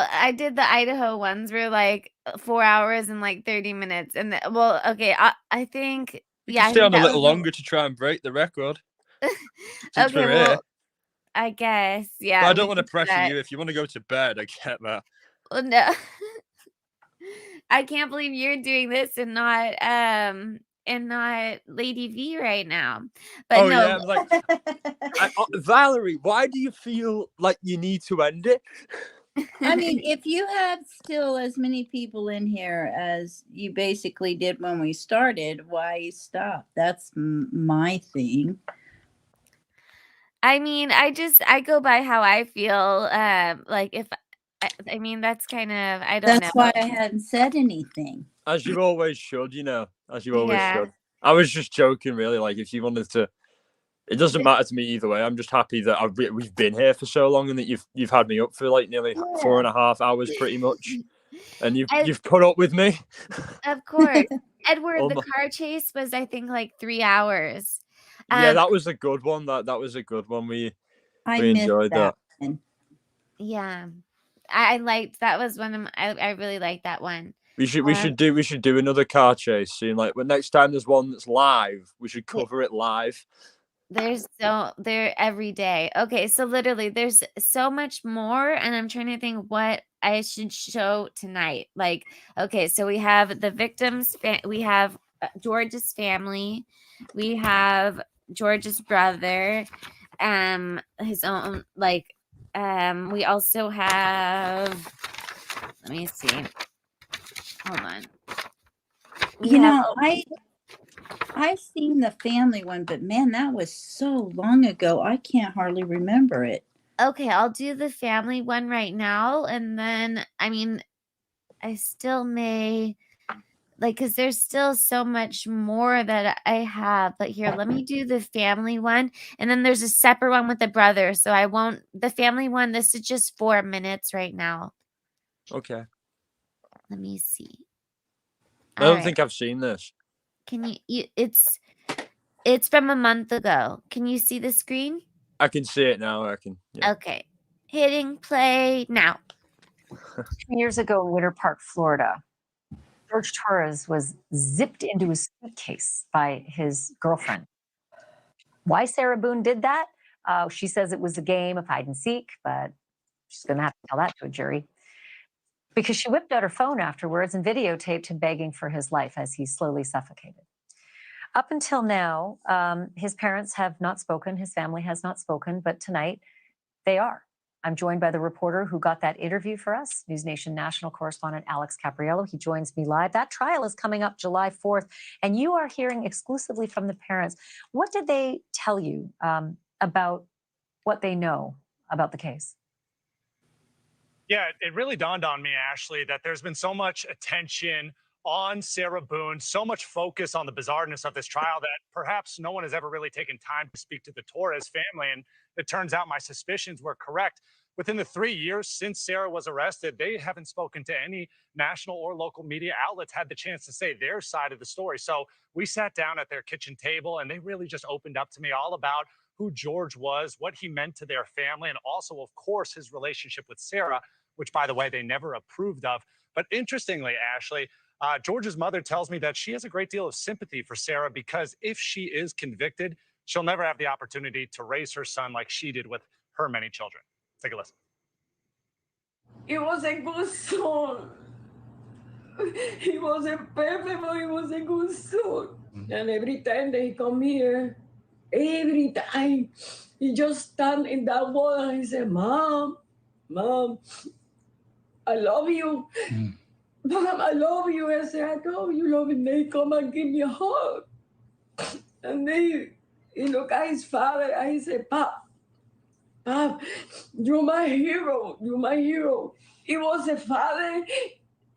I did the Idaho ones were like 4 hours and like 30 minutes. And well, okay, I think, You can stay on a little longer to try and break the record. Okay, well, I guess, yeah. But I don't want to pressure you. If you want to go to bed, I get that. Well, no. I can't believe you're doing this and not Lady V right now. But oh, no. Yeah, like Valerie, why do you feel like you need to end it? I mean, if you have still as many people in here as you basically did when we started, why stop? That's my thing. I mean, I go by how I feel. Like if I mean, that's kind of, I don't know. That's why I hadn't said anything. As you always should, as you always should. I was just joking, really. Like, if you wanted to, it doesn't matter to me either way. I'm just happy that we've been here for so long and that you've had me up for like nearly 4.5 hours, pretty much, and you've put up with me. Of course, Edward. The car chase was, I think, like 3 hours. Yeah, that was a good one. That was a good one. We enjoyed that. Yeah, I liked that. Was one of I really liked that one. We should do another car chase soon. Like, when next time there's one that's live, we should cover it live. They're every day. Okay, so literally there's so much more, and I'm trying to think what I should show tonight. Like, okay, so we have the victims, we have George's family, we have George's brother, his own, like, we also have, let me see. Hold on. I've seen the family one, but man, that was so long ago. I can't hardly remember it. Okay, I'll do the family one right now. And then, I mean, I still may, like, because there's still so much more that I have. But here, let me do the family one. And then there's a separate one with the brother. So I won't, the family one, this is just 4 minutes right now. Okay. Let me see. I don't think I've seen this. Can you it's from a month ago. Can you see the screen? I can see it now. I can. Yeah. Okay. Hitting play now. 2 years ago in Winter Park, Florida, George Torres was zipped into his suitcase by his girlfriend. Why Sarah Boone did that? She says it was a game of hide and seek, but she's going to have to tell that to a jury. because she whipped out her phone afterwards and videotaped him begging for his life as he slowly suffocated. Up until now, his parents have not spoken, his family has not spoken, but tonight they are. I'm joined by the reporter who got that interview for us, News Nation national correspondent Alex Capriello. He joins me live. That trial is coming up July 4th, and you are hearing exclusively from the parents. What did they tell you about what they know about the case? Yeah, it really dawned on me, Ashley, that there's been so much attention on Sarah Boone, so much focus on the bizarreness of this trial that perhaps no one has ever really taken time to speak to the Torres family. And it turns out my suspicions were correct. Within the 3 years since Sarah was arrested, they haven't spoken to any national or local media outlets, had the chance to say their side of the story. So we sat down at their kitchen table and they really just opened up to me all about who George was, what he meant to their family, and also, of course, his relationship with Sarah, which, by the way, they never approved of. But interestingly, Ashley, George's mother tells me that she has a great deal of sympathy for Sarah because if she is convicted, she'll never have the opportunity to raise her son like she did with her many children. Take a listen. He was a good son. He wasn't perfect, but he was a good son. And every time that he come here, every time, he just stand in that wall and he said, Mom, I love you. Mom, I love you. I said, I know you love me. And they come and give me a hug. And then he look at his father and he said, Pop, you're my hero. You're my hero. He was a father.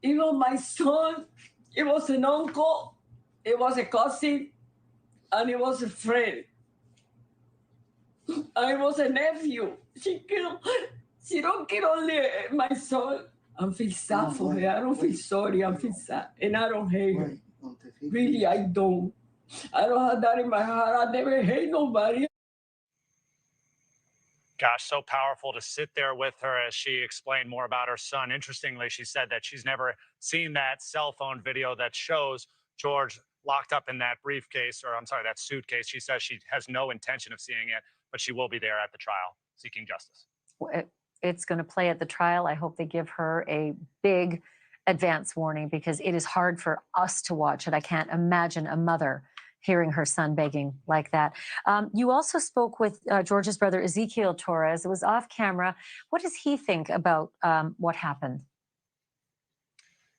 He was my son. He was an uncle. He was a cousin. And he was a friend. I was a nephew. She don't kill only my son. I feel sad for her. I don't feel sorry. I feel sad. And I don't hate her. Really, I don't. I don't have that in my heart. I never hate nobody. Gosh, so powerful to sit there with her as she explained more about her son. Interestingly, she said that she's never seen that cell phone video that shows George locked up in that briefcase, or I'm sorry, that suitcase. She says she has no intention of seeing it, but she will be there at the trial seeking justice. It's going to play at the trial. I hope they give her a big advance warning because it is hard for us to watch it. I can't imagine a mother hearing her son begging like that. You also spoke with George's brother, Ezekiel Torres. It was off camera. What does he think about what happened?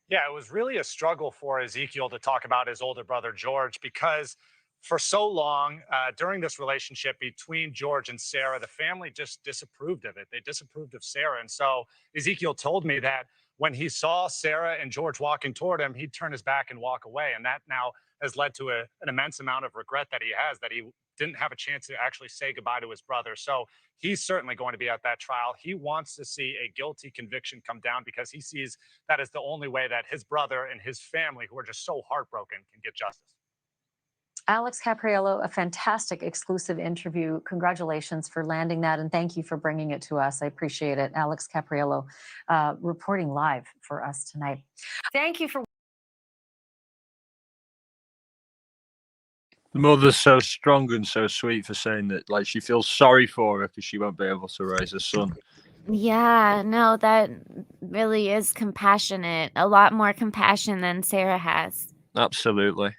Yeah, it was really a struggle for Ezekiel to talk about his older brother, George, because for so long during this relationship between George and Sarah, the family just disapproved of it. They disapproved of Sarah. And so Ezekiel told me that when he saw Sarah and George walking toward him, he'd turn his back and walk away. And that now has led to an immense amount of regret that he has, that he didn't have a chance to actually say goodbye to his brother. So he's certainly going to be at that trial. He wants to see a guilty conviction come down because he sees that as the only way that his brother and his family, who are just so heartbroken, can get justice. Alex Capriello, a fantastic exclusive interview. Congratulations for landing that, and thank you for bringing it to us. I appreciate it. Alex Capriello reporting live for us tonight. Thank you for... The mother's so strong and so sweet for saying that, like, she feels sorry for her because she won't be able to raise a son. Yeah, no, that really is compassionate. A lot more compassion than Sarah has. Absolutely.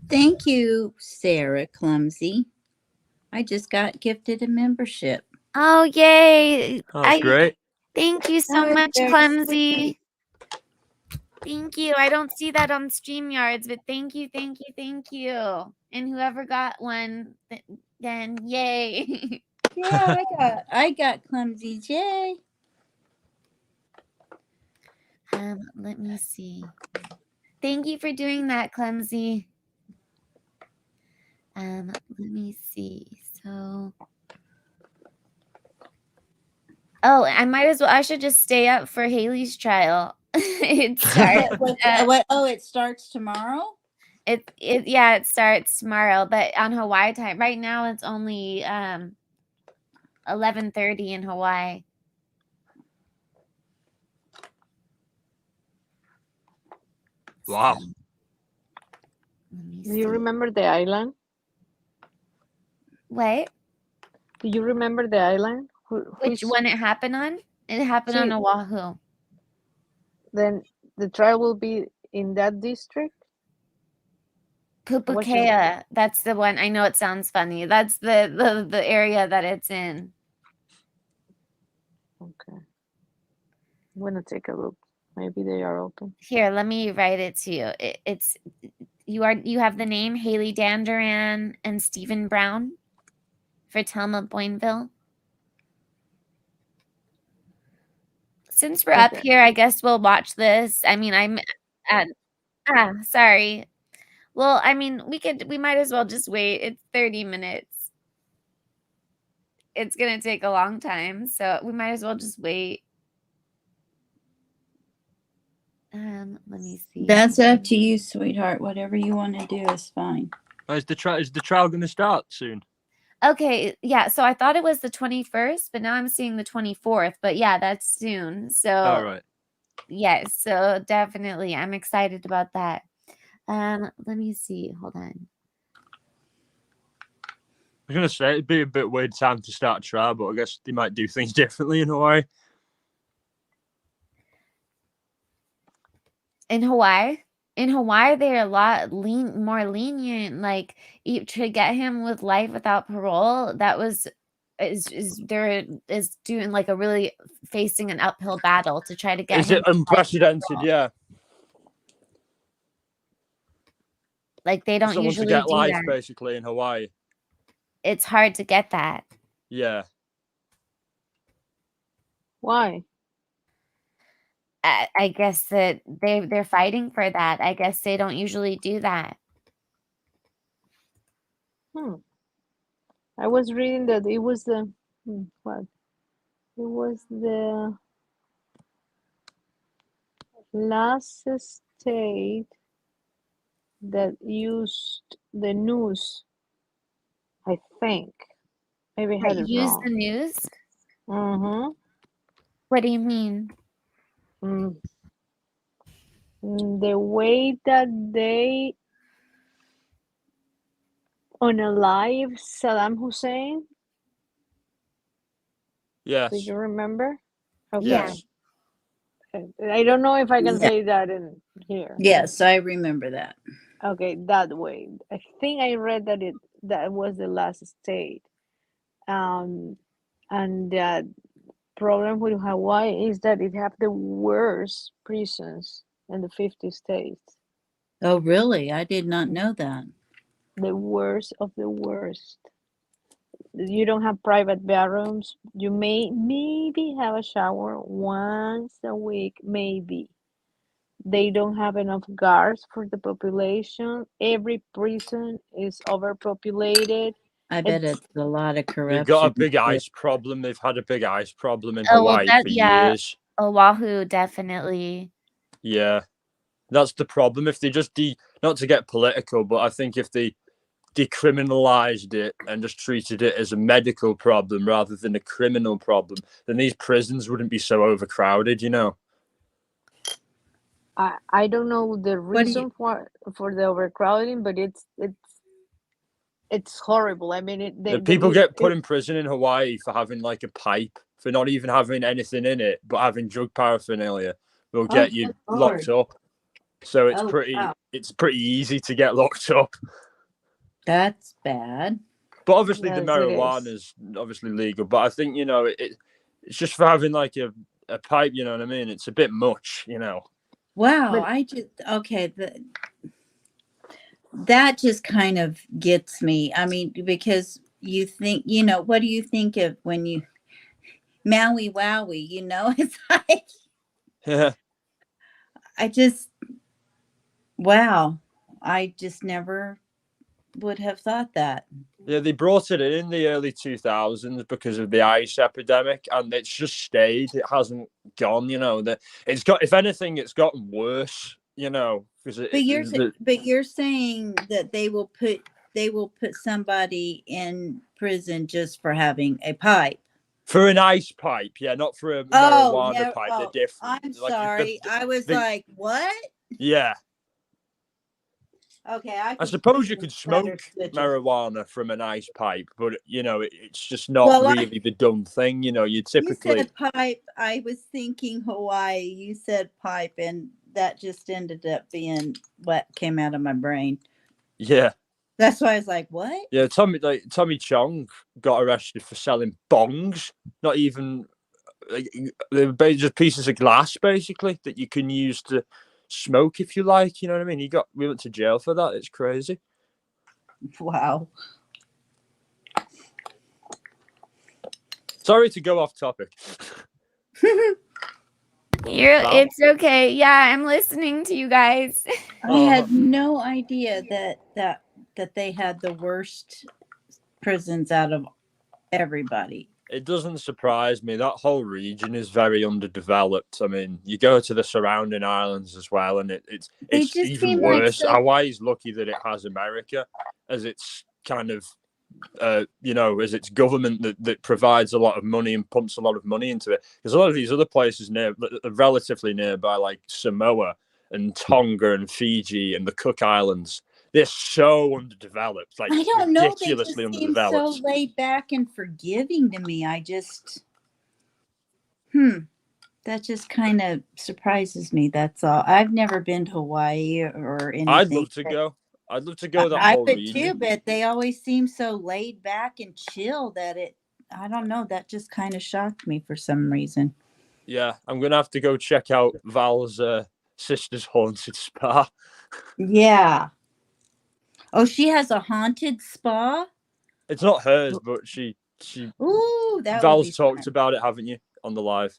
Thank you, Sarah Clumsy. I just got gifted a membership. Oh, yay. That's great. Thank you so much, Clumsy. Thank you. I don't see that on StreamYards, but thank you, thank you, thank you. And whoever got one, then yay. Yeah, I got Clumsy's, yay. Let me see. Thank you for doing that, Clumsy. Let me see. So, oh, I should just stay up for Haley's trial. It starts. It starts tomorrow? Yeah, it starts tomorrow, but on Hawaii time. Right now it's only 11:30 in Hawaii. Wow. Do you remember the island? What? Do you remember the island? Which one it happened on? It happened on Oahu. Then the trial will be in that district? Pupukea, that's the one. I know it sounds funny. That's the area that it's in. Okay. I'm gonna take a look. Maybe they are open. Here, let me write it to you. You have the name Haley Danduran and Stephen Brown for Thelma Boinville. Since we're up here, I guess we'll watch this. I mean, I'm sorry. Well, I mean, we might as well just wait. It's 30 minutes. It's gonna take a long time, so we might as well just wait. Let me see. That's up to you, sweetheart. Whatever you want to do is fine. Is the trial going to start soon? Okay, yeah. So I thought it was the 21st, but now I'm seeing the 24th. But yeah, that's soon. So All right. yes, so definitely, I'm excited about that. Let me see. Hold on. I was going to say it'd be a bit weird time to start a trial, but I guess they might do things differently in Hawaii. In Hawaii, they're a lot more lenient. Like to get him with life without parole, that is doing like a really facing an uphill battle to try to get Is him. it unprecedented? Yeah. Like they don't Someone usually to get do life that. basically in Hawaii. It's hard to get that. Yeah. Why? I guess that they're fighting for that. I guess they don't usually do that. I was reading that it was the what? It was the last state that used the news. I think. Maybe I had it Use wrong. the news? Mm-hmm. What do you mean? The way that they unalive Saddam Hussein. Yes. Do you remember? Okay. Yes. I don't know if I can say that in here. Yes, I remember that. Okay, that way. I think I read that was the last state. And the problem with Hawaii is that it have the worst prisons in the 50 states. Oh, really? I did not know that. The worst of the worst. You don't have private bathrooms. You maybe have a shower once a week, maybe. They don't have enough guards for the population. Every prison is overpopulated. I bet it's a lot of corruption. They've got a big ice problem. They've had a big ice problem in Oh, well, Hawaii for years. Oahu definitely. Yeah. That's the problem. If they just not to get political, but I think if they decriminalized it and just treated it as a medical problem rather than a criminal problem, then these prisons wouldn't be so overcrowded, you know. I don't know the reason for the overcrowding, but it's horrible. I mean, People get put in prison in Hawaii for having like a pipe, for not even having anything in it, but having drug paraphernalia will get you locked up. So it's pretty easy to get locked up. That's bad. But obviously the marijuana is obviously legal. But I think, you know, it's just for having like a pipe, you know what I mean? It's a bit much, you know. Wow, that just kind of gets me. I mean, because you think, you know, what do you think of when you Maui Wowie, you know? It's like I just never would have thought that. Yeah, they brought it in the early 2000s because of the ice epidemic, and it's just stayed. It hasn't gone, you know. If anything, it's gotten worse, you know. But you're saying that they will put somebody in prison just for having a pipe. For an ice pipe, yeah, not for a marijuana pipe. They're different. I'm sorry. I was like, what? Yeah. Okay, I suppose you could smoke marijuana from an ice pipe, but it's just not really the done thing. You typically. You said pipe. I was thinking Hawaii. You said pipe, and that just ended up being what came out of my brain. Yeah. That's why I was like, "What?" Yeah, Tommy Chong got arrested for selling bongs. Not even they're just pieces of glass, basically, that you can use to smoke if you like. You know what I mean? We went to jail for that. It's crazy. Wow. Sorry to go off topic. It's okay. Yeah, I'm listening to you guys. I had no idea that they had the worst prisons out of everybody. It doesn't surprise me. That whole region is very underdeveloped. I mean, you go to the surrounding islands as well, and it's even worse. Hawaii's lucky that it has America as its kind of, as its government that provides a lot of money and pumps a lot of money into it. Because a lot of these other places relatively nearby, like Samoa and Tonga and Fiji and the Cook Islands, they're so underdeveloped. Like, I don't know. They ridiculously just seem underdeveloped. so laid back and forgiving to me. I just, that just kind of surprises me. That's all. I've never been to Hawaii or anything. I'd love to go. I'd love to go that whole region. I would too, but they always seem so laid back and chill that I don't know. That just kind of shocked me for some reason. Yeah, I'm gonna have to go check out Val's sister's haunted spa. Yeah. Oh, she has a haunted spa? It's not hers, but she Ooh, that Val's would be talked fun. about it, haven't you, on the live?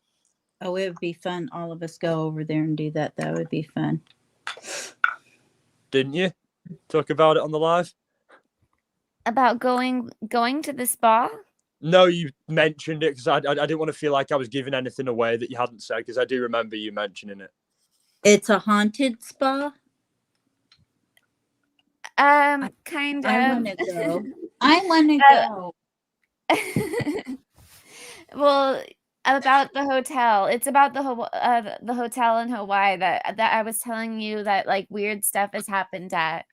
Oh, it would be fun. All of us go over there and do that. That would be fun. Didn't you talk about it on the live? About going to the spa? No, you mentioned it because I didn't want to feel like I was giving anything away that you hadn't said, because I do remember you mentioning it. It's a haunted spa? Kind of. I want to go. I want to go. Well, about the hotel. It's about the hotel in Hawaii that I was telling you that like weird stuff has happened at.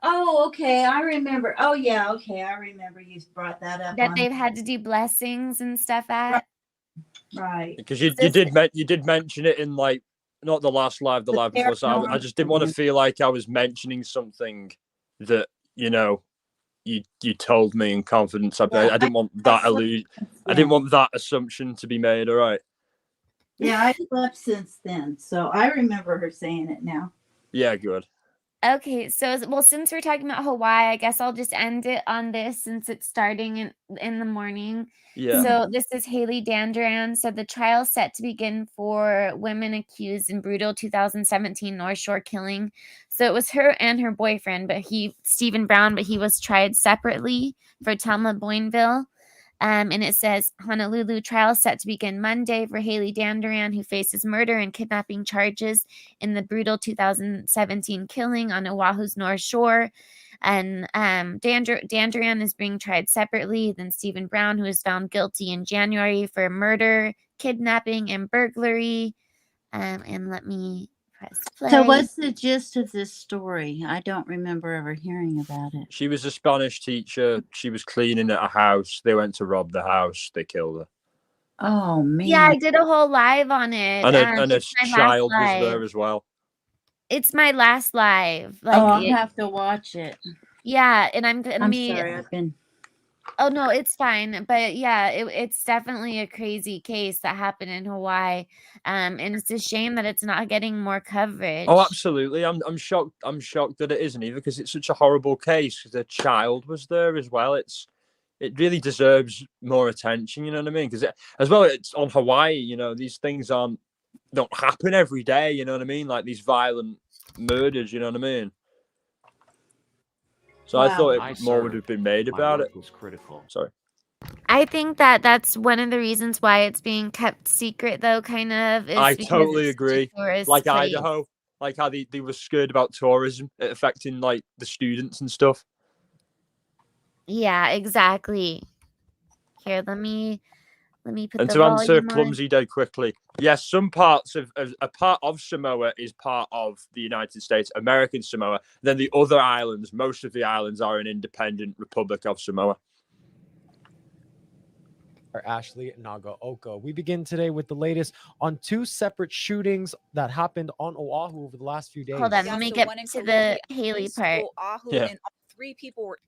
Oh, okay. I remember. Oh, yeah. Okay. I remember you brought that up. That they've had to do blessings and stuff at. Right. Because you did mention it in like not the last live, the live before. So I just didn't want to feel like I was mentioning something that you told me in confidence. I didn't want that I didn't want that assumption to be made. All right. Yeah, I slept since then, so I remember her saying it now. Yeah, good. Okay, so since we're talking about Hawaii, I guess I'll just end it on this since it's starting in the morning. Yeah. So this is Haley Dandran. So the trial set to begin for women accused in brutal 2017 North Shore killing. So it was her and her boyfriend, Stephen Brown, but he was tried separately for Thelma Boinville. And it says Honolulu trial set to begin Monday for Haley Dandran, who faces murder and kidnapping charges in the brutal 2017 killing on Oahu's North Shore. And Dandran is being tried separately than Stephen Brown, who was found guilty in January for murder, kidnapping, and burglary. And let me press play. So what's the gist of this story? I don't remember ever hearing about it. She was a Spanish teacher. She was cleaning at a house. They went to rob the house. They killed her. Oh, man. Yeah, I did a whole live on it. And a child was there as well. It's my last live. I'll have to watch it. Yeah, and I'm sorry, I've been. Oh no, it's fine. But yeah, it's definitely a crazy case that happened in Hawaii. And it's a shame that it's not getting more coverage. Oh, absolutely. I'm shocked. I'm shocked that it isn't either, because it's such a horrible case. The child was there as well. It really deserves more attention. You know what I mean? Because it's on Hawaii. These things don't happen every day. You know what I mean? Like these violent murders. You know what I mean? So I thought more would have been made about it. Was critical. Sorry. I think that's one of the reasons why it's being kept secret, though, kind of. I totally agree. Like Idaho, like how they were scared about tourism affecting like the students and stuff. Yeah, exactly. Here, let me Let me put And the to answer volume on. Clumsy dead quickly, yes, some parts of a part of Samoa is part of the United States, American Samoa. Then the other islands, most of the islands are an independent Republic of Samoa. Ashley Nagaoka. We begin today with the latest on two separate shootings that happened on Oahu over the last few days. Hold on, let me get to the Haley part. Oahu, and all 3 people were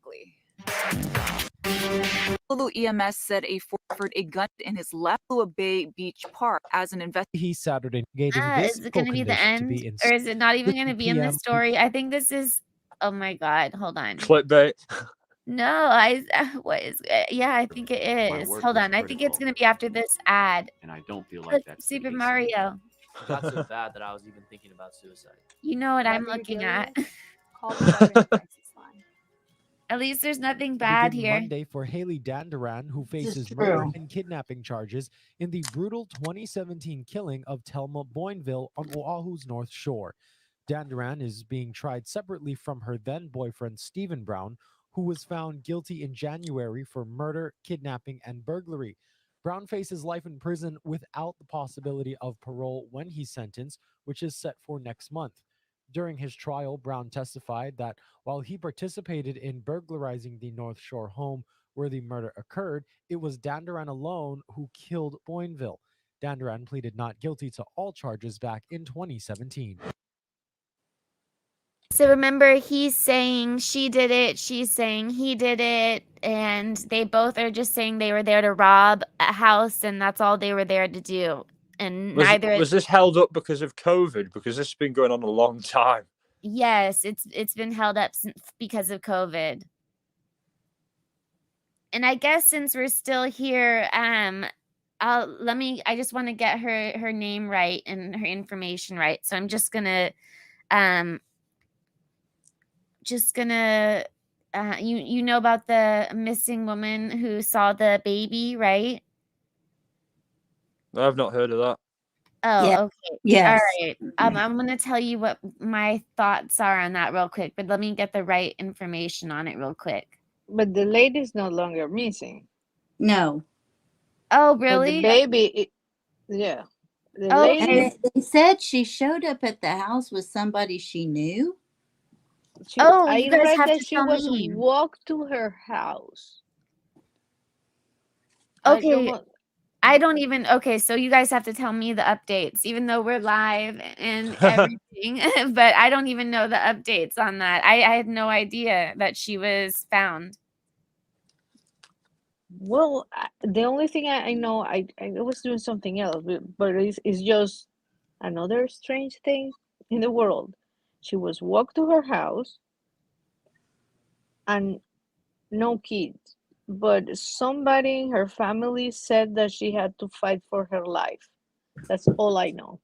Honolulu EMS said a offered a gun in his Lefua Bay Beach Park as an investigation. He's Saturday negating this. Is it going to be the end, or is it not even going to be in the story? I think this is. Oh my God! Hold on. Clickbait. No, what is? Yeah, I think it is. Hold on, I think it's going to be after this ad. And I don't feel Look, like that's Super Mario. It got so bad that I was even thinking about suicide. You know what I'm looking at. Call the Veteran Crisis Line. At least there's nothing bad Begin here. Monday for Haley Danduran, who faces true. murder and kidnapping charges in the brutal 2017 killing of Telma Boinville on Oahu's North Shore. Danduran is being tried separately from her then boyfriend Stephen Brown, who was found guilty in January for murder, kidnapping, and burglary. Brown faces life in prison without the possibility of parole when he's sentenced, which is set for next month. During his trial, Brown testified that while he participated in burglarizing the North Shore home where the murder occurred, it was Danduran alone who killed Boinville. Danduran pleaded not guilty to all charges back in 2017. So remember, he's saying she did it, she's saying he did it, and they both are just saying they were there to rob a house, and that's all they were there to do. And Was this held up because of COVID? Because this has been going on a long time. Yes, it's been held up because of COVID. And I guess since we're still here, I just want to get her name right and her information right. So I'm just gonna you know about the missing woman who saw the baby, right? I've not heard of that. Oh, Yeah. okay. Yes. All right. I'm going to tell you what my thoughts are on that real quick, but let me get the right information on it real quick. But the lady's no longer missing. No. Oh, But really? the baby, yeah. The Oh, lady, okay. And they said she showed up at the house with somebody she knew. I you guys read have that to she tell was me. walked to her house. I don't Okay. know. I don't even. Okay, so you guys have to tell me the updates, even though we're live and everything. But I don't even know the updates on that. I had no idea that she was found. Well, the only thing I know, I was doing something else, but it's just another strange thing in the world. She was walked to her house and no kids, but somebody in her family said that she had to fight for her life. That's all I know.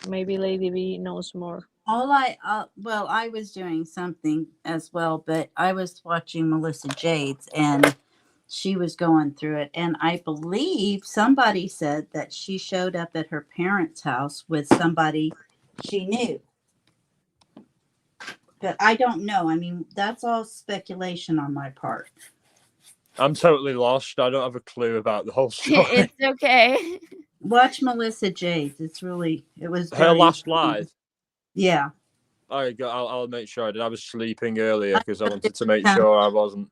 Maybe Lady B knows more. Well, I was doing something as well, but I was watching Melissa Jades and she was going through it. And I believe somebody said that she showed up at her parents' house with somebody she knew. But I don't know. I mean, that's all speculation on my part. I'm totally lost. I don't have a clue about the whole story. It's okay. Watch Melissa Jades. It was Her very last interesting. live. Yeah. I'll make sure I did. I was sleeping earlier because I wanted to make sure I wasn't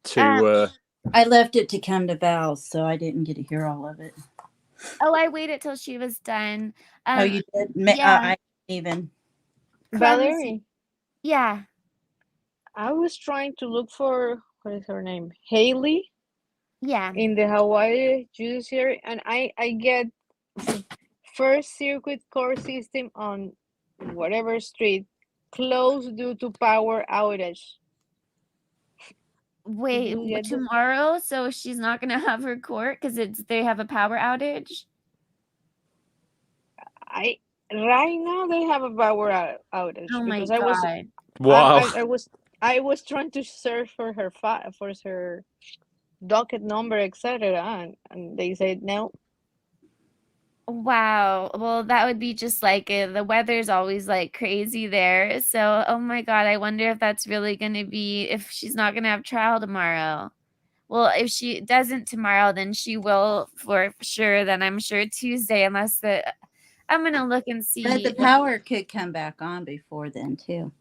too. I left it to come to Val's, so I didn't get to hear all of it. Oh, I waited till she was done. Oh, you did? Yeah. I even. Valerie. Yeah. I was trying to look for, what is her name? Haley. Yeah. In the Hawaii Judiciary, and I get First Circuit Court System on whatever street closed due to power outage. Wait, tomorrow? So she's not gonna have her court because they have a power outage? Right now they have a power outage. Oh my because God. Wow. I was trying to search for her for her docket number, etc., and they said no. Wow. Well, that would be just like the weather's always like crazy there. So, oh my God, I wonder if that's really going to be, if she's not going to have trial tomorrow. Well, if she doesn't tomorrow, then she will for sure. Then I'm sure Tuesday, unless I'm gonna look and see. But the power could come back on before then too.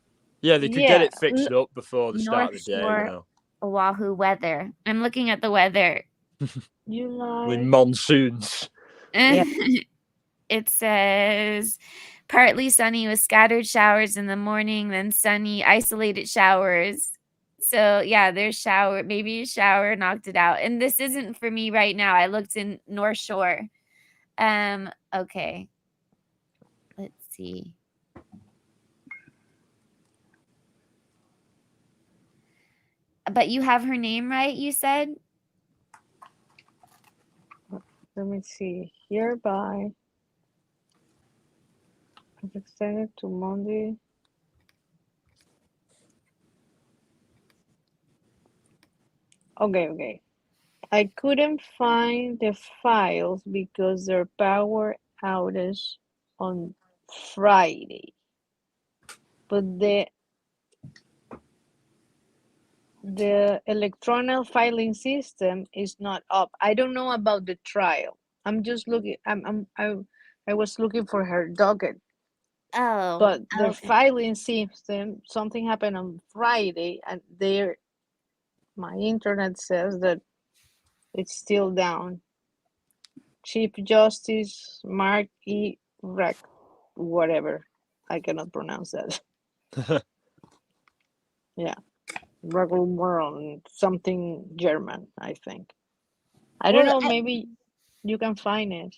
Yeah, they could get it fixed up before the start of North the day, Shore, you know. Oahu weather. I'm looking at the weather. With monsoons. It says partly sunny with scattered showers in the morning, then sunny, isolated showers. So yeah, there's maybe a shower knocked it out. And this isn't for me right now. I looked in North Shore. Okay. Let's see. But you have her name right, you said? Let me see. Hereby I've extended to Monday. Okay. I couldn't find the files because their power outage on Friday. But the electronic filing system is not up. I don't know about the trial. I'm just looking. I was looking for her docket. Oh, but the okay. filing system, something happened on Friday, and my internet says that it's still down. Chief Justice Mark E. Reck, whatever. I cannot pronounce that. Yeah. World, something German, I think. I don't know, maybe you can find it.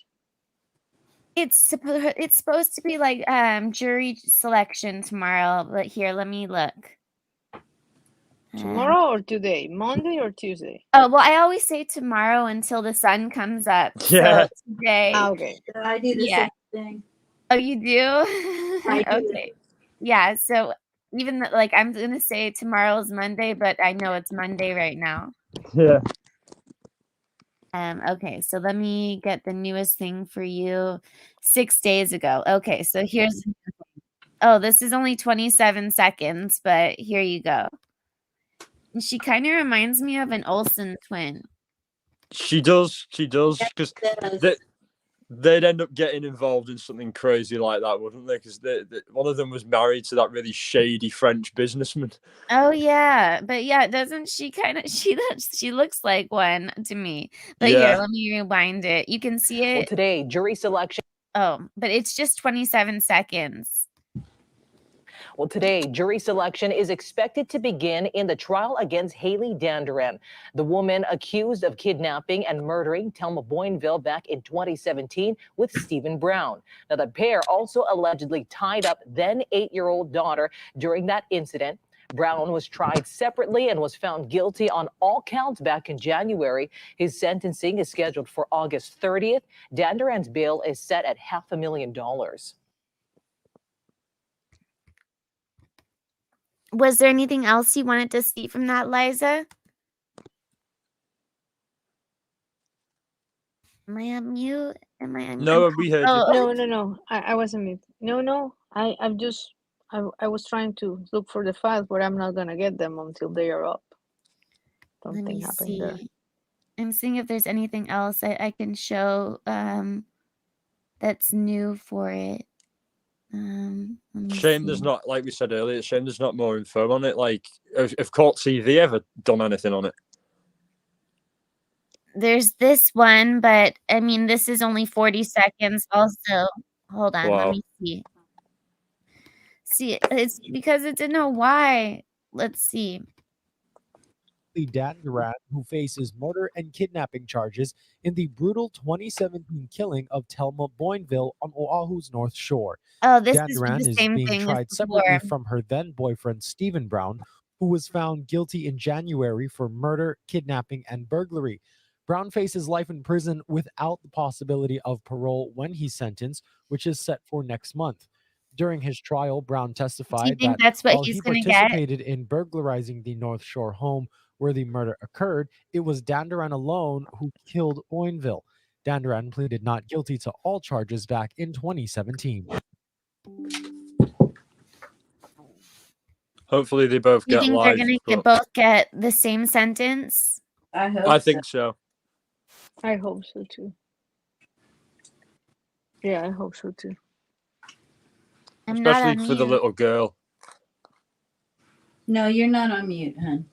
It's supposed to be like jury selection tomorrow, but here, let me look. Tomorrow or today? Monday or Tuesday? Oh, well, I always say tomorrow until the sun comes up. Yeah. So today. Okay. I do the same thing. Oh, you do? I do. Okay. Yeah, so even like I'm going to say tomorrow's Monday, but I know it's Monday right now. Yeah. Okay, so let me get the newest thing for you 6 days ago. Okay, so here's this is only 27 seconds, but here you go. She kind of reminds me of an Olsen twin. She does, because they'd end up getting involved in something crazy like that, wouldn't they? Because one of them was married to that really shady French businessman. Oh yeah, but yeah, doesn't she kind of she looks like one to me. But here, Yeah. let me rewind it. You can see it. Well, today, jury selection. Oh, but it's just 27 seconds. Well, today, jury selection is expected to begin in the trial against Haley Danduran, the woman accused of kidnapping and murdering Thelma Boinville back in 2017 with Stephen Brown. Now, the pair also allegedly tied up then 8-year-old daughter during that incident. Brown was tried separately and was found guilty on all counts back in January. His sentencing is scheduled for August 30th. Danduran's bail is set at $500,000. Was there anything else you wanted to see from that, Liza? Am I on mute? Am I on No, we heard you. No. I wasn't mute. No. I was trying to look for the files, but I'm not gonna get them until they are up. Something happened there. I'm seeing if there's anything else I can show that's new for it. Shame there's not, like we said earlier, shame there's not more info on it. Like, have Court TV ever done anything on it? There's this one, but I mean, this is only 40 seconds. Also, hold on, let Wow. me see. See, it's because it didn't know why. Let's see. Danduran, who faces murder and kidnapping charges in the brutal 2017 killing of Thelma Boinville on Oahu's North Shore. Oh, this Danduran is the same being thing as tried separately before. from her then boyfriend Stephen Brown, who was found guilty in January for murder, kidnapping, and burglary. Brown faces life in prison without the possibility of parole when he's sentenced, which is set for next month. During his trial, Brown testified think that that's what while he's he gonna get? participated in burglarizing the North Shore home where the murder occurred, it was Danduran alone who killed Boinville. Danduran pleaded not guilty to all charges back in 2017. Hopefully they both You get think life. they're gonna both get the same sentence? I think so. I hope so too. Yeah, I hope so too. I'm not Especially on for the mute. little girl. No, you're not on mute, hon.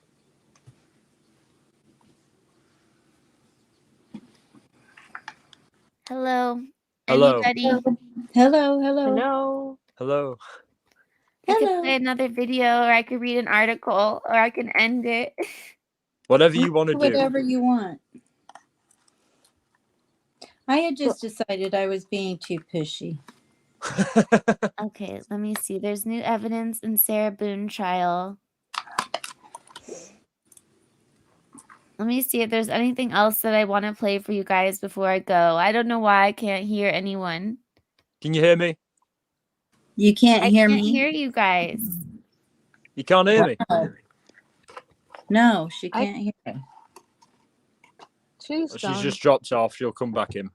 Hello. Hello. Anybody? Hello, hello. Hello. Hello. I could Hello. play another video, or I could read an article, or I can end it. Whatever you want to do. Whatever you want. I had just decided I was being too pushy. Okay, let me see. There's new evidence in Sarah Boone trial. Let me see if there's anything else that I want to play for you guys before I go. I don't know why I can't hear anyone. Can you hear me? You can't I hear can't me? hear you guys. You can't hear me? No, she can't hear me. She's She's gone. just dropped off. She'll come back in.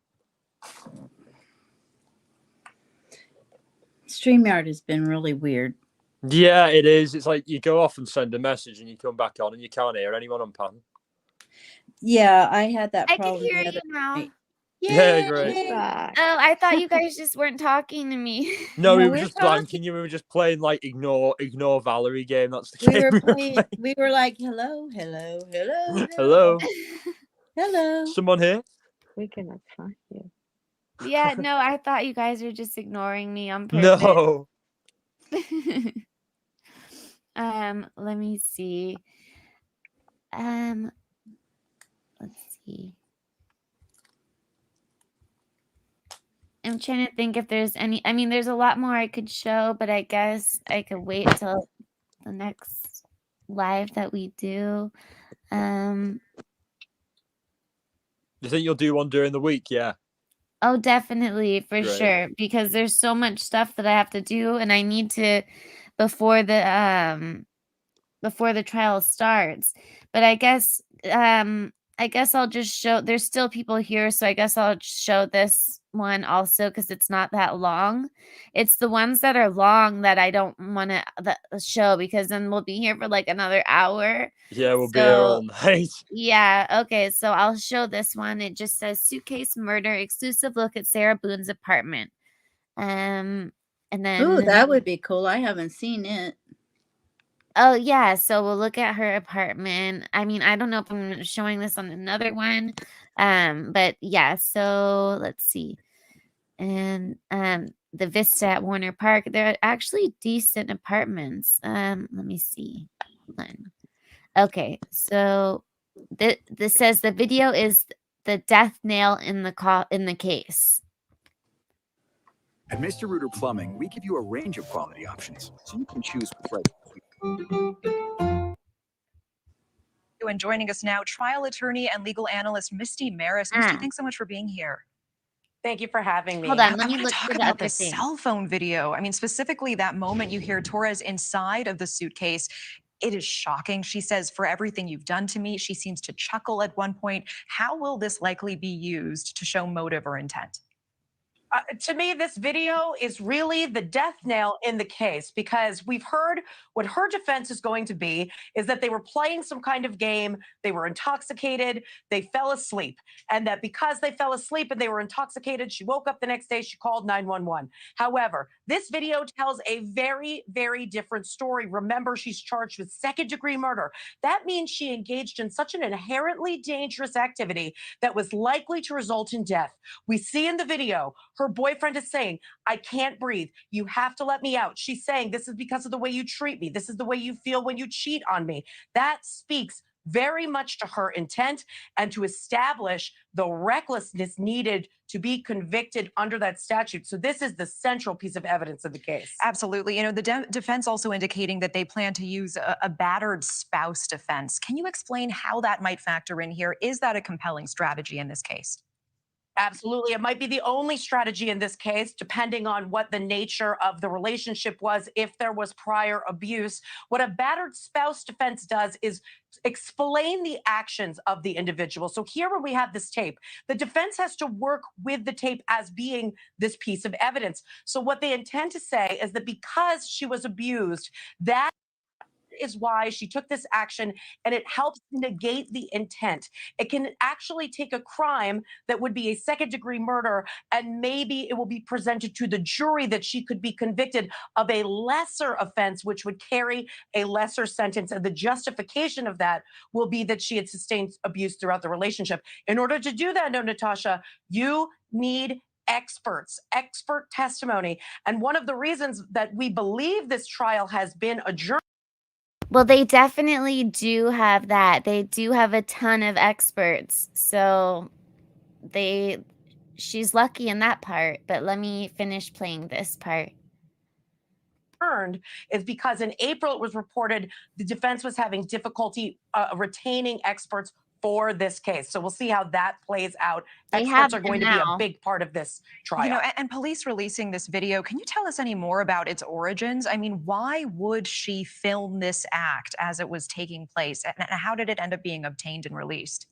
StreamYard has been really weird. Yeah, it is. It's like you go off and send a message and you come back on and you can't hear anyone on panel. Yeah, I had that I can problem hear the you other now. night. Yeah, great. Oh, I thought you guys just weren't talking to me. No, we No, were we're just talking. blanking you. We were just playing like ignore Valerie game. That's the We game were we were playing. playing. We were like, hello, hello, hello, Hello. hello. Someone here? We cannot find you. Yeah, no, I thought you guys were just ignoring me on purpose. No. Let me see. Let's see. I'm trying to think if there's any. I mean, there's a lot more I could show, but I guess I could wait till the next live that we do. You think you'll do one during the week? Yeah. Oh, definitely, for Great. sure, because there's so much stuff that I have to do, and I need to before the trial starts. But I guess I'll just show. There's still people here, so I guess I'll show this one also because it's not that long. It's the ones that are long that I don't want to show because then we'll be here for like another hour. Yeah, we'll be here all night. Yeah, okay, so I'll show this one. It just says suitcase murder, exclusive look at Sarah Boone's apartment. And then Ooh, that would be cool. I haven't seen it. oh yeah, so we'll look at her apartment. I mean, I don't know if I'm showing this on another one. But yeah, so let's see. And the vista at Warner Park, they're actually decent apartments. Let me see. Hold on. Okay, so this says the video is the death nail in the case. At Mr. Rooter Plumbing, we give you a range of quality options, so you can choose what's right. And joining us now, trial attorney and legal analyst Misty Maris. Misty, thanks so much for being here. Thank you for having me. Hold on, let I me want look to for talk the about other the thing. cell phone video. I mean, specifically that moment you hear Torres inside of the suitcase. It is shocking. She says, for everything you've done to me. She seems to chuckle at one point. How will this likely be used to show motive or intent? To me, this video is really the death nail in the case because we've heard what her defense is going to be is that they were playing some kind of game, they were intoxicated, they fell asleep, and that because they fell asleep and they were intoxicated, she woke up the next day, she called 911. However, this video tells a very, very different story. Remember, she's charged with second-degree murder. That means she engaged in such an inherently dangerous activity that was likely to result in death. We see in the video, her boyfriend is saying, I can't breathe. You have to let me out. She's saying, this is because of the way you treat me. This is the way you feel when you cheat on me. That speaks very much to her intent and to establish the recklessness needed to be convicted under that statute. So this is the central piece of evidence of the case. Absolutely. You know, the defense also indicating that they plan to use a battered spouse defense. Can you explain how that might factor in here? Is that a compelling strategy in this case? Absolutely. It might be the only strategy in this case, depending on what the nature of the relationship was, if there was prior abuse. What a battered spouse defense does is explain the actions of the individual. So here when we have this tape, the defense has to work with the tape as being this piece of evidence. So what they intend to say is that because she was abused, that is why she took this action, and it helps negate the intent. It can actually take a crime that would be a second-degree murder, and maybe it will be presented to the jury that she could be convicted of a lesser offense, which would carry a lesser sentence. And the justification of that will be that she had sustained abuse throughout the relationship. In order to do that, no, Natasha, you need experts, expert testimony. And one of the reasons that we believe this trial has been adjourned. Well, they definitely do have that. They do have a ton of experts. So she's lucky in that part. But let me finish playing this part. Is because in April it was reported the defense was having difficulty retaining experts for this case. So we'll see how that plays out. Experts are going to be a big part of this trial. You know, and police releasing this video, can you tell us any more about its origins? I mean, why would she film this act as it was taking place? And how did it end up being obtained and released?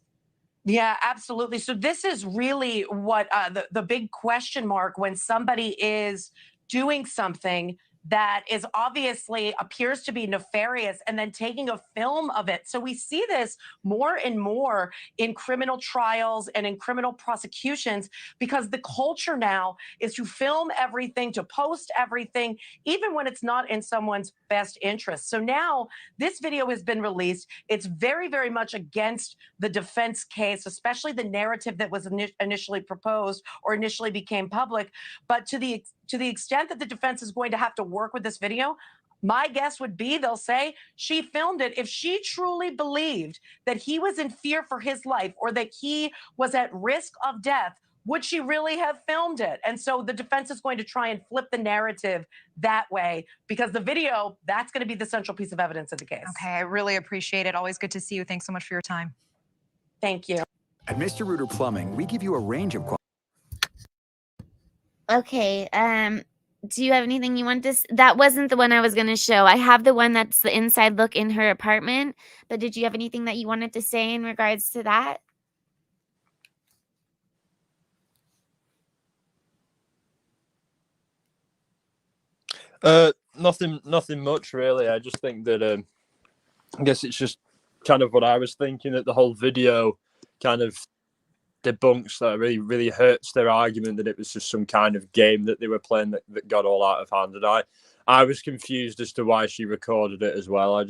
Yeah, absolutely. So this is really what the big question mark when somebody is doing something that is obviously appears to be nefarious and then taking a film of it. So we see this more and more in criminal trials and in criminal prosecutions because the culture now is to film everything, to post everything, even when it's not in someone's best interest. So now this video has been released. It's very, very much against the defense case, especially the narrative that was initially proposed or initially became public. But to the extent that the defense is going to have to work with this video, my guess would be they'll say she filmed it. If she truly believed that he was in fear for his life or that he was at risk of death, would she really have filmed it? And so the defense is going to try and flip the narrative that way because the video, that's going to be the central piece of evidence of the case. Okay, I really appreciate it. Always good to see you. Thanks so much for your time. Thank you. At Mr. Rooter Plumbing, we give you a range of Okay, do you have anything you want to that wasn't the one I was going to show. I have the one that's the inside look in her apartment, but did you have anything that you wanted to say in regards to that? Nothing much really. I just think that I guess it's just kind of what I was thinking, that the whole video kind of debunks that, really hurts their argument that it was just some kind of game that they were playing that got all out of hand. And I was confused as to why she recorded it as well. I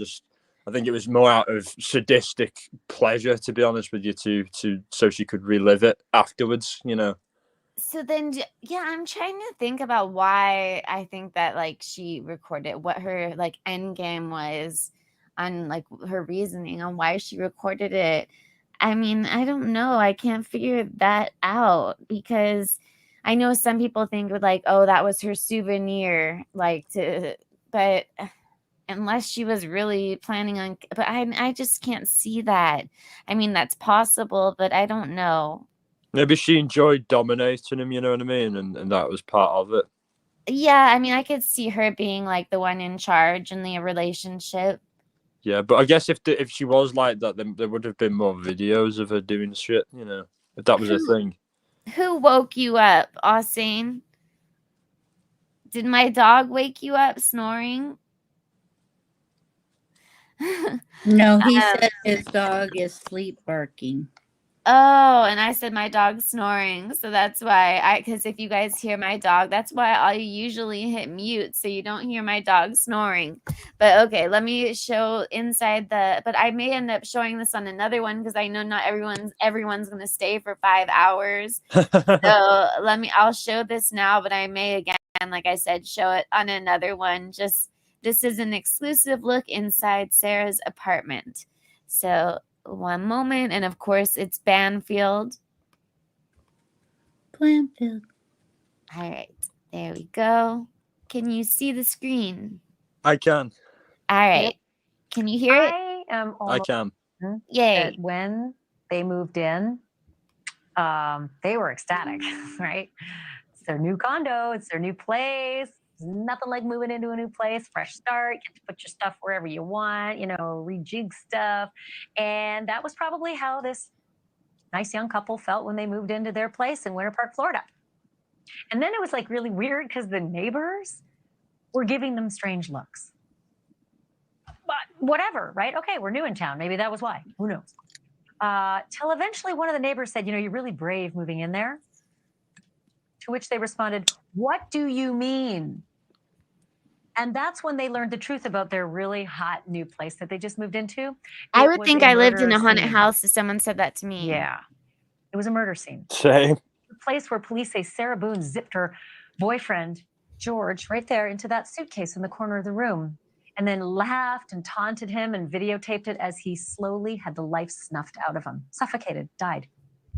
think it was more out of sadistic pleasure, to be honest with you, so she could relive it afterwards, you know. So then, yeah, I'm trying to think about why I think that like she recorded, what her like end game was on like her reasoning on why she recorded it. I mean, I don't know. I can't figure that out because I know some people think with like, oh, that was her souvenir, but unless she was really planning on, but I just can't see that. I mean, that's possible, but I don't know. Maybe she enjoyed dominating him, you know what I mean? And that was part of it. Yeah, I mean, I could see her being like the one in charge in the relationship. Yeah, but I guess if she was like that, then there would have been more videos of her doing shit, you know, if that was a thing. Who woke you up, Austin? Did my dog wake you up snoring? No, he said his dog is sleep barking. Oh, and I said my dog's snoring. So that's why because if you guys hear my dog, that's why I usually hit mute so you don't hear my dog snoring. But okay, let me show inside but I may end up showing this on another one because I know not everyone's going to stay for 5 hours. So I'll show this now, but I may again, like I said, show it on another one. This is an exclusive look inside Sarah's apartment. So one moment, and of course it's Banfield. Banfield. All right, there we go. Can you see the screen? I can. All right. Yep. Can you hear it? I can. Yay. When they moved in, they were ecstatic, right? It's their new condo. It's their new place. Nothing like moving into a new place, fresh start, get to put your stuff wherever you want, rejig stuff. And that was probably how this nice young couple felt when they moved into their place in Winter Park, Florida. And then it was like really weird because the neighbors were giving them strange looks. But whatever, right? Okay, we're new in town. Maybe that was why. Who knows? Till eventually one of the neighbors said, you're really brave moving in there. To which they responded, what do you mean? And that's when they learned the truth about their really hot new place that they just moved into. I It would was think a I lived in murder a haunted scene. house if someone said that to me. Yeah. It was a murder scene. Same. The place where police say Sarah Boone zipped her boyfriend, George, right there into that suitcase in the corner of the room, and then laughed and taunted him and videotaped it as he slowly had the life snuffed out of him, suffocated, died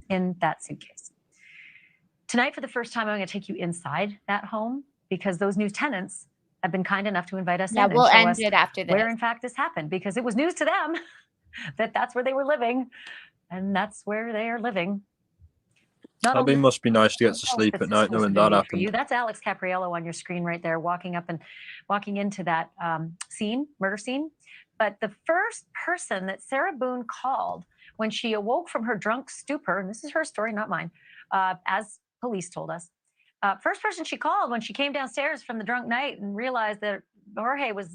in that suitcase. Tonight, for the first time, I'm going to take you inside that home because those new tenants have been kind enough to invite us Yeah, in we'll and show end us it after where, this. in fact, this happened, because it was news to them that that's where they were living, and that's where they are living. Not That only must be nice to get to sleep this at night knowing exclusivity that for you. happened. That's Alex Capriello on your screen right there, walking into that murder scene. But the first person that Sarah Boone called when she awoke from her drunk stupor, and this is her story, not mine, as police told us, first person she called when she came downstairs from the drunk night and realized that Jorge was,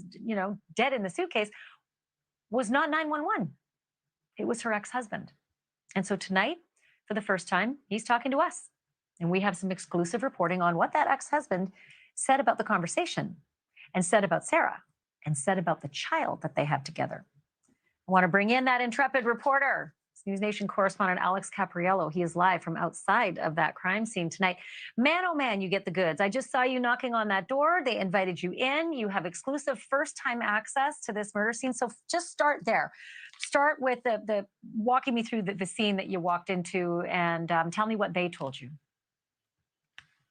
dead in the suitcase, was not 911. It was her ex-husband. And so tonight, for the first time, he's talking to us. And we have some exclusive reporting on what that ex-husband said about the conversation, and said about Sarah, and said about the child that they have together. I want to bring in that intrepid reporter, News Nation correspondent Alex Capriello. He is live from outside of that crime scene tonight. Man, oh man, you get the goods. I just saw you knocking on that door. They invited you in. You have exclusive first-time access to this murder scene. So just start there. Start with the walking me through the scene that you walked into, and tell me what they told you.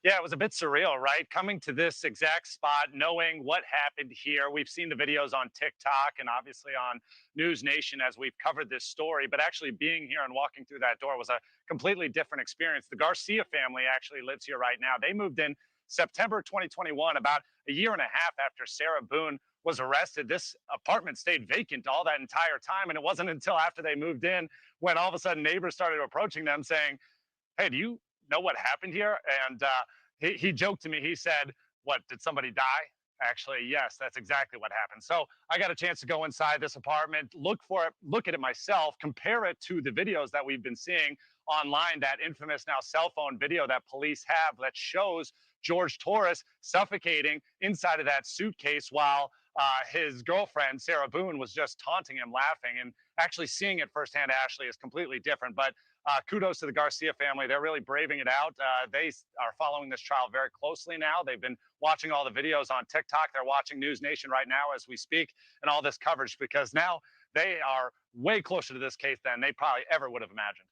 Yeah, it was a bit surreal, right? Coming to this exact spot, knowing what happened here. We've seen the videos on TikTok and obviously on News Nation as we've covered this story, but actually being here and walking through that door was a completely different experience. The Garcia family actually lives here right now. They moved in September 2021, about a year and a half after Sarah Boone was arrested. This apartment stayed vacant all that entire time, and it wasn't until after they moved in when all of a sudden neighbors started approaching them saying, hey, do you know what happened here? And he joked to me. He said, what, did somebody die? Actually, yes, that's exactly what happened. So I got a chance to go inside this apartment, look at it myself, compare it to the videos that we've been seeing online, that infamous now cell phone video that police have that shows George Torres suffocating inside of that suitcase while his girlfriend, Sarah Boone, was just taunting him, laughing. And actually seeing it firsthand, Ashley, is completely different. But kudos to the Garcia family. They're really braving it out. They are following this trial very closely now. They've been watching all the videos on TikTok. They're watching News Nation right now as we speak, and all this coverage, because now they are way closer to this case than they probably ever would have imagined.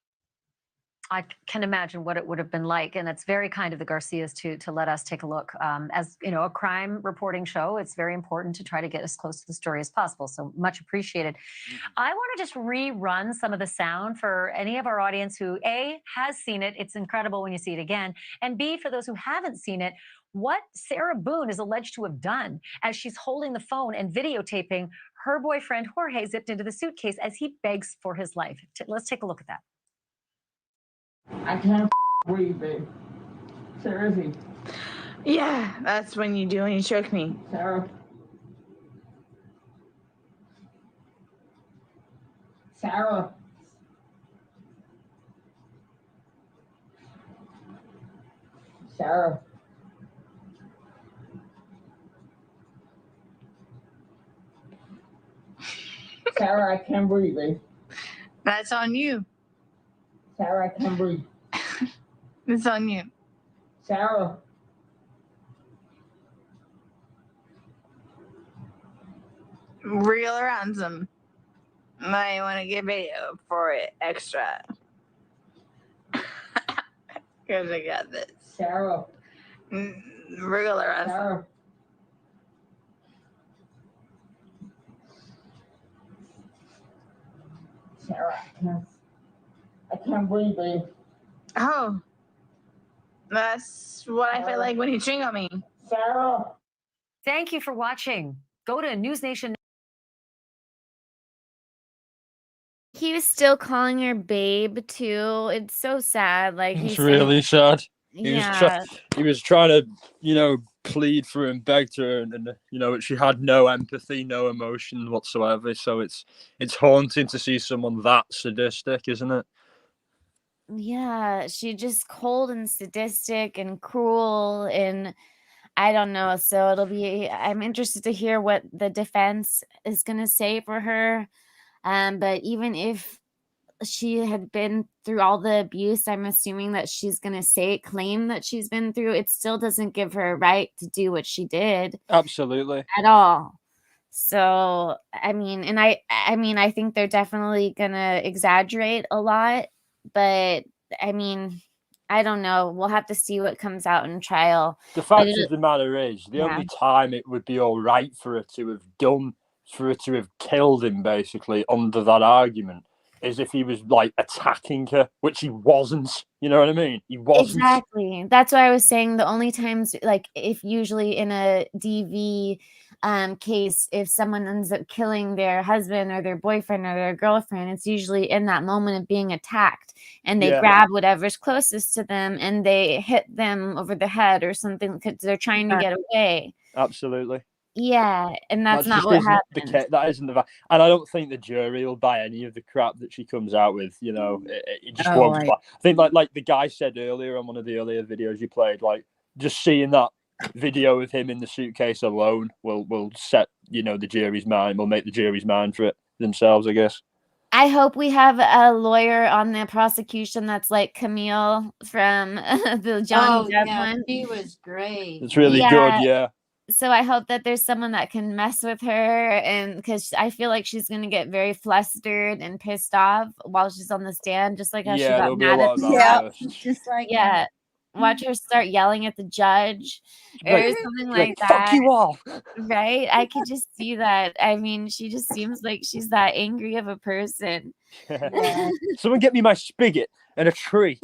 I can imagine what it would have been like, and it's very kind of the Garcias to let us take a look. As you know, a crime reporting show, it's very important to try to get as close to the story as possible. So much appreciated. I want to just rerun some of the sound for any of our audience who A, has seen it. It's incredible when you see it again, and B, for those who haven't seen it, what Sarah Boone is alleged to have done as she's holding the phone and videotaping her boyfriend Jorge zipped into the suitcase as he begs for his life. Let's take a look at that. I can't breathe, babe. Seriously. Yeah, that's when you do when you choke me. Sarah. Sarah. Sarah. Sarah, I can't breathe, babe. That's on you. Sarah, I can't breathe. It's on you. Sarah. Real or ransom. I want to give it for it extra. Because I got this. Sarah. Real or ransom. Sarah. Sarah, I can't breathe, babe. Oh. That's what I feel like when you ching on me. Sarah. Thank you for watching. Go to News Nation. He was still calling her babe too. It's so sad. Like It's he's really sad. He was trying to, plead for her and beg to her, and you know, she had no empathy, no emotion whatsoever. So it's haunting to see someone that sadistic, isn't it? Yeah, she just cold and sadistic and cruel, and I don't know. So I'm interested to hear what the defense is going to say for her. But even if she had been through all the abuse, I'm assuming that she's going to claim that she's been through. It still doesn't give her a right to do what she did Absolutely. at all. So, I mean, and I think they're definitely going to exaggerate a lot, but I mean, I don't know. We'll have to see what comes out in trial. The fact of the matter is, the Yeah. only time it would be all right for her to have killed him, basically, under that argument, is if he was like attacking her, which he wasn't. You know what I mean? He wasn't. Exactly. That's why I was saying the only times, like, if usually in a DV case, if someone ends up killing their husband or their boyfriend or their girlfriend, it's usually in that moment of being attacked, and they grab whatever's closest to them and they hit them over the head or something because they're trying to get away. Absolutely. Yeah, and that's not just what isn't happened. that isn't the. And I don't think the jury will buy any of the crap that she comes out with. You know, it just won't. I think like the guy said earlier on one of the earlier videos you played, like just seeing that video of him in the suitcase alone will set, you know, the jury's mind. Will make the jury's mind for it themselves, I guess. I hope we have a lawyer on the prosecution that's like Camille from the Johnny Depp one. She was great. It's really good, yeah. So I hope that there's someone that can mess with her, and because I feel like she's gonna get very flustered and pissed off while she's on the stand, just like how she got mad at the judge. Just like Watch her start yelling at the judge or something like that. Fuck you all. Right? I could just see that. I mean, she just seems like she's that angry of a person. Someone get me my spigot and a tree.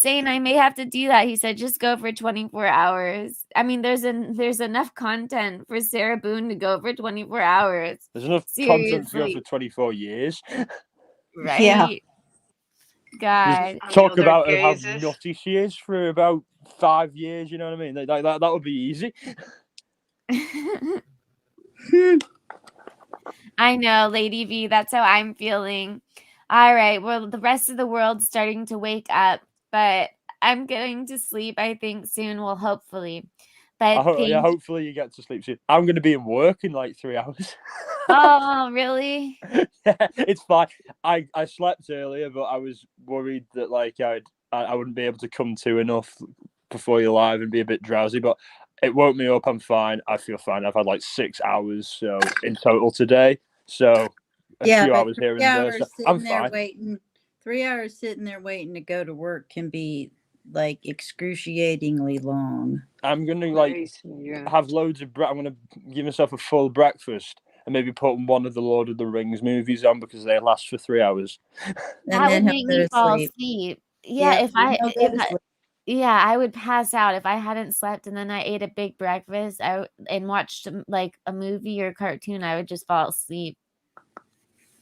Saying I may have to do that. He said, just go for 24 hours. I mean, there's enough content for Sarah Boone to go for 24 hours. There's enough content to go for 24 years. Right? Yeah. God. Talk about how nutty she is for about 5 years, you know what I mean? That would be easy. I know, Lady V, that's how I'm feeling. All right, well, the rest of the world's starting to wake up, but I'm going to sleep, I think, soon. Well, hopefully. But hopefully you get to sleep soon. I'm going to be in work in like 3 hours. Oh, really? Yeah, it's fine. I slept earlier, but I was worried that like I wouldn't be able to come to enough before you live and be a bit drowsy, but it woke me up. I'm fine. I feel fine. I've had like 6 hours so in total today. So a few hours here and there. So I'm fine. 3 hours sitting there waiting to go to work can be like excruciatingly long. I'm gonna have loads of I'm gonna give myself a full breakfast and maybe put one of the Lord of the Rings movies on because they last for 3 hours. That would make me fall asleep. Yeah, I would pass out if I hadn't slept and then I ate a big breakfast and watched like a movie or cartoon. I would just fall asleep.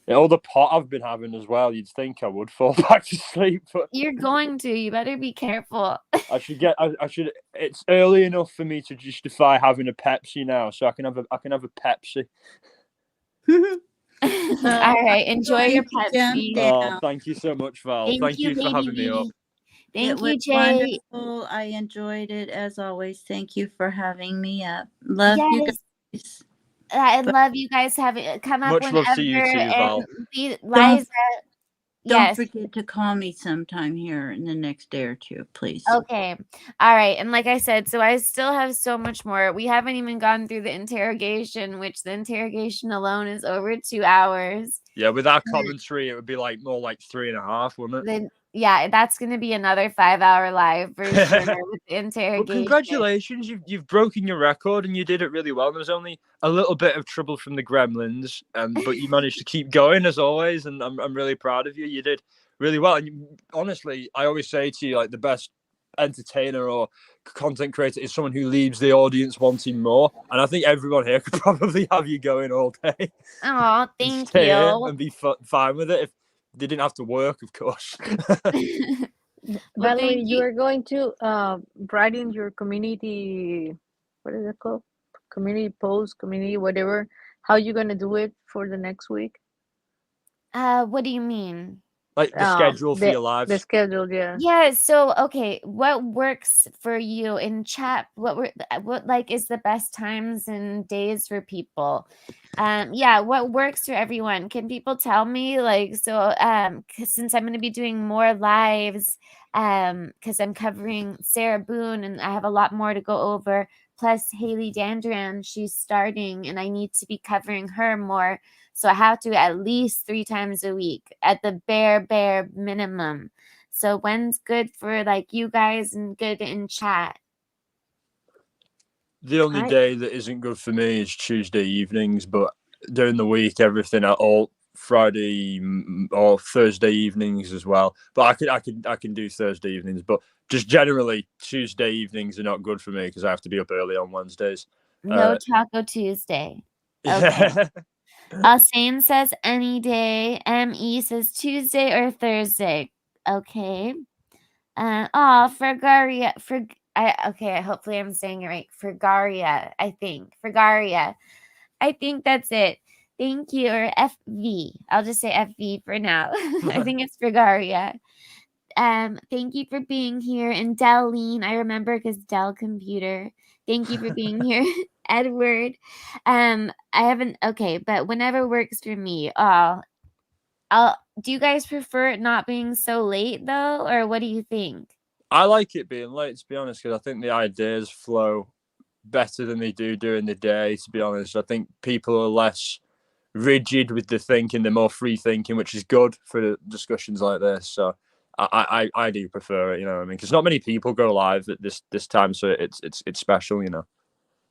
All the pot I've been having as well, you'd think I would fall back to sleep. But you're going to. You better be careful. I should. It's early enough for me to justify having a Pepsi now, so I can have a Pepsi. All right, enjoy your Pepsi. Oh, thank you so much, Val. Thank you for having me up. Thank you, Jay. Wonderful. I enjoyed it as always. Thank you for having me up. Love you guys. I love you guys. Come up much whenever. Love to you too, Val. Liza. Don't forget to call me sometime here in the next day or two, please. Okay. All right. And like I said, so I still have so much more. We haven't even gone through the interrogation, which the interrogation alone is over 2 hours. Yeah, with our commentary, it would be like more like 3.5, wouldn't it? Yeah, that's going to be another 5-hour live for sure with the interrogation. Well, congratulations. You've broken your record and you did it really well. There was only a little bit of trouble from the gremlins, but you managed to keep going as always, and I'm really proud of you. You did really well. And honestly, I always say to you, like, the best entertainer or content creator is someone who leaves the audience wanting more. And I think everyone here could probably have you going all day. Oh, thank you. you. And be fine with it if they didn't have to work, of course. Well, Valerie, thank you you. are going to write in your community, what is it called? Community post, community whatever. How you gonna do it for the next week? What do you mean? Like the schedule for your The lives. schedule, yeah. Yeah, so okay, what works for you in chat? What like is the best times and days for people? Yeah, what works for everyone? Can people tell me like so 'cause since I'm going to be doing more lives cuz I'm covering Sarah Boone and I have a lot more to go over plus Haley Dandran, she's starting and I need to be covering her more. So I have to at least 3 times a week at the bare minimum. So when's good for like you guys and good in chat? The only day that isn't good for me is Tuesday evenings, but during the week, everything at all Friday or Thursday evenings as well. But I can do Thursday evenings, but just generally Tuesday evenings are not good for me because I have to be up early on Wednesdays. No Taco Tuesday. Okay. Yeah. Sane says any day. ME says Tuesday or Thursday. Okay. Fragaria. Okay, hopefully I'm saying it right. Fragaria, I think. Fragaria. I think that's it. Thank you. Or FV. I'll just say FV for now. I think it's Fragaria. Thank you for being here. And Delleen, I remember because Dell Computer. Thank you for being here. Edward. I haven't but whenever works for me. Do you guys prefer it not being so late though? Or what do you think? I like it being late, to be honest, because I think the ideas flow better than they do during the day, to be honest. I think people are less rigid with the thinking, they're more free thinking, which is good for discussions like this. So I do prefer it, you know what I mean? Because not many people go live at this time, so it's special, you know.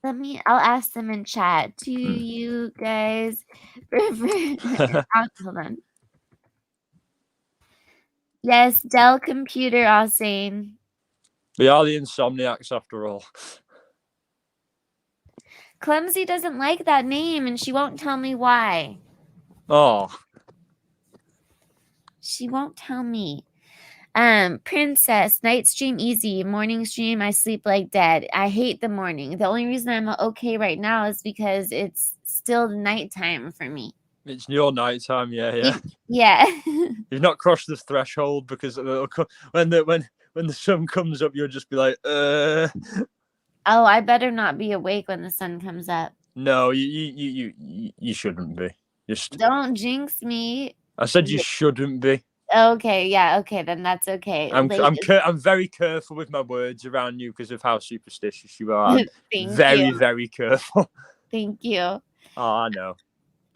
I'll ask them in chat. Do you guys prefer hold on. Yes, Dell Computer, all saying. We are the insomniacs after all. Clumsy doesn't like that name and she won't tell me why. Oh. She won't tell me. Princess, night stream easy, morning stream I sleep like dead. I hate the morning. The only reason I'm okay right now is because it's still nighttime for me. It's your nighttime, yeah. Yeah. You've not crossed the threshold because when the sun comes up, you'll just be like, Oh, I better not be awake when the sun comes up. No, you shouldn't be. Just don't jinx me. I said you shouldn't be. Okay, yeah, okay, then that's okay. I'm very careful with my words around you because of how superstitious you are. Thank very, you. very careful. Thank you. Oh, I know.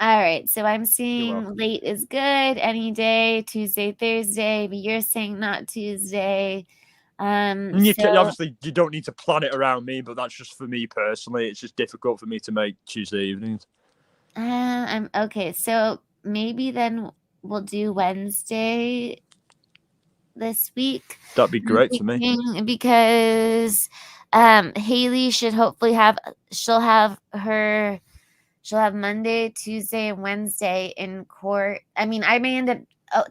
All right, so I'm seeing late is good any day, Tuesday, Thursday, but you're saying not Tuesday. Obviously you don't need to plan it around me, but that's just for me personally. It's just difficult for me to make Tuesday evenings. Okay, so maybe then we'll do Wednesday this week. That'd be great for me. Because Haley should hopefully she'll have Monday, Tuesday, and Wednesday in court. I mean, I may end up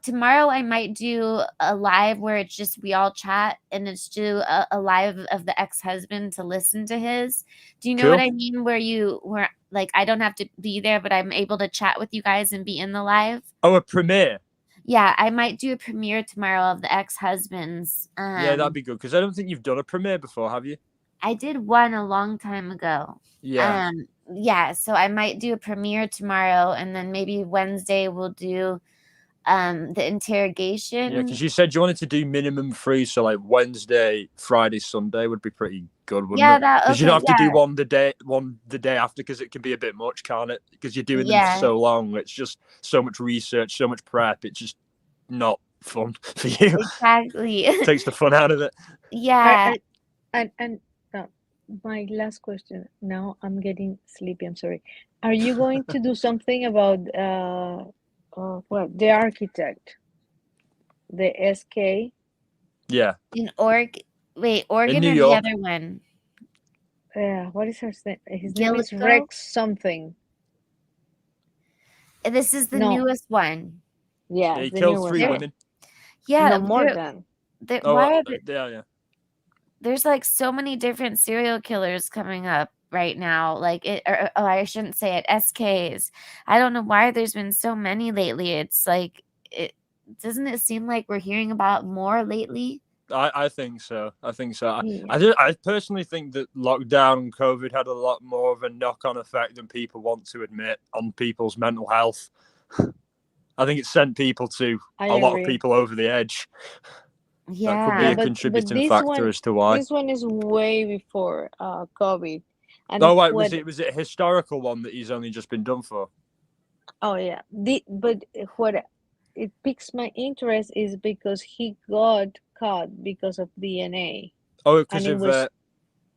tomorrow I might do a live where it's just we all chat and it's do a live of the ex-husband to listen to his. Do you know what I mean? Where like I don't have to be there, but I'm able to chat with you guys and be in the live. Oh, a premiere. Yeah, I might do a premiere tomorrow of the ex-husbands. Yeah, that'd be good because I don't think you've done a premiere before, have you? I did one a long time ago. Yeah. Yeah, so I might do a premiere tomorrow and then maybe Wednesday we'll do the interrogation. Yeah, because you said you wanted to do minimum 3, so like Wednesday, Friday, Sunday would be pretty good, wouldn't it? Because you don't have to do one the day after because it can be a bit much, can't it? Because you're doing them for so long. It's just so much research, so much prep. It's just not fun for you. Exactly. It takes the fun out of it. Yeah. And my last question. Now I'm getting sleepy. I'm sorry. Are you going to do something about the architect, the SK? Yeah. In Oregon in New or York. the other one? What is her name? His name is Rex something. This is the newest one. Yeah, he killed 3 women. Yeah, no more than. why are yeah. there's like so many different serial killers coming up right now. Like I shouldn't say it. SKs. I don't know why there's been so many lately. It's like doesn't it seem like we're hearing about more lately? I think so. Yeah. I personally think that lockdown and COVID had a lot more of a knock-on effect than people want to admit on people's mental health. I think it sent people to a lot of people over the edge. That could be Yeah. a contributing factor as to why. This one is way before COVID. And Oh, right. Was it a historical one that he's only just been done for? Oh yeah. But what it piques my interest is because he got caught because of DNA. Oh, because and of it was like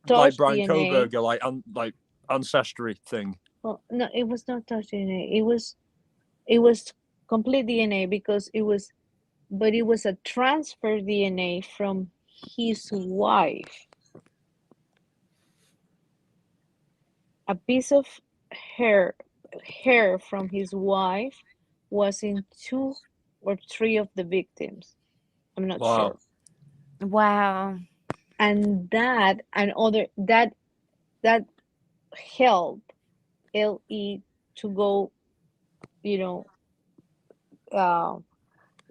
touch Brian DNA. Koberger, like ancestry thing. Well, no, it was not touch DNA. It was complete DNA because it was a transfer DNA from his wife. A piece of hair from his wife was in 2 or 3 of the victims. I'm not sure. Wow. And that helped LE to go,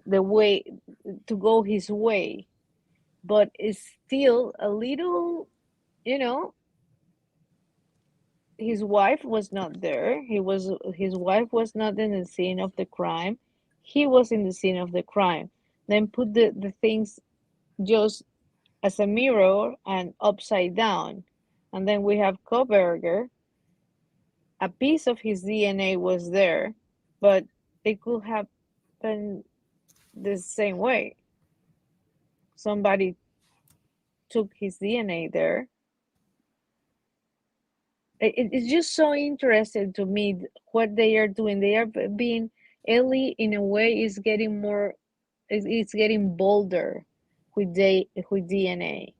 the way to go his way, but it's still a little, his wife was not there. His wife was not in the scene of the crime. He was in the scene of the crime. Then put the things just as a mirror and upside down. And then we have Koberger. A piece of his DNA was there, but it could have been the same way. Somebody took his DNA there. It's just so interesting to me what they are doing. They are being, Ellie in a way is getting more, it's getting bolder with DNA.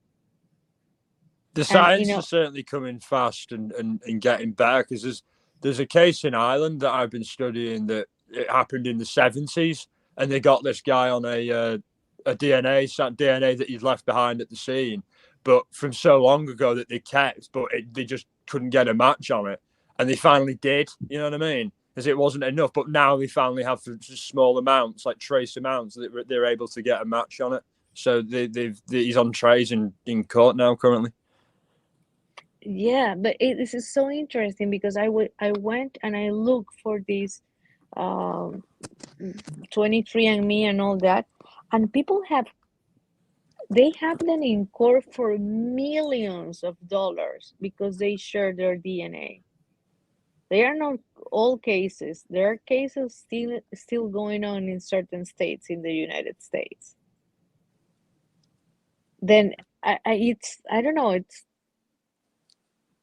The science is certainly coming fast and getting better, because there's a case in Ireland that I've been studying that it happened in the 70s, and they got this guy on a DNA that he'd left behind at the scene, but from so long ago that they kept, but they just couldn't get a match on it, and they finally did. You know what I mean? Because it wasn't enough, but now they finally have just small amounts, like trace amounts, that they're able to get a match on it. So he's on trace in court now currently. Yeah, but this is so interesting because I went and I looked for these 23andMe and all that, and people have them in court for millions of dollars because they share their DNA. They are not all cases. There are cases still going on in certain states in the United States. Then I don't know.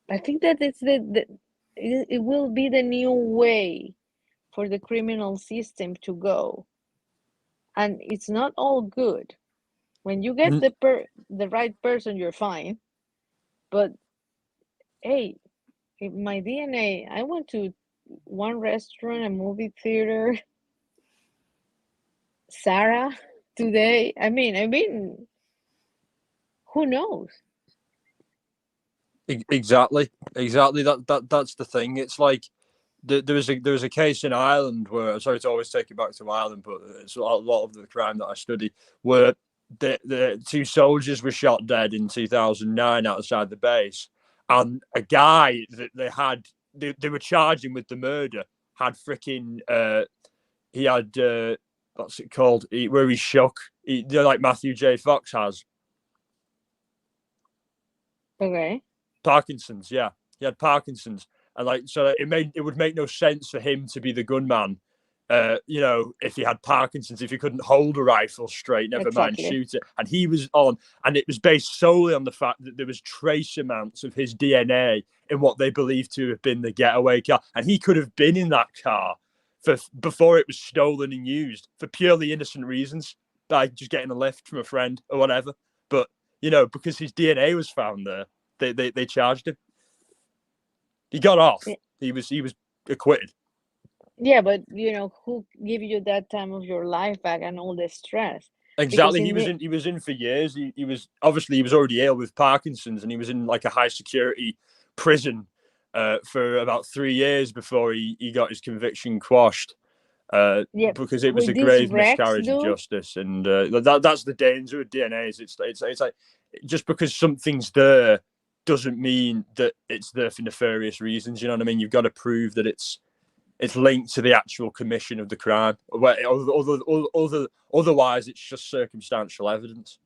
I think that it will be the new way for the criminal system to go, and it's not all good. When you get the right person, you're fine. But hey, my DNA, I went to one restaurant, a movie theater, Sarah today. I mean, who knows? Exactly. That's the thing. It's like there was a case in Ireland where, sorry to always take you back to Ireland, but it's a lot of the crime that I study, where the 2 soldiers were shot dead in 2009 outside the base, and a guy that they were charging with the murder had freaking he had what's it called, where he shook, like Matthew J. Fox has. Okay. Parkinson's, yeah. He had Parkinson's. And so it would make no sense for him to be the gunman, if he had Parkinson's, if he couldn't hold a rifle straight, never mind shoot it. And he was on, and it was based solely on the fact that there was trace amounts of his DNA in what they believed to have been the getaway car. And he could have been in that car before it was stolen and used for purely innocent reasons, like just getting a lift from a friend or whatever. But, because his DNA was found there, they charged him. He got off. He was acquitted. Yeah, but who give you that time of your life back and all the stress? Exactly. in the He was in for years. He was obviously he was already ill with Parkinson's, and he was in like a high security prison for about 3 years before he got his conviction quashed. yeah, Because it was with a these grave Rex, miscarriage of dude. justice, and that's the danger of DNA. Is it's like just because something's there doesn't mean that it's there for nefarious reasons. You know what I mean? You've got to prove that it's linked to the actual commission of the crime. Otherwise, it's just circumstantial evidence.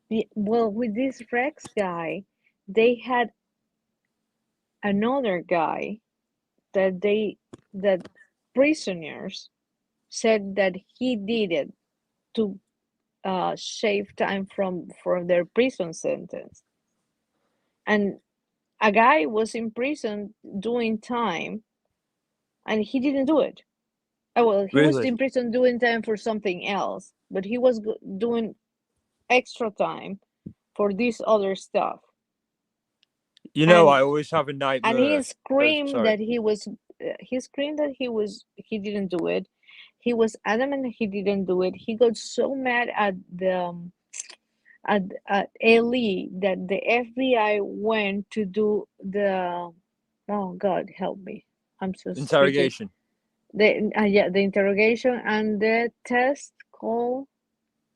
Yeah, well, with this Rex guy, they had another guy that prisoners said that he did it to shave time from their prison sentence, and a guy was in prison doing time, and he didn't do it. Oh, well, he was Really? in prison doing time for something else, but he was doing extra time for this other stuff. You know, And I always have a nightmare. he screamed sorry. that he didn't do it. He was adamant that he didn't do it. He got so mad at the at LE that the FBI went to do the, oh God help me, I'm so stupid. Interrogation. The interrogation and the test called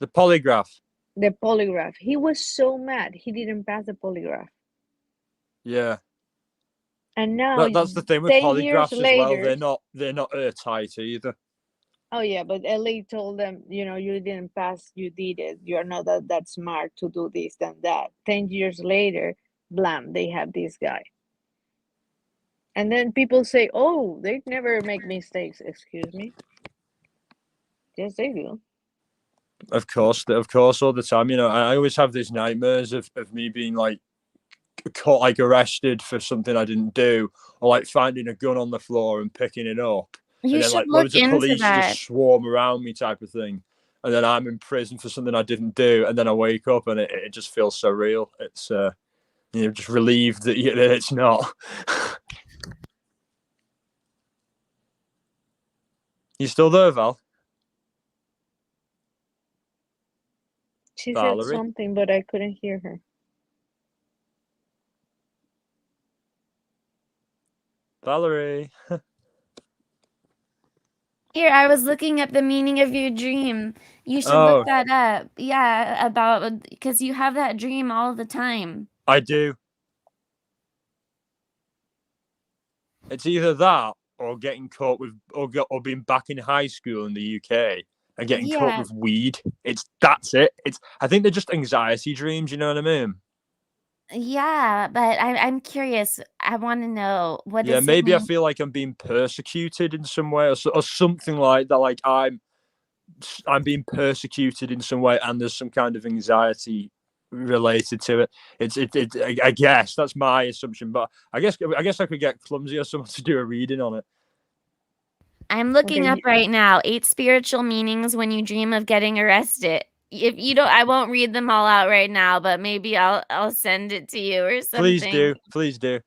The polygraph. the polygraph. He was so mad he didn't pass the polygraph. Yeah. And now That's the thing with 10 years polygraphs as well. later, They're not airtight either. oh yeah, but LA told them, you didn't pass, you did it. You're not that smart to do this and that. 10 years later, blam, they have this guy. And then people say, oh, they never make mistakes. Excuse me? Yes, they do. Of course, all the time. You know, I always have these nightmares of me being like caught, like arrested for something I didn't do, or like finding a gun on the floor and picking it up, You and then should like look loads of into police that. just swarm around me, type of thing, and then I'm in prison for something I didn't do, and then I wake up and it just feels so real. It's just relieved that it's not. You still there, Val? She Valerie? said something, but I couldn't hear her. Valerie. Here, I was looking up the meaning of your dream. You should Oh. look that up. Yeah, because you have that dream all the time. I do. It's either that or getting caught with, or being back in high school in the UK and getting caught Yeah. with weed. That's it. I think they're just anxiety dreams. You know what I mean? Yeah, but I'm curious. I want to know what Yeah, does it maybe I mean? feel like I'm being persecuted in some way, or something like that. Like I'm being persecuted in some way, and there's some kind of anxiety related to it. I guess that's my assumption, but I guess I could get clumsy or someone to do a reading on it. I'm looking Okay, up right now 8 spiritual meanings when you dream of getting arrested. If you don't, I won't read them all out right now, but maybe I'll send it to you or something. Please do.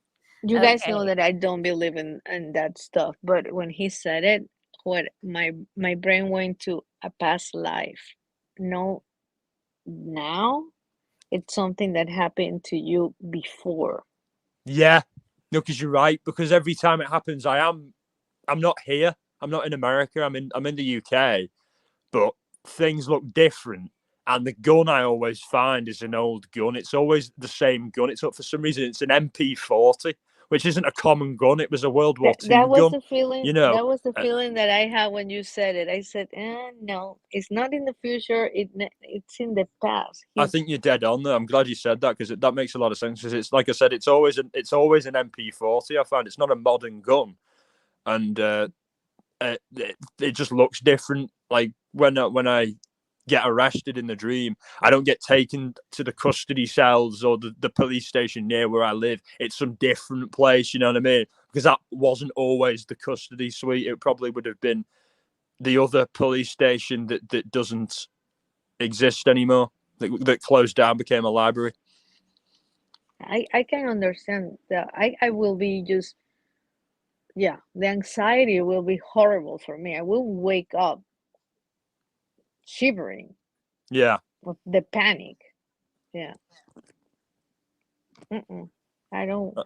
You guys know Okay. that I don't believe in that stuff, but when he said it, what my brain went to a past life. No, now it's something that happened to you before. Yeah, no, because you're right. Because every time it happens, I'm not here. I'm not in America. I'm in the UK, but things look different. And the gun I always find is an old gun. It's always the same gun. It's for some reason it's an MP40, which isn't a common gun. It was a World War II That was gun. the feeling. You know, That was the feeling that I had when you said it. I said, "No, it's not in the future. It's in the past." I think you're dead on there. I'm glad you said that because that makes a lot of sense. Because it's like I said, it's always an MP40. I find it's not a modern gun, and it just looks different. Like when I get arrested in the dream, I don't get taken to the custody cells or the police station near where I live. It's some different place. You know what I mean? Because that wasn't always the custody suite. It probably would have been the other police station that doesn't exist anymore. That closed down, became a library. I can understand that. I will be just, yeah, the anxiety will be horrible for me. I will wake up shivering Yeah. with the panic. Yeah. I don't.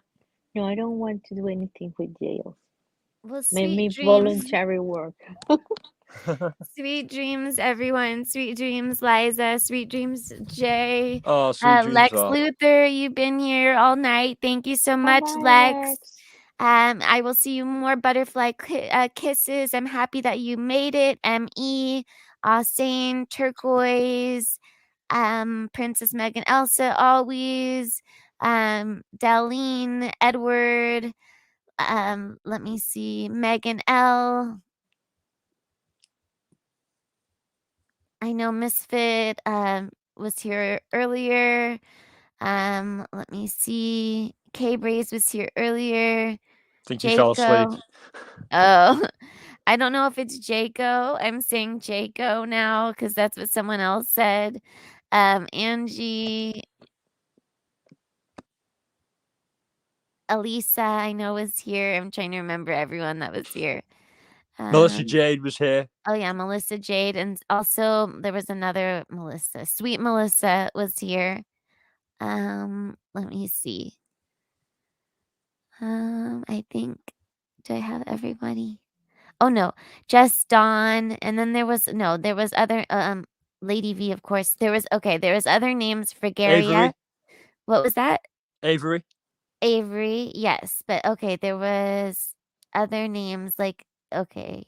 No, I don't want to do anything with jails. Well, Make sweet me dreams. voluntary work. Sweet dreams, everyone. Sweet dreams, Liza. Sweet dreams, Jay. Oh, sweet dreams, Lex Val. Luthor, you've been here all night. Thank you so much, Bye-bye, Lex. I will see you more butterfly kisses. I'm happy that you made it. Me, Sane, Turquoise, Princess Megan, Elsa, always, Darlene, Edward. Let me see, Megan L. I know Misfit was here earlier. Let me see. K Braze was here earlier. I think he fell asleep. Oh, I don't know if it's Jaco. I'm saying Jaco now because that's what someone else said. Angie, Elisa, I know was here. I'm trying to remember everyone that was here. Melissa Jade was here. Oh yeah, Melissa Jade, and also there was another Melissa. Sweet Melissa was here. Let me see. I think, do I have everybody? Oh no, just Dawn, and then there was other Lady V, of course. There was other names for Garia. Avery. What was that? Avery. Avery, yes, but okay, there was other names like that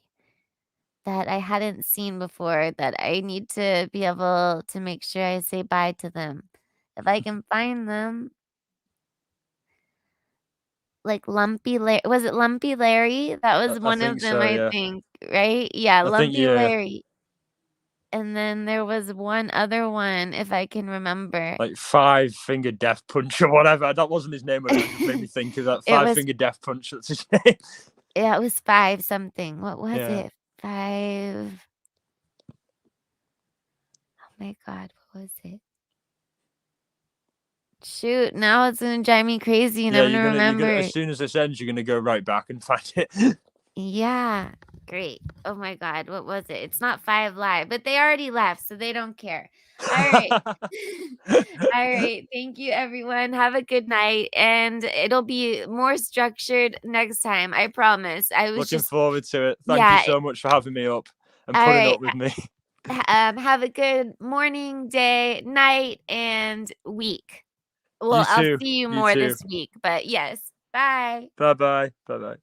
I hadn't seen before that I need to be able to make sure I say bye to them. If I can find them. Like Lumpy Larry. Was it Lumpy Larry? That was I one think of them, so, I yeah. think, right? Yeah, I think, Lumpy yeah. Larry. And then there was one other one, if I can remember. Like 5-finger death punch or whatever. That wasn't his name, but it just made me think of that. It was- 5-finger death punch. That's his name. Yeah, it was 5 something. What was Yeah. it? 5. Oh my God, what was it? Shoot, now it's gonna drive me crazy and Yeah, I'm gonna remember. as soon as this ends, you're gonna go right back and find it. Yeah, great. Oh my God, what was it? It's not 5 Live, but they already left, so they don't care. All right. All right. Thank you, everyone. Have a good night, and it'll be more structured next time. I promise. I was Looking just forward to it. Thank Yeah. you so much for having me up and All putting right. up with me. Have a good morning, day, night, and week. Well, You I'll too. see you You more too. this week, but yes. Bye. Bye-bye. Bye-bye.